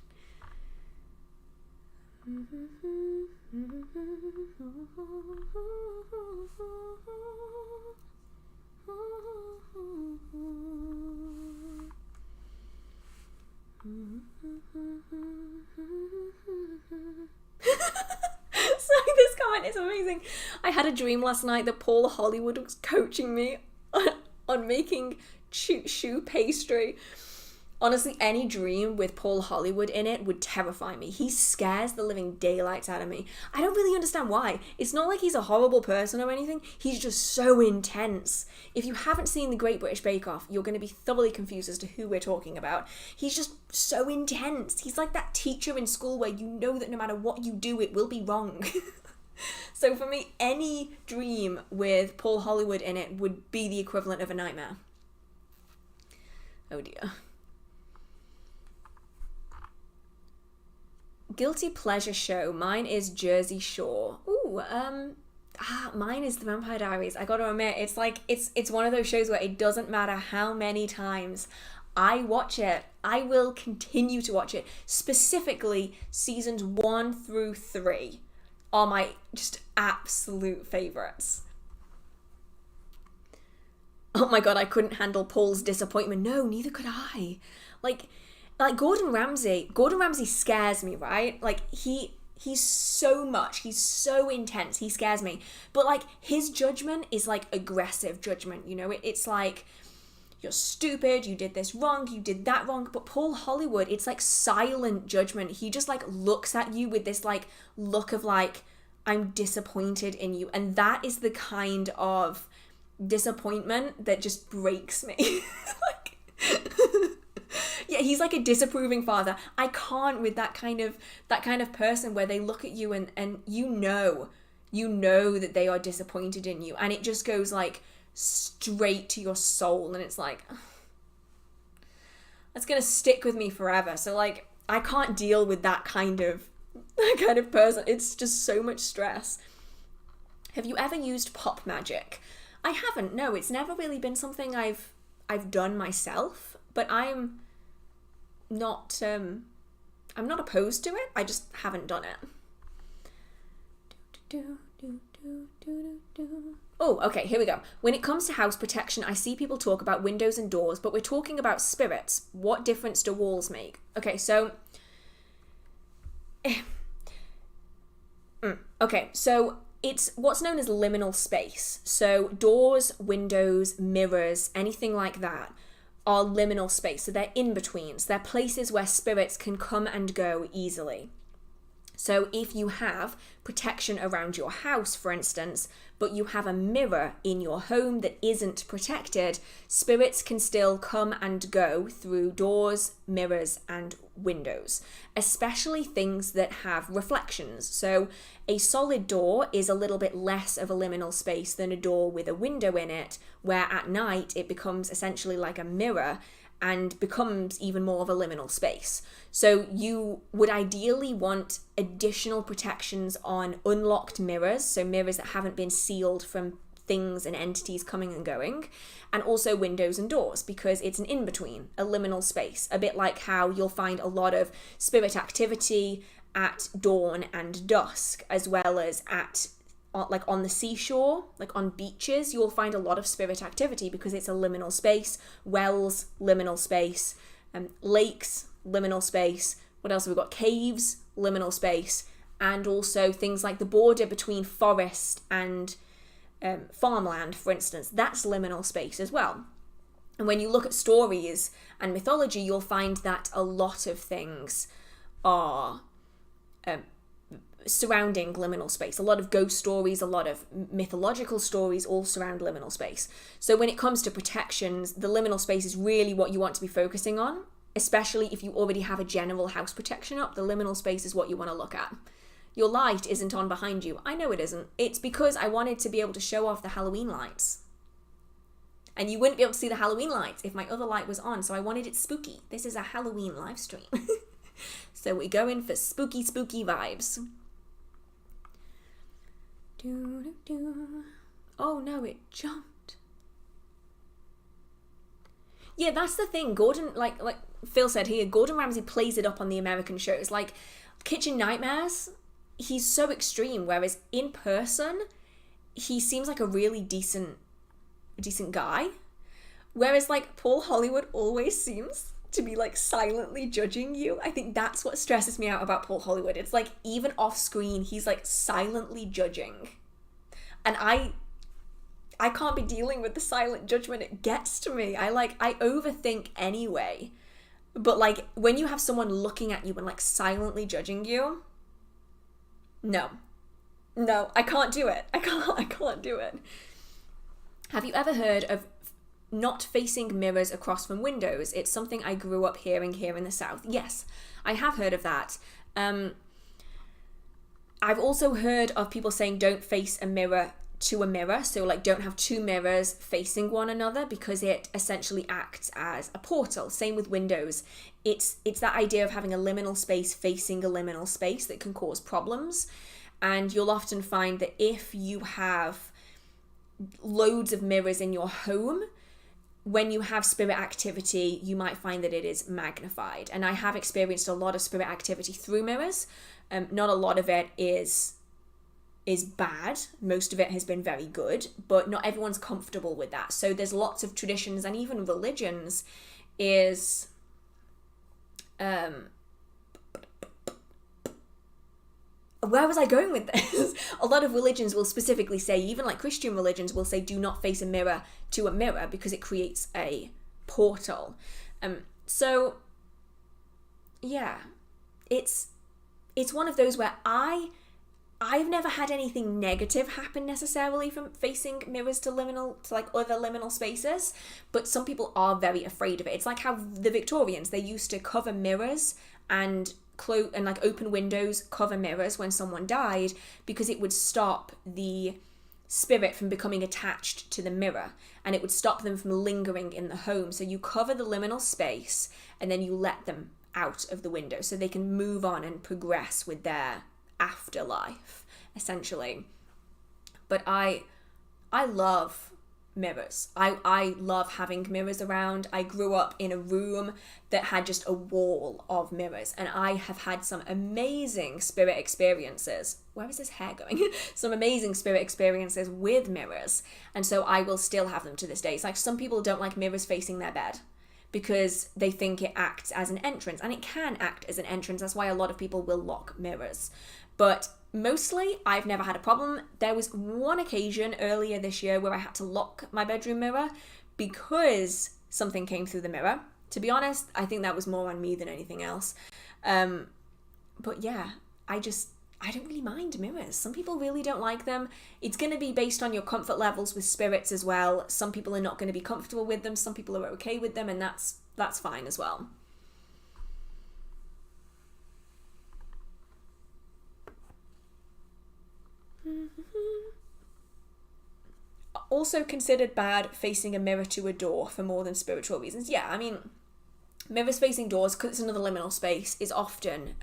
Speaker 1: Sorry, this comment is amazing. I had a dream last night that Paul Hollywood was coaching me on making choux pastry. Honestly, any dream with Paul Hollywood in it would terrify me. He scares the living daylights out of me. I don't really understand why. It's not like he's a horrible person or anything. He's just so intense. If you haven't seen The Great British Bake Off, you're going to be thoroughly confused as to who we're talking about. He's just so intense. He's like that teacher in school where you know that no matter what you do, it will be wrong. So for me, any dream with Paul Hollywood in it would be the equivalent of a nightmare. Oh dear. guilty pleasure show. Mine is Jersey Shore. Ooh, mine is The Vampire Diaries. I gotta admit, it's like, it's one of those shows where it doesn't matter how many times I watch it, I will continue to watch it. Specifically, seasons 1 through 3 are my just absolute favorites. Oh my god, I couldn't handle Paul's disappointment. No, neither could I. Like Gordon Ramsay scares me, right? Like he's so intense, he scares me. But like his judgment is like aggressive judgment, you know? It's like, you're stupid, you did this wrong, you did that wrong. But Paul Hollywood, it's like silent judgment. He just like looks at you with this like look of like, I'm disappointed in you. And that is the kind of disappointment that just breaks me. Like, yeah, he's like a disapproving father. I can't with that kind of person where they look at you and you know that they are disappointed in you, and it just goes like straight to your soul, and it's like, that's gonna stick with me forever. So like, I can't deal with that kind of person. It's just so much stress. Have you ever used pop magic? I haven't. No, it's never really been something I've done myself, but I'm not opposed to it. I just haven't done it. Oh, okay, here we go. When it comes to house protection, I see people talk about windows and doors, but we're talking about spirits. What difference do walls make? Okay, so it's what's known as liminal space. So doors, windows, mirrors, anything like that are liminal space. So they're in-betweens. They're places where spirits can come and go easily. So if you have protection around your house, for instance, but you have a mirror in your home that isn't protected, spirits can still come and go through doors, mirrors, and windows, especially things that have reflections. So a solid door is a little bit less of a liminal space than a door with a window in it, where at night it becomes essentially like a mirror and becomes even more of a liminal space. So you would ideally want additional protections on unlocked mirrors, so mirrors that haven't been sealed from things and entities coming and going, and also windows and doors, because it's an in-between, a liminal space, a bit like how you'll find a lot of spirit activity at dawn and dusk, as well as at like on the seashore, like on beaches, you'll find a lot of spirit activity because it's a liminal space. Wells, liminal space. Lakes, liminal space. What else have we got? Caves, liminal space. And also things like the border between forest and farmland, for instance. That's liminal space as well. And when you look at stories and mythology, you'll find that a lot of things are surrounding liminal space. A lot of ghost stories, a lot of mythological stories all surround liminal space. So when it comes to protections, the liminal space is really what you want to be focusing on, especially if you already have a general house protection up. The liminal space is what you want to look at. Your light isn't on behind you. I know it isn't. It's because I wanted to be able to show off the Halloween lights. And you wouldn't be able to see the Halloween lights if my other light was on, so I wanted it spooky. This is a Halloween live stream. So we go in for spooky, spooky vibes. Oh no, it jumped. Yeah, that's the thing. Gordon, like Phil said here, Gordon Ramsay plays it up on the American shows. Like Kitchen Nightmares, he's so extreme, whereas in person, he seems like a really decent guy. Whereas like Paul Hollywood always seems to be like silently judging you. I think that's what stresses me out about Paul Hollywood. It's like even off screen, he's like silently judging. And I can't be dealing with the silent judgment. It gets to me. I overthink anyway. But like when you have someone looking at you and like silently judging you, no, I can't do it. I can't do it. Have you ever heard of not facing mirrors across from windows? It's something I grew up hearing here in the South. Yes, I have heard of that. I've also heard of people saying don't face a mirror to a mirror. So like don't have two mirrors facing one another, because it essentially acts as a portal. Same with windows. It's that idea of having a liminal space facing a liminal space that can cause problems. And you'll often find that if you have loads of mirrors in your home, when you have spirit activity, you might find that it is magnified. And I have experienced a lot of spirit activity through mirrors. Not a lot of it is bad. Most of it has been very good, but not everyone's comfortable with that. So there's lots of traditions and even religions is where was I going with this? A lot of religions will specifically say, even like Christian religions will say, do not face a mirror to a mirror because it creates a portal. So yeah, it's one of those where I've never had anything negative happen necessarily from facing mirrors to like other liminal spaces, but some people are very afraid of it. It's like how the Victorians, they used to cover mirrors and like open windows, cover mirrors when someone died, because it would stop the spirit from becoming attached to the mirror, and it would stop them from lingering in the home. So you cover the liminal space and then you let them out of the window so they can move on and progress with their afterlife, essentially. But I love mirrors. I love having mirrors around. I grew up in a room that had just a wall of mirrors, and I have had some amazing spirit experiences. Where is this hair going? Some amazing spirit experiences with mirrors, and so I will still have them to this day. It's like some people don't like mirrors facing their bed because they think it acts as an entrance, and it can act as an entrance. That's why a lot of people will lock mirrors. But mostly, I've never had a problem. There was one occasion earlier this year where I had to lock my bedroom mirror because something came through the mirror. To be honest, I think that was more on me than anything else. But yeah, I don't really mind mirrors. Some people really don't like them. It's going to be based on your comfort levels with spirits as well. Some people are not going to be comfortable with them. Some people are okay with them, and that's fine as well. Also considered bad facing a mirror to a door for more than spiritual reasons. Yeah, I mean, mirrors facing doors, because it's another liminal space, is often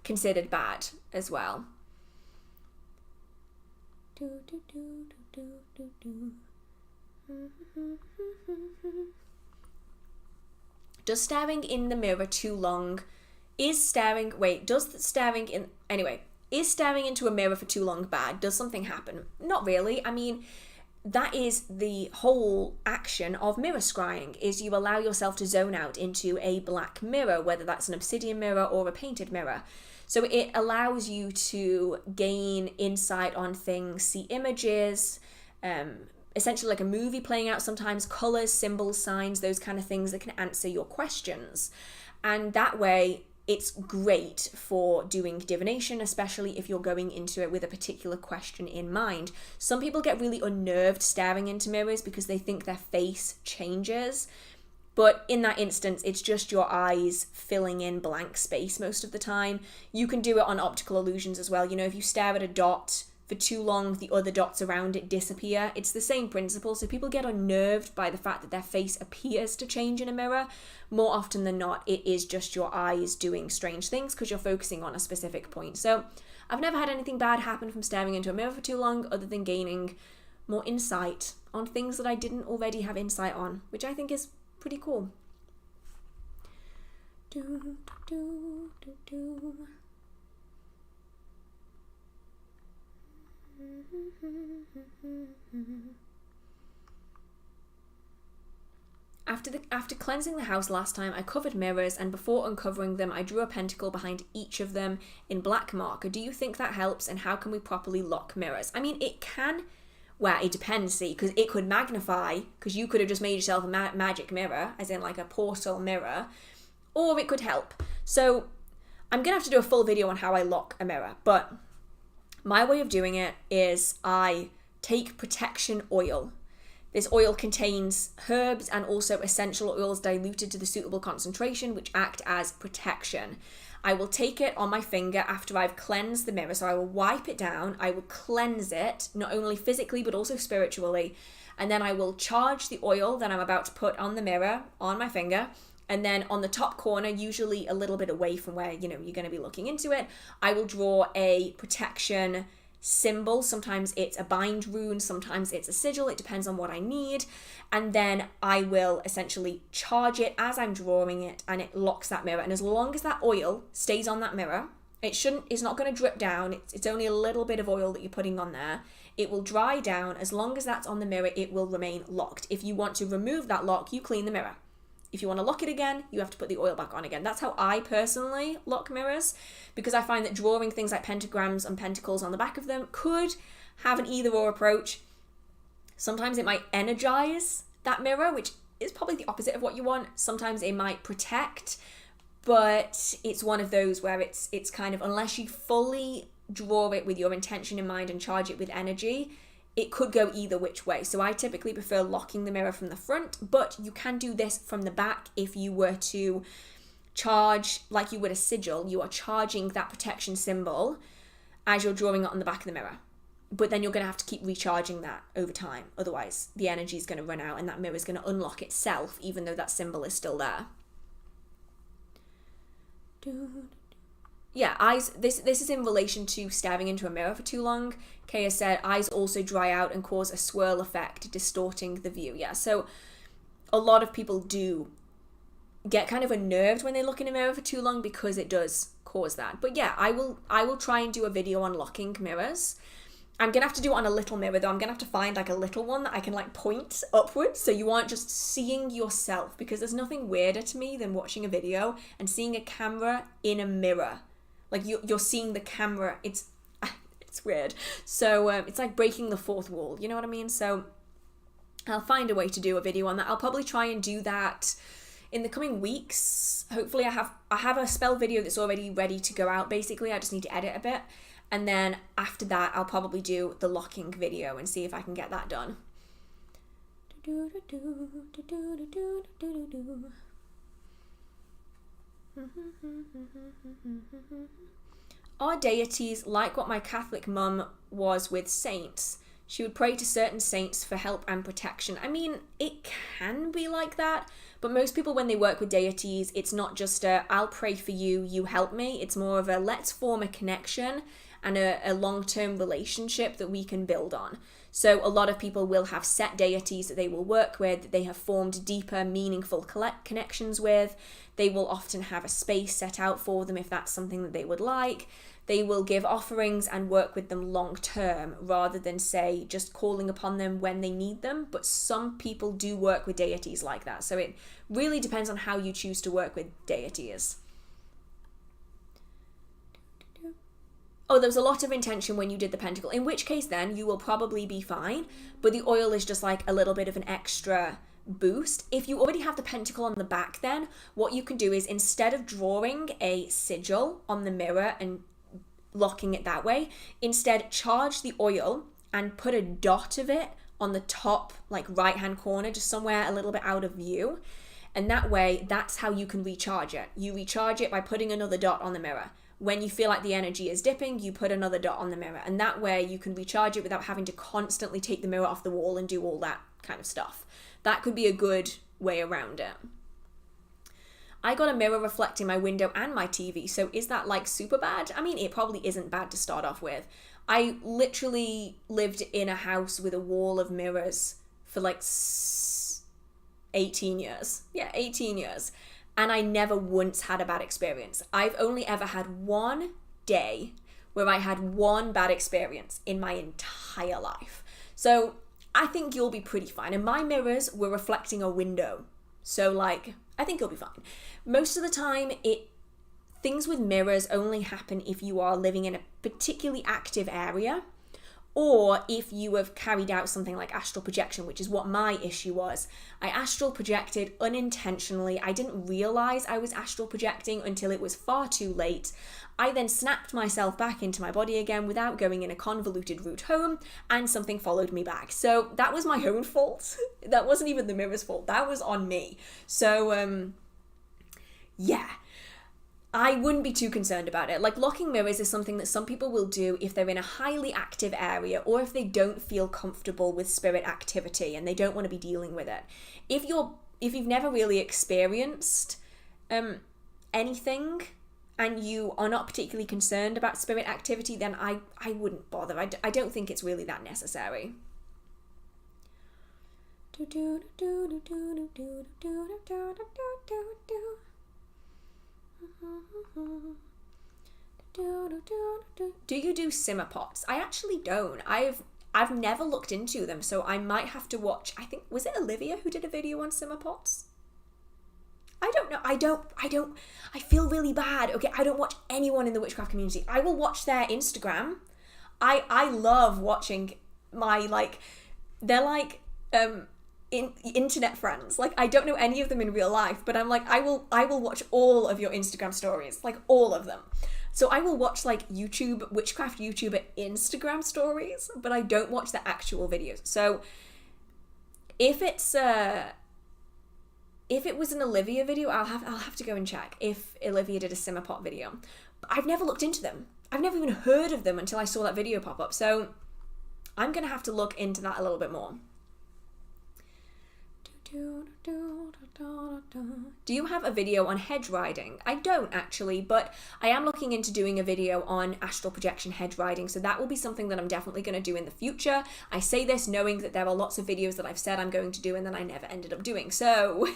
Speaker 1: considered bad as well. Does staring in the mirror too long? Is staring into a mirror for too long bad? Does something happen? Not really. I mean, that is the whole action of mirror scrying, is you allow yourself to zone out into a black mirror, whether that's an obsidian mirror or a painted mirror. So it allows you to gain insight on things, see images, essentially like a movie playing out sometimes, colours, symbols, signs, those kind of things that can answer your questions. And that way, it's great for doing divination, especially if you're going into it with a particular question in mind. Some people get really unnerved staring into mirrors because they think their face changes. But in that instance, it's just your eyes filling in blank space most of the time. You can do it on optical illusions as well. You know, if you stare at a dot for too long, the other dots around it disappear. It's the same principle. So people get unnerved by the fact that their face appears to change in a mirror. More often than not, it is just your eyes doing strange things because you're focusing on a specific point. So I've never had anything bad happen from staring into a mirror for too long, other than gaining more insight on things that I didn't already have insight on, which I think is pretty cool. After cleansing the house last time, I covered mirrors, and before uncovering them, I drew a pentacle behind each of them in black marker. Do you think that helps, and how can we properly lock mirrors? I mean, it can. Well, it depends, see, because it could magnify, because you could have just made yourself a magic mirror, as in like a portal mirror, or it could help. So I'm going to have to do a full video on how I lock a mirror, but my way of doing it is I take protection oil. This oil contains herbs and also essential oils diluted to the suitable concentration, which act as protection. I will take it on my finger after I've cleansed the mirror. So I will wipe it down, I will cleanse it, not only physically but also spiritually, and then I will charge the oil that I'm about to put on the mirror on my finger, and then on the top corner, usually a little bit away from where, you're going to be looking into it, I will draw a protection symbol. Sometimes it's a bind rune, sometimes it's a sigil, it depends on what I need, and then I will essentially charge it as I'm drawing it, and it locks that mirror. And as long as that oil stays on that mirror, it's not going to drip down, it's only a little bit of oil that you're putting on there, it will dry down. As long as that's on the mirror, it will remain locked. If you want to remove that lock, you clean the mirror. If you want to lock it again, you have to put the oil back on again. That's how I personally lock mirrors, because I find that drawing things like pentagrams and pentacles on the back of them could have an either or approach. Sometimes it might energize that mirror, which is probably the opposite of what you want. Sometimes it might protect, but it's one of those where it's kind of, unless you fully draw it with your intention in mind and charge it with energy, it could go either which way. So I typically prefer locking the mirror from the front, but you can do this from the back if you were to charge like you would a sigil. You are charging that protection symbol as you're drawing it on the back of the mirror. But then you're going to have to keep recharging that over time. Otherwise, the energy is going to run out and that mirror is going to unlock itself, even though that symbol is still there. Yeah, eyes, this is in relation to staring into a mirror for too long. Kaya said, eyes also dry out and cause a swirl effect, distorting the view. Yeah, so a lot of people do get kind of unnerved when they look in a mirror for too long because it does cause that. But yeah, I will try and do a video on locking mirrors. I'm going to have to do it on a little mirror though. I'm going to have to find like a little one that I can like point upwards so you aren't just seeing yourself, because there's nothing weirder to me than watching a video and seeing a camera in a mirror. Like you're seeing the camera, it's weird. So it's like breaking the fourth wall, you know what I mean? So I'll find a way to do a video on that. I'll probably try and do that in the coming weeks. Hopefully I have a spell video that's already ready to go out basically. I just need to edit a bit. And then after that, I'll probably do the locking video and see if I can get that done. Are deities like what my Catholic mum was with saints? She would pray to certain saints for help and protection. I mean, it can be like that, but most people when they work with deities, it's not just a, I'll pray for you, you help me. It's more of a, let's form a connection and a long-term relationship that we can build on. So a lot of people will have set deities that they will work with, that they have formed deeper, meaningful connections with. They will often have a space set out for them if that's something that they would like. They will give offerings and work with them long-term rather than, say, just calling upon them when they need them. But some people do work with deities like that. So it really depends on how you choose to work with deities. Oh, there was a lot of intention when you did the pentacle, in which case then you will probably be fine, but the oil is just like a little bit of an extra boost. If you already have the pentacle on the back then, what you can do is instead of drawing a sigil on the mirror and locking it that way, instead charge the oil and put a dot of it on the top, like right hand corner, just somewhere a little bit out of view. And that way, that's how you can recharge it. You recharge it by putting another dot on the mirror. When you feel like the energy is dipping, you put another dot on the mirror. And that way you can recharge it without having to constantly take the mirror off the wall and do all that kind of stuff. That could be a good way around it. I got a mirror reflecting my window and my TV, so is that like super bad? I mean, it probably isn't bad to start off with. I literally lived in a house with a wall of mirrors for like 18 years. Yeah, 18 years. And I never once had a bad experience. I've only ever had one day where I had one bad experience in my entire life. So I think you'll be pretty fine. And my mirrors were reflecting a window. So like, I think you'll be fine. Most of the time, things with mirrors only happen if you are living in a particularly active area, or if you have carried out something like astral projection, which is what my issue was. I astral projected unintentionally. I didn't realise I was astral projecting until it was far too late. I then snapped myself back into my body again without going in a convoluted route home, and something followed me back. So that was my own fault. That wasn't even the mirror's fault. That was on me. So, yeah. I wouldn't be too concerned about it. Like, locking mirrors is something that some people will do if they're in a highly active area or if they don't feel comfortable with spirit activity and they don't want to be dealing with it. If you've never really experienced anything and you are not particularly concerned about spirit activity, then I wouldn't bother. I don't think it's really that necessary. Do you do simmer pots? I actually don't. I've never looked into them, so I might have to watch. I think, was it Olivia who did a video on simmer pots? I don't know. I feel really bad. Okay, I don't watch anyone in the witchcraft community. I will watch their Instagram. I love watching they're like internet friends. Like, I don't know any of them in real life, but I'm like, I will watch all of your Instagram stories, like all of them. So I will watch like witchcraft YouTuber Instagram stories, but I don't watch the actual videos. So if it was an Olivia video, I'll have to go and check if Olivia did a simmer pot video. But I've never looked into them. I've never even heard of them until I saw that video pop up. So I'm gonna have to look into that a little bit more. Do you have a video on hedge riding? I don't actually, but I am looking into doing a video on astral projection hedge riding, so that will be something that I'm definitely going to do in the future. I say this knowing that there are lots of videos that I've said I'm going to do and then I never ended up doing, so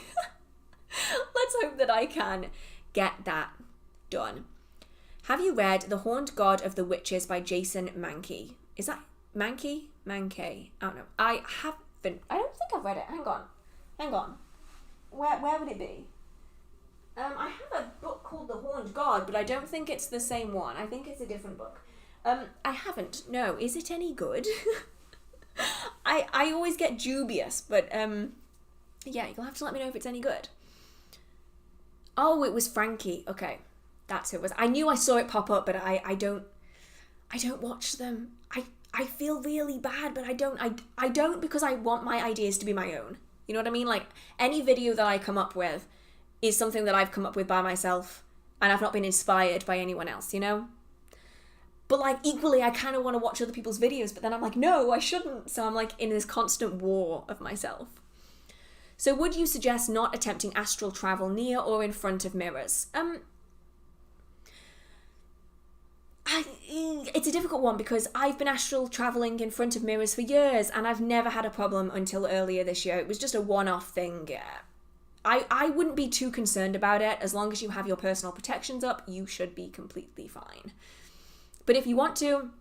Speaker 1: let's hope that I can get that done. Have you read The Horned God of the Witches by Jason Mankey? Is that Mankey? Mankey? I don't know. I don't think I've read it. Hang on. Where would it be? I have a book called The Horned God, but I don't think it's the same one. I think it's a different book. I haven't. No. Is it any good? I always get dubious, but yeah, you'll have to let me know if it's any good. Oh, it was Frankie. Okay. That's who it was. I knew I saw it pop up, but I don't watch them. I feel really bad, but I don't because I want my ideas to be my own. You know what I mean? Like, any video that I come up with is something that I've come up with by myself and I've not been inspired by anyone else, you know? But like, equally, I kind of want to watch other people's videos, but then I'm like, no, I shouldn't. So I'm like in this constant war of myself. So would you suggest not attempting astral travel near or in front of mirrors? It's a difficult one because I've been astral traveling in front of mirrors for years and I've never had a problem until earlier this year. It was just a one-off thing. I wouldn't be too concerned about it. As long as you have your personal protections up, you should be completely fine. But if you want to,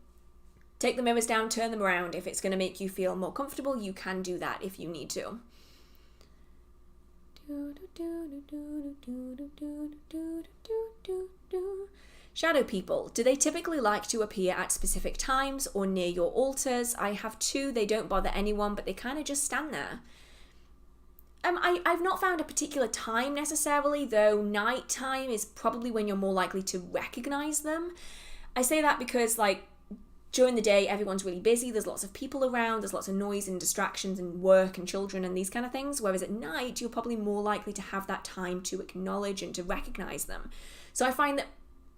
Speaker 1: take the mirrors down, turn them around. If it's going to make you feel more comfortable, you can do that if you need to. Shadow people, do they typically like to appear at specific times or near your altars? I have two. They don't bother anyone, but they kind of just stand there. I've not found a particular time necessarily, though nighttime is probably when you're more likely to recognize them. I say that because, like, during the day, everyone's really busy. There's lots of people around. There's lots of noise and distractions and work and children and these kind of things. Whereas at night, you're probably more likely to have that time to acknowledge and to recognize them. So I find that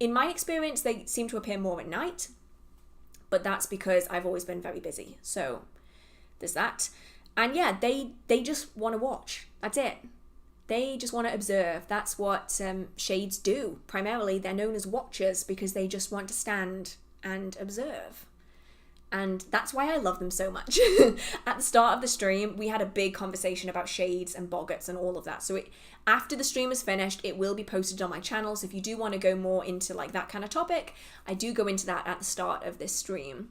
Speaker 1: in my experience, they seem to appear more at night, but that's because I've always been very busy. So there's that. And yeah, they just want to watch. That's it. They just want to observe. That's what shades do. Primarily, they're known as watchers because they just want to stand and observe. And that's why I love them so much. At the start of the stream, we had a big conversation about shades and bogarts and all of that. So after the stream is finished, it will be posted on my channel. So if you do want to go more into like that kind of topic, I do go into that at the start of this stream.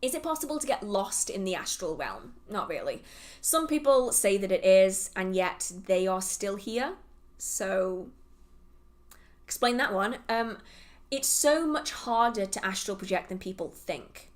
Speaker 1: Is it possible to get lost in the astral realm? Not really. Some people say that it is, and yet they are still here. So explain that one. It's so much harder to astral project than people think.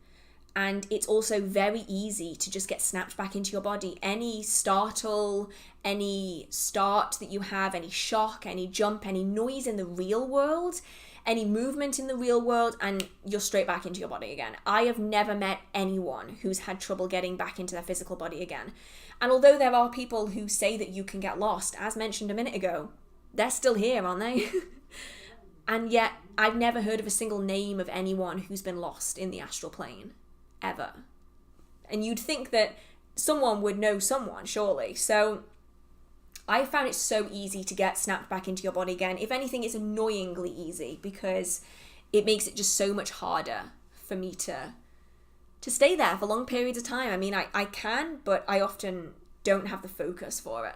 Speaker 1: And it's also very easy to just get snapped back into your body. Any startle, any start that you have, any shock, any jump, any noise in the real world, any movement in the real world, and you're straight back into your body again. I have never met anyone who's had trouble getting back into their physical body again. And although there are people who say that you can get lost, as mentioned a minute ago, they're still here, aren't they? And yet, I've never heard of a single name of anyone who's been lost in the astral plane. Ever. And you'd think that someone would know someone, surely. So I found it so easy to get snapped back into your body again. If anything, it's annoyingly easy because it makes it just so much harder for me to stay there for long periods of time. I mean, I can, but I often don't have the focus for it.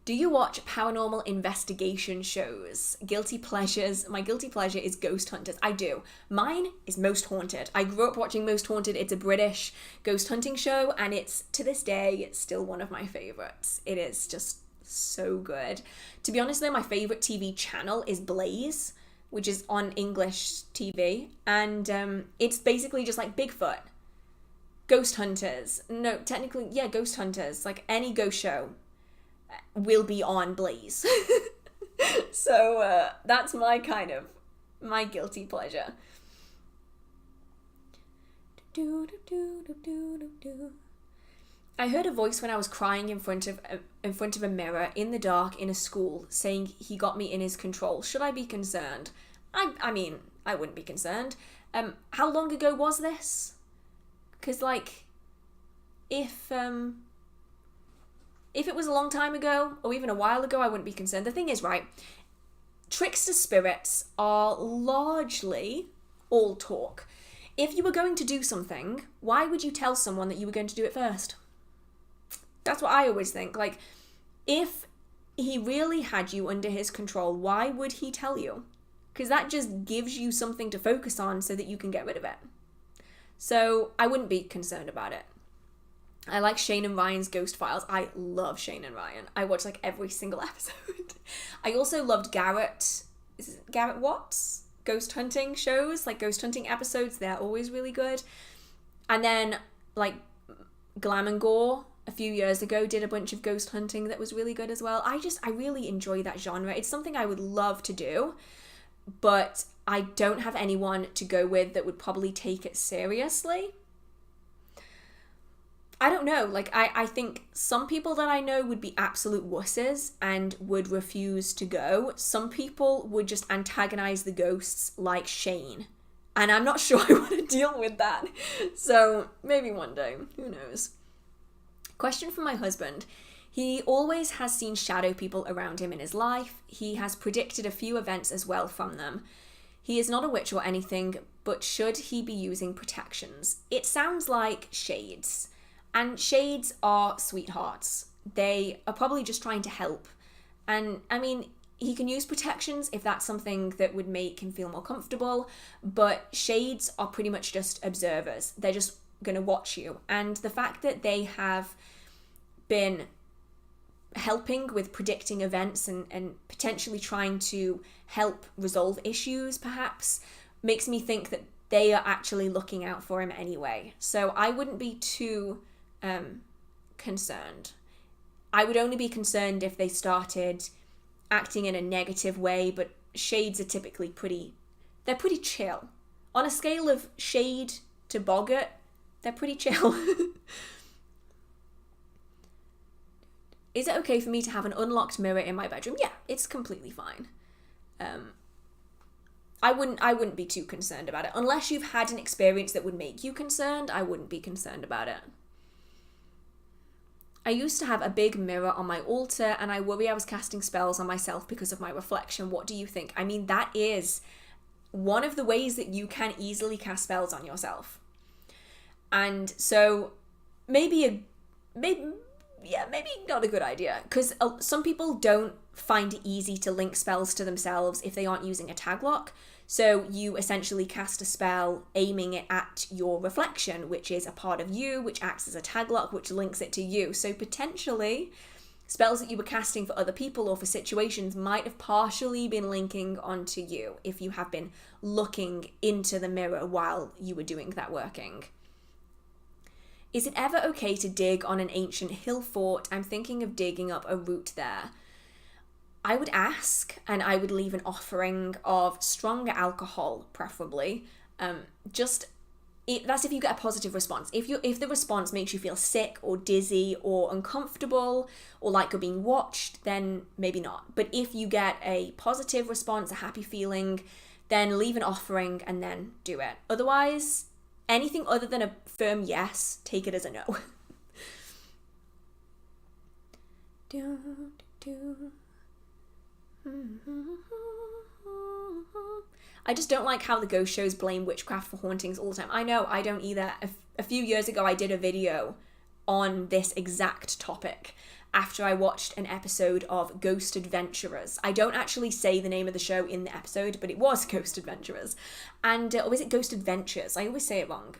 Speaker 1: Do you watch paranormal investigation shows? Guilty pleasures. My guilty pleasure is Ghost Hunters. I do. Mine is Most Haunted. I grew up watching Most Haunted. It's a British ghost hunting show, and it's, to this day, still one of my favourites. It is just so good. To be honest though, my favourite TV channel is Blaze, which is on English TV, and it's basically just like Bigfoot. Ghost Hunters. No, technically, yeah, Ghost Hunters. Like any ghost show will be on Blaze. So that's my guilty pleasure. I heard a voice when I was crying in front of a mirror in the dark in a school saying he got me in his control. Should I be concerned? I mean, I wouldn't be concerned. How long ago was this? Because like, if it was a long time ago, or even a while ago, I wouldn't be concerned. The thing is, right, trickster spirits are largely all talk. If you were going to do something, why would you tell someone that you were going to do it first? That's what I always think. Like, if he really had you under his control, why would he tell you? Because that just gives you something to focus on so that you can get rid of it. So I wouldn't be concerned about it. I like Shane and Ryan's Ghost Files. I love Shane and Ryan. I watch like every single episode. I also loved Garrett Watt's ghost hunting shows, like ghost hunting episodes. They're always really good. And then like Glam and Gore a few years ago did a bunch of ghost hunting that was really good as well. I really enjoy that genre. It's something I would love to do, but I don't have anyone to go with that would probably take it seriously. I don't know, like, I think some people that I know would be absolute wusses and would refuse to go. Some people would just antagonize the ghosts like Shane. And I'm not sure I want to deal with that. So, maybe one day, who knows. Question from my husband. He always has seen shadow people around him in his life. He has predicted a few events as well from them. He is not a witch or anything, but should he be using protections? It sounds like shades. And shades are sweethearts. They are probably just trying to help. And I mean, he can use protections if that's something that would make him feel more comfortable, but shades are pretty much just observers. They're just going to watch you. And the fact that they have been helping with predicting events and potentially trying to help resolve issues, perhaps, makes me think that they are actually looking out for him anyway. So I wouldn't be too concerned. I would only be concerned if they started acting in a negative way, but shades are typically pretty chill. On a scale of shade to boggart, they're pretty chill. Is it okay for me to have an unlocked mirror in my bedroom? Yeah, it's completely fine. I wouldn't be too concerned about it. Unless you've had an experience that would make you concerned, I wouldn't be concerned about it. I used to have a big mirror on my altar and I worry I was casting spells on myself because of my reflection. What do you think? I mean, that is one of the ways that you can easily cast spells on yourself. And so maybe not a good idea, because some people don't find it easy to link spells to themselves if they aren't using a tag lock. So you essentially cast a spell aiming it at your reflection, which is a part of you, which acts as a tag lock, which links it to you. So potentially spells that you were casting for other people or for situations might have partially been linking onto you if you have been looking into the mirror while you were doing that working. Is it ever okay to dig on an ancient hill fort? I'm thinking of digging up a route there. I would ask, and I would leave an offering of stronger alcohol, preferably. That's if you get a positive response. If the response makes you feel sick or dizzy or uncomfortable or like you're being watched, then maybe not. But if you get a positive response, a happy feeling, then leave an offering and then do it. Otherwise, anything other than a firm yes, take it as a no. I just don't like how the ghost shows blame witchcraft for hauntings all the time. I know, I don't either. A few years ago, I did a video on this exact topic after I watched an episode of Ghost Adventurers. I don't actually say the name of the show in the episode, but it was Ghost Adventurers. And, or was it Ghost Adventures? I always say it wrong.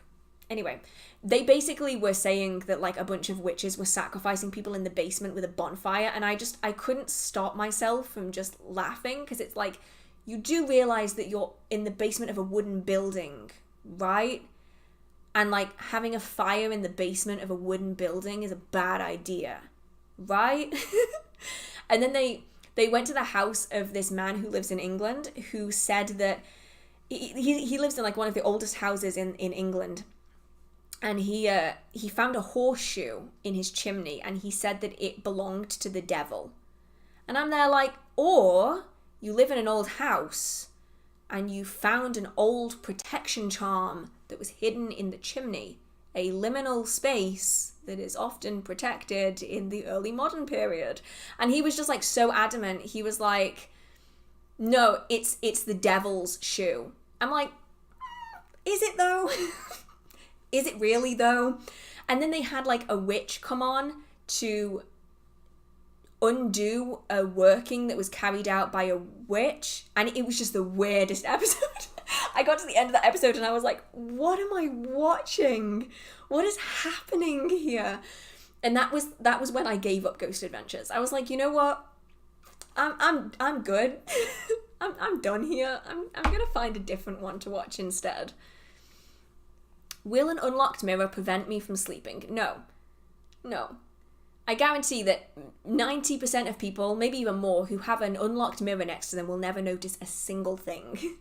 Speaker 1: Anyway, they basically were saying that like a bunch of witches were sacrificing people in the basement with a bonfire, and I couldn't stop myself from just laughing, because it's like, you do realize that you're in the basement of a wooden building, right? And like having a fire in the basement of a wooden building is a bad idea, right? And then they went to the house of this man who lives in England, who said that he lives in like one of the oldest houses in England. And he found a horseshoe in his chimney, and he said that it belonged to the devil. And I'm there like, or you live in an old house and you found an old protection charm that was hidden in the chimney, a liminal space that is often protected in the early modern period. And he was just like so adamant. He was like, no, it's the devil's shoe. I'm like, is it though? Is it really though? And then they had like a witch come on to undo a working that was carried out by a witch, and it was just the weirdest episode. I got to the end of that episode and I was like, what am I watching? What is happening here? And that was when I gave up Ghost Adventures. I was like, you know what? I'm good. I'm done here. I'm gonna find a different one to watch instead. Will an unlocked mirror prevent me from sleeping? No. I guarantee that 90% of people, maybe even more, who have an unlocked mirror next to them will never notice a single thing.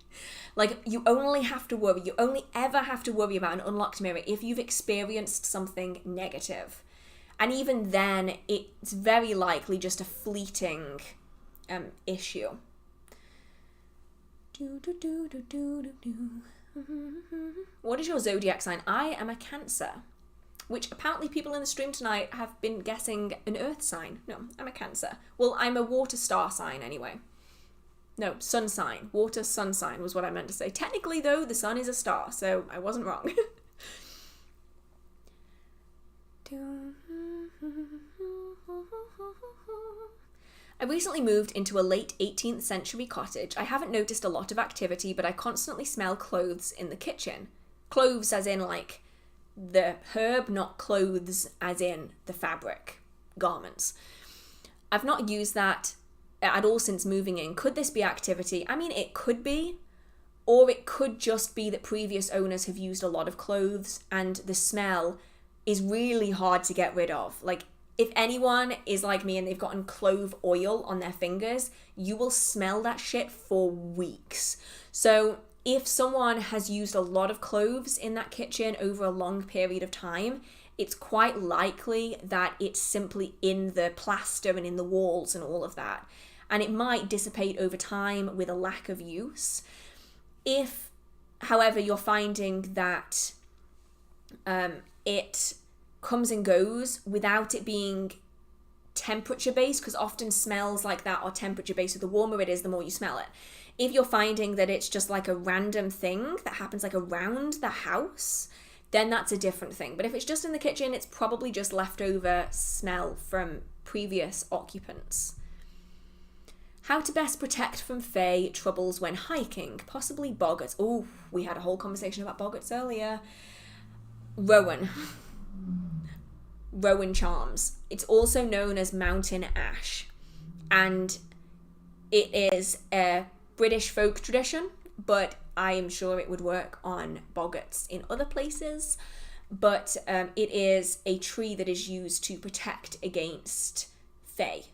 Speaker 1: Like, you only ever have to worry about an unlocked mirror if you've experienced something negative. And even then, it's very likely just a fleeting issue. What is your zodiac sign? I am a Cancer, which apparently people in the stream tonight have been guessing an earth sign. No, I'm a Cancer. Well, I'm a water star sign anyway. No, sun sign. Water sun sign was what I meant to say. Technically, though, the sun is a star, so I wasn't wrong. I recently moved into a late 18th century cottage. I haven't noticed a lot of activity, but I constantly smell clothes in the kitchen. Cloves as in like the herb, not clothes as in the fabric, garments. I've not used that at all since moving in. Could this be activity? I mean, it could be, or it could just be that previous owners have used a lot of clothes and the smell is really hard to get rid of. Like, if anyone is like me and they've gotten clove oil on their fingers, you will smell that shit for weeks. So if someone has used a lot of cloves in that kitchen over a long period of time, it's quite likely that it's simply in the plaster and in the walls and all of that. And it might dissipate over time with a lack of use. If, however, you're finding that it comes and goes without it being temperature based, because often smells like that are temperature based, so the warmer it is, the more you smell it. If you're finding that it's just like a random thing that happens like around the house, then that's a different thing. But if it's just in the kitchen, it's probably just leftover smell from previous occupants. How to best protect from fae troubles when hiking? Possibly Bogarts. Oh, we had a whole conversation about Bogarts earlier. Rowan, Rowan charms. It's also known as mountain ash, and it is a British folk tradition, but I am sure it would work on Bogarts in other places. But it is a tree that is used to protect against fae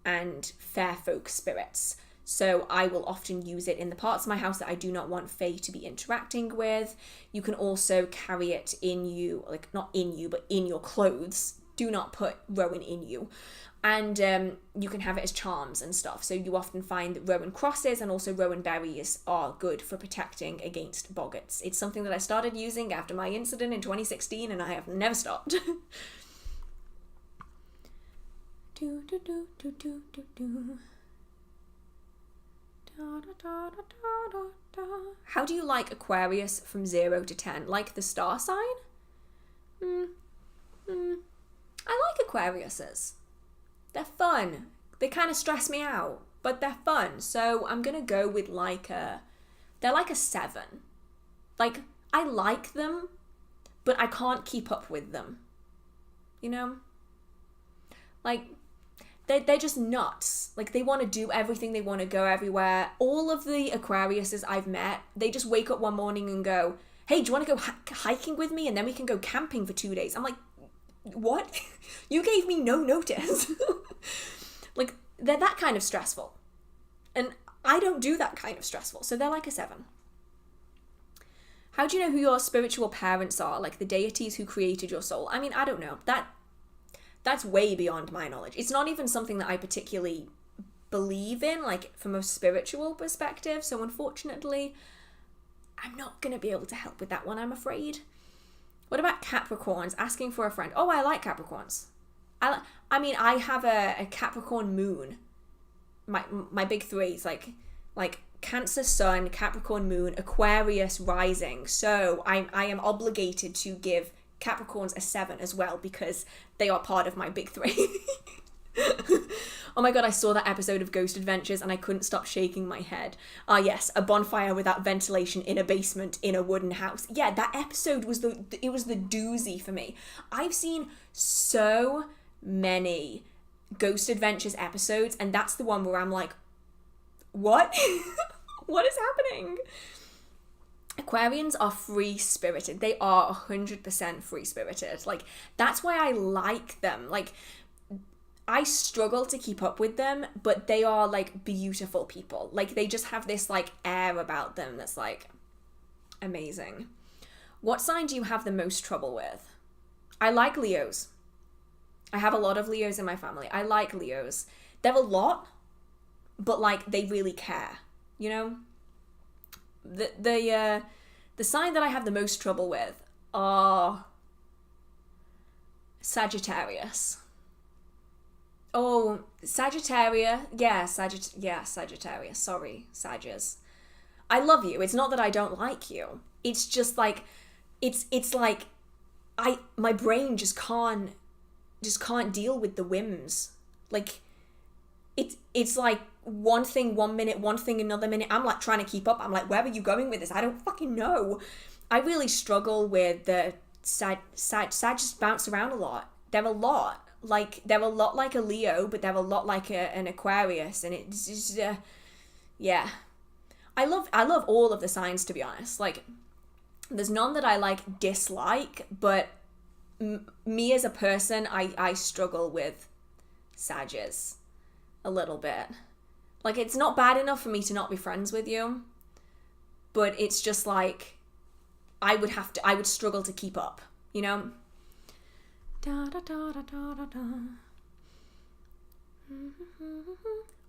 Speaker 1: and fair folk spirits. So I will often use it in the parts of my house that I do not want fae to be interacting with. You can also carry it in you, like not in you, but in your clothes. Do not put Rowan in you. And you can have it as charms and stuff. So you often find that Rowan crosses and also Rowan berries are good for protecting against Bogarts. It's something that I started using after my incident in 2016 and I have never stopped. How do you like Aquarius from 0 to 10? Like the star sign? I like Aquariuses. They're fun. They kind of stress me out, but they're fun. So I'm going to go with they're like a 7. Like, I like them, but I can't keep up with them. You know? Like, they're just nuts. Like, they want to do everything. They want to go everywhere. All of the Aquariuses I've met, they just wake up one morning and go, hey, do you want to go hiking with me? And then we can go camping for 2 days. I'm like, what? You gave me no notice. Like, they're that kind of stressful. And I don't do that kind of stressful. So they're like a 7. How do you know who your spiritual parents are? Like the deities who created your soul? I mean, I don't know. That's way beyond my knowledge. It's not even something that I particularly believe in, like from a spiritual perspective. So unfortunately, I'm not going to be able to help with that one, I'm afraid. What about Capricorns? Asking for a friend. Oh, I like Capricorns. I mean, I have a Capricorn moon. My big 3s, like Cancer Sun, Capricorn Moon, Aquarius Rising. So I am obligated to give Capricorns a 7 as well because they are part of my big 3. Oh my god, I saw that episode of Ghost Adventures and I couldn't stop shaking my head. Ah yes, a bonfire without ventilation in a basement in a wooden house. Yeah, that episode was the doozy for me. I've seen so many Ghost Adventures episodes and that's the one where I'm like, what? What is happening? Aquarians are free-spirited. They are 100% free-spirited. Like, that's why I like them. Like, I struggle to keep up with them, but they are, like, beautiful people. Like, they just have this, like, air about them that's, like, amazing. What sign do you have the most trouble with? I like Leos. I have a lot of Leos in my family. I like Leos. They're a lot, but, like, they really care, you know? The sign that I have the most trouble with are Sagittarius. Oh, Sagittarius. Yeah, Sagittarius. Sorry, Sagittarius. I love you. It's not that I don't like you. It's just like, it's like, my brain just can't deal with the whims. Like, it's like one thing 1 minute, one thing another minute. I'm like trying to keep up. I'm like, where are you going with this? I don't fucking know. I really struggle with the Sag just bounce around a lot. They're a lot. Like, they're a lot like a Leo, but they're a lot like an Aquarius. And it's just, yeah. I love all of the signs, to be honest. Like, there's none that I, like, dislike, but me as a person, I struggle with Sages a little bit. Like, it's not bad enough for me to not be friends with you, but it's just like, I would struggle to keep up, you know? Da, da, da, da, da, da, da.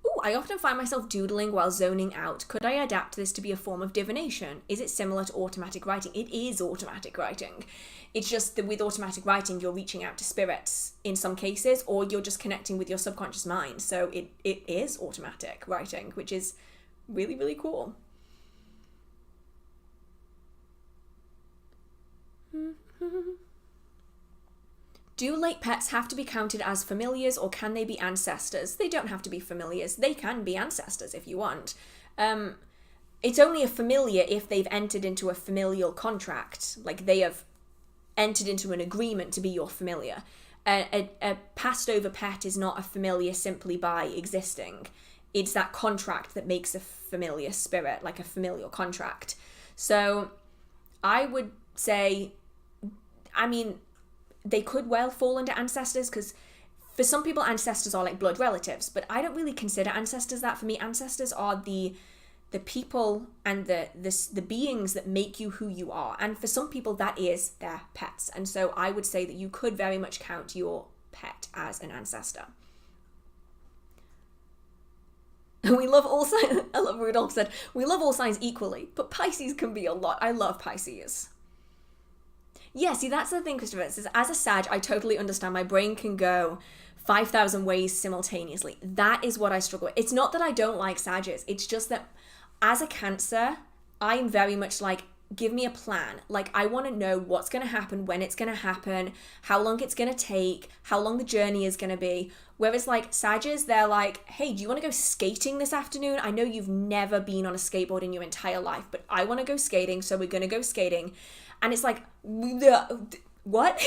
Speaker 1: Ooh, I often find myself doodling while zoning out. Could I adapt this to be a form of divination? Is it similar to automatic writing? It is automatic writing. It's just that with automatic writing, you're reaching out to spirits in some cases, or you're just connecting with your subconscious mind. So it is automatic writing, which is really, really cool. Do late pets have to be counted as familiars, or can they be ancestors? They don't have to be familiars. They can be ancestors if you want. It's only a familiar if they've entered into a familial contract. Like, they have entered into an agreement to be your familiar. a passed over pet is not a familiar simply by existing. It's that contract that makes a familiar spirit, like a familial contract. So I would say, I mean, they could well fall under ancestors, because for some people ancestors are like blood relatives, but I don't really consider ancestors that. For me, ancestors are the people and the beings that make you who you are. And for some people that is their pets. And so I would say that you could very much count your pet as an ancestor. We love all signs. I love Rudolph said, we love all signs equally, but Pisces can be a lot. I love Pisces. Yeah, see, that's the thing, Christopher. It says, as a Sag, I totally understand. My brain can go 5,000 ways simultaneously. That is what I struggle with. It's not that I don't like Sages. It's just that as a Cancer, I'm very much like, give me a plan. Like, I want to know what's going to happen, when it's going to happen, how long it's going to take, how long the journey is going to be. Whereas like Sages, they're like, hey, do you want to go skating this afternoon? I know you've never been on a skateboard in your entire life, but I want to go skating, so we're going to go skating. And it's like, what?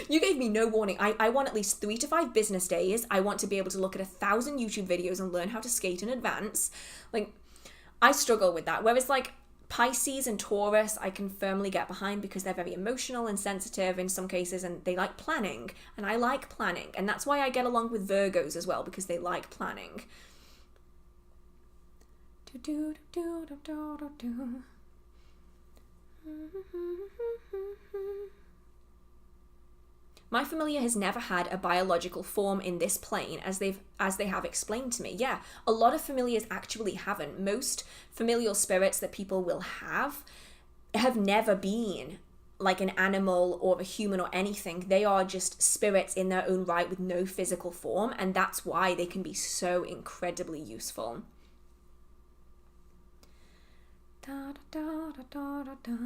Speaker 1: You gave me no warning. I want at least 3 to 5 business days. I want to be able to look at 1,000 YouTube videos and learn how to skate in advance. Like, I struggle with that. Whereas like Pisces and Taurus, I can firmly get behind because they're very emotional and sensitive in some cases, and they like planning, and I like planning. And that's why I get along with Virgos as well, because they like planning. My familiar has never had a biological form in this plane, as they have explained to me. Yeah, a lot of familiars actually haven't. Most familial spirits that people will have never been like an animal or a human or anything. They are just spirits in their own right with no physical form, and that's why they can be so incredibly useful. Da, da, da, da, da, da.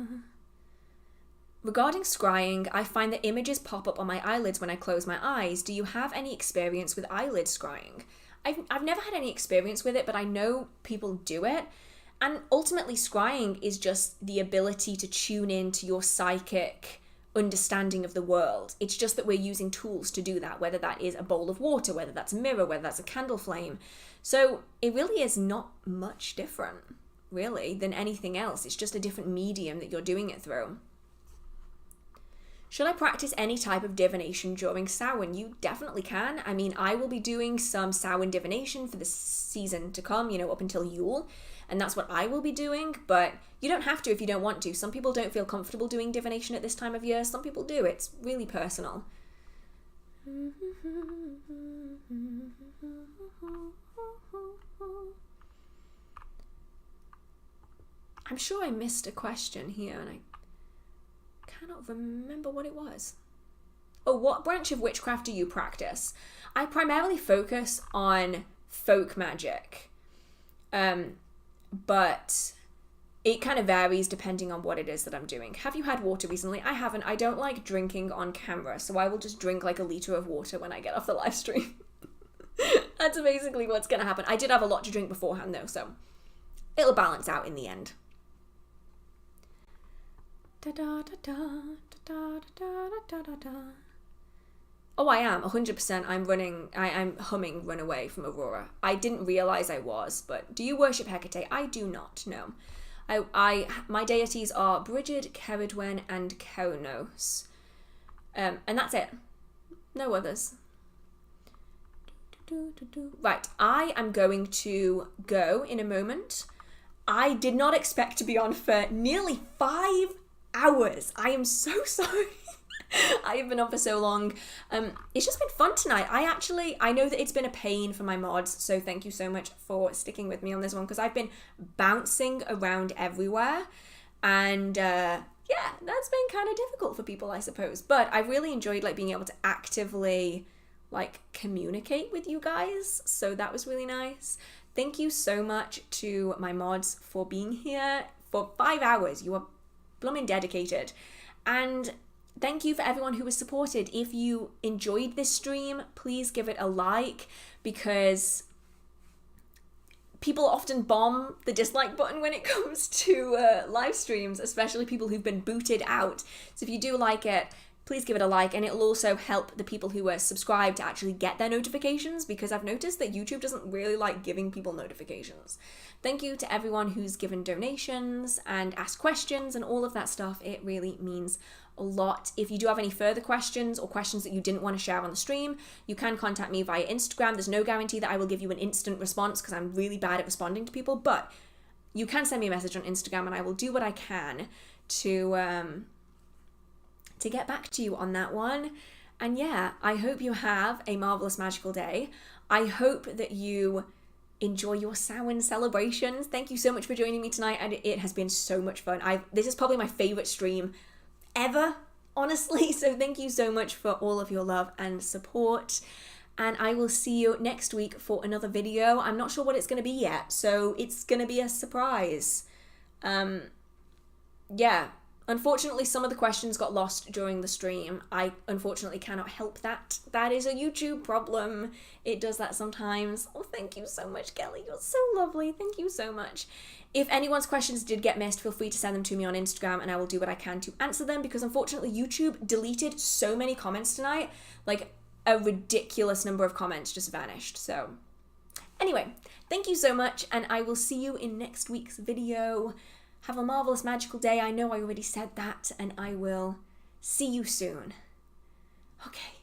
Speaker 1: Regarding scrying, I find that images pop up on my eyelids when I close my eyes. Do you have any experience with eyelid scrying? I've never had any experience with it, but I know people do it. And ultimately, scrying is just the ability to tune in to your psychic understanding of the world. It's just that we're using tools to do that, whether that is a bowl of water, whether that's a mirror, whether that's a candle flame. So it really is not much different, really, than anything else. It's just a different medium that you're doing it through. Should I practice any type of divination during Samhain? You definitely can. I mean, I will be doing some Samhain divination for the season to come, up until Yule, and that's what I will be doing, but you don't have to if you don't want to. Some people don't feel comfortable doing divination at this time of year. Some people do. It's really personal. I'm sure I missed a question here, and I cannot remember what it was. Oh, what branch of witchcraft do you practice? I primarily focus on folk magic, but it kind of varies depending on what it is that I'm doing. Have you had water recently? I haven't. I don't like drinking on camera, so I will just drink like a litre of water when I get off the live stream. That's basically what's going to happen. I did have a lot to drink beforehand though, so it'll balance out in the end. Oh, I am 100%. I'm humming Runaway from Aurora. I didn't realize I was, but do you worship Hecate? I do not, no. My deities are Brigid, Ceridwen, and Keranos. And that's it. No others. Right, I am going to go in a moment. I did not expect to be on for nearly 5 hours. I am so sorry. I have been on for so long. It's just been fun tonight. I know that it's been a pain for my mods, so thank you so much for sticking with me on this one, because I've been bouncing around everywhere, and yeah, that's been kind of difficult for people, I suppose. But I really enjoyed being able to actively communicate with you guys, so that was really nice. Thank you so much to my mods for being here for 5 hours. You are blooming dedicated. And thank you for everyone who was supported. If you enjoyed this stream, please give it a like, because people often bomb the dislike button when it comes to live streams, especially people who've been booted out. So if you do like it, please give it a like, and it'll also help the people who are subscribed to actually get their notifications, because I've noticed that YouTube doesn't really like giving people notifications. Thank you to everyone who's given donations and asked questions and all of that stuff. It really means a lot. If you do have any further questions or questions that you didn't want to share on the stream, you can contact me via Instagram. There's no guarantee that I will give you an instant response because I'm really bad at responding to people, but you can send me a message on Instagram and I will do what I can to get back to you on that one. And yeah, I hope you have a marvelous magical day. I hope that you enjoy your Samhain celebrations. Thank you so much for joining me tonight, and it has been so much fun. This is probably my favorite stream ever, honestly, so thank you so much for all of your love and support, and I will see you next week for another video. I'm not sure what it's going to be yet, so it's going to be a surprise. Yeah, unfortunately some of the questions got lost during the stream. I unfortunately cannot help that. That is a YouTube problem. It does that sometimes. Oh, thank you so much, Kelly. You're so lovely. Thank you so much. If anyone's questions did get missed, feel free to send them to me on Instagram and I will do what I can to answer them, because unfortunately YouTube deleted so many comments tonight. Like, a ridiculous number of comments just vanished. So anyway, thank you so much, and I will see you in next week's video. Have a marvelous magical day. I know I already said that, and I will see you soon. Okay.